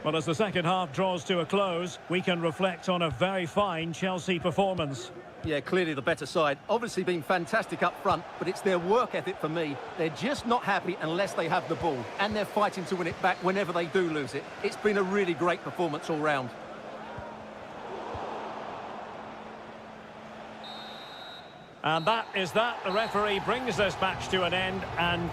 Well, as the second half draws to a close, we can reflect on a very fine Chelsea performance. Yeah, clearly the better side. Obviously been fantastic up front, but it's their work ethic for me. They're just not happy unless they have the ball. And they're fighting to win it back whenever they do lose it. It's been a really great performance all round. And that is that. The referee brings this match to an end, and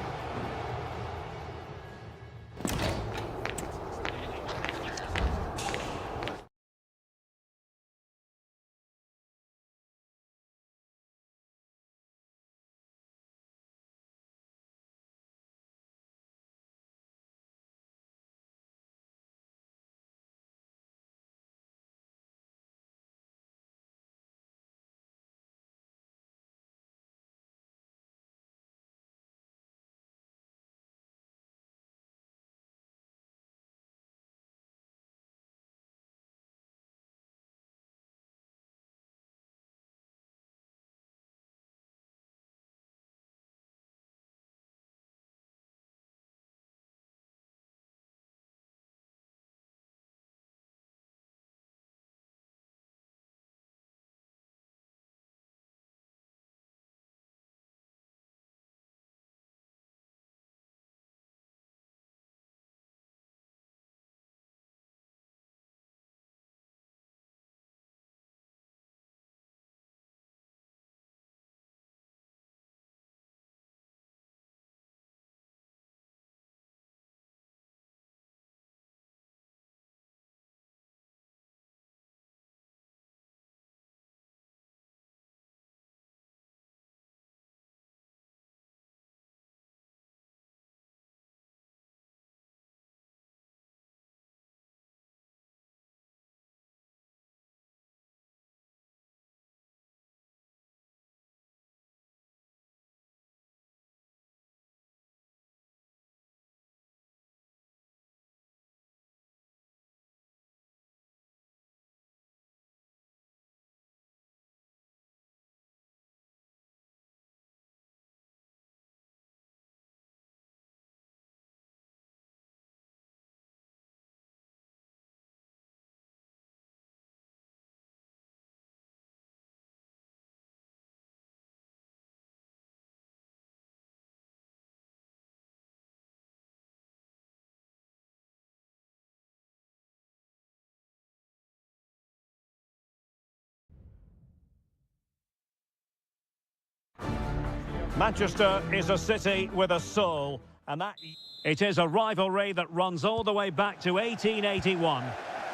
Manchester is a city with a soul, and that it is a rivalry that runs all the way back to 1881.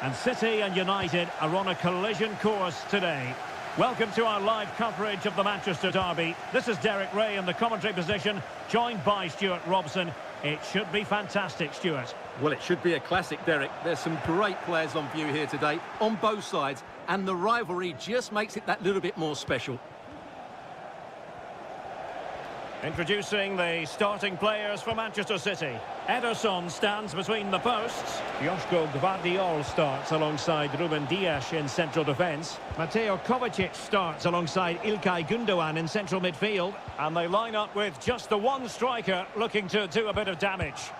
And City and United are on a collision course today. Welcome to our live coverage of the Manchester derby. This is Derek Ray in the commentary position, joined by Stuart Robson. It should be fantastic, Stuart. Well, it should be a classic, Derek. There's some great players on view here today, on both sides, and the rivalry just makes it that little bit more special. Introducing the starting players for Manchester City. Ederson stands between the posts. Joško Gvardiol starts alongside Ruben Dias in central defence. Mateo Kovacic starts alongside İlkay Gündoğan in central midfield. And they line up with just the one striker looking to do a bit of damage.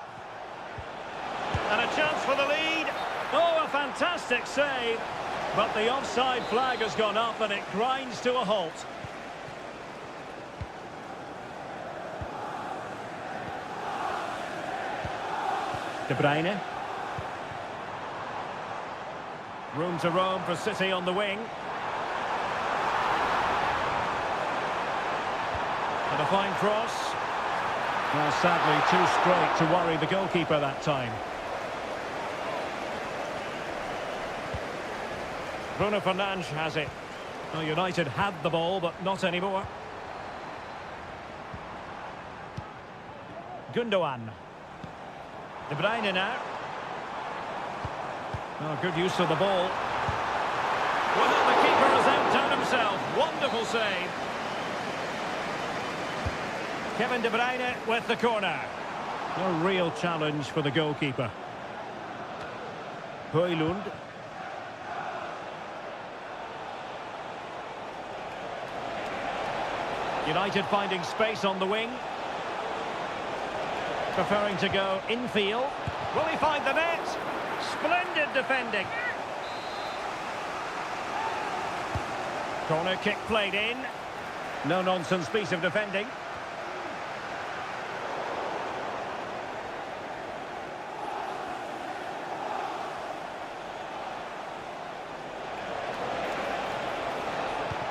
And a chance for the lead. Oh, a fantastic save. But the offside flag has gone up and it grinds to a halt. De Bruyne. Room to roam for City on the wing. And a fine cross. Well, sadly, too straight to worry the goalkeeper that time. Bruno Fernandes has it. Well, United had the ball, but not anymore. Gündoğan. De Bruyne now. Oh, good use of the ball. Well, the keeper has outdone himself. Wonderful save. Kevin De Bruyne with the corner. A real challenge for the goalkeeper. Højlund. United finding space on the wing. Preferring to go infield. Will he find the net? Splendid defending. Corner kick played in. No-nonsense piece of defending.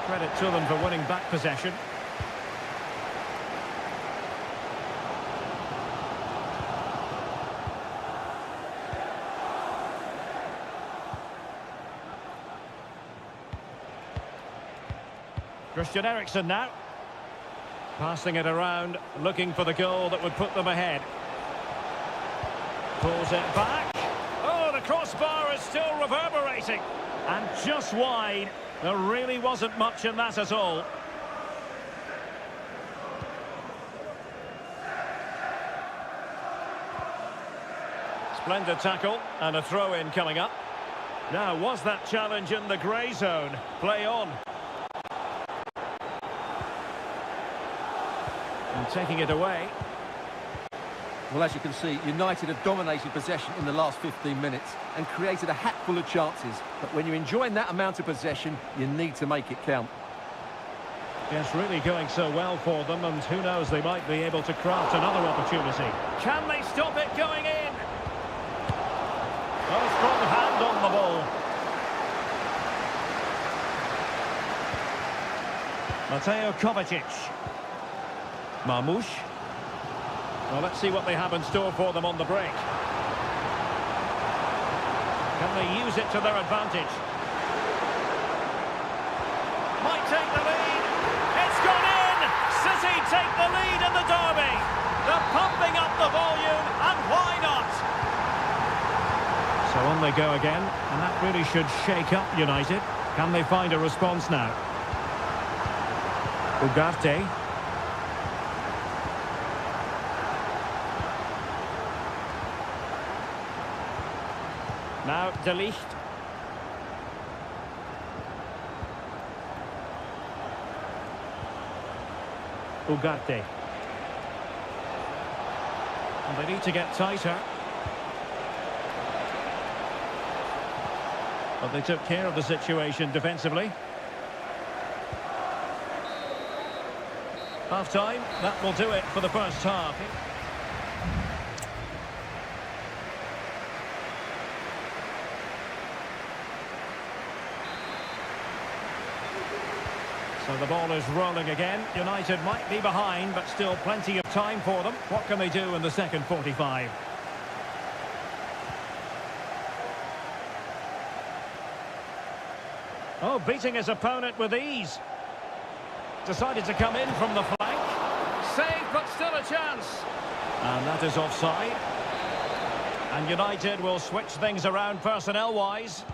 Credit to them for winning back possession. Christian Eriksen now. Passing it around, looking for the goal that would put them ahead. Pulls it back. Oh, the crossbar is still reverberating. And just wide. There really wasn't much in that at all. Splendid tackle and a throw-in coming up. Now, was that challenge in the grey zone? Play on. And taking it away. Well, as you can see, United have dominated possession in the last 15 minutes and created a hatful of chances. But when you're enjoying that amount of possession, you need to make it count. Yes, really going so well for them, and who knows, they might be able to craft another opportunity. Can they stop it going in? Oh, strong hand on the ball. Mateo Kovacic. Marmoush. Well, let's see what they have in store for them on the break. Can they use it to their advantage? Might take the lead. It's gone in! City take the lead in the derby. They're pumping up the volume, and why not? So on they go again, and that really should shake up United. Can they find a response now? Ugarte. Now, De Ligt. Ugarte. And they need to get tighter. But they took care of the situation defensively. Half-time, that will do it for the first half. So the ball is rolling again. United might be behind, but still plenty of time for them. What can they do in the second 45? Oh, beating his opponent with ease. Decided to come in from the flank. Saved, but still a chance. And that is offside. And United will switch things around personnel-wise.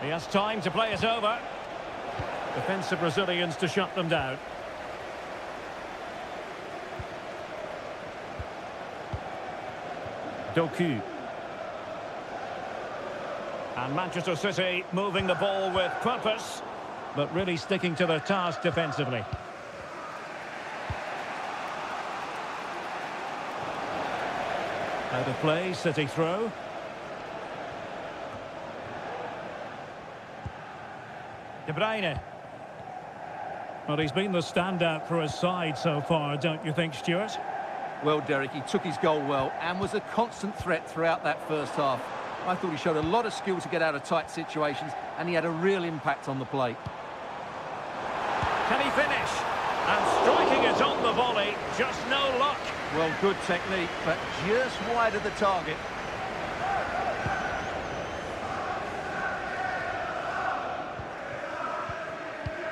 He has time to play it over. Defensive Brazilians to shut them down. Doku. And Manchester City moving the ball with purpose, but really sticking to their task defensively. Out of play, City throw. De Bruyne. Well, he's been the standout for his side so far, don't you think, Stuart? Well, Derek, he took his goal well and was a constant threat throughout that first half. I thought he showed a lot of skill to get out of tight situations, and he had a real impact on the play. Can he finish? And striking it on the volley, just no luck. Well, good technique, but just wide of the target.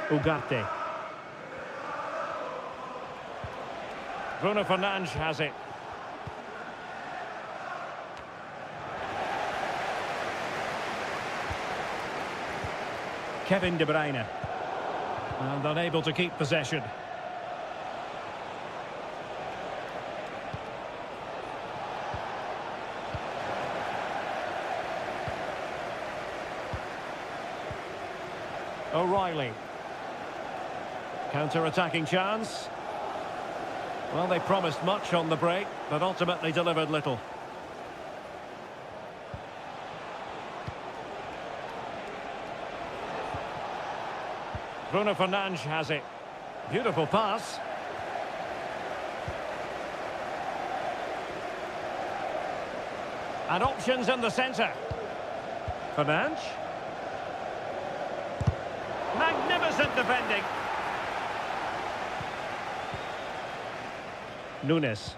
Ugarte. Bruno Fernandes has it. Kevin De Bruyne. And unable to keep possession. O'Reilly. Counter-attacking chance. Well, they promised much on the break, but ultimately delivered little. Bruno Fernandes has it. Beautiful pass. And options in the centre. Fernandes. Magnificent defending. Nunes.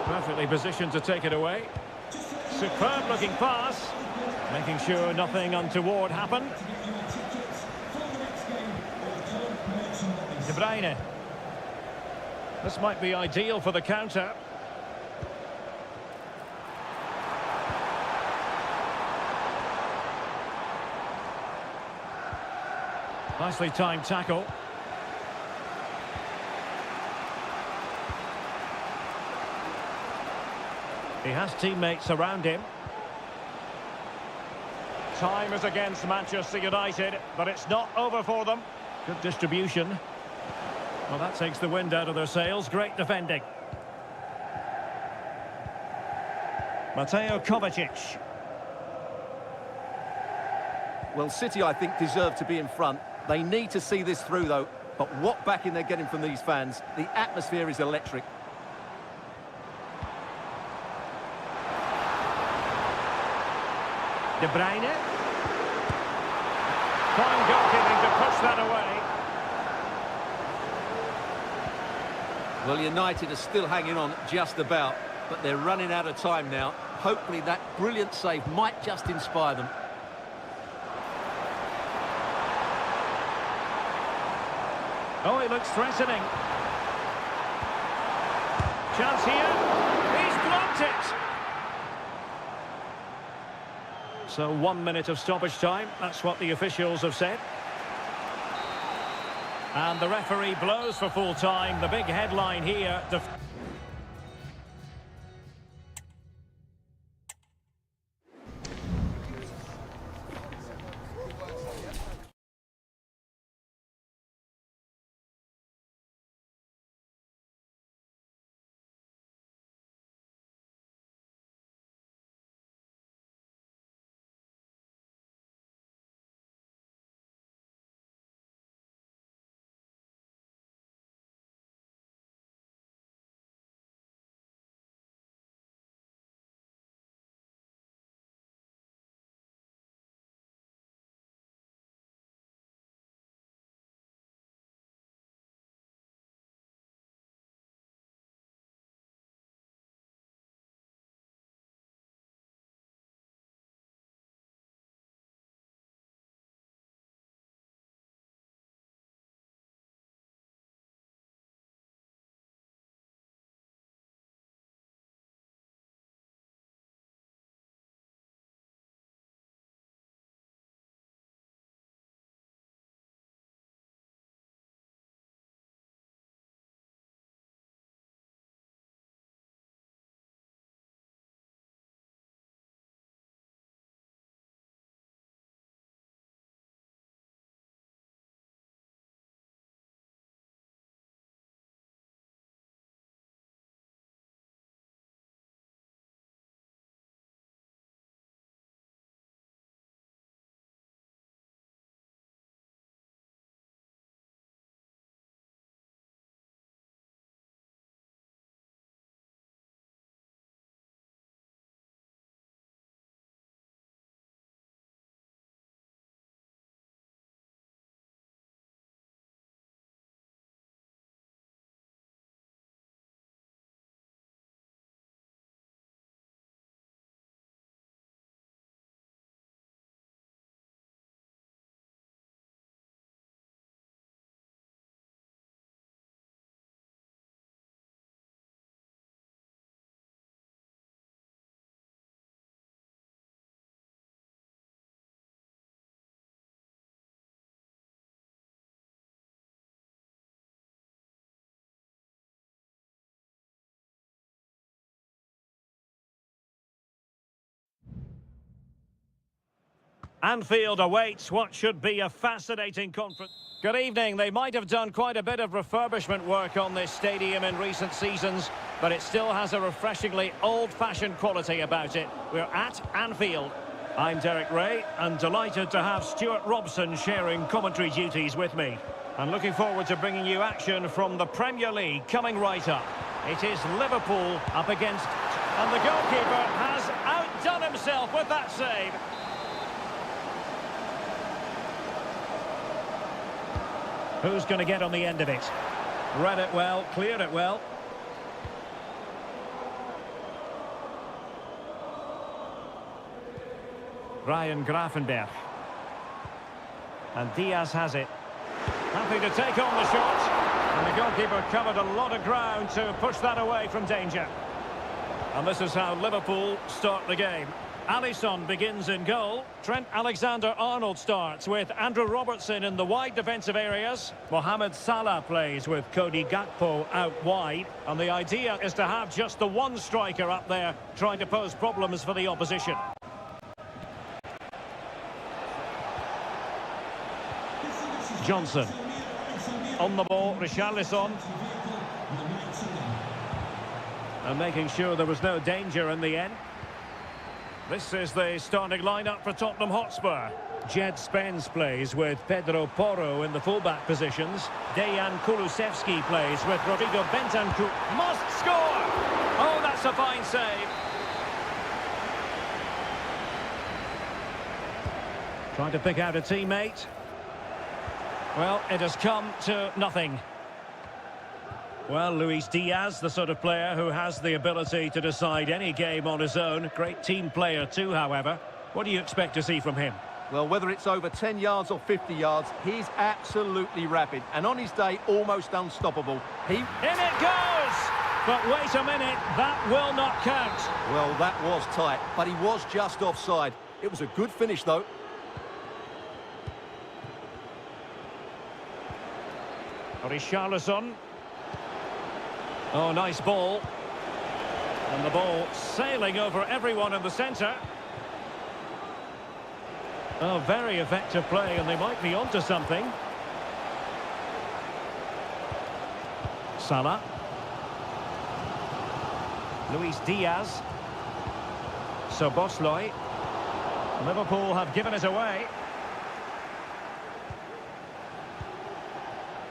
Perfectly positioned to take it away. Superb looking pass. Making sure nothing untoward happened. De Bruyne. This might be ideal for the counter. Nicely timed tackle. He has teammates around him. Time is against Manchester United, but it's not over for them. Good distribution. Well, that takes the wind out of their sails. Great defending. Mateo Kovacic. Well, City, I think, deserve to be in front. They need to see this through, though. But what backing they're getting from these fans. The atmosphere is electric. De Bruyne. Fine goalkeeping to push that away. Well, United are still hanging on just about, but they're running out of time now. Hopefully that brilliant save might just inspire them. Oh, he looks threatening. Chance here. He's blocked it. So 1 minute of stoppage time. That's what the officials have said. And the referee blows for full time. The big headline here. Anfield awaits what should be a fascinating conference. Good evening. They might have done quite a bit of refurbishment work on this stadium in recent seasons, but it still has a refreshingly old-fashioned quality about it. We're at Anfield. I'm Derek Ray, and delighted to have Stuart Robson sharing commentary duties with me. And looking forward to bringing you action from the Premier League coming right up. It is Liverpool up against... And the goalkeeper has outdone himself with that save. Who's going to get on the end of it? Read it well, cleared it well. Ryan Gravenberch. And Diaz has it. Happy to take on the shot. And the goalkeeper covered a lot of ground to push that away from danger. And this is how Liverpool start the game. Alisson begins in goal. Trent Alexander-Arnold starts with Andrew Robertson in the wide defensive areas. Mohamed Salah plays with Cody Gakpo out wide. And the idea is to have just the one striker up there trying to pose problems for the opposition. Johnson. On the ball, Richarlison. And making sure there was no danger in the end. This is the starting lineup for Tottenham Hotspur. Jed Spence plays with Pedro Porro in the fullback positions. Dejan Kulusevski plays with Rodrigo Bentancur. Must score! Oh, that's a fine save. Trying to pick out a teammate. Well, it has come to nothing. Well, Luis Diaz, the sort of player who has the ability to decide any game on his own. Great team player too, however. What do you expect to see from him? Well, whether it's over 10 yards or 50 yards, he's absolutely rapid. And on his day, almost unstoppable. In it goes! But wait a minute, that will not count. Well, that was tight, but he was just offside. It was a good finish, though. Richarlison. Oh, nice ball. And the ball sailing over everyone in the centre. Oh, very effective play, and they might be onto something. Salah. Luis Diaz. Szoboszlai. Liverpool have given it away.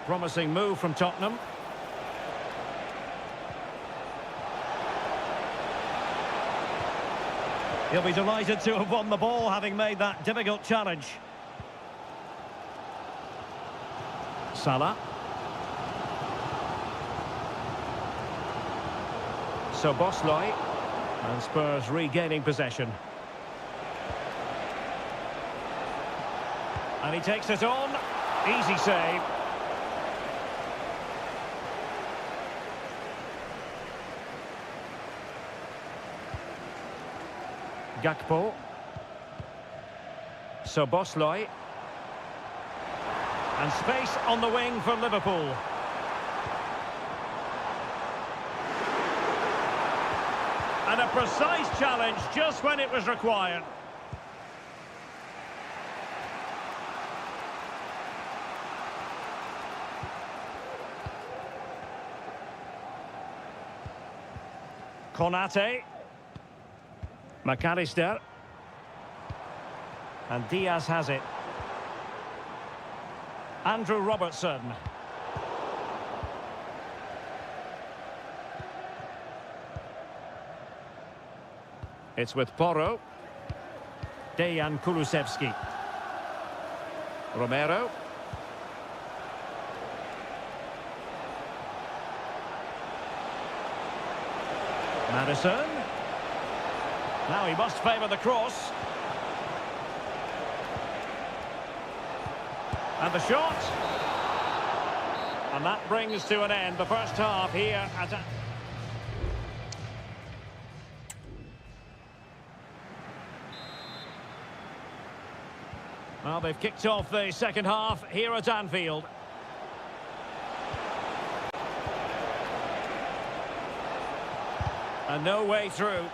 Promising move from Tottenham. He'll be delighted to have won the ball, having made that difficult challenge. Salah. Szoboszlai. And Spurs regaining possession. And he takes it on. Easy save. Gakpo. Szoboszlai. And space on the wing for Liverpool. And a precise challenge just when it was required. Konate. McAllister. And Diaz has it. Andrew Robertson. It's with Porro. Dejan Kulusevski. Romero. Madison. Now he must favour the cross. And the shot. And that brings to an end the first half here at a... Well, they've kicked off the second half here at Anfield. And no way through.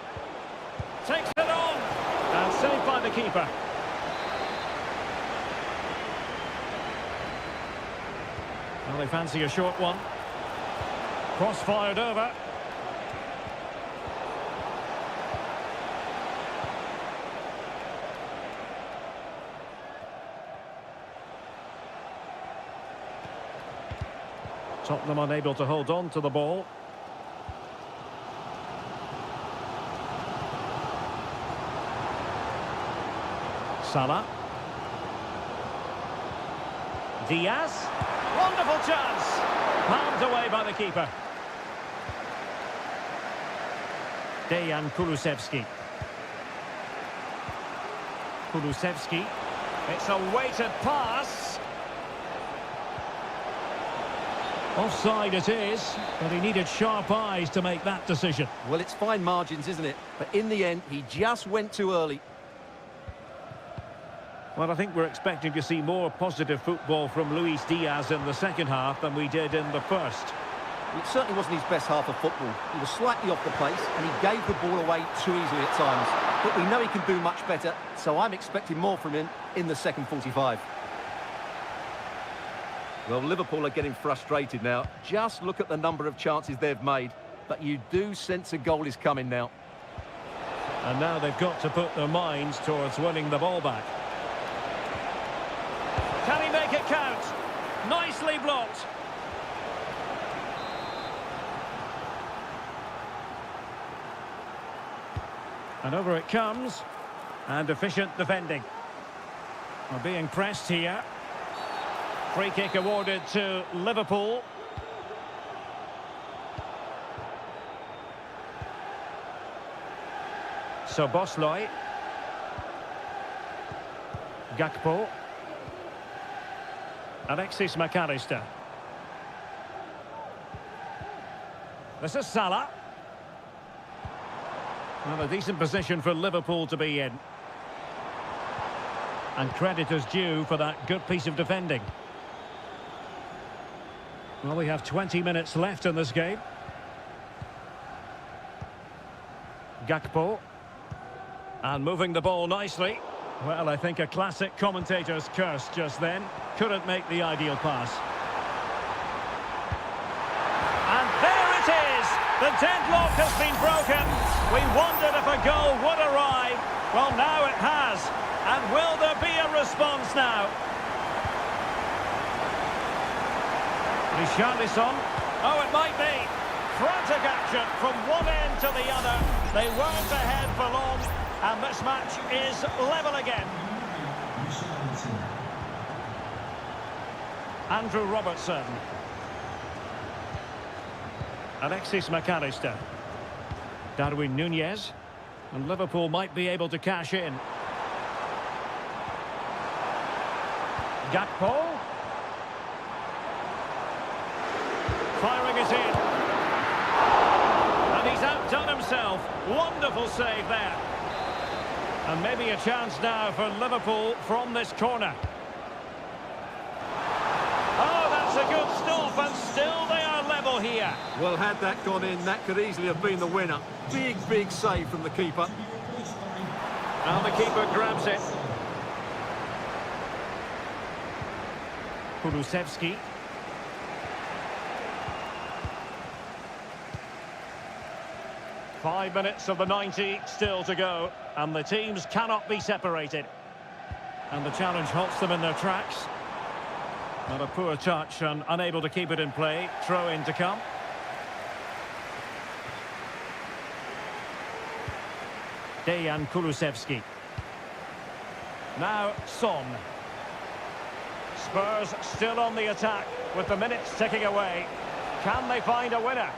Takes it on. And saved by the keeper. they fancy a short one. Cross fired over. Tottenham unable to hold on to the ball. Salah. Diaz. Wonderful chance. Palmed away by the keeper. Dejan Kulusevski. Kulusevski. It's a weighted pass. Offside it is, but he needed sharp eyes to make that decision. Well, it's fine margins, isn't it? But in the end, he just went too early. Well, I think we're expecting to see more positive football from Luis Diaz in the second half than we did in the first. It certainly wasn't his best half of football. He was slightly off the pace and he gave the ball away too easily at times. But we know he can do much better, so I'm expecting more from him in the second 45. Well, Liverpool are getting frustrated now. Just look at the number of chances they've made. But you do sense a goal is coming now. And now they've got to put their minds towards winning the ball back. Can he make it count? Nicely blocked. And over it comes. And efficient defending. We're being pressed here. Free kick awarded to Liverpool. So Bosley. Gakpo. Alexis McAllister. This is Salah. Well, a decent position for Liverpool to be in. And credit is due for that good piece of defending. Well, we have 20 minutes left in this game. Gakpo. And moving the ball nicely. Well, I think a classic commentator's curse just then. Couldn't make the ideal pass. And there it is! The deadlock has been broken. We wondered if a goal would arrive. Well, now it has. And will there be a response now? Richarlison. Oh, it might be. Frantic action from one end to the other. They weren't ahead for long. And this match is level again. Andrew Robertson. Alexis McAllister. Darwin Nunez. And Liverpool might be able to cash in. Gakpo. Firing it in. And he's outdone himself. Wonderful save there. And maybe a chance now for Liverpool from this corner. Oh, that's a good stop, and still they are level here. Well, had that gone in, that could easily have been the winner. Big, big save from the keeper. And the keeper grabs it. Kulusevski. Five minutes of the 90 still to go, and the teams cannot be separated. And the challenge halts them in their tracks. Not a poor touch and unable to keep it in play. Throw in to come. Dejan Kulusevski. Now Son. Spurs still on the attack with the minutes ticking away. Can they find a winner?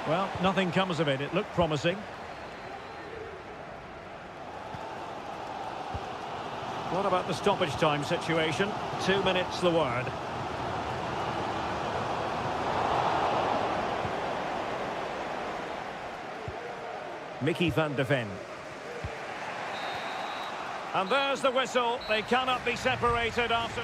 Well, nothing comes of it. It looked promising. What about the stoppage time situation? 2 minutes the word. Mickey van de Ven. And there's the whistle. They cannot be separated after...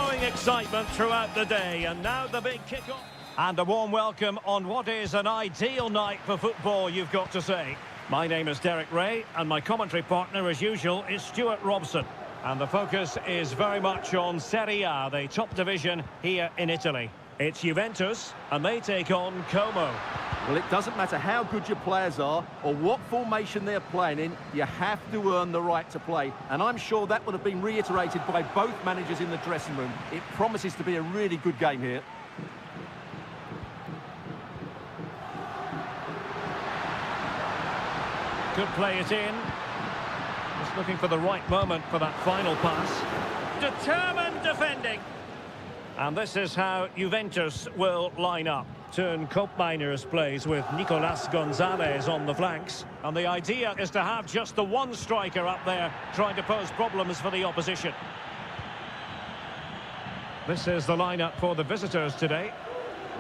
growing excitement throughout the day, and now the big kick-off. And a warm welcome on what is an ideal night for football, you've got to say. My name is Derek Ray, and my commentary partner, as usual, is Stuart Robson. And the focus is very much on Seria, the top division here in Italy. It's Juventus, and they take on Como. Well, it doesn't matter how good your players are or what formation they're playing in, you have to earn the right to play. And I'm sure that would have been reiterated by both managers in the dressing room. It promises to be a really good game here. Could play it in. Just looking for the right moment for that final pass. Determined defending. And this is how Juventus will line up. Turn Koopmeiners plays with Nicolas Gonzalez on the flanks. And the idea is to have just the one striker up there trying to pose problems for the opposition. This is the lineup for the visitors today.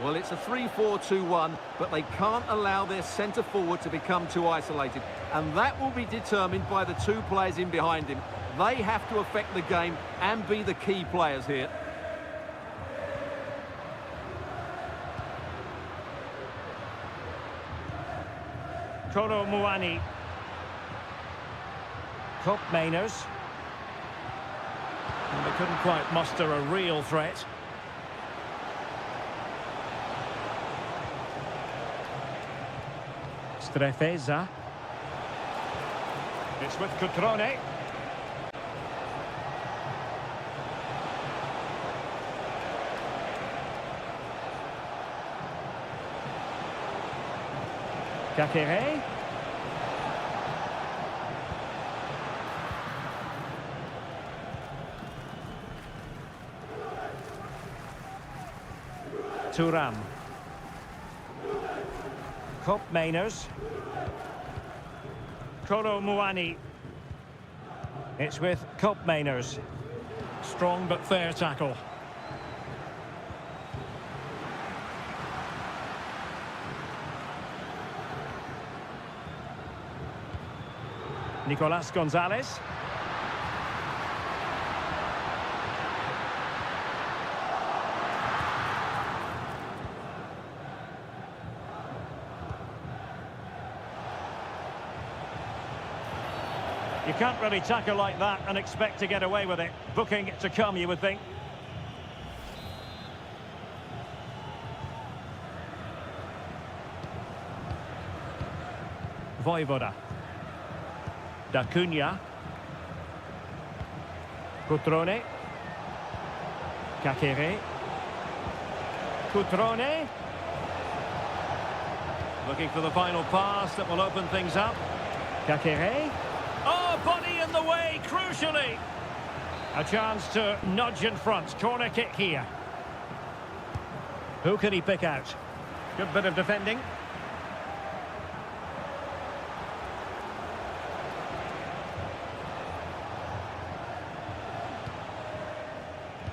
Well, it's a 3-4-2-1, but they can't allow their centre-forward to become too isolated. And that will be determined by the two players in behind him. They have to affect the game and be the key players here. Kolo Muani. Koopmeiners. And they couldn't quite muster a real threat. Strefeza. It's with Cutrone. Kakere. Thuram. Koopmeiners. Kolo Muani. It's with Koopmeiners. Strong but fair tackle. Nicolas Gonzalez. You can't really tackle like that and expect to get away with it. Booking to come, you would think. Voivoda. D'Acunha. Cutrone. Kakere. Cutrone. Looking for the final pass that will open things up. Kakere. Oh, body in the way, crucially. A chance to nudge in front. Corner kick here. Who can he pick out? Good bit of defending.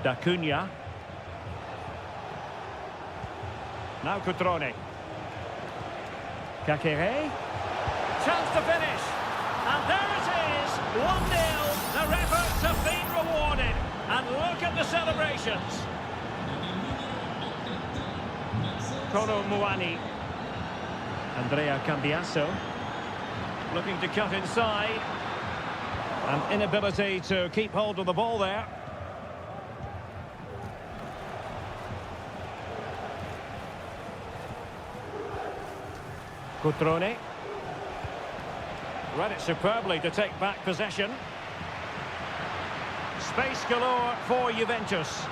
D'Acunha. Now Cutrone. Kakere. Chance to finish. And there it is, 1-0. Their efforts have been rewarded. And look at the celebrations. Kolo Muani. Andrea Cambiasso. Looking to cut inside. An inability to keep hold of the ball there. Cutrone. Read it superbly to take back possession. Space galore for Juventus.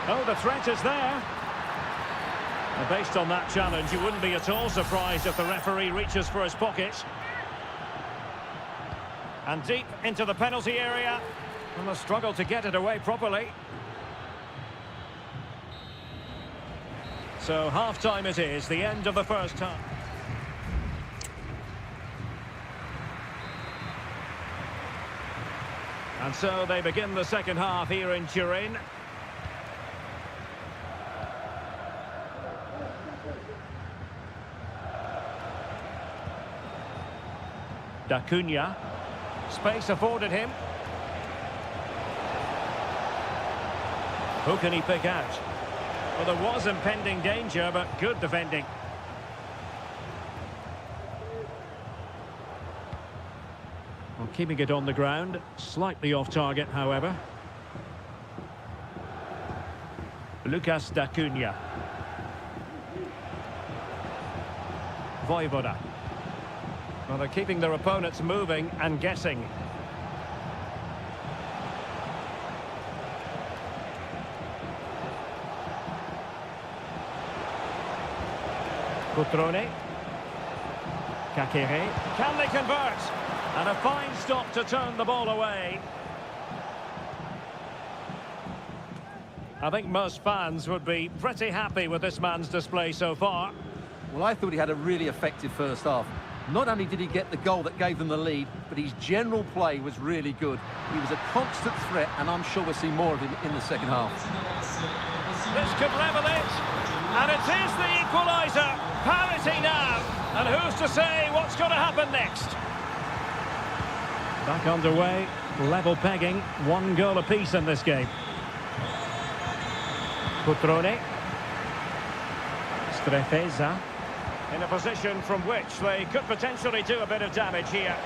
Oh, the threat is there. And based on that challenge, you wouldn't be at all surprised if the referee reaches for his pocket. And deep into the penalty area. And the struggle to get it away properly. So half-time it is, the end of the first half. And so they begin the second half here in Turin. D'Acunha. Space afforded him. Who can he pick out? Well, there was impending danger, but good defending. Well, keeping it on the ground, slightly off target, however. Lucas D'Acunha. Voivoda. Well, they're keeping their opponents moving and guessing. Cutrone. Kakere. Can they convert? And a fine stop to turn the ball away. I think most fans would be pretty happy with this man's display so far. Well, I thought he had a really effective first half. Not only did he get the goal that gave them the lead, but his general play was really good. He was a constant threat, and I'm sure we'll see more of him in the second half. This could level it. And it is the equaliser. Parity now. And who's to say what's going to happen next? Back underway. Level pegging. 1 goal apiece in this game. Cutrone. Strefeza. In a position from which they could potentially do a bit of damage here.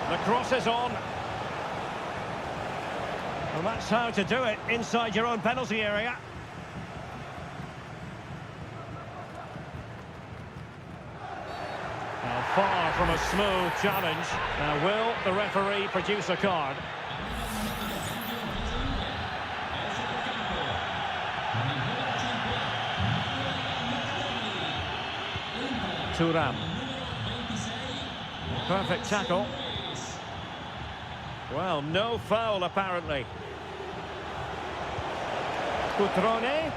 The cross is on. Well, that's how to do it inside your own penalty area. Far from a smooth challenge. Now, will the referee produce a card? Thuram. Perfect tackle. Well, no foul apparently. Cutrone.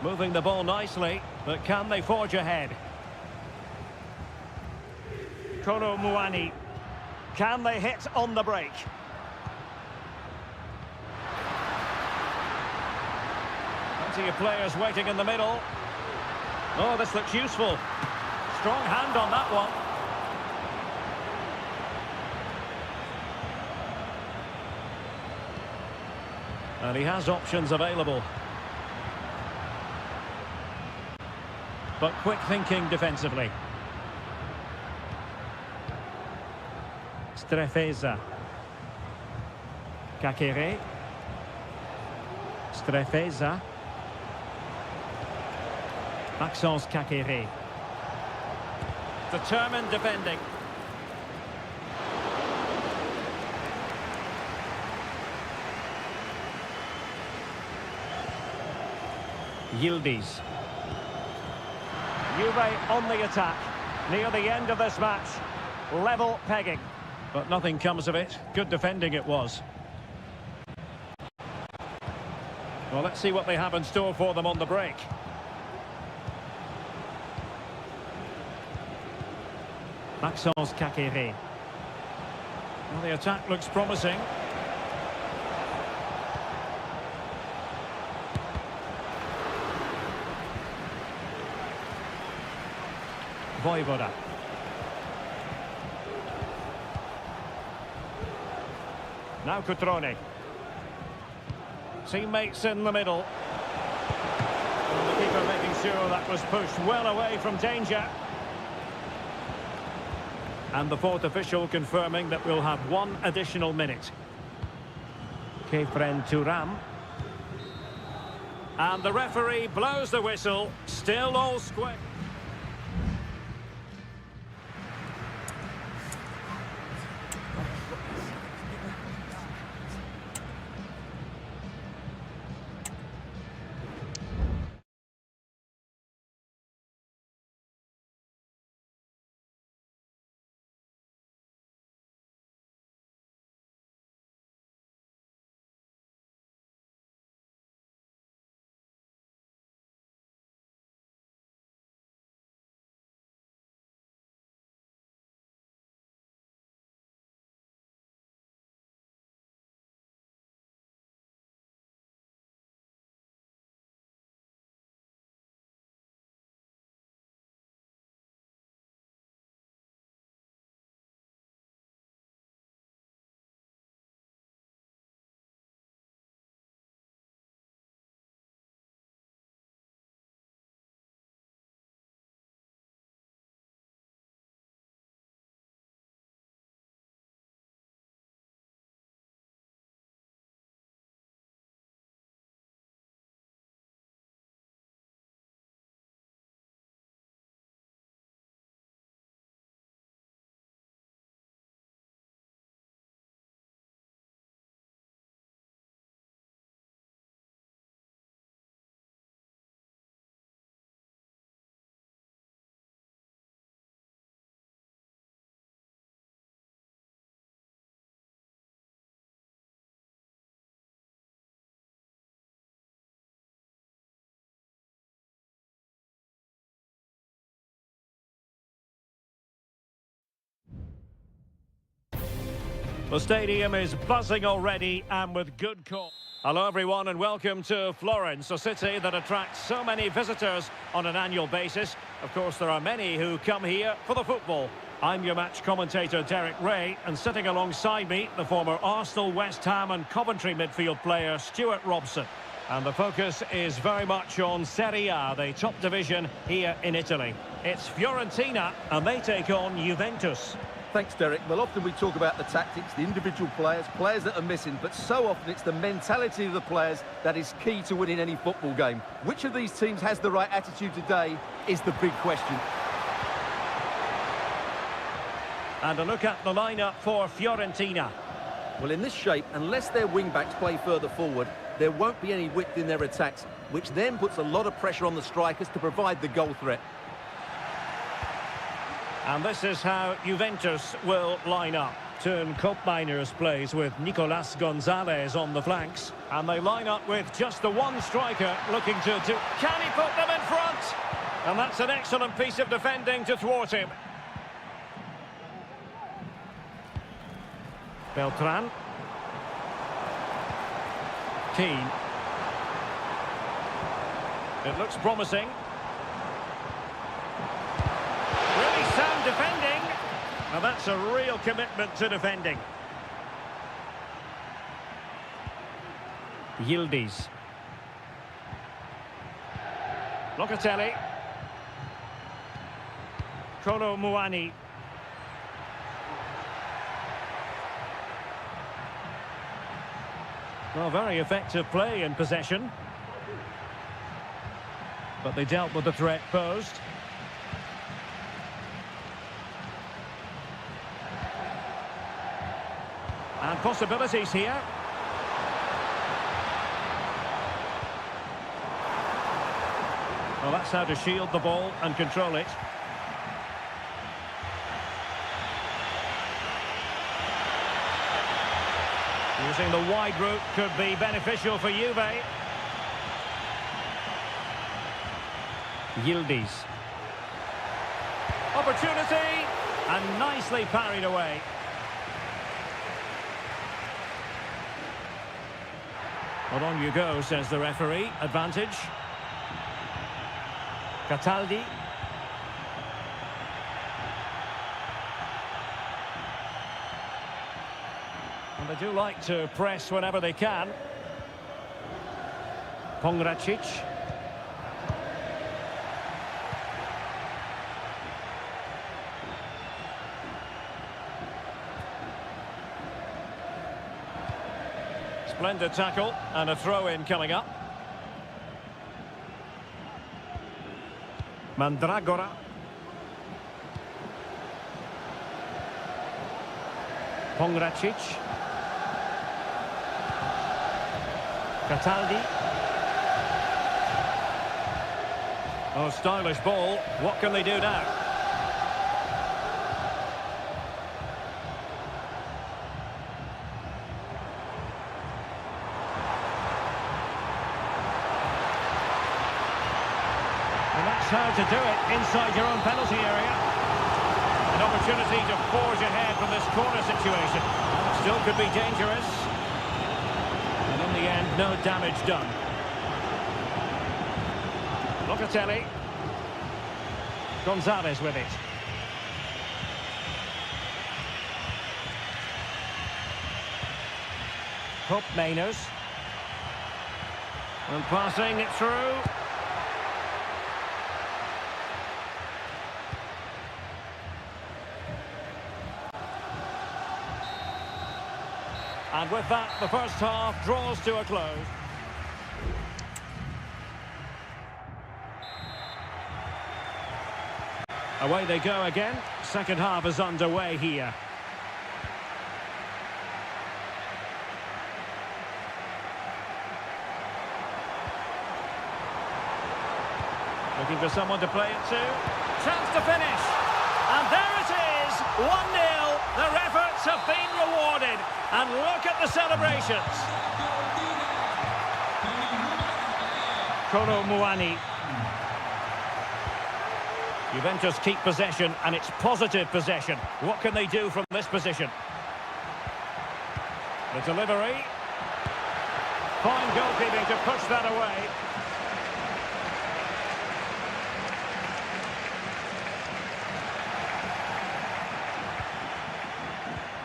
Moving the ball nicely, but can they forge ahead? Kolo Muani. Can they hit on the break? Plenty of players waiting in the middle. Oh, this looks useful. Strong hand on that one. And he has options available. But quick thinking defensively. Strefeza. Kakere. Strefeza. Maxence Kakere. Determined defending. Yildiz. Juve on the attack, near the end of this match. Level pegging. But nothing comes of it. Good defending it was. Well, let's see what they have in store for them on the break. Maxence Kakere. Well, the attack looks promising. Voivoda. Now Cutrone. Teammates in the middle. And the keeper making sure that was pushed well away from danger. And the fourth official confirming that we'll have 1 additional minute. Kefren Thuram. And the referee blows the whistle. Still all square. The stadium is buzzing already and with good cause. Hello everyone and welcome to Florence, a city that attracts so many visitors on an annual basis. Of course, there are many who come here for the football. I'm your match commentator Derek Ray, and sitting alongside me, the former Arsenal, West Ham and Coventry midfield player Stuart Robson. And the focus is very much on Seria, the top division here in Italy. It's Fiorentina and they take on Juventus. Thanks, Derek. Well, often we talk about the tactics, the individual players that are missing, but so often it's the mentality of the players that is key to winning any football game. Which of these teams has the right attitude today is the big question. And a look at the lineup for Fiorentina. Well, in this shape, unless their wing-backs play further forward, there won't be any width in their attacks, which then puts a lot of pressure on the strikers to provide the goal threat. And this is how Juventus will line up. Turn Koopmeiners plays with Nicolas Gonzalez on the flanks. And they line up with just the one striker looking to... Can he put them in front? And that's an excellent piece of defending to thwart him. Beltran. Keane. It looks promising. Really sound defending. Now that's a real commitment to defending. Yildiz. Locatelli. Kolo Muani. Well, very effective play in possession. But they dealt with the threat posed. And possibilities here. Well, that's how to shield the ball and control it. Using the wide route could be beneficial for Juve. Yildiz. Opportunity, and nicely parried away. Well, on you go, says the referee. Advantage. Cataldi. And they do like to press whenever they can. Pongracic. Splendid tackle and a throw-in coming up. Mandragora. Pongracic. Cataldi. Oh, stylish ball. What can they do now? And that's how to do it inside your own penalty area. An opportunity to forge ahead from this corner situation. Still could be dangerous. And in the end, no damage done. Locatelli. Gonzalez with it. Koopmeiners. And passing it through. And with that, the first half draws to a close. Away they go again. Second half is underway here. Looking for someone to play it to. Chance to finish. And there it is, 1-0. Their efforts have been rewarded. And look at the celebrations. Kolo Muani. Juventus keep possession, and it's positive possession. What can they do from this position? The delivery. Fine goalkeeping to push that away.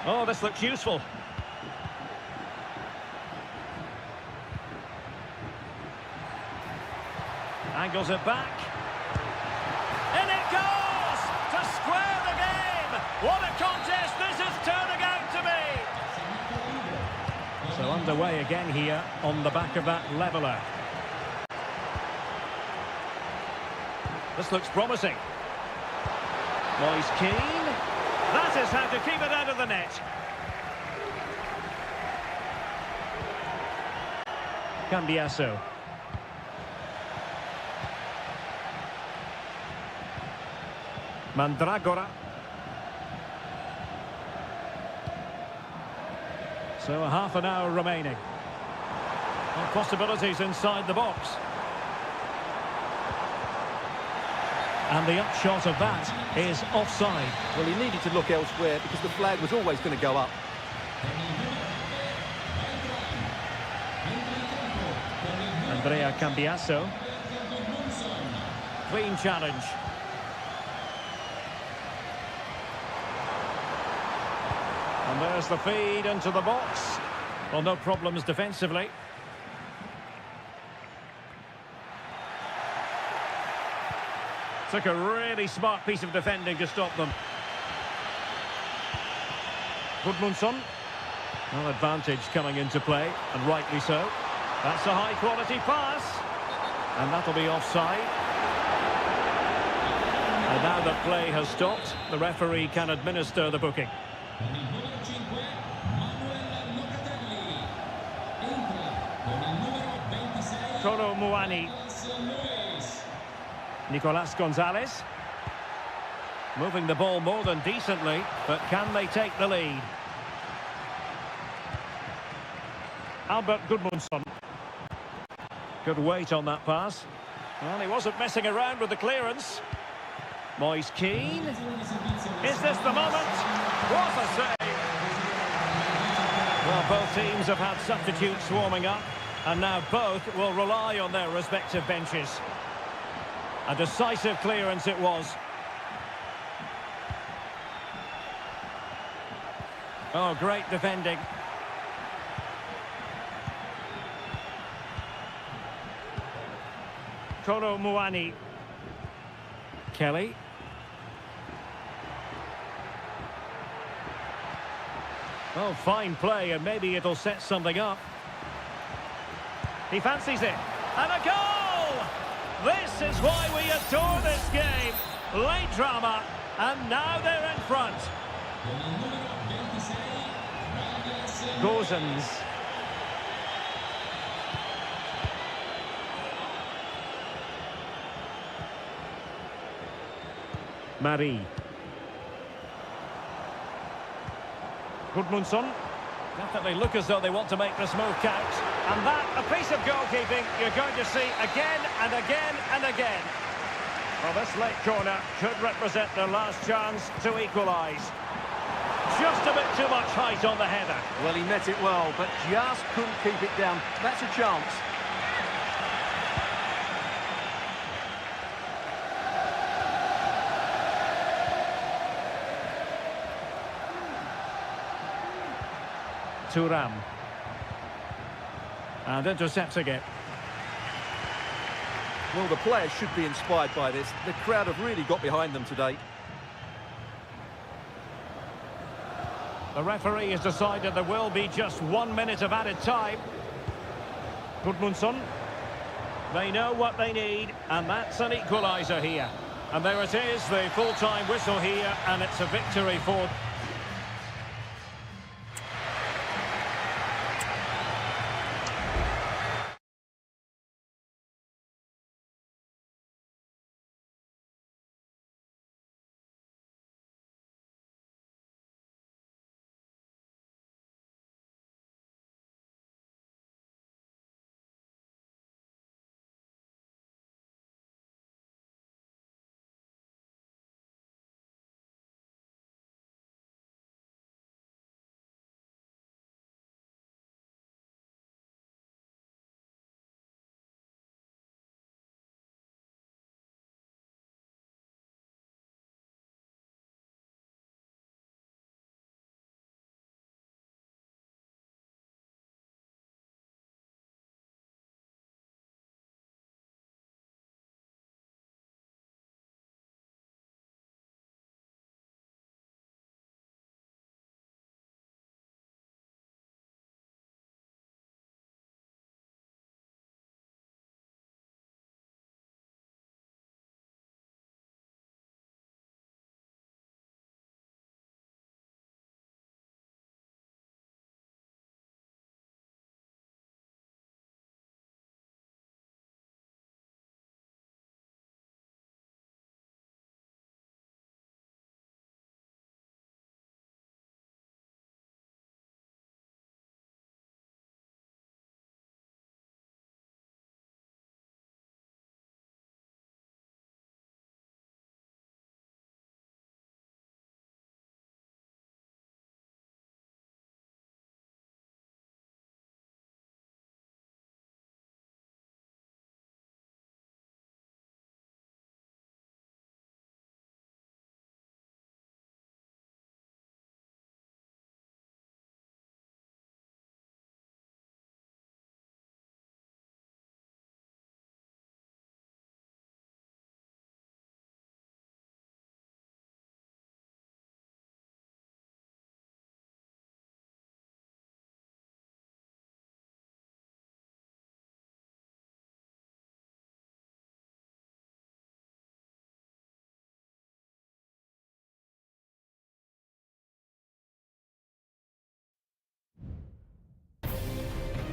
Oh, this looks useful. Angles it back. In it goes! To square the game! What a contest this is turning out to be! So underway again here on the back of that leveller. This looks promising. Moyes keen. That is how to keep it out of the net. Cambiasso. Mandragora. So a half an hour remaining. And possibilities inside the box. And the upshot of that is offside. Well, he needed to look elsewhere because the flag was always going to go up. Andrea Cambiasso. Clean challenge. And there's the feed into the box. Well, no problems defensively. Took a really smart piece of defending to stop them. Gudmundsson. Well, advantage coming into play, and rightly so. That's a high-quality pass. And that'll be offside. And now that play has stopped, the referee can administer the booking. Toro Muani. Nicolas Gonzalez. Moving the ball more than decently, but can they take the lead? Albert Gudmundsson. Good weight on that pass. Well, he wasn't messing around with the clearance. Moyes keen. Is this the moment? What a save! Well, both teams have had substitutes warming up, and now both will rely on their respective benches. A decisive clearance it was. Oh, great defending. Toro Muani. Kelly. Oh, fine play, and maybe it'll set something up. He fancies it. And a goal! This is why we adore this game. Late drama, and now they're in front. Gozens. Marie. Gudmundsson. Definitely look as though they want to make this move count. And that, a piece of goalkeeping you're going to see again and again and again. Well, this late corner could represent their last chance to equalise. Just a bit too much height on the header. Well, he met it well, but just couldn't keep it down. That's a chance. Thuram. And intercepting it. Well, the players should be inspired by this. The crowd have really got behind them today. The referee has decided there will be just 1 minute of added time. Gudmundsson. They know what they need, and that's an equaliser here. And there it is, the full-time whistle here, and it's a victory for...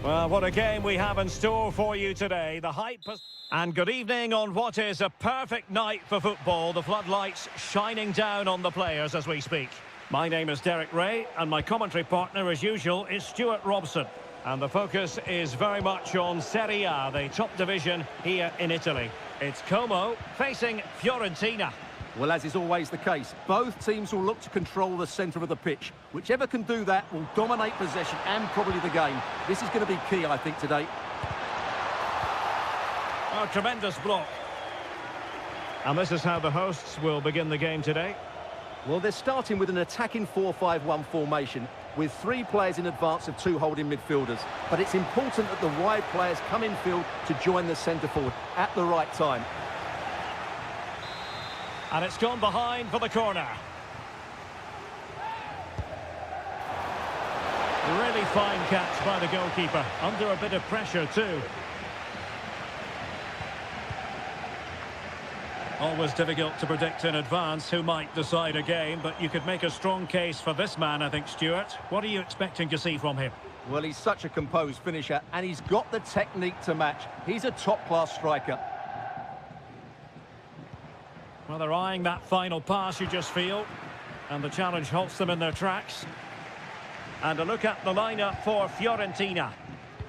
Well, what a game we have in store for you today. The hype has... And good evening on what is a perfect night for football. The floodlights shining down on the players as we speak. My name is Derek Ray, and my commentary partner, as usual, is Stuart Robson. And the focus is very much on Seria, the top division here in Italy. It's Como facing Fiorentina. Well, as is always the case, both teams will look to control the centre of the pitch. Whichever can do that will dominate possession and probably the game. This is going to be key, I think, today. A tremendous block. And this is how the hosts will begin the game today. Well, they're starting with an attacking 4-5-1 formation with 3 players in advance of 2 holding midfielders. But it's important that the wide players come in field to join the centre forward at the right time. And it's gone behind for the corner. Really fine catch by the goalkeeper. Under a bit of pressure too. Always difficult to predict in advance who might decide a game, but you could make a strong case for this man, I think, Stuart. What are you expecting to see from him? Well, he's such a composed finisher, and he's got the technique to match. He's a top-class striker. Well, they're eyeing that final pass, you just feel. And the challenge halts them in their tracks. And a look at the lineup for Fiorentina.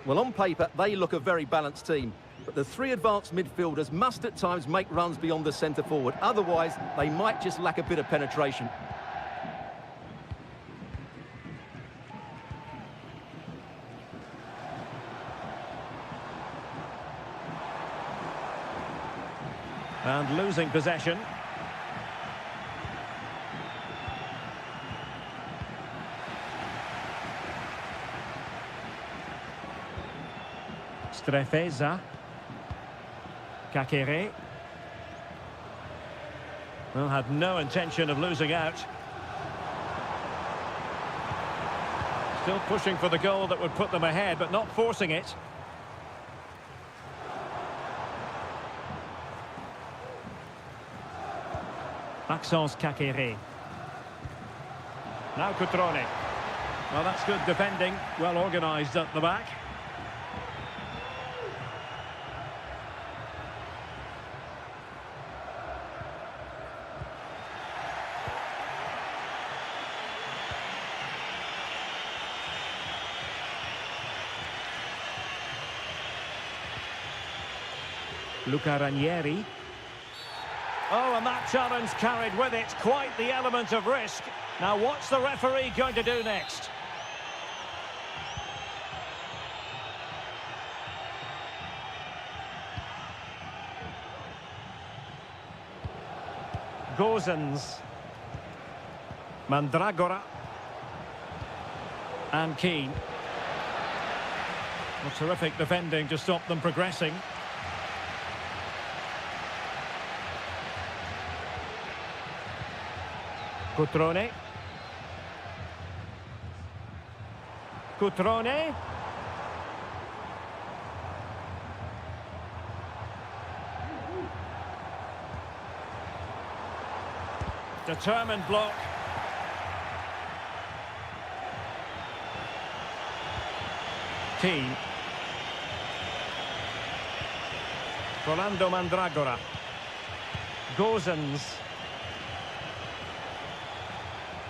Well, on paper, they look a very balanced team. But the 3 advanced midfielders must at times make runs beyond the centre forward. Otherwise, they might just lack a bit of penetration. And losing possession. Strefeza. Kakere. Well, had no intention of losing out. Still pushing for the goal that would put them ahead, but not forcing it. Maxence Kakere. Now Cutrone. Well, that's good defending. Well organised at the back. Luca Ranieri. Oh, and that challenge carried with it quite the element of risk. Now, what's the referee going to do next? Gozens. Mandragora. And Keane. Well, terrific defending to stop them progressing. Cutrone. Cutrone. Determined block. Keane. Rolando Mandragora. Gozens.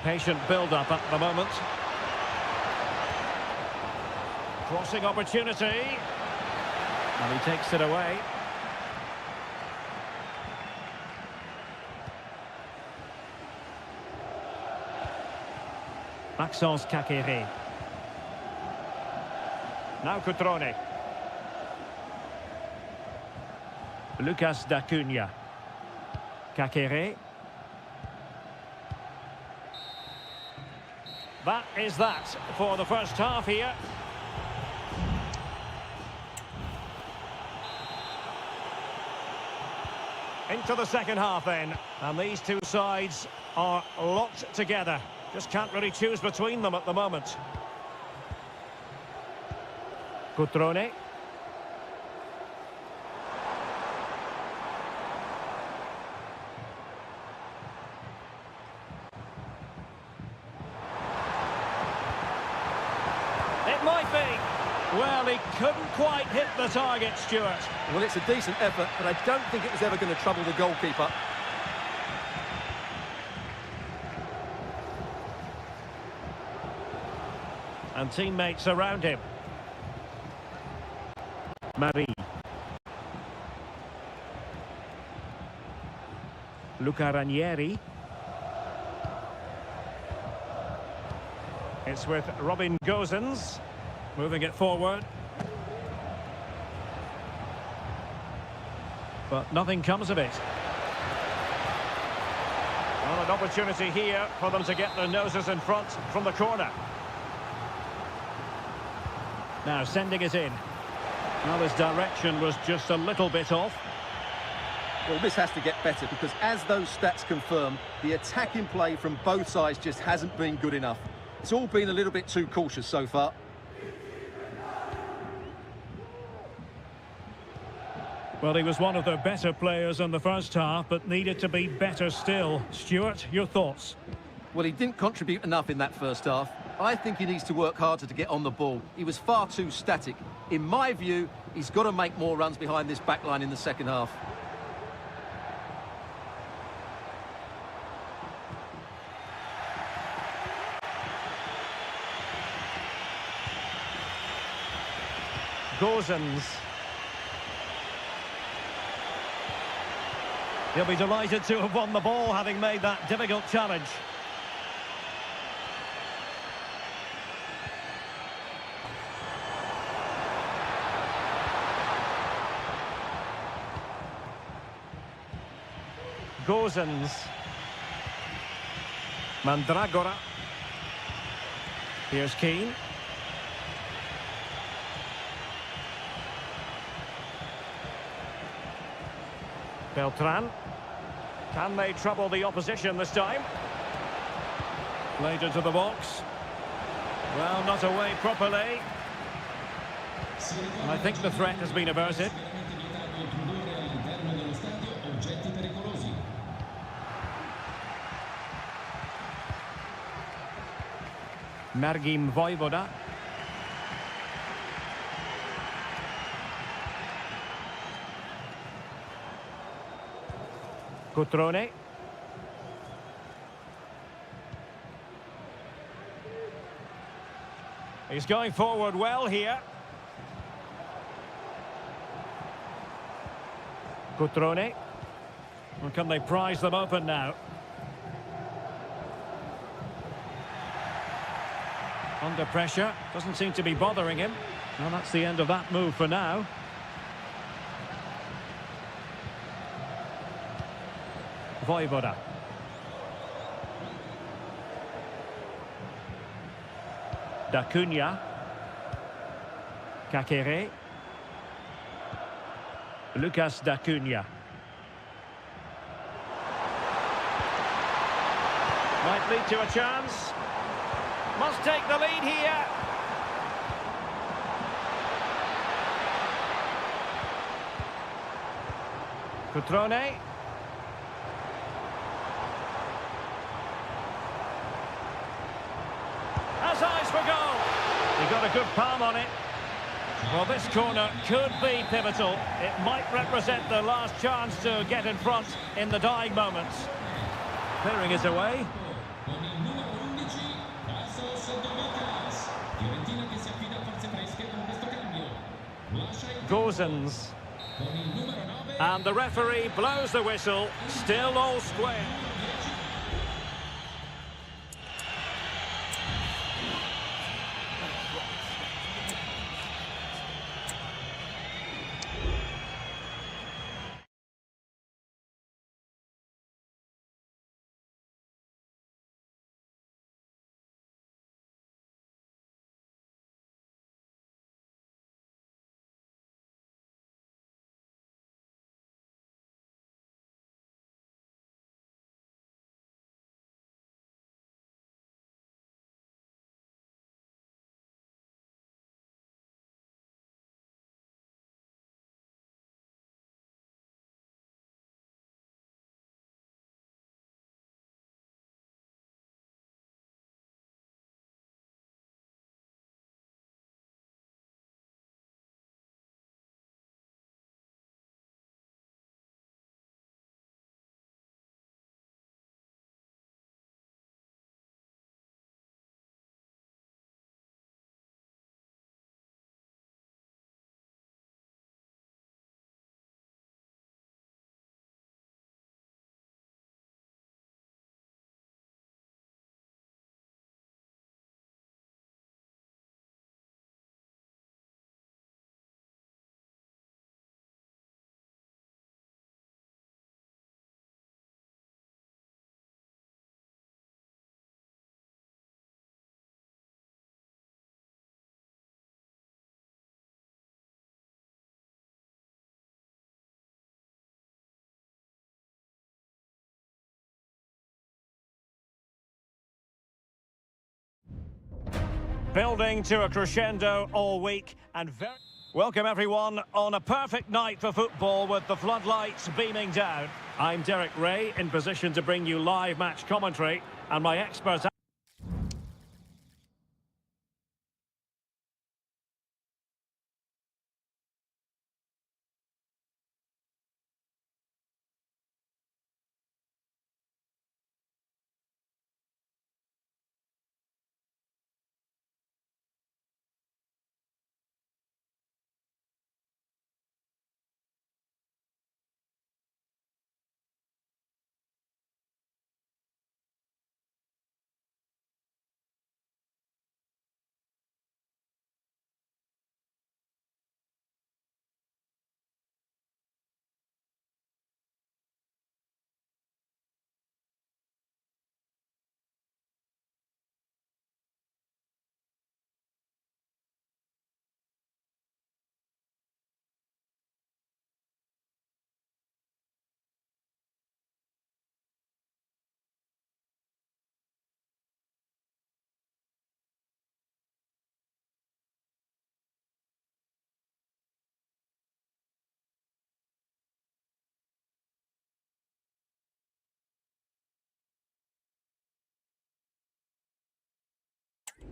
Patient build-up at the moment. Crossing opportunity. And he takes it away. Maxence Kakere. Now Cutrone. Lucas D'Acunha. Kakere. That is that for the first half here. Into the second half then. And these two sides are locked together. Just can't really choose between them at the moment. Cutrone. It might be. Well, he couldn't quite hit the target, Stuart. Well, it's a decent effort, but I don't think it was ever going to trouble the goalkeeper. And teammates around him. Marie. Luca Ranieri. It's with Robin Gosens. Moving it forward. But nothing comes of it. Well, an opportunity here for them to get their noses in front from the corner. Now sending it in. Well, his direction was just a little bit off. Well, this has to get better because as those stats confirm, the attacking play from both sides just hasn't been good enough. It's all been a little bit too cautious so far. Well, he was one of their better players in the first half, but needed to be better still. Stuart, your thoughts? Well, he didn't contribute enough in that first half. I think he needs to work harder to get on the ball. He was far too static. In my view, he's got to make more runs behind this back line in the second half. Gosens. He'll be delighted to have won the ball, having made that difficult challenge. Gosens. Mandragora. Here's Keane. Beltran. Can they trouble the opposition this time? Played into the box. Well, not away properly. And I think the threat has been averted. Margim Vojvoda. Cutrone. He's going forward well here. Cutrone. Or can they prize them open now? Under pressure. Doesn't seem to be bothering him. Well, that's the end of that move for now. Vojvoda. Da Cunha. Kakere. Lucas Da Cunha. Might lead to a chance. Must take the lead here. Cutrone. Has eyes for goal. He got a good palm on it. Well, this corner could be pivotal. It might represent the last chance to get in front in the dying moments. Clearing it away. Gosens. And the referee blows the whistle. Still all square. Building to a crescendo all week and very... Welcome everyone on a perfect night for football with the floodlights beaming down. I'm Derek Ray in position to bring you live match commentary and my experts...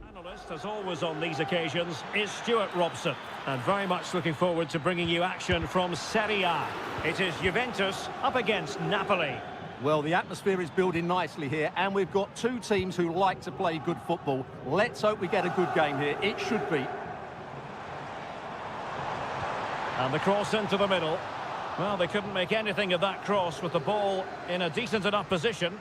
Analyst, as always on these occasions, is Stuart Robson, and very much looking forward to bringing you action from Seria. It is Juventus up against Napoli. Well, the atmosphere is building nicely here, and we've got two teams who like to play good football. Let's hope we get a good game here. It should be. And the cross into the middle. Well, they couldn't make anything of that cross with the ball in a decent enough position.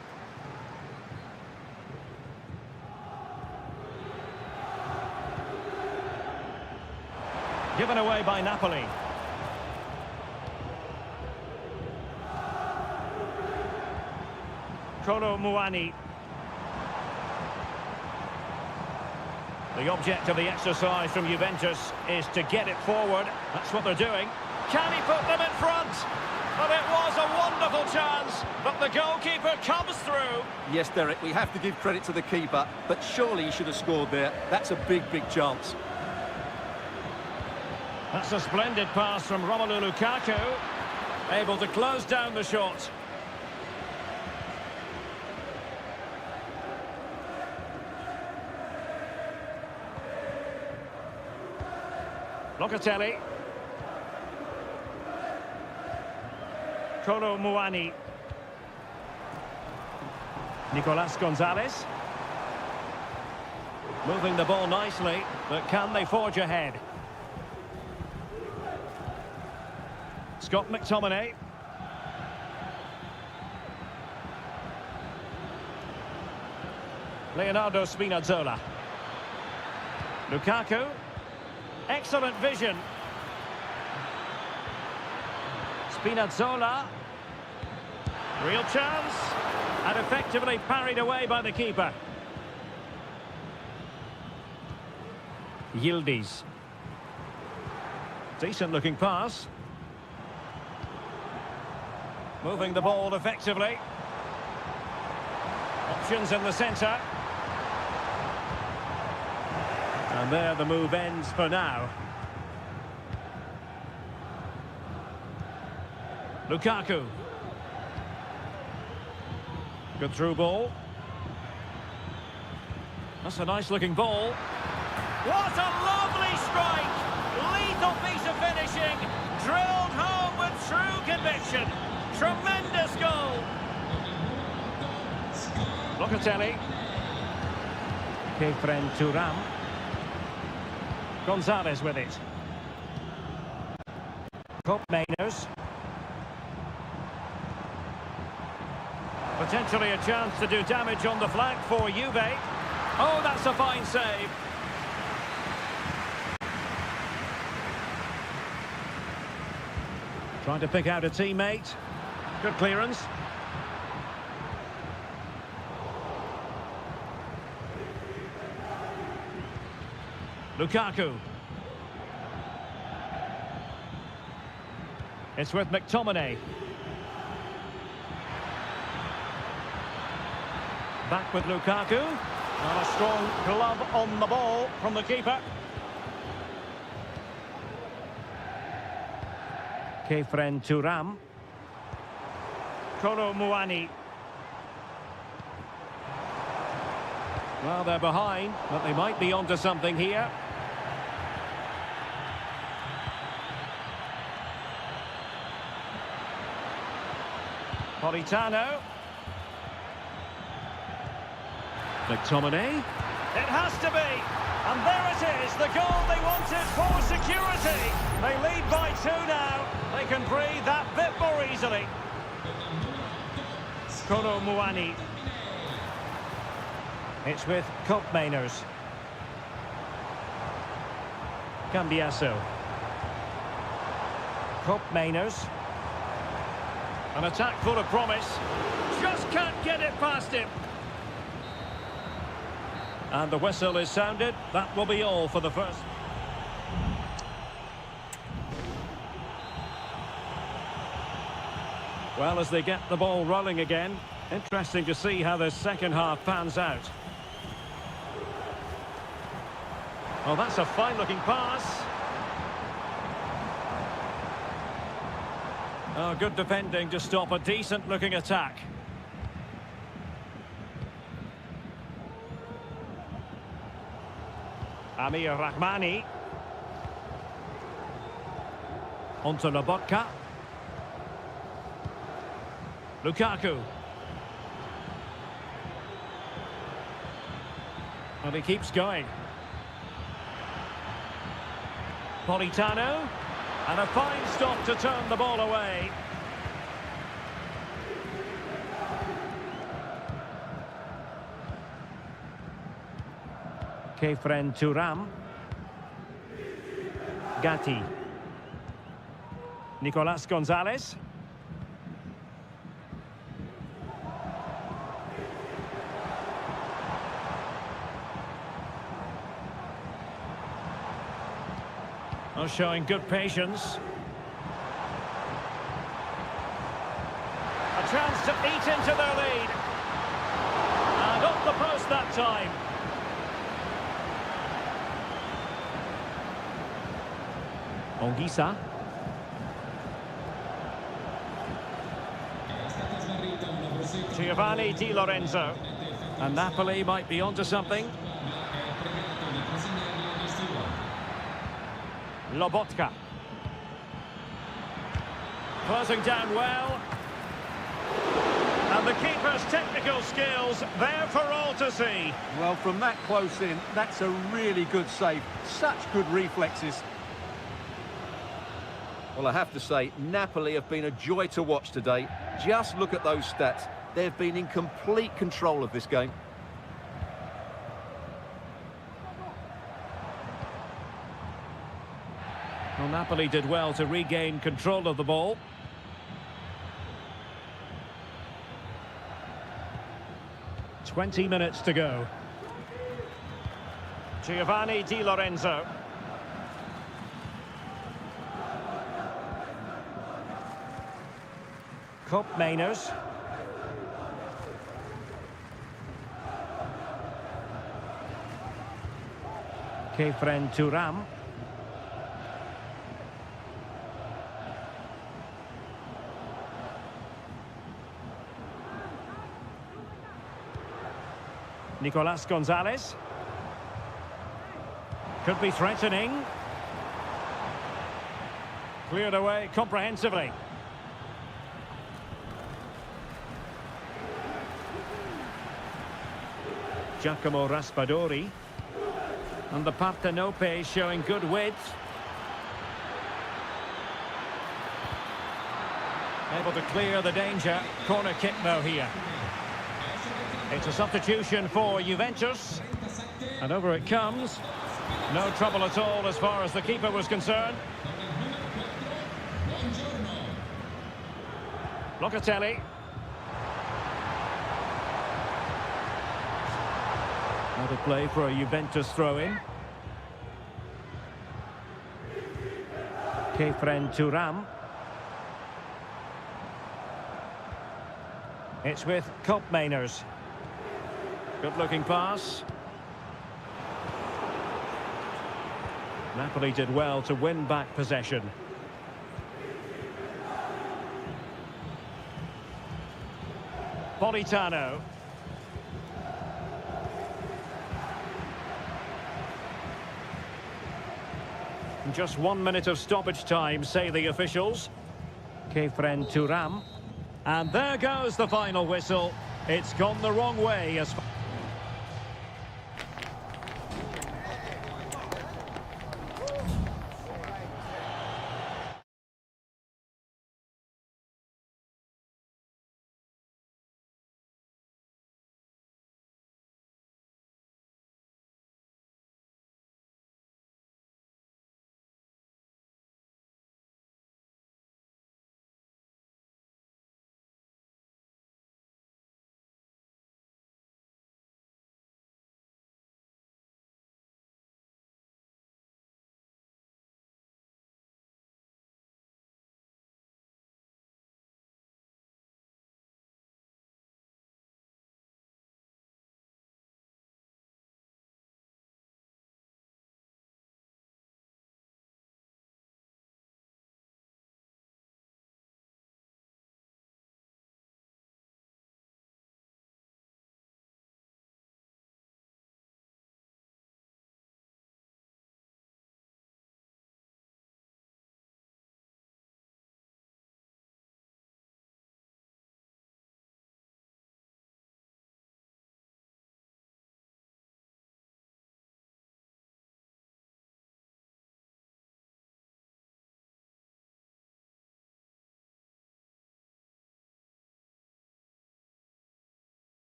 Given away by Napoli. Kolo Muani. The object of the exercise from Juventus is to get it forward. That's what they're doing. Can he put them in front? But it was a wonderful chance, but the goalkeeper comes through. Yes, Derek, we have to give credit to the keeper, but surely he should have scored there. That's a big, big chance. That's a splendid pass from Romelu Lukaku. Able to close down the shot. Locatelli. Kolo Muani. Nicolas Gonzalez. Moving the ball nicely, but can they forge ahead? Scott McTominay. Leonardo Spinazzola. Lukaku. Excellent vision. Spinazzola. Real chance. And effectively parried away by the keeper. Yildiz. Decent looking pass. Moving the ball effectively. Options in the centre. And there the move ends for now. Lukaku. Good through ball. That's a nice looking ball. What a lovely strike! Lethal piece of finishing. Drilled home with true conviction. Tremendous goal. Locatelli. Kefren Turam. Gonzalez with it. Pope Mainers. Potentially a chance to do damage on the flank for Juve. Oh, that's a fine save. Trying to pick out a teammate. Good clearance. Lukaku. It's with McTominay. Back with Lukaku. And a strong glove on the ball from the keeper. Kefren Turam. Kolo Muani. Well, they're behind, but they might be onto something here. Politano. McTominay. It has to be. And there it is, the goal they wanted for security. They lead by 2 now. They can breathe that bit more easily. Kolo Muani. It's with Kopmeiners. Cambiasso. Kopmeiners. An attack full of promise. Just can't get it past him. And the whistle is sounded. That will be all for the first. Well, as they get the ball rolling again, interesting to see how the second half pans out. Oh, that's a fine-looking pass. Oh, good defending to stop a decent-looking attack. Amir Rahmani. Onto Lobotka. Lukaku. And he keeps going. Politano. And a fine stop to turn the ball away. Kefren Turam. Gatti. Nicolas Gonzalez. Oh, showing good patience. A chance to eat into their lead. And off the post that time. Onguisa. Giovanni Di Lorenzo. And Napoli might be onto something. Lobotka. Closing down well. And the keeper's technical skills there for all to see. Well, from that close in, that's a really good save. Such good reflexes. Well, I have to say, Napoli have been a joy to watch today. Just look at those stats. They've been in complete control of this game. Well, Napoli did well to regain control of the ball. "20 minutes to go. Giovanni Di Lorenzo. Kopmeiners. Kefren Turam. Nicolas Gonzalez. Could be threatening. Cleared away comprehensively. Giacomo Raspadori. And the Partenope showing good width. Able to clear the danger. Corner kick though here. It's a substitution for Juventus. And over it comes. No trouble at all as far as the keeper was concerned. Locatelli. Out of play for a Juventus throw-in. Kefren Turam. It's with Kopmeiners. Good looking pass. Napoli did well to win back possession. Politano. Just 1 minute of stoppage time, say the officials. Kefren Turam. And there goes the final whistle. It's gone the wrong way as far.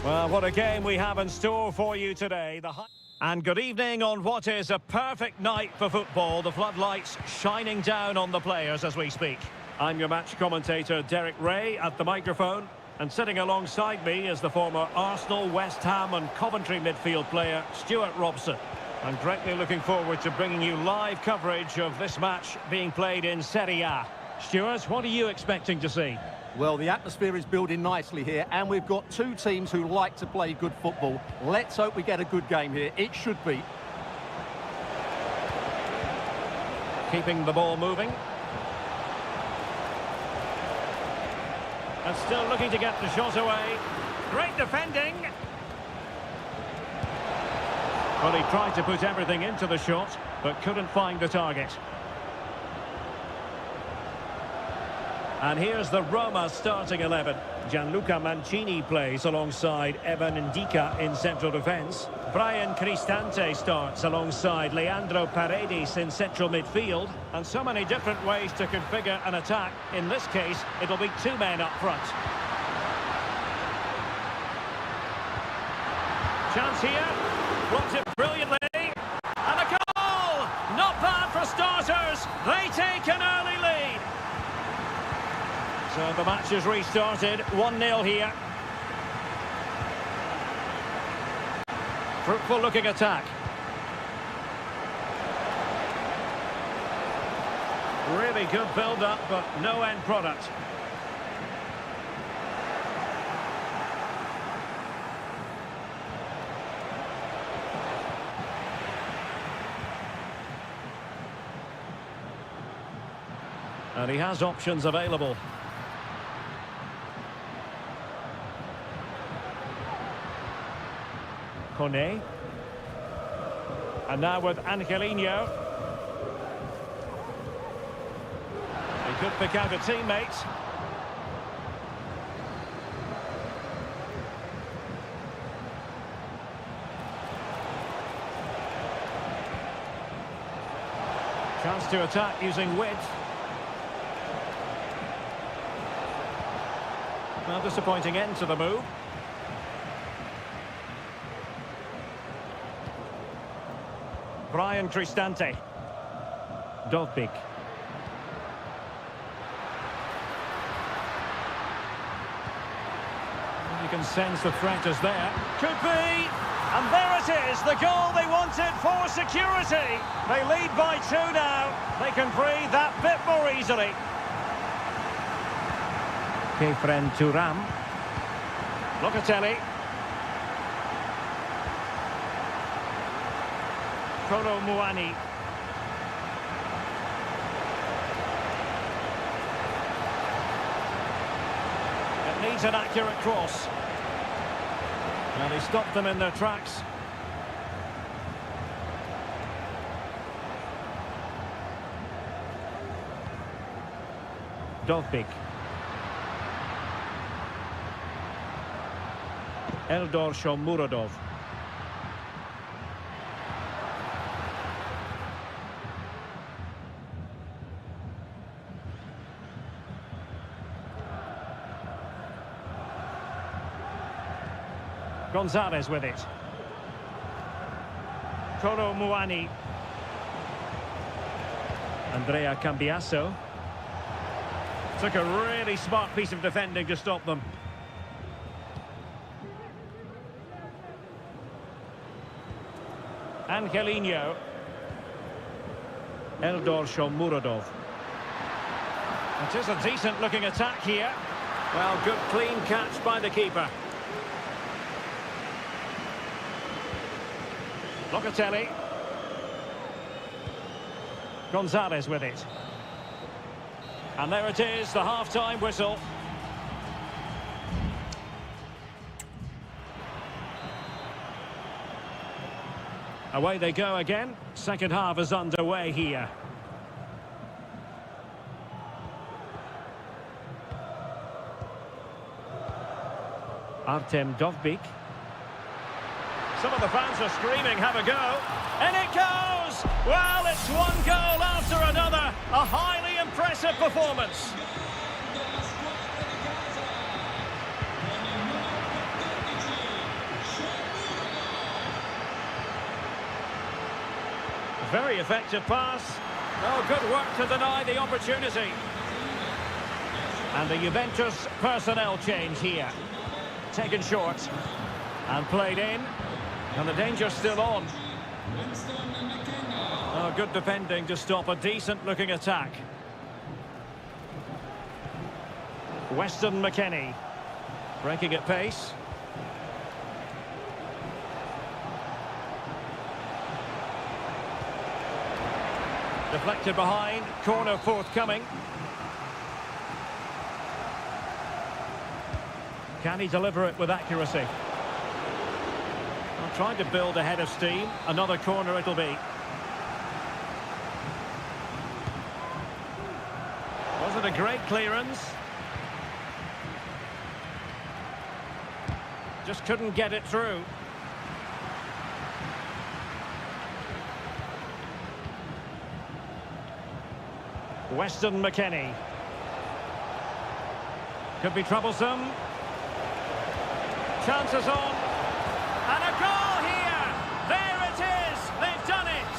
Well, what a game we have in store for you today. And good evening on what is a perfect night for football. The floodlights shining down on the players as we speak. I'm your match commentator, Derek Ray, at the microphone. And sitting alongside me is the former Arsenal, West Ham and Coventry midfield player, Stuart Robson. I'm greatly looking forward to bringing you live coverage of this match being played in Seria. Stuart, what are you expecting to see? Well, the atmosphere is building nicely here, and we've got two teams who like to play good football. Let's hope we get a good game here. It should be. Keeping the ball moving. And still looking to get the shot away. Great defending. Well, he tried to put everything into the shot, but couldn't find the target. And here's the Roma starting 11. Gianluca Mancini plays alongside Evan Ndika in central defence. Brian Cristante starts alongside Leandro Paredes in central midfield. And so many different ways to configure an attack. In this case, it'll be two men up front. Chance here. Blocks it brilliantly. And a goal! Not bad for starters. They take an early lead. So the match is restarted, 1-0 here. Fruitful looking attack. Really good build-up, but no end product. And he has options available. Kone. And now with Angelino. He could pick out a teammate. Chance to attack using width. Well, disappointing end to the move. Brian Cristante. Dovbik. You can sense the threat is there. Could be! And there it is, the goal they wanted for security. They lead by 2 now. They can breathe that bit more easily. Kefren Turam. Locatelli. Kolo Muani. It needs an accurate cross. And he stopped them in their tracks. Dovbik. Eldor Shomurodov. Gonzalez with it. Kolo Muani. Andrea Cambiasso. Took a really smart piece of defending to stop them. Angelino. Eldor Shomurodov. It is a decent looking attack here. Well, good clean catch by the keeper. Locatelli. Gonzalez with it. And there it is, the half-time whistle. Away they go again. Second half is underway here. Artem Dovbik. Some of the fans are screaming, have a go. And it goes! Well, it's one goal after another. A highly impressive performance. Very effective pass. Oh, good work to deny the opportunity. And the Juventus personnel change here. Taken short. And played in. And the danger's still on. Oh, good defending to stop a decent-looking attack. Weston McKennie. Breaking at pace. Deflected behind. Corner forthcoming. Can he deliver it with accuracy? Trying to build a head of steam. Another corner it'll be. Was it a great clearance? Just couldn't get it through. Weston McKennie. Could be troublesome. Chances on. And a goal here! There it is! They've done it!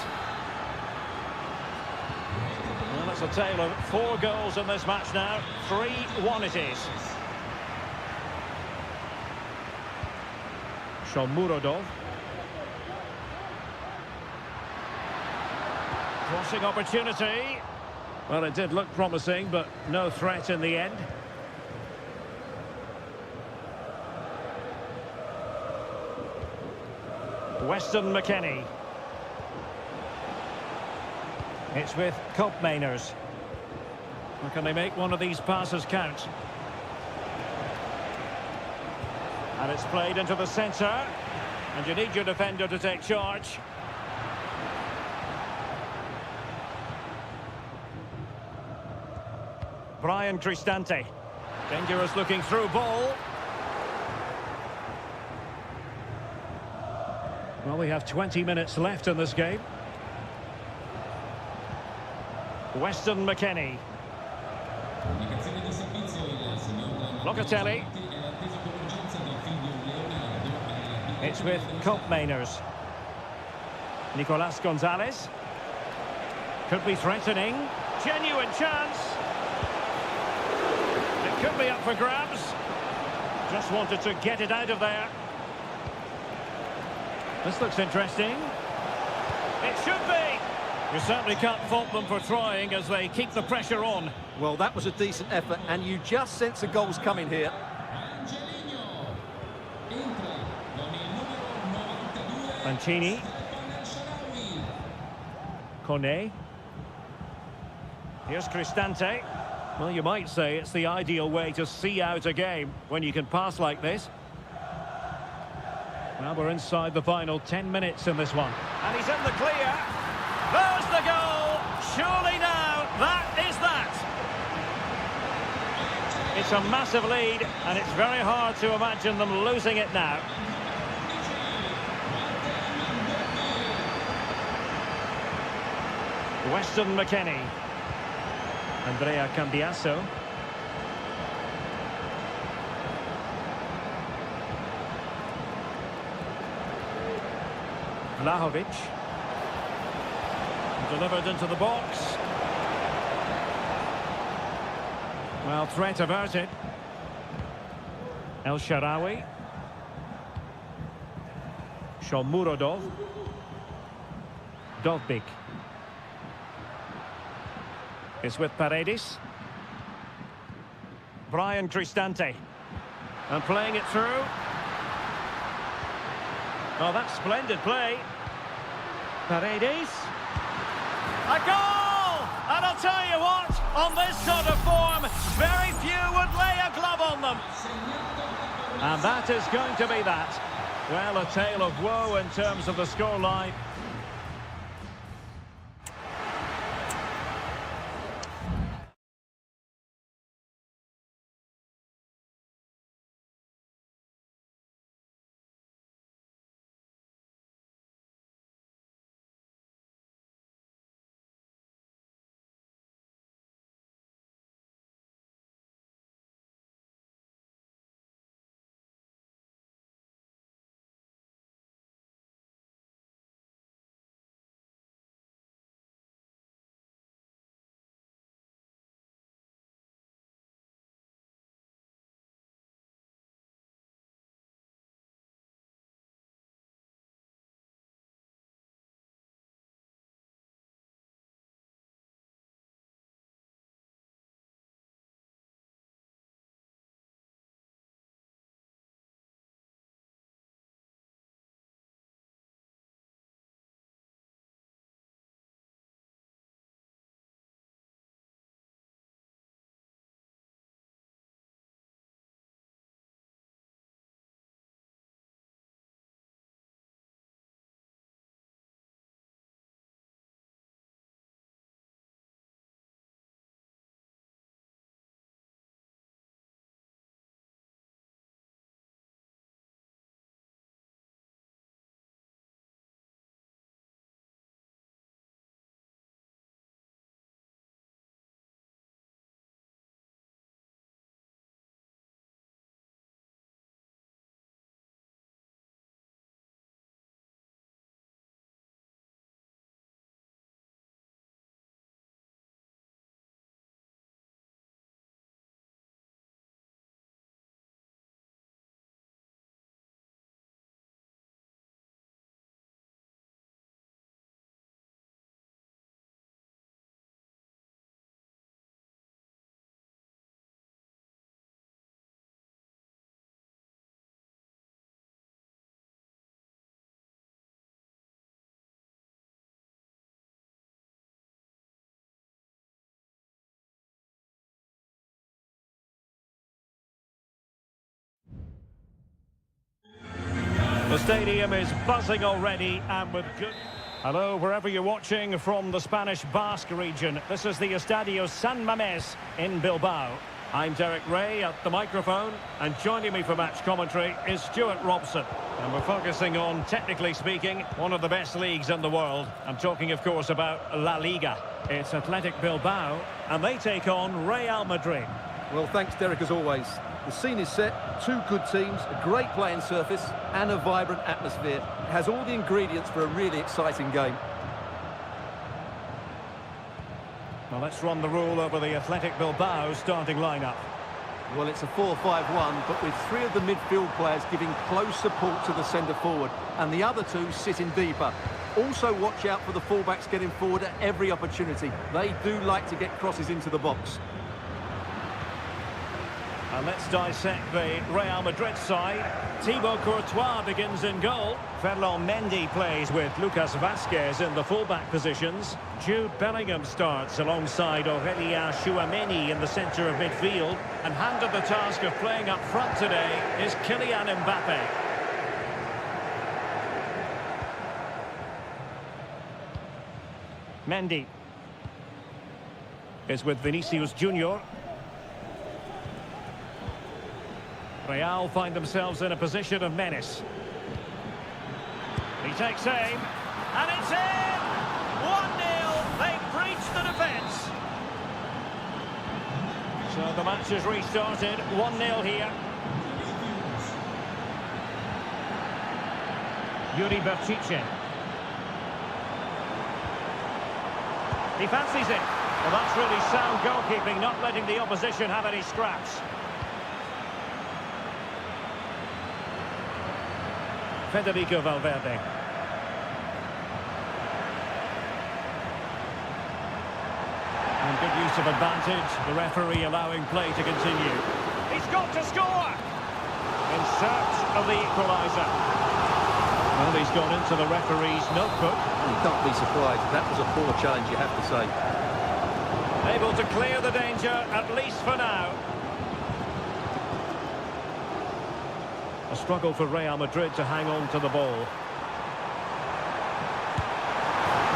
Well, it's a tale of 4 goals in this match now. 3-1 it is. Shomurodov. Crossing opportunity. Well, it did look promising, but no threat in the end. Weston McKennie. It's with Koopmeiners. Can they make one of these passes count? And it's played into the centre. And you need your defender to take charge. Brian Cristante. Dangerous looking through ball. Well, we have 20 minutes left in this game. Weston McKennie. Locatelli. It's with Mainers. Nicolas Gonzalez. Could be threatening. Genuine chance. It could be up for grabs. Just wanted to get it out of there. This looks interesting. It should be. You certainly can't fault them for trying as they keep the pressure on. Well, that was a decent effort, and you just sense the goals coming here. Mancini. Kone. Here's Cristante. Well, you might say it's the ideal way to see out a game when you can pass like this. Well, we're inside the final 10 minutes in this one. And he's in the clear. There's the goal. Surely now, that is that. It's a massive lead, and it's very hard to imagine them losing it now. Weston McKennie. Andrea Cambiaso. Vlahovic. Delivered into the box. Well, threat averted. El Shaarawy. Shomurodov. Dovbik. It's with Paredes. Brian Cristante. And playing it through. Oh, that's splendid play. Paredes. A goal! And I'll tell you what, on this sort of form, very few would lay a glove on them. And that is going to be that. Well, a tale of woe in terms of the scoreline. The stadium is buzzing already and with good... Hello, wherever you're watching from the Spanish Basque region. This is the Estadio San Mamés in Bilbao. I'm Derek Ray at the microphone, and joining me for match commentary is Stuart Robson. And we're focusing on, technically speaking, one of the best leagues in the world. I'm talking, of course, about La Liga. It's Athletic Bilbao, and they take on Real Madrid. Well, thanks, Derek, as always. The scene is set, two good teams, a great playing surface, and a vibrant atmosphere. It has all the ingredients for a really exciting game. Well, let's run the rule over the Athletic Bilbao starting lineup. Well, it's a 4-5-1, but with three of the midfield players giving close support to the centre-forward, and the other two sitting deeper. Also watch out for the fullbacks getting forward at every opportunity. They do like to get crosses into the box. And let's dissect the Real Madrid side. Thibaut Courtois begins in goal. Ferland Mendy plays with Lucas Vazquez in the fullback positions. Jude Bellingham starts alongside Aurélien Tchouaméni in the centre of midfield. And handed the task of playing up front today is Kylian Mbappe. Mendy is with Vinicius Junior. Real find themselves in a position of menace. He takes aim, and it's in! 1-0, they've breached the defence. So the match has restarted, 1-0 here. Yuri Berchiche. He fancies it. Well, that's really sound goalkeeping, not letting the opposition have any scraps. Federico Valverde. And good use of advantage, the referee allowing play to continue. He's got to score! In search of the equaliser. Well, he's gone into the referee's notebook. You can't be surprised. That was a poor challenge, you have to say. Able to clear the danger, at least for now. A struggle for Real Madrid to hang on to the ball.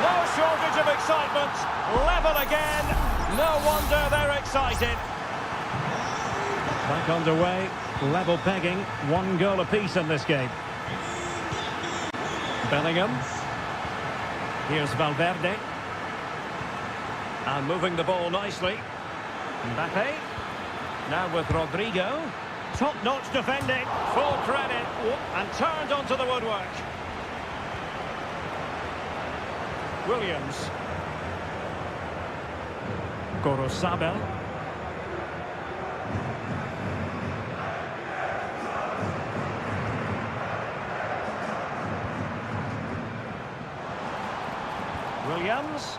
No shortage of excitement. Level again. No wonder they're excited. Back underway. Level pegging. 1 goal apiece in this game. Bellingham. Here's Valverde. And moving the ball nicely. Mbappe. Now with Rodrigo. Top-notch defending, full credit, and turned onto the woodwork. Williams. Gorosabel. Williams.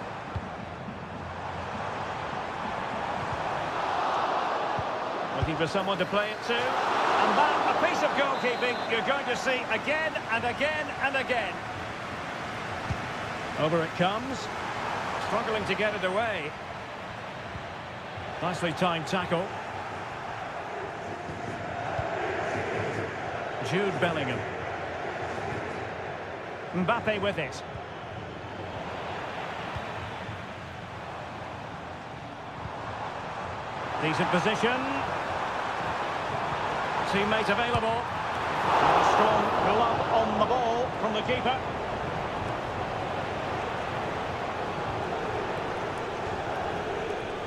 Looking for someone to play it to. And that, a piece of goalkeeping you're going to see again and again and again. Over it comes. Struggling to get it away. Nicely timed tackle. Jude Bellingham. Mbappe with it. Decent position. Teammate available. And a strong glove on the ball from the keeper.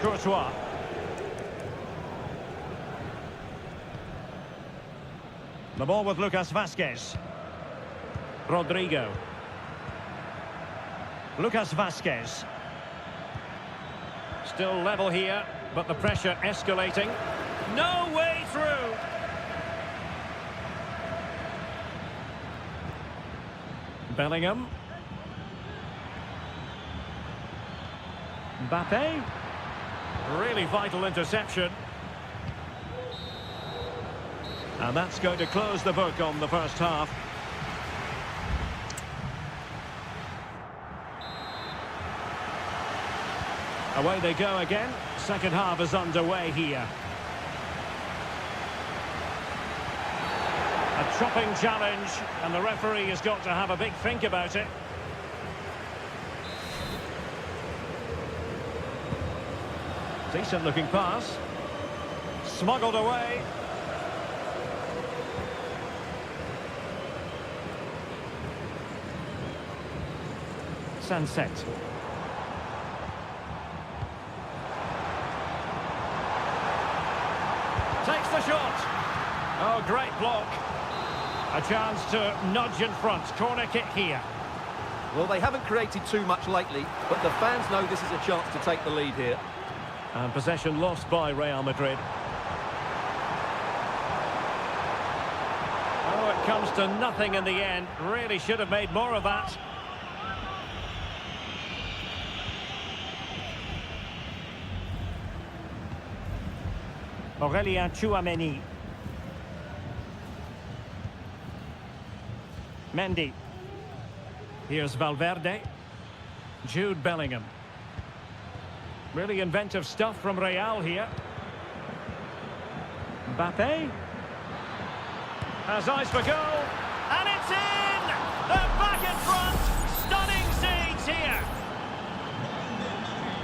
Courtois. The ball with Lucas Vazquez. Rodrigo. Lucas Vazquez. Still level here, but the pressure escalating. No way through. Bellingham. Mbappe. Really vital interception. And that's going to close the book on the first half. Away they go again. Second half is underway here. A chopping challenge, and the referee has got to have a big think about it. Decent looking pass. Smuggled away. Sunset. Takes the shot. Oh, great block. A chance to nudge in front. Corner kick here. Well, they haven't created too much lately, but the fans know this is a chance to take the lead here. And possession lost by Real Madrid. Oh, it comes to nothing in the end. Really should have made more of that. Aurélien Tchouameni. Mendy. Here's Valverde. Jude Bellingham. Really inventive stuff from Real here. Mbappe. Has eyes for goal. And it's in! They're back in front! Stunning scenes here!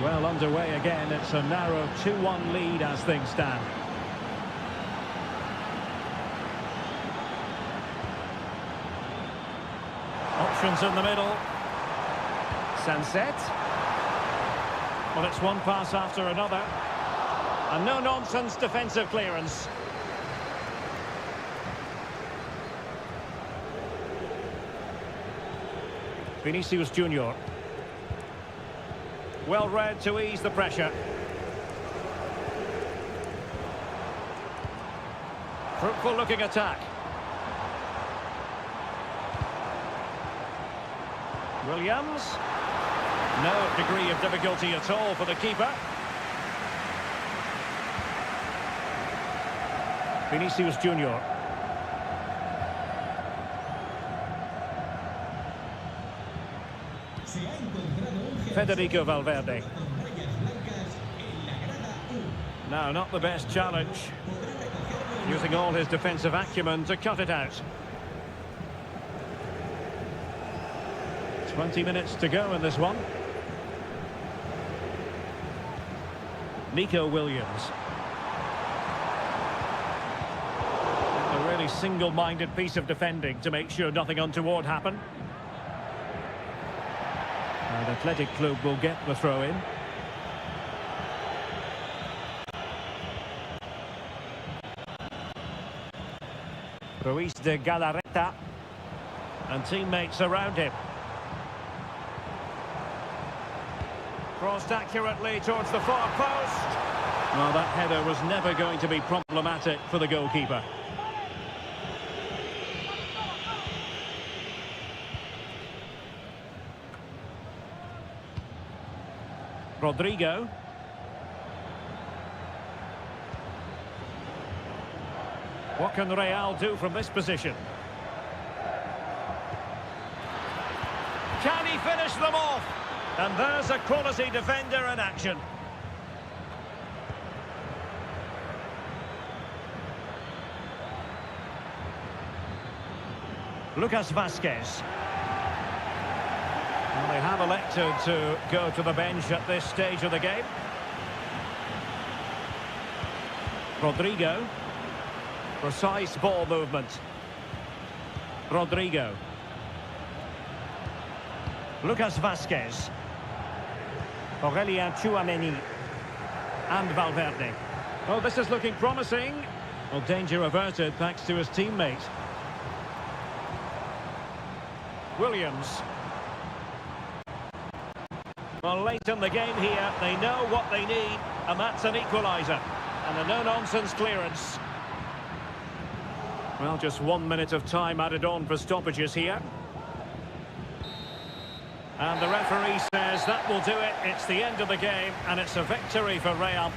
Well underway again. It's a narrow 2-1 lead as things stand. Options in the middle. Sunset. Well, it's one pass after another. And no-nonsense defensive clearance. Vinicius Junior. Well read to ease the pressure. Fruitful looking attack. Williams. No degree of difficulty at all for the keeper. Vinicius Junior. Federico Valverde. No, not the best challenge. Using all his defensive acumen to cut it out. 20 minutes to go in this one. Nico Williams. A really single-minded piece of defending to make sure nothing untoward happened. And Athletic Club will get the throw-in. Ruiz de Galarreta. And teammates around him. Crossed accurately towards the far post. Well, that header was never going to be problematic for the goalkeeper. Rodrigo. What can Real do from this position? Can he finish them off? And there's a quality defender in action. Lucas Vázquez. Well, they have elected to go to the bench at this stage of the game. Rodrigo. Precise ball movement. Rodrigo. Lucas Vázquez. Aurélien Tchouameni. And Valverde. Oh, this is looking promising. Well, danger averted thanks to his teammate. Williams. Well, late in the game here, they know what they need, and that's an equaliser. And a no-nonsense clearance. Well, just 1 minute of time added on for stoppages here. And the referee says that will do it. It's the end of the game, and it's a victory for Real.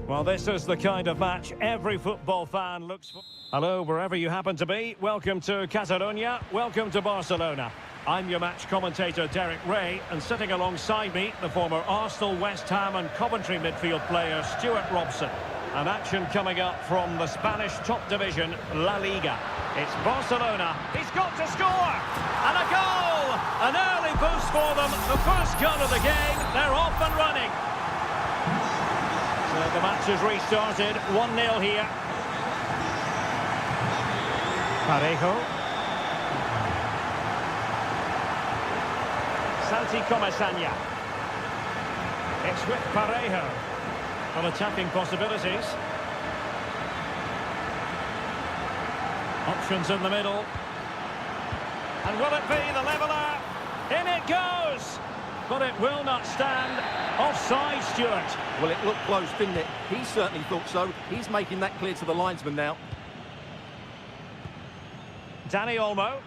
Well, this is the kind of match every football fan looks for. Hello, wherever you happen to be. Welcome to Catalonia. Welcome to Barcelona. I'm your match commentator, Derek Ray, and sitting alongside me, the former Arsenal, West Ham and Coventry midfield player, Stuart Robson. An action coming up from the Spanish top division, La Liga. It's Barcelona. He's got to score! And a goal! An early boost for them. The first goal of the game. They're off and running. So the match has restarted. 1-0 here. Parejo. Santi Comesaña. It's with Parejo. On attacking possibilities. Options in the middle. And will it be the leveller? In it goes! But it will not stand. Offside, Stuart. Well, it looked close, didn't it? He certainly thought so. He's making that clear to the linesman now. Dani Olmo.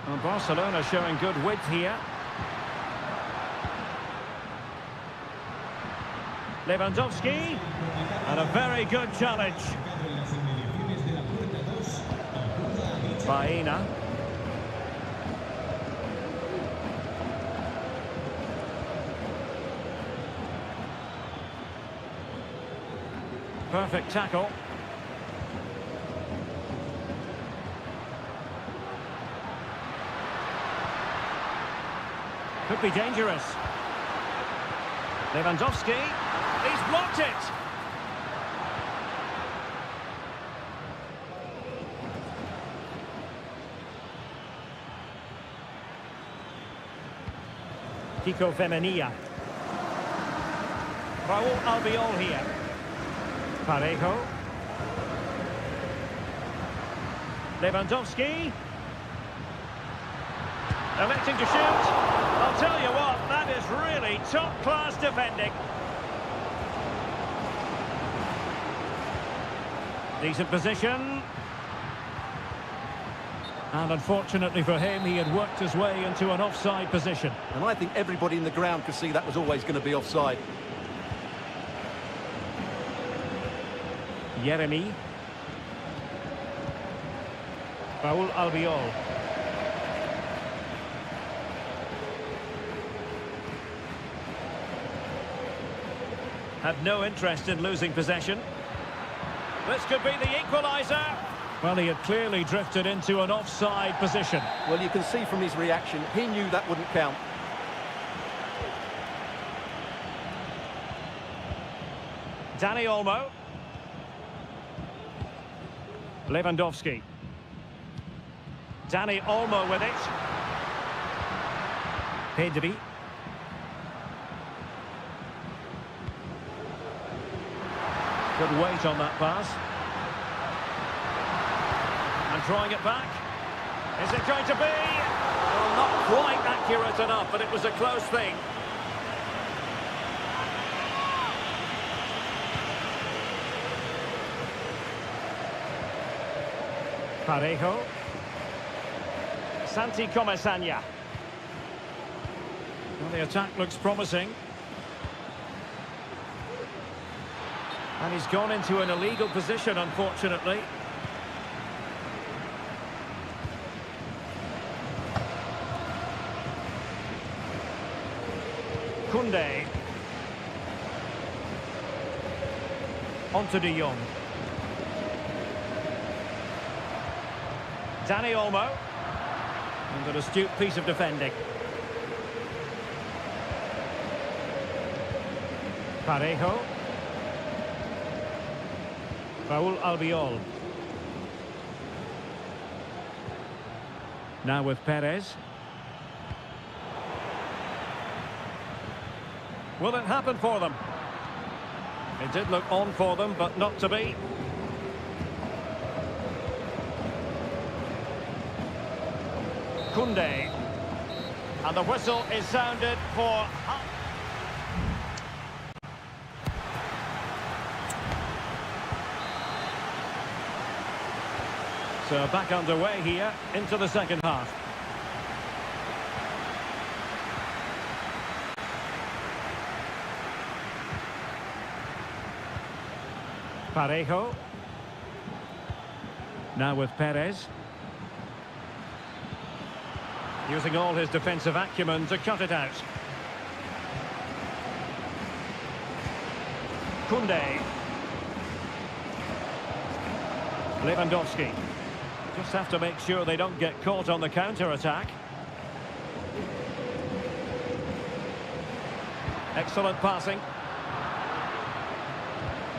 And Barcelona showing good width here. Lewandowski. And a very good challenge. Baena. Perfect tackle. Could be dangerous. Lewandowski. He's blocked it. Kiko Femenia. Raul Albiol here. Parejo. Lewandowski. Electing to shoot. I'll tell you what, that is really top-class defending. Decent position. And unfortunately for him, he had worked his way into an offside position. And I think everybody in the ground could see that was always going to be offside. Yeremy. Raul Albiol. Had no interest in losing possession. This could be the equaliser. Well, he had clearly drifted into an offside position. Well, you can see from his reaction, he knew that wouldn't count. Dani Olmo. Lewandowski. Dani Olmo with it. Pedri. Good weight on that pass. And drawing it back. Is it going to be? Well, not quite accurate enough, but it was a close thing. Parejo. Santi Comesaña. Well, the attack looks promising. And he's gone into an illegal position, unfortunately. Koundé. Onto De Jong. Dani Olmo. And an astute piece of defending. Parejo. Raul Albiol. Now with Perez. Will it happen for them? It did look on for them, but not to be. Koundé. And the whistle is sounded for... So back underway here into the second half. Parejo. Now with Perez. Using all his defensive acumen to cut it out. Koundé. Lewandowski. Just have to make sure they don't get caught on the counter-attack. Excellent passing.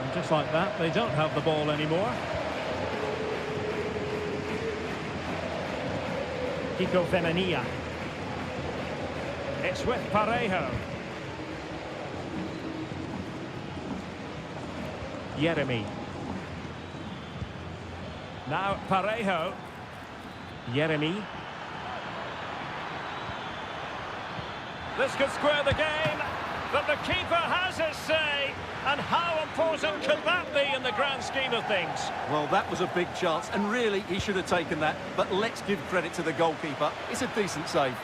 And just like that, they don't have the ball anymore. Kiko Femenia. It's with Parejo. Yeremy. Now Parejo. Yeremy. This could square the game, but the keeper has his say. And how important could that be in the grand scheme of things? Well, that was a big chance, and really, he should have taken that. But let's give credit to the goalkeeper. It's a decent save.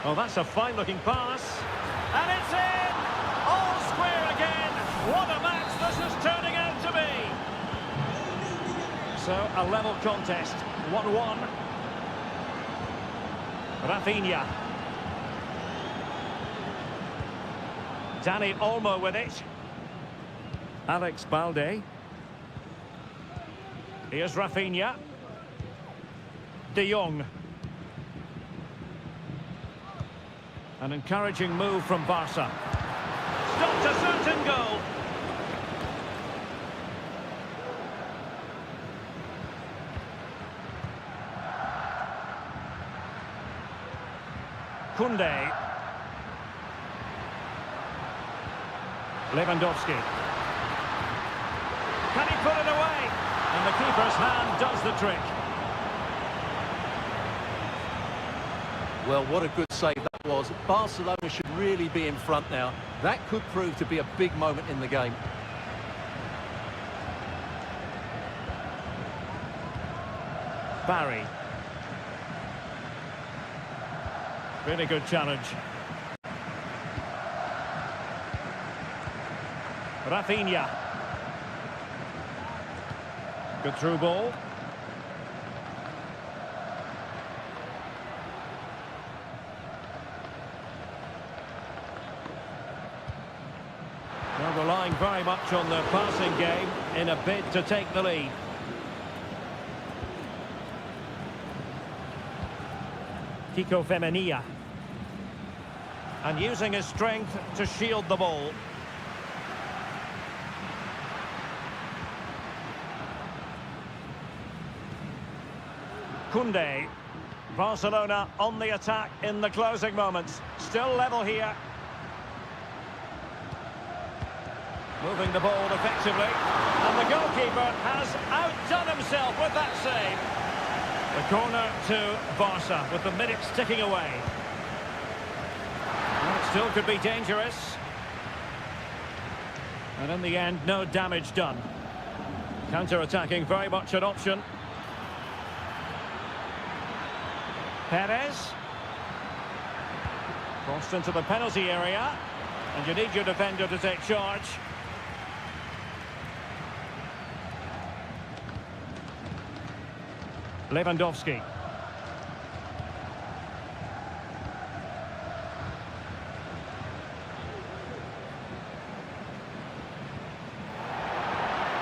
Well, that's a fine-looking pass. And it's in! All square again. What a match this is turning out to be. So, a level contest. 1-1. Rafinha. Dani Olmo with it. Alex Balde. Here's Rafinha. De Jong. An encouraging move from Barca. Stopped a certain goal. Koundé. Lewandowski. Can he put it away? And the keeper's hand does the trick. Well, what a good save that was. Barcelona should really be in front now. That could prove to be a big moment in the game. Barry. Really good challenge. Rafinha. Good through ball. They're relying very much on their passing game in a bid to take the lead. Kiko Femenia. And using his strength to shield the ball. Koundé. Barcelona on the attack in the closing moments. Still level here. Moving the ball effectively. And the goalkeeper has outdone himself with that save. The corner to Barca with the minutes ticking away. Well, it still could be dangerous. And in the end, no damage done. Counter-attacking very much an option. Perez. Crossed into the penalty area. And you need your defender to take charge. Lewandowski.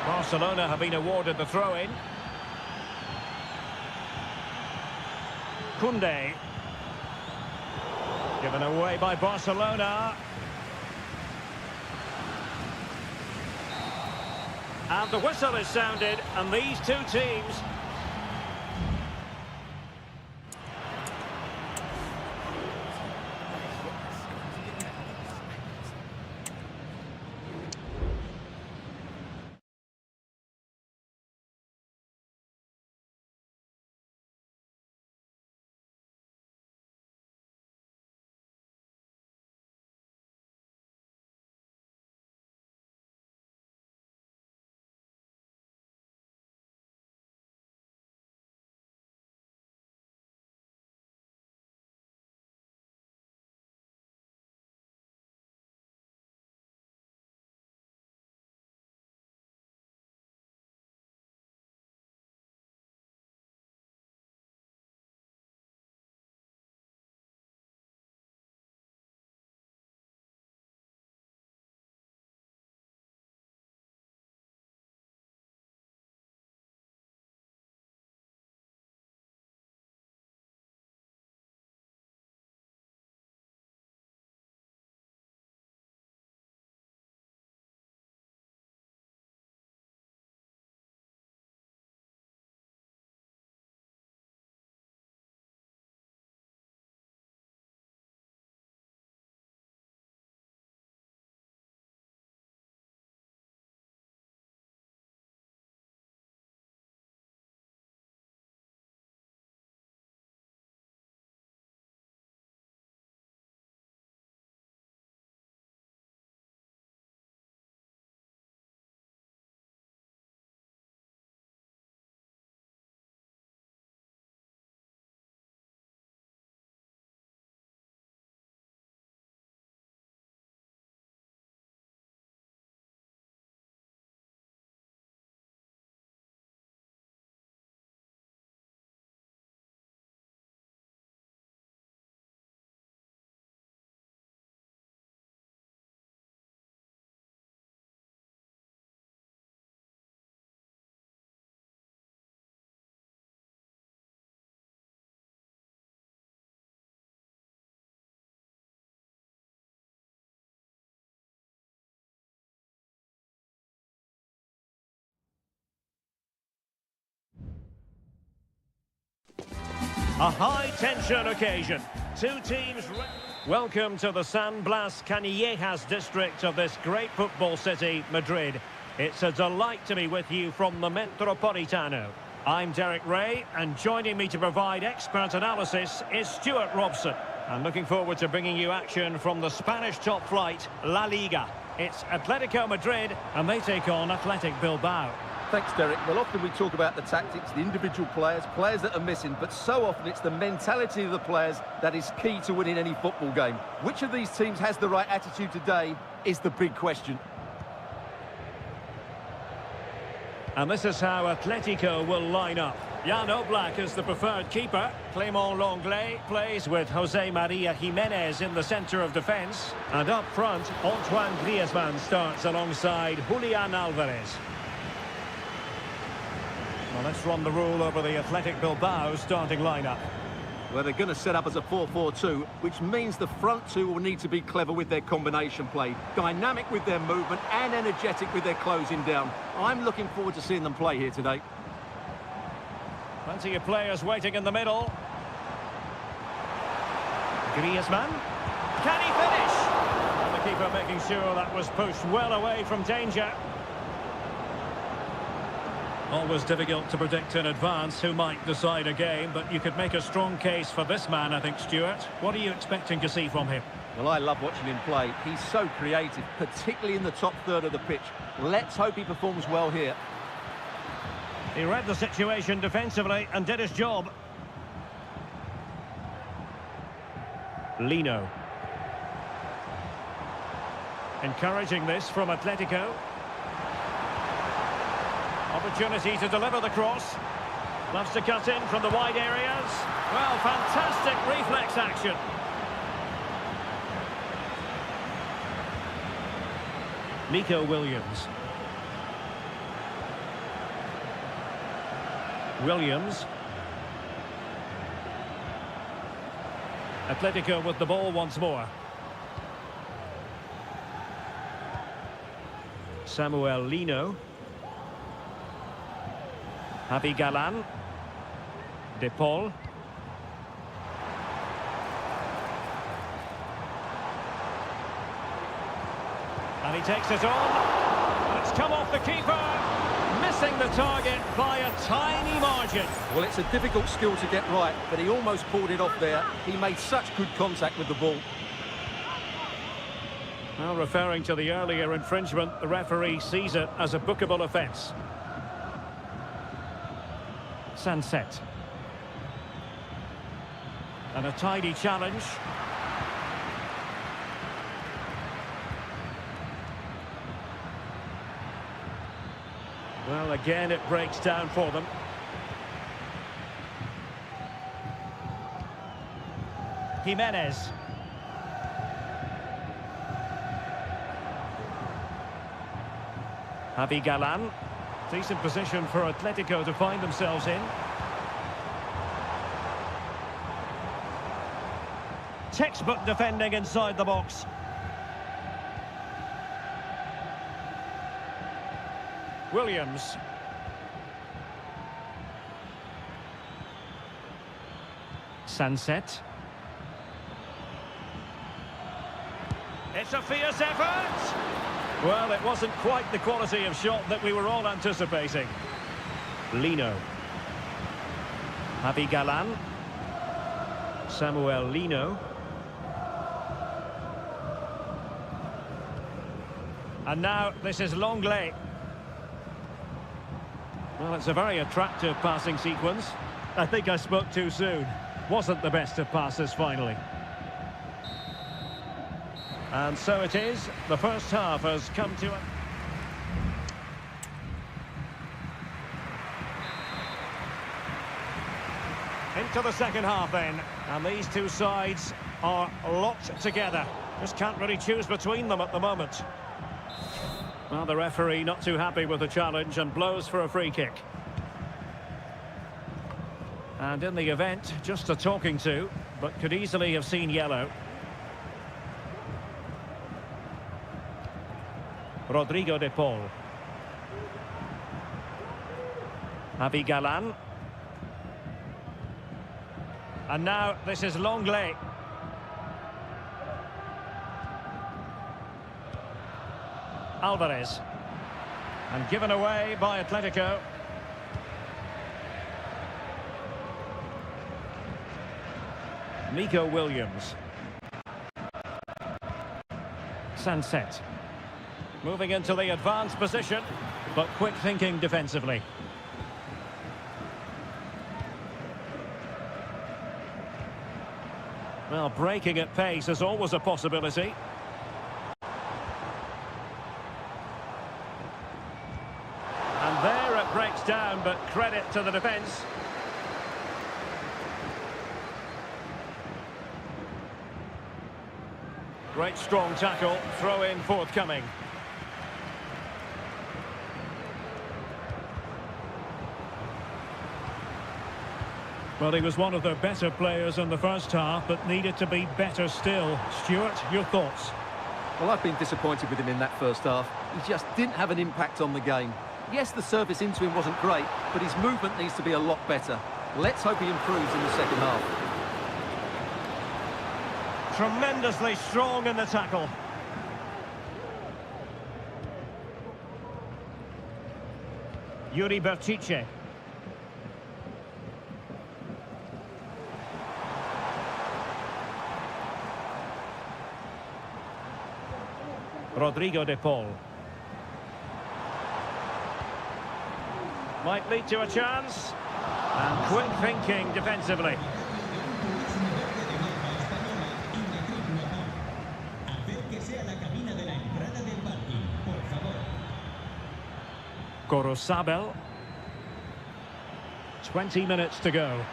Barcelona have been awarded the throw-in. Koundé. Given away by Barcelona. And the whistle is sounded, and these two teams A high-tension occasion. Two teams... Welcome to the San Blas Canillejas district of this great football city, Madrid. It's a delight to be with you from the Metropolitano. I'm Derek Ray, and joining me to provide expert analysis is Stuart Robson. I'm looking forward to bringing you action from the Spanish top flight, La Liga. It's Atletico Madrid, and they take on Athletic Bilbao. Thanks, Derek. Well, often we talk about the tactics, the individual players that are missing, but so often it's the mentality of the players that is key to winning any football game. Which of these teams has the right attitude today is the big question. And this is how Atletico will line up. Jan Oblak is the preferred keeper. Clément Lenglet plays with José María Jiménez in the centre of defence. And up front, Antoine Griezmann starts alongside Julián Álvarez. Well, let's run the rule over the Athletic Bilbao starting lineup. Well, they're going to set up as a 4-4-2, which means the front two will need to be clever with their combination play, dynamic with their movement and energetic with their closing down. I'm looking forward to seeing them play here today. Plenty of players waiting in the middle. Griezmann. Can he finish? And the keeper making sure that was pushed well away from danger. Always difficult to predict in advance who might decide a game, but you could make a strong case for this man, I think, Stuart. What are you expecting to see from him? Well, I love watching him play. He's so creative, particularly in the top third of the pitch. Let's hope he performs well here. He read the situation defensively and did his job. Lino. Encouraging this from Atletico. Opportunity to deliver the cross. Loves to cut in from the wide areas. Well, fantastic reflex action. Nico Williams. Williams. Atletico with the ball once more. Samuel Lino. Javi Galán. De Paul. And he takes it on. It's come off the keeper. Missing the target by a tiny margin. Well, it's a difficult skill to get right, but he almost pulled it off there. He made such good contact with the ball. Well, referring to the earlier infringement, the referee sees it as a bookable offence. Sunset. And a tidy challenge. Well, again, it breaks down for them. Jimenez. Javi Galán. Decent position for Atletico to find themselves in. Textbook defending inside the box. Williams. Sunset. It's a fierce effort. Well, it wasn't quite the quality of shot that we were all anticipating. Lino. Javi Galán. Samuel Lino. And now this is Lenglet. Well, it's a very attractive passing sequence. I think I spoke too soon. Wasn't the best of passes finally. And so it is. The first half has come to an... Into the second half then. And these two sides are locked together. Just can't really choose between them at the moment. Well, the referee not too happy with the challenge and blows for a free kick. And in the event, just a talking to, but could easily have seen yellow. Rodrigo de Paul. Javi Galán. And now this is Longley. Alvarez. And given away by Atletico. Nico Williams. Sunset. Moving into the advanced position, but quick thinking defensively. Well, breaking at pace is always a possibility. And there it breaks down, but credit to the defence. Great strong tackle, throw in forthcoming. Well, he was one of the better players in the first half, but needed to be better still. Stuart, your thoughts? Well, I've been disappointed with him in that first half. He just didn't have an impact on the game. Yes, the service into him wasn't great, but his movement needs to be a lot better. Let's hope he improves in the second half. Tremendously strong in the tackle. Yuri Bertice. Rodrigo de Paul. Might lead to a chance. And quick thinking defensively. Corosabel. 20 minutes to go.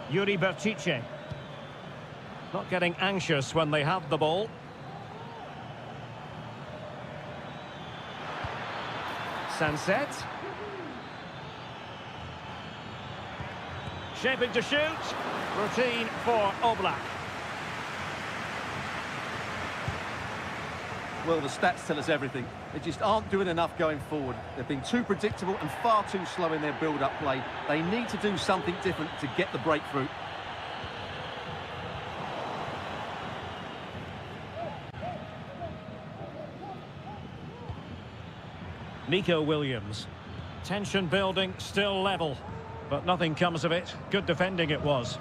Yuri Bertice. Not getting anxious when they have the ball. Sunset. Shaping to shoot. Routine for Oblak. Well, the stats tell us everything. They just aren't doing enough going forward. They've been too predictable and far too slow in their build-up play. They need to do something different to get the breakthrough. Nico Williams. Tension building, still level. But nothing comes of it. Good defending it was.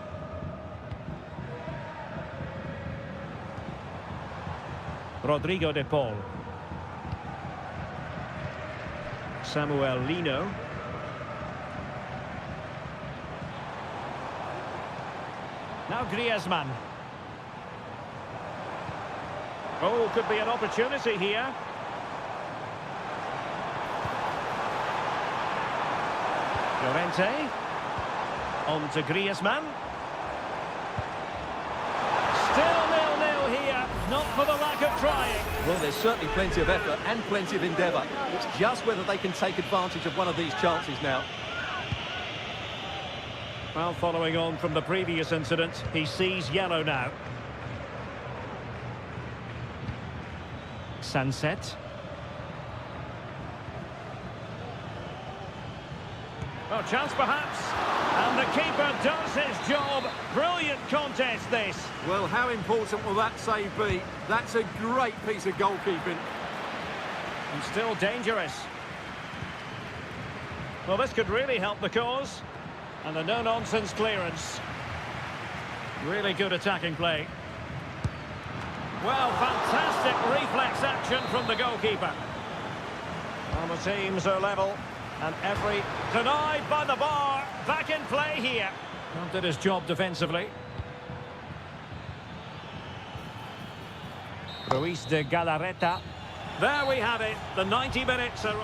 Rodrigo de Paul. Samuel Lino. Now Griezmann. Oh, could be an opportunity here. Llorente. On to Griezmann. Still 0-0 here, not for the lack of trying. Well, there's certainly plenty of effort and plenty of endeavour. It's just whether they can take advantage of one of these chances now. Well, following on from the previous incident, he sees yellow now. Sunset. Oh, chance perhaps. And the keeper does his job. Brilliant contest, this. Well, how important will that save be? That's a great piece of goalkeeping. And still dangerous. Well, this could really help the cause. And a no-nonsense clearance. Really good attacking play. Well, fantastic reflex action from the goalkeeper. Well, the teams are level. And every denied by the bar. Back in play here. Well, did his job defensively. Ruiz de Galarreta. There we have it. The 90 minutes are...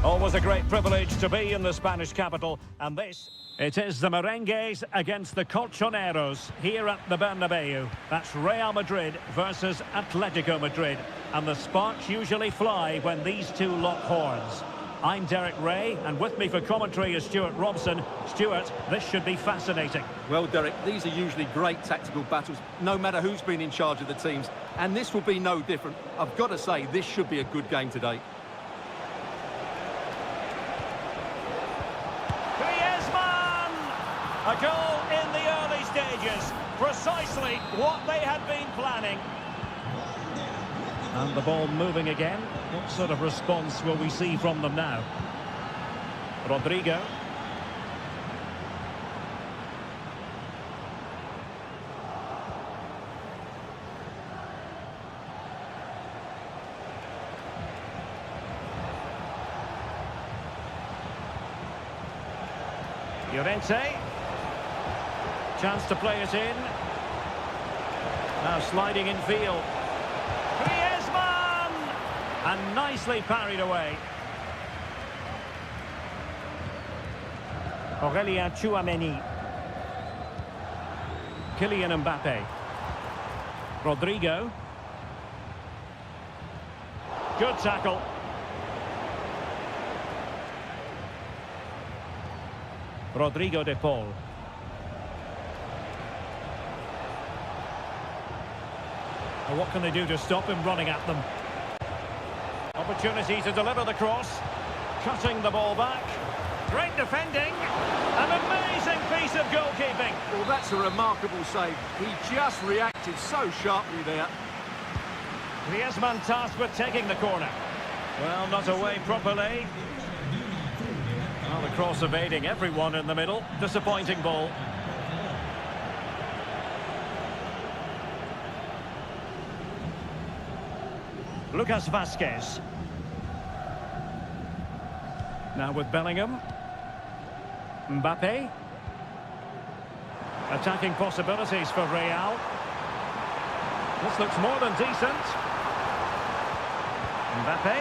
Always a great privilege to be in the Spanish capital, and this, it is the Merengues against the Colchoneros here at the Bernabeu. That's Real Madrid versus Atletico Madrid, and the sparks usually fly when these two lock horns. I'm Derek Ray, and with me for commentary is Stuart Robson. Stuart, this should be fascinating. Well, Derek, these are usually great tactical battles, no matter who's been in charge of the teams, and this will be no different. I've got to say, this should be a good game today. A goal in the early stages, precisely what they had been planning. And the ball moving again. What sort of response will we see from them now? Rodrigo. Llorente. Chance to play it in. Now sliding in field. Griezmann! And nicely parried away. Aurélien Tchouameni. Kylian Mbappe. Rodrigo. Good tackle. Rodrigo de Paul. Well, what can they do to stop him running at them? Opportunity to deliver the cross. Cutting the ball back. Great defending. An amazing piece of goalkeeping. Well, that's a remarkable save. He just reacted so sharply there. Griezmann tasked with taking the corner. Well, not away properly. Well, the cross evading everyone in the middle. Disappointing ball. Lucas Vazquez. Now with Bellingham. Mbappe. Attacking possibilities for Real. This looks more than decent. Mbappe.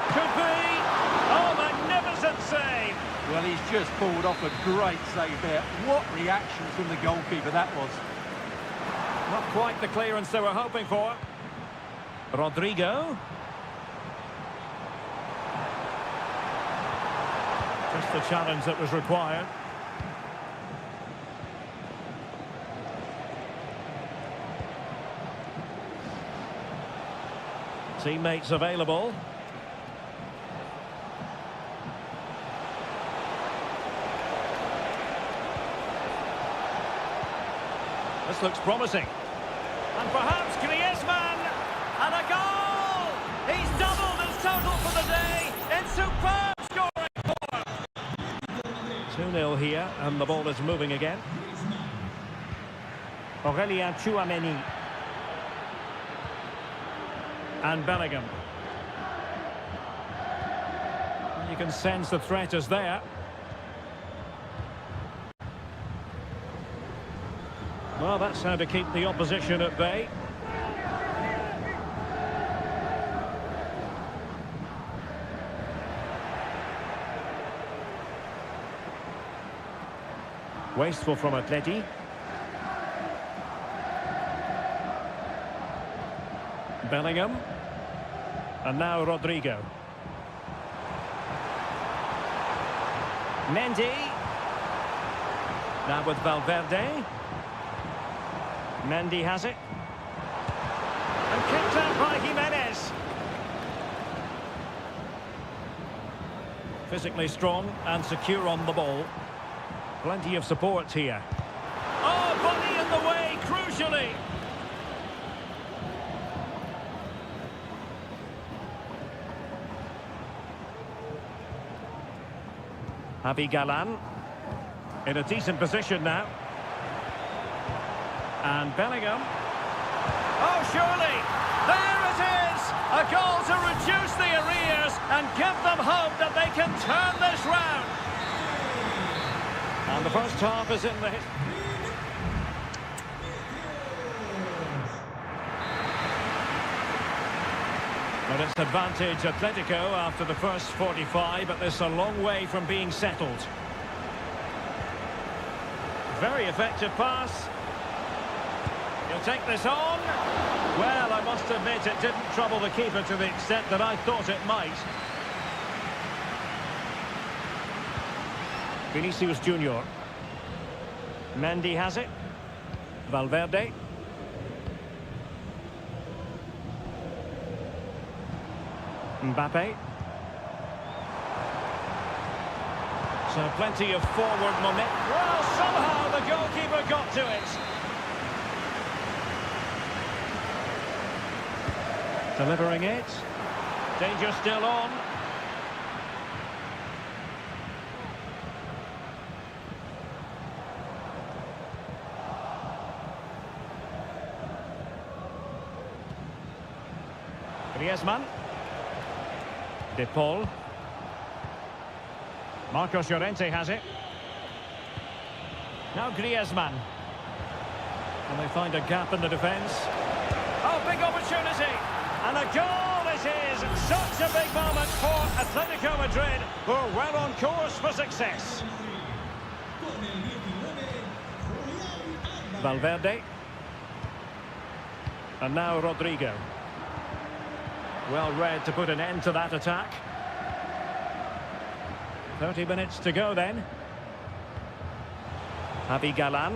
Could be. Oh, magnificent save. Well, he's just pulled off a great save there. What reaction from the goalkeeper that was. Not quite the clearance they were hoping for. Rodrigo. Just the challenge that was required. Teammates available. This looks promising. And perhaps Griezmann. And a goal! He's doubled his total for the day in superb scoring form. 2-0 here, and the ball is moving again. Aurélien Tchouameni. And Bellingham. You can sense the threat is there. Well, that's how to keep the opposition at bay. Wasteful from Atleti. Bellingham. And now Rodrigo. Mendy. Now with Valverde. Mendy has it. And kicked out by Jimenez. Physically strong and secure on the ball. Plenty of support here. Oh, body in the way, crucially. Javi Galan in a decent position now. And Bellingham. Oh, surely. There it is. A goal to reduce the arrears and give them hope that they can turn this round. And the first half is in the... And it's advantage Atletico after the first 45, but this a long way from being settled. Very effective pass. He'll take this on. Well, I must admit it didn't trouble the keeper to the extent that I thought it might. Vinicius Junior. Mendy has it. Valverde. Mbappe. So plenty of forward momentum. Well, somehow the goalkeeper got to it. Delivering it. Danger still on. Griezmann. De Paul. Marcos Llorente has it. Now Griezmann. And they find a gap in the defence. Oh, big opportunity! And a goal it is! Such a big moment for Atletico Madrid, who are well on course for success. Valverde. And now Rodrigo. Well read to put an end to that attack. 30 minutes to go then. Javi Galan.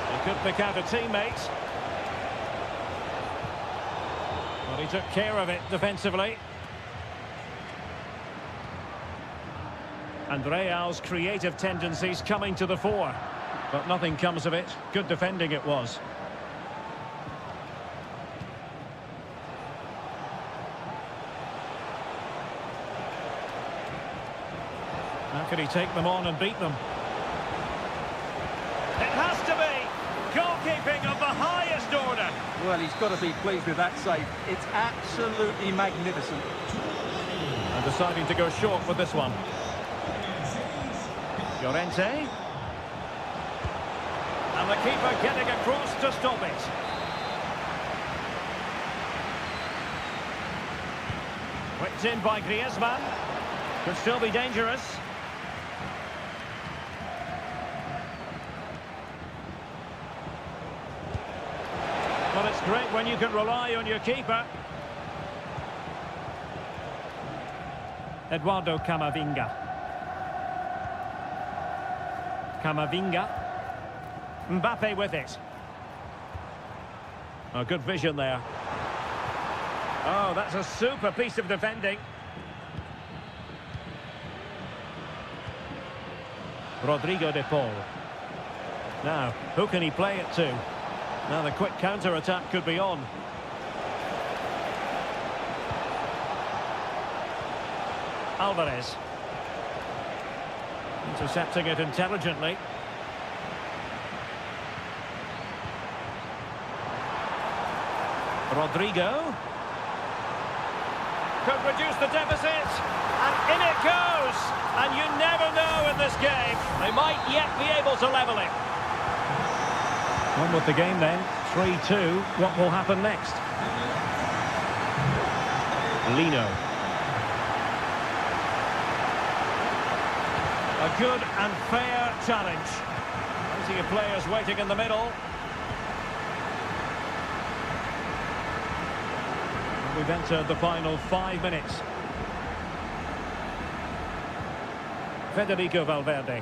He could pick out a teammate. But he took care of it defensively. And Real's creative tendencies coming to the fore. But nothing comes of it. Good defending it was. How can he take them on and beat them? It has to be! Goalkeeping of the highest order! Well, he's got to be pleased with that save. It's absolutely magnificent. And deciding to go short with this one. Llorente. And the keeper getting across to stop it. Whipped in by Griezmann. Could still be dangerous. Well, it's great when you can rely on your keeper. Eduardo Camavinga. Camavinga. Mbappe with it. Oh, good vision there. Oh, that's a super piece of defending. Rodrigo de Paul. Now, who can he play it to? Now the quick counter-attack could be on. Alvarez. Intercepting it intelligently. Rodrigo. Could reduce the deficit. And in it goes! And you never know in this game. They might yet be able to level it. On with the game then. 3-2. What will happen next? Lino. A good and fair challenge. Plenty of players waiting in the middle. We've entered the final 5 minutes. Federico Valverde.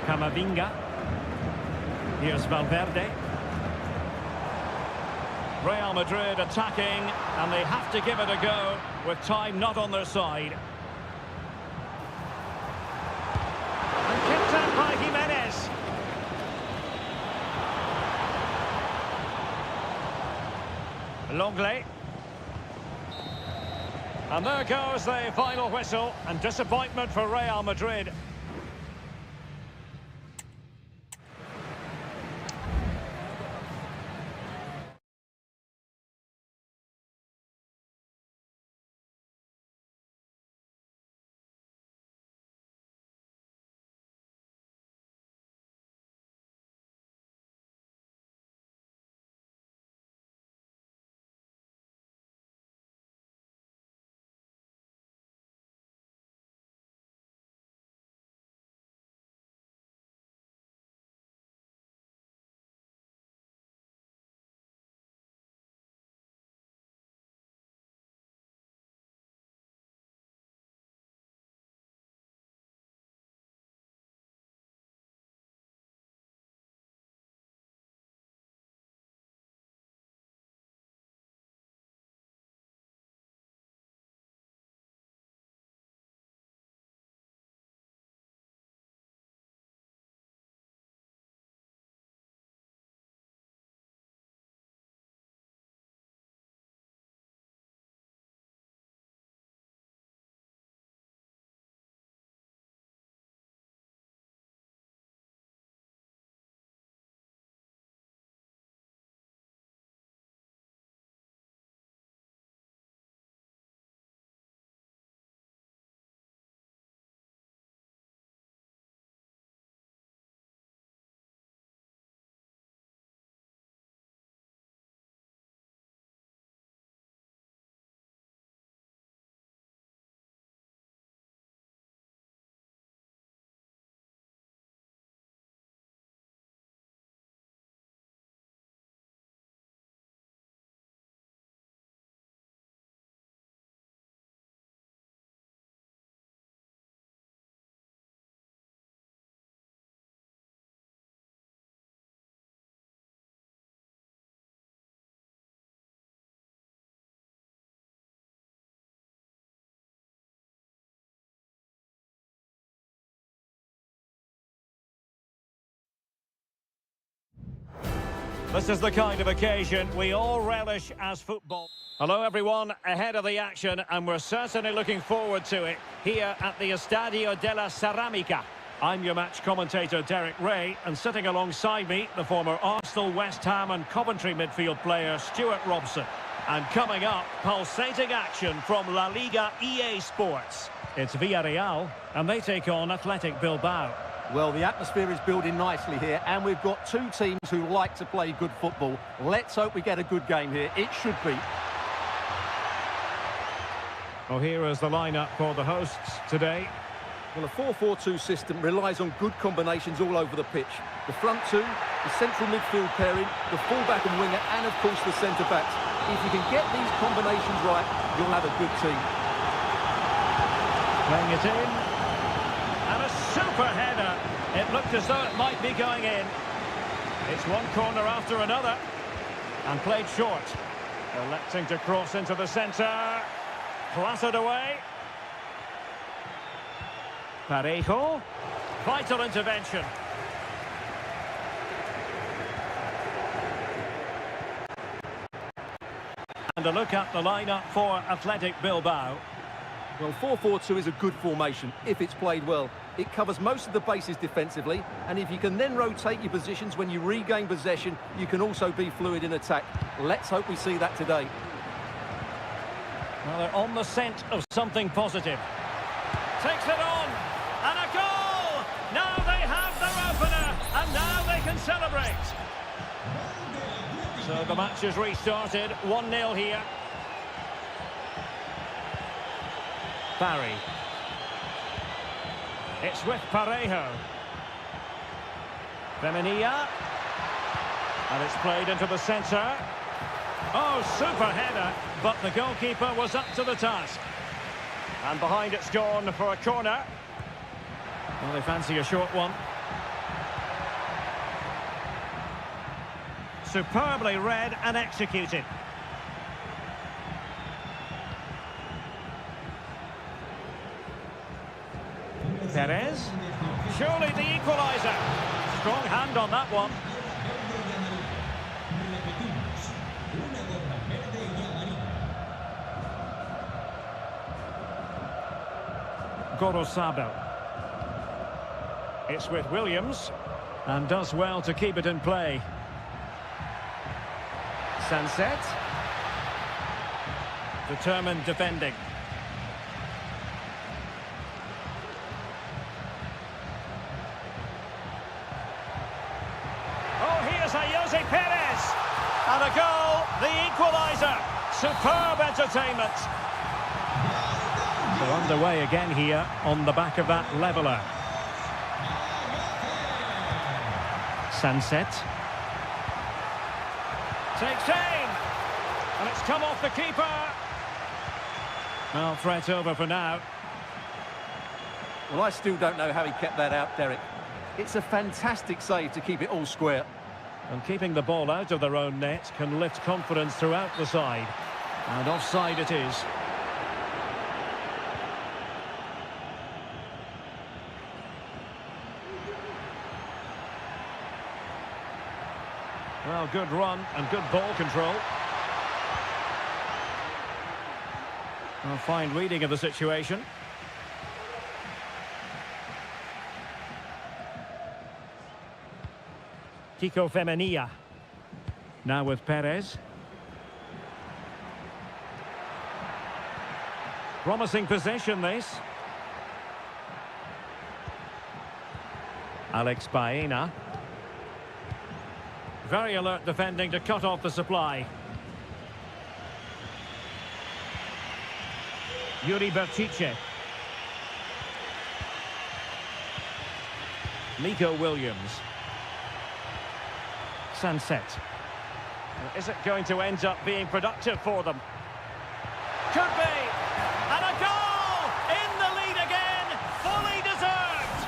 Camavinga. Here's Valverde. Real Madrid attacking, and they have to give it a go with time not on their side. And kept out by Jimenez. Longley. And there goes the final whistle, and disappointment for Real Madrid. This is the kind of occasion we all relish as football. Hello everyone, ahead of the action, and we're certainly looking forward to it here at the Estadio de la Ceramica. I'm your match commentator Derek Ray, and sitting alongside me, the former Arsenal, West Ham and Coventry midfield player Stuart Robson. And coming up, pulsating action from La Liga EA Sports. It's Villarreal, and they take on Athletic Bilbao. Well, the atmosphere is building nicely here, and we've got two teams who like to play good football. Let's hope we get a good game here. It should be. Well, here is the lineup for the hosts today. Well, a 4-4-2 system relies on good combinations all over the pitch. The front two, the central midfield pairing, the fullback and winger, and of course the centre-backs. If you can get these combinations right, you'll have a good team. Playing it in. And a super header. It looked as though it might be going in. It's one corner after another. And played short. Electing to cross into the centre. Clattered away. Parejo. Vital intervention. And a look at the lineup for Athletic Bilbao. Well, 4-4-2 is a good formation if it's played well. It covers most of the bases defensively, and if you can then rotate your positions when you regain possession, you can also be fluid in attack. Let's hope we see that today. Well, they're on the scent of something positive. Takes it on, and a goal! Now they have their opener, and now they can celebrate. So the match is restarted, 1-0 here. Barry. It's with Parejo. Femenia. And it's played into the centre. Oh, super header, but the goalkeeper was up to the task. And behind it's gone for a corner. Well, they fancy a short one. Superbly read and executed. Perez. Surely the equaliser. Strong hand on that one. Gorosabel. It's with Williams. And does well to keep it in play. Sunset. Determined defending. Jose Perez, and a goal, the equaliser. Superb entertainment. They're underway again here on the back of that leveller. Sunset. Takes aim, and it's come off the keeper. Well, threat over for now. Well, I still don't know how he kept that out, Derek. It's a fantastic save to keep it all square. And keeping the ball out of their own net can lift confidence throughout the side. And offside it is. Well, good run and good ball control. Well, fine reading of the situation. Kiko Femenia. Now with Perez. Promising possession, this. Alex Baena. Very alert defending to cut off the supply. Yuri Bertice. Nico Williams. Sunset. Is it going to end up being productive for them? Could be! And a goal! In the lead again! Fully deserved!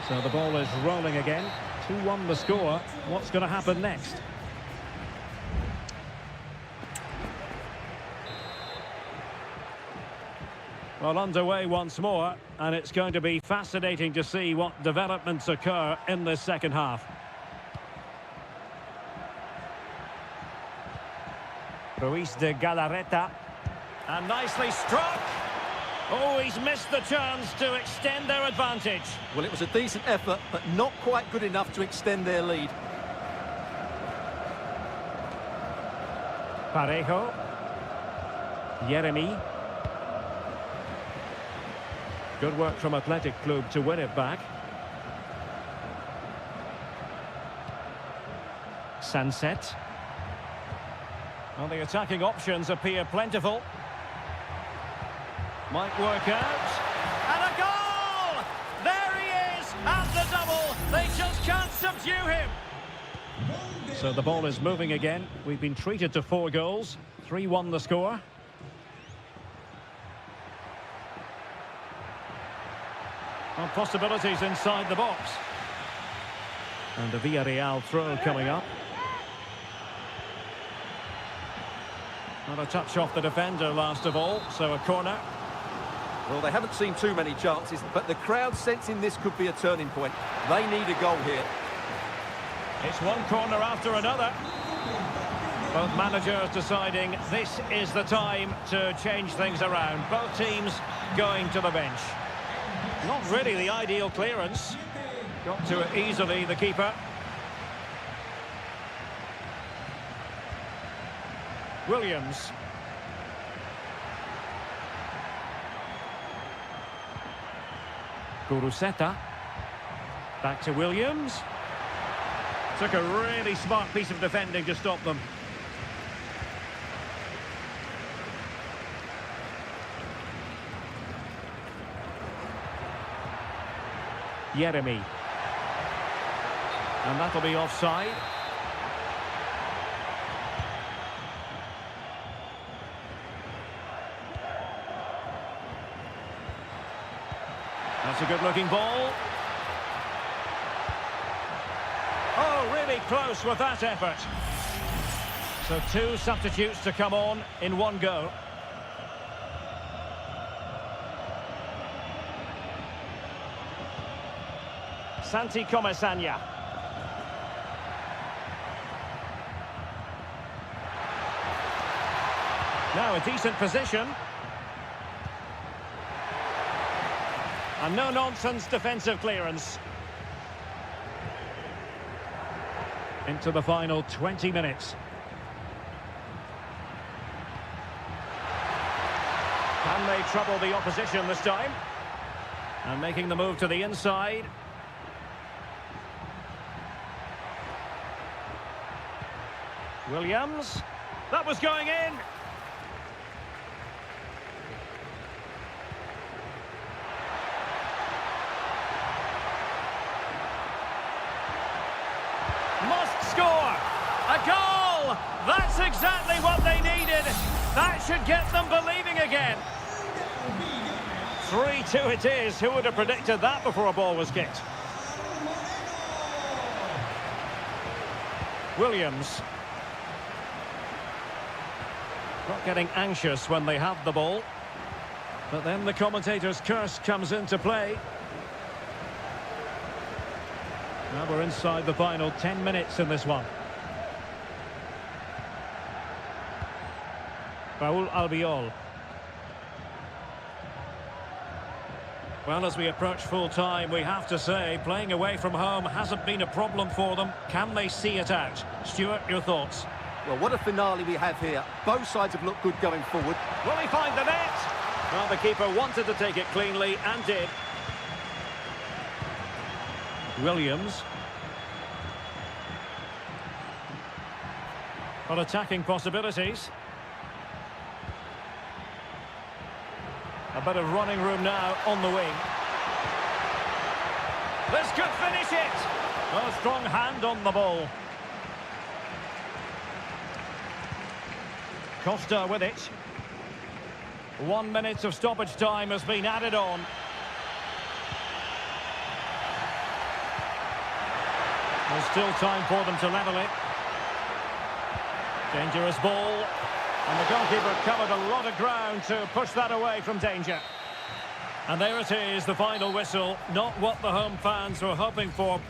So the ball is rolling again. 2-1 the score. What's going to happen next? Well, underway once more, and it's going to be fascinating to see what developments occur in this second half. Ruiz de Galarreta. And nicely struck. Oh, he's missed the chance to extend their advantage. Well, it was a decent effort, but not quite good enough to extend their lead. Parejo. Yeremy. Good work from Athletic Club to win it back. Sunset. Well, the attacking options appear plentiful. Might work out. And a goal! There he is! At the double! They just can't subdue him! So the ball is moving again. We've been treated to 4 goals. 3-1 the score. Well, possibilities inside the box. And a Villarreal throw coming up. Not a touch off the defender last of all, so a corner. Well, they haven't seen too many chances, but the crowd sensing this could be a turning point. They need a goal here. It's one corner after another. Both managers deciding this is the time to change things around. Both teams going to the bench. Not really the ideal clearance. Got to it easily, the keeper. Williams. Guruseta. Back to Williams. Took a really smart piece of defending to stop them. Yeremy. And that'll be offside. That's a good-looking ball. Oh, really close with that effort. So 2 substitutes to come on in 1 go. Santi Comesaña. Now a decent position. And no-nonsense defensive clearance. Into the final 20 minutes. Can they trouble the opposition this time? And making the move to the inside. Williams. That was going in. Must score. A goal. That's exactly what they needed. That should get them believing again. 3-2 it is. Who would have predicted that before a ball was kicked? Williams. Not getting anxious when they have the ball. But then the commentator's curse comes into play. Now we're inside the final 10 minutes in this one. Raúl Albiol. Well, as we approach full time, we have to say, playing away from home hasn't been a problem for them. Can they see it out? Stuart, your thoughts? Well, what a finale we have here. Both sides have looked good going forward. Will he find the net? Well, the keeper wanted to take it cleanly and did. Williams. Well, attacking possibilities. A bit of running room now on the wing. This could finish it. A strong hand on the ball. Costa with it. 1 minute of stoppage time has been added on. There's still time for them to level it. Dangerous ball. And the goalkeeper covered a lot of ground to push that away from danger. And there it is, the final whistle. Not what the home fans were hoping for,